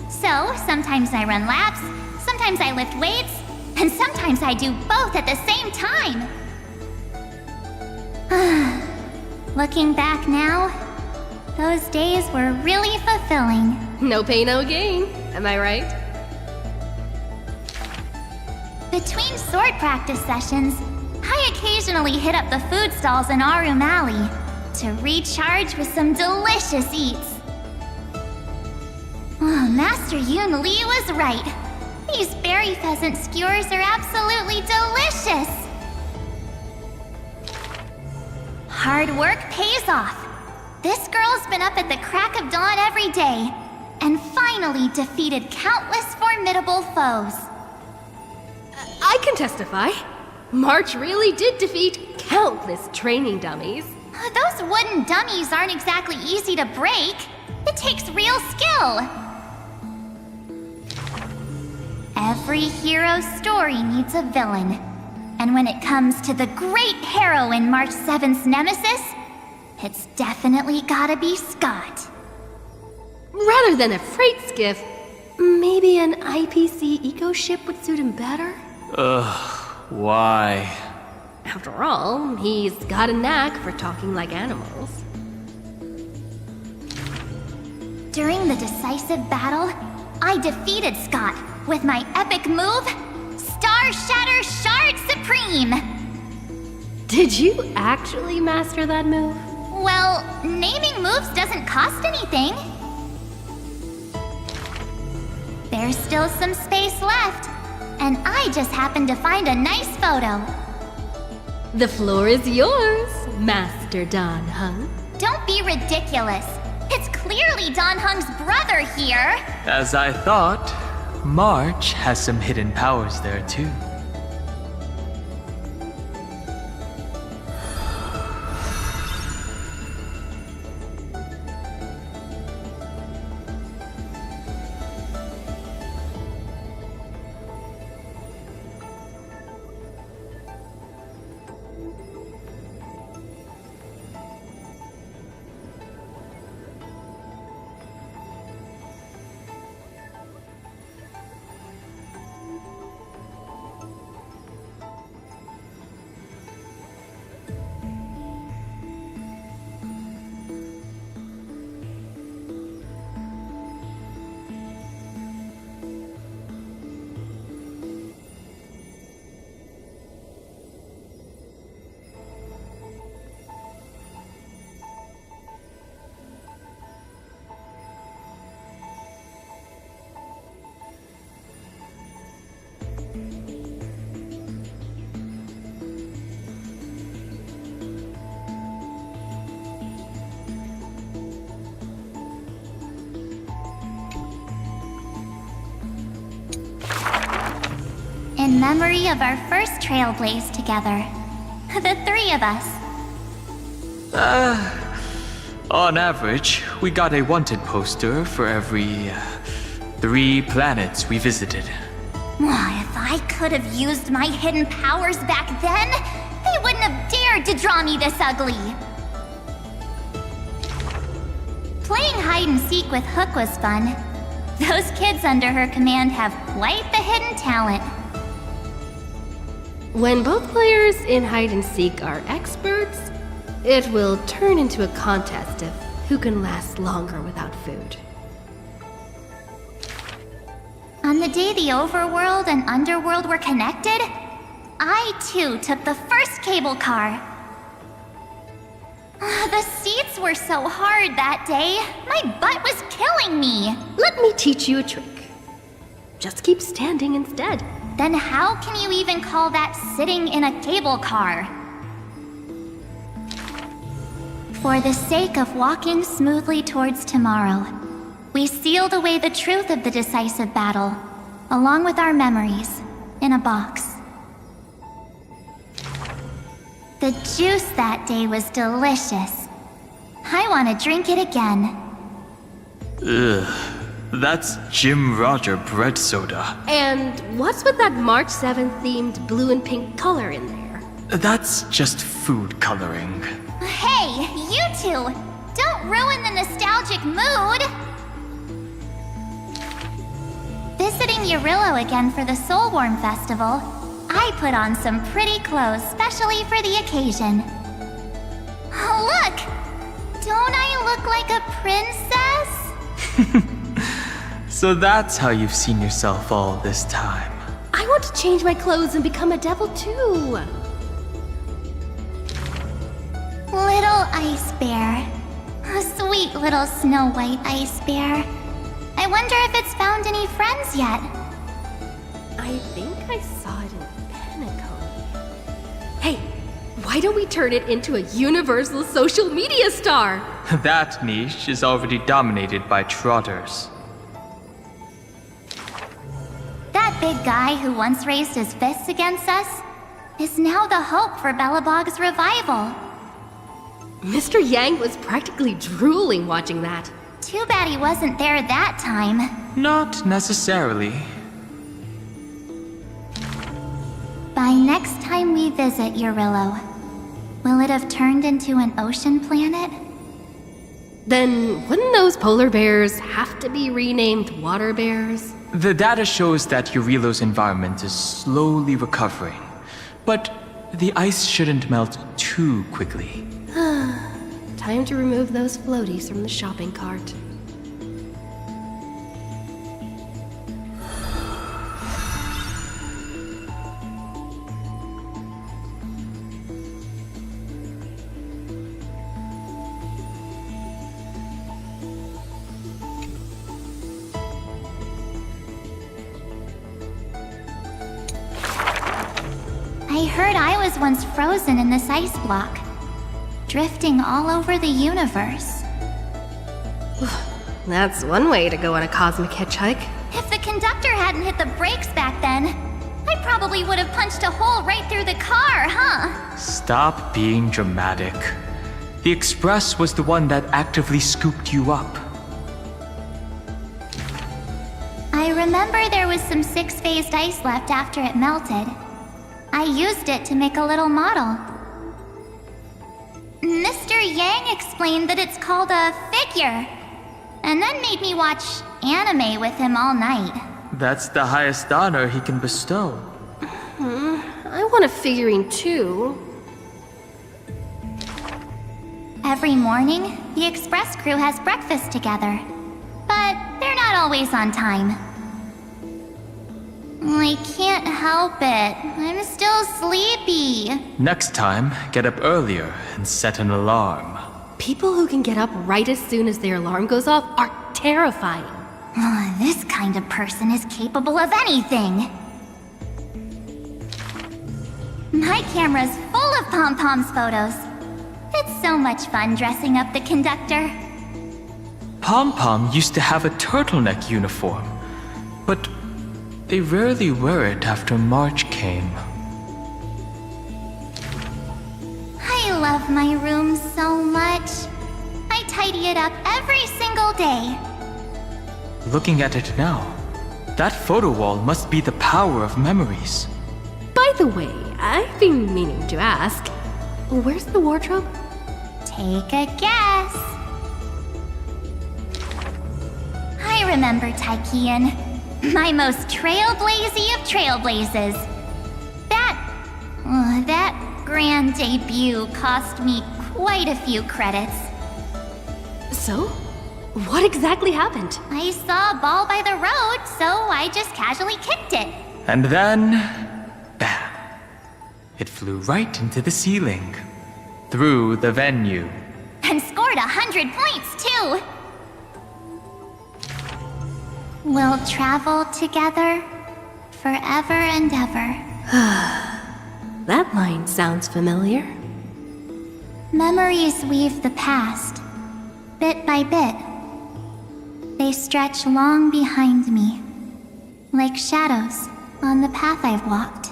So, sometimes I run laps, sometimes I lift weights, and sometimes I do both at the same time. Looking back now, those days were really fulfilling. No pain, no gain. Am I right? Between sword practice sessions, I occasionally hit up the food stalls in Arum Alley to recharge with some delicious eats. Oh, Master Yun Li was right. These berry pheasant skewers are absolutely delicious. Hard work pays off. This girl's been up at the crack of dawn every day, and finally defeated countless formidable foes. I can testify. March really did defeat countless training dummies. Those wooden dummies aren't exactly easy to break. It takes real skill. Every hero's story needs a villain. And when it comes to the great heroine March 7th's nemesis, it's definitely gotta be Scott. Rather than a freight skiff, maybe an IPC eco ship would suit him better? Why? After all, he's got a knack for talking like animals. During the decisive battle, I defeated Scott with my epic move, Star Shatter Shard Supreme! Did you actually master that move? Well, naming moves doesn't cost anything. There's still some space left, and I just happened to find a nice photo. The floor is yours, Master Dань Хэн. Don't be ridiculous. It's clearly Dань Heng's brother here. As I thought, March has some hidden powers there too. In memory of our first trailblaze together. The 3 of us. On average, we got a wanted poster for every 3 planets we visited. If I could have used my hidden powers back then, they wouldn't have dared to draw me this ugly. Playing hide and seek with Hook was fun. Those kids under her command have quite the hidden talent. When both players in hide and seek are experts, it will turn into a contest of who can last longer without food. On the day the overworld and underworld were connected, I too took the first cable car. The seats were so hard that day, my butt was killing me. Let me teach you a trick. Just keep standing instead. Then how can you even call that sitting in a cable car? For the sake of walking smoothly towards tomorrow, we sealed away the truth of the decisive battle, along with our memories, in a box. The juice that day was delicious. I want to drink it again. Ugh, that's Jim Roger bread soda. And what's with that March 7th themed blue and pink color in there? That's just food coloring. Hey, you two! Don't ruin the nostalgic mood! Visiting Urillo again for the Soulworm Festival, I put on some pretty clothes specially for the occasion. Look! Don't I look like a princess? So that's how you've seen yourself all this time. I want to change my clothes and become a devil too. Little ice bear. A sweet little Snow White ice bear. I wonder if it's found any friends yet. I think I saw it in Pinnacle. Hey, why don't we turn it into a universal social media star? That niche is already dominated by trotters. That big guy who once raised his fists against us is now the hope for Belobog's revival. Mr. Yang was practically drooling watching that. Too bad he wasn't there that time. Not necessarily. By next time we visit Urillo, will it have turned into an ocean planet? Then wouldn't those polar bears have to be renamed water bears? The data shows that Urillo's environment is slowly recovering, but the ice shouldn't melt too quickly. Time to remove those floaties from the shopping cart. I heard I was once frozen in this ice block, drifting all over the universe. That's one way to go on a cosmic hitchhike. If the conductor hadn't hit the brakes back then, I probably would have punched a hole right through the car, huh? Stop being dramatic. The Express was the one that actively scooped you up. I remember there was some six-phased ice left after it melted. I used it to make a little model. Mr. Yang explained that it's called a figure, and then made me watch anime with him all night. That's the highest honor he can bestow. I want a figurine too. Every morning, the Express crew has breakfast together, but they're not always on time. I can't help it. I'm still sleepy. Next time, get up earlier and set an alarm. People who can get up right as soon as their alarm goes off are terrifying. This kind of person is capable of anything. My camera's full of Pom-Pom's photos. It's so much fun dressing up the conductor. Pom-Pom used to have a turtleneck uniform, but they rarely wear it after March came. I love my room so much. I tidy it up every single day. Looking at it now, that photo wall must be the power of memories. By the way, I've been meaning to ask, where's the wardrobe? Take a guess. I remember Tykean, my most trailblazy of trailblazes. That grand debut cost me quite a few credits. So? What exactly happened? I saw a ball by the road, so I just casually kicked it. And then, bam! It flew right into the ceiling, through the venue. And scored 100 points, too! We'll travel together forever and ever. That line sounds familiar. Memories weave the past, bit by bit. They stretch long behind me, like shadows on the path I've walked.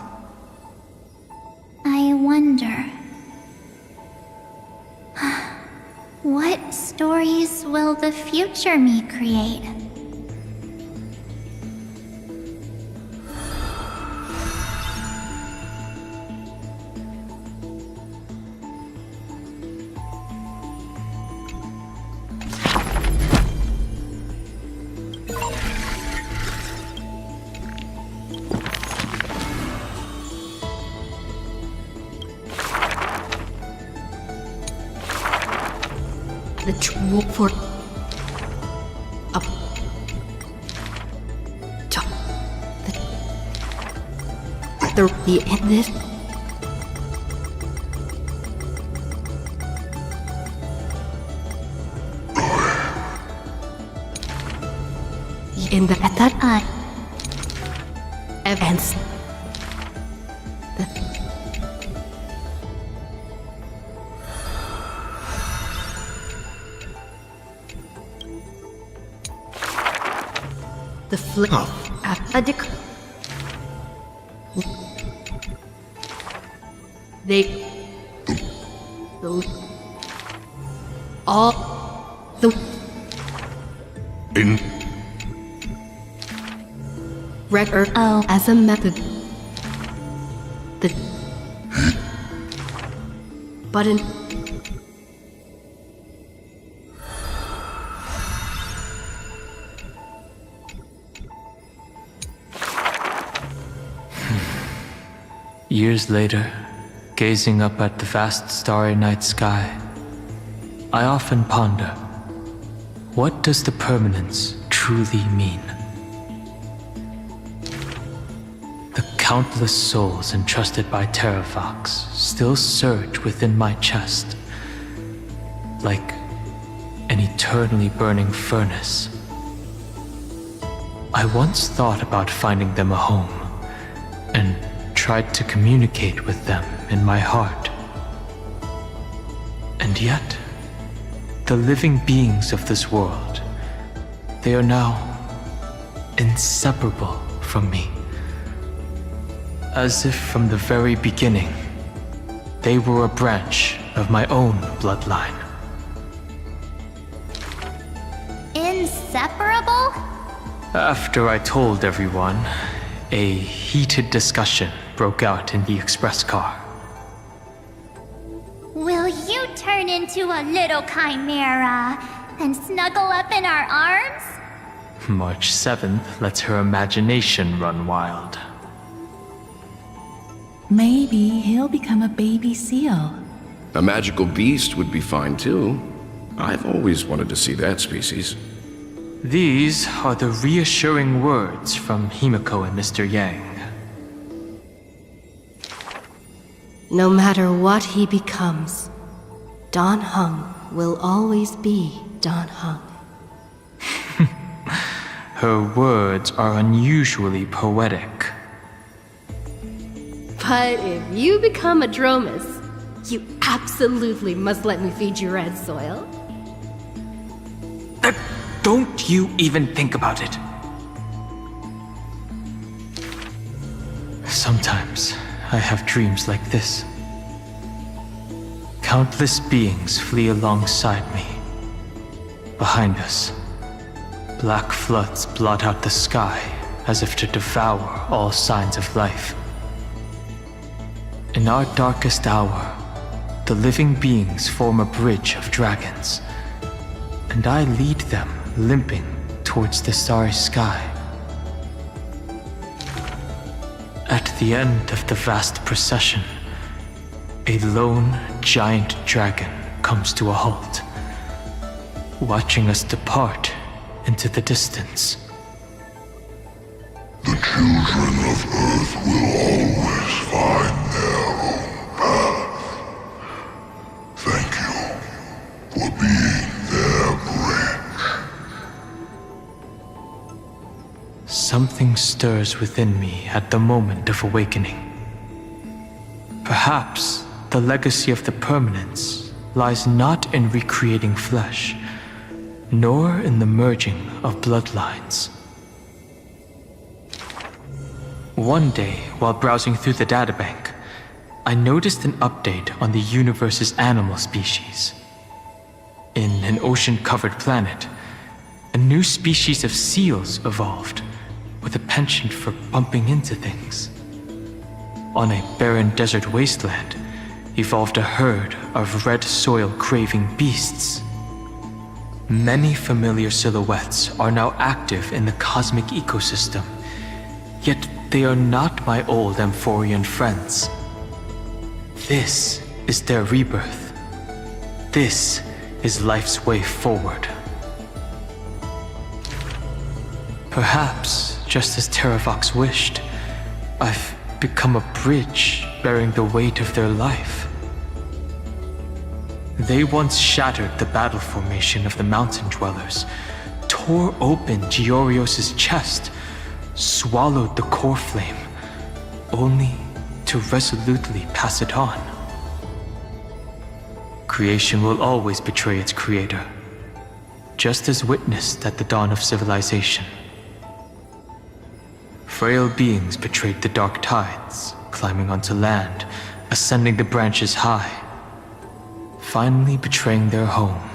I wonder, what stories will the future me create? The troll for up top the in this in the at that eye events the flip a they all the in record as a method the button Years later, gazing up at the vast starry night sky, I often ponder, what does the permanence truly mean? The countless souls entrusted by Terravox still surge within my chest, like an eternally burning furnace. I once thought about finding them a home, and tried to communicate with them in my heart. And yet, the living beings of this world, they are now inseparable from me. As if from the very beginning, they were a branch of my own bloodline. Inseparable? After I told everyone, a heated discussion broke out in the express car. Will you turn into a little chimera and snuggle up in our arms? March 7th lets her imagination run wild. Maybe he'll become a baby seal. A magical beast would be fine too. I've always wanted to see that species. These are the reassuring words from Himiko and Mr. Yang. No matter what he becomes, Dan Heng will always be Dan Heng. Her words are unusually poetic. But if you become a Dromus, you absolutely must let me feed you red soil. Don't you even think about it. Sometimes I have dreams like this. Countless beings flee alongside me, behind us, Black floods blot out the sky as if to devour all signs of life. In our darkest hour, the living beings form a bridge of dragons, and I lead them limping towards the starry sky. At the end of the vast procession, a lone giant dragon comes to a halt, watching us depart into the distance. The children of Earth will always find their own path. Thank you for being their bridge. Something stirs within me at the moment of awakening. Perhaps the legacy of the permanence lies not in recreating flesh, nor in the merging of bloodlines. One day, while browsing through the databank, I noticed an update on the universe's animal species. In an ocean-covered planet, a new species of seals evolved, with a penchant for bumping into things. On a barren desert wasteland, evolved a herd of red soil-craving beasts. Many familiar silhouettes are now active in the cosmic ecosystem, yet they are not my old Amphorian friends. This is their rebirth. This is life's way forward. Perhaps, just as Terravox wished, I've become a bridge bearing the weight of their life. They once shattered the battle formation of the mountain dwellers, tore open Giorios' chest, swallowed the core flame, only to resolutely pass it on. Creation will always betray its creator, just as witnessed at the dawn of civilization. Frail beings betrayed the dark tides, climbing onto land, ascending the branches high, finally betraying their home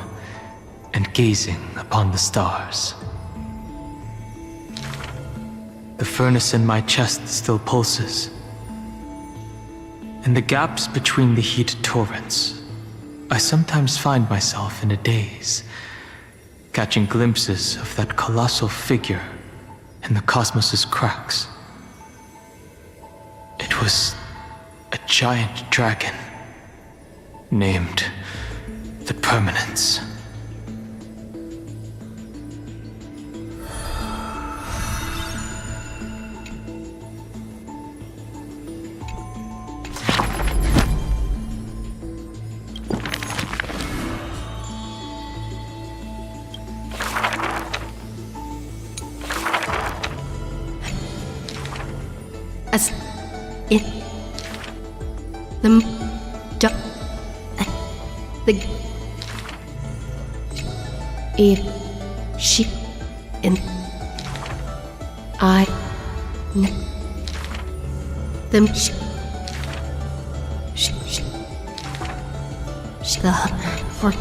and gazing upon the stars. The furnace in my chest still pulses. In the gaps between the heated torrents, I sometimes find myself in a daze, catching glimpses of that colossal figure in the cosmos's cracks. It was a giant dragon named the Permanence. As it the if she and I them the for it.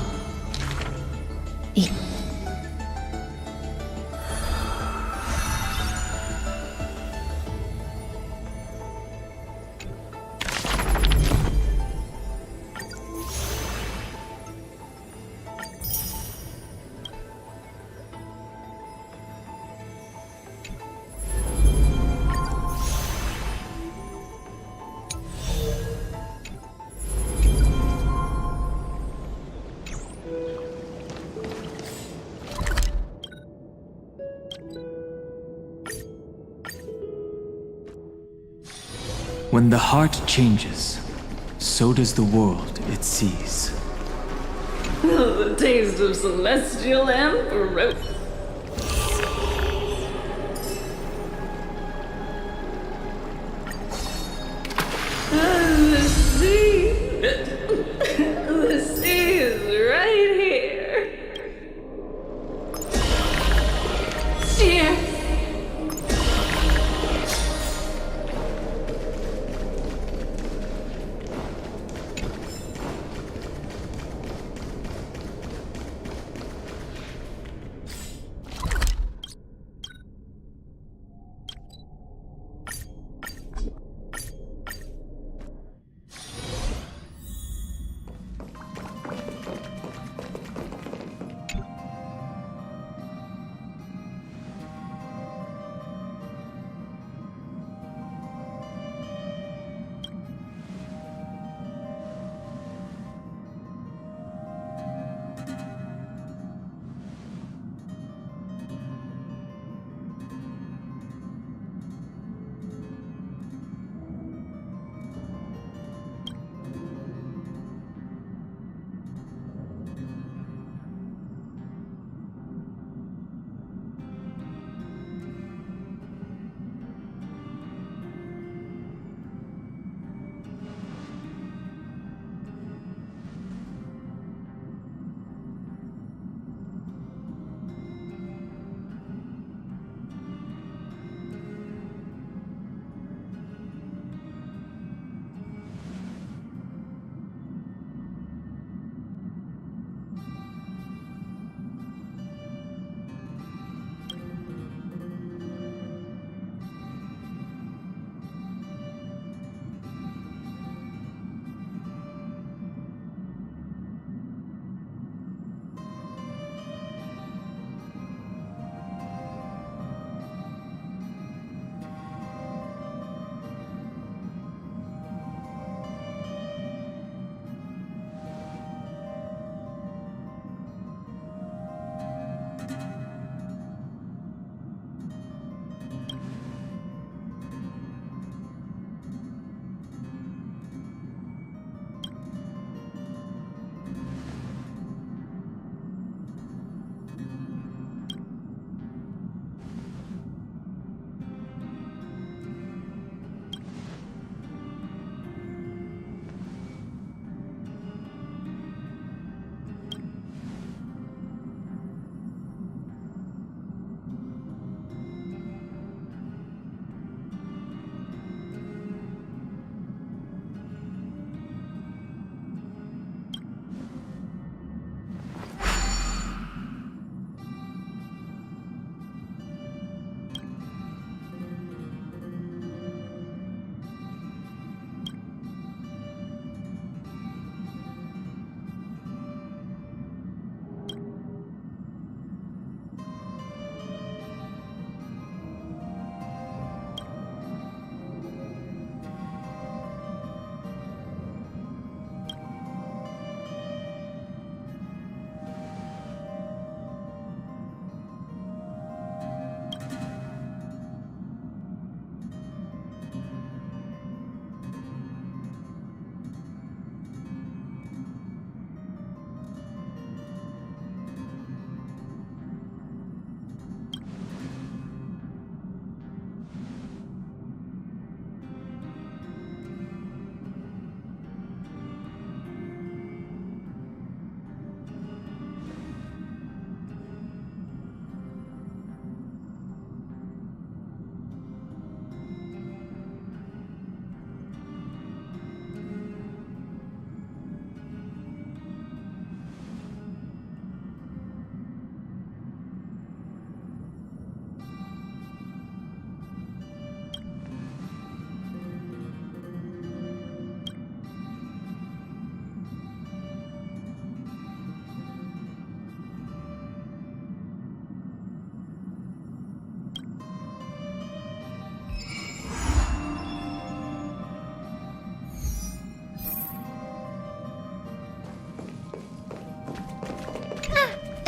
When the heart changes, so does the world it sees. The taste of celestial emperor. The sea. The sea is right here. Cheers.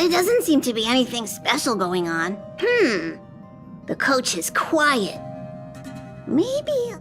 There doesn't seem to be anything special going on. The coach is quiet. Maybe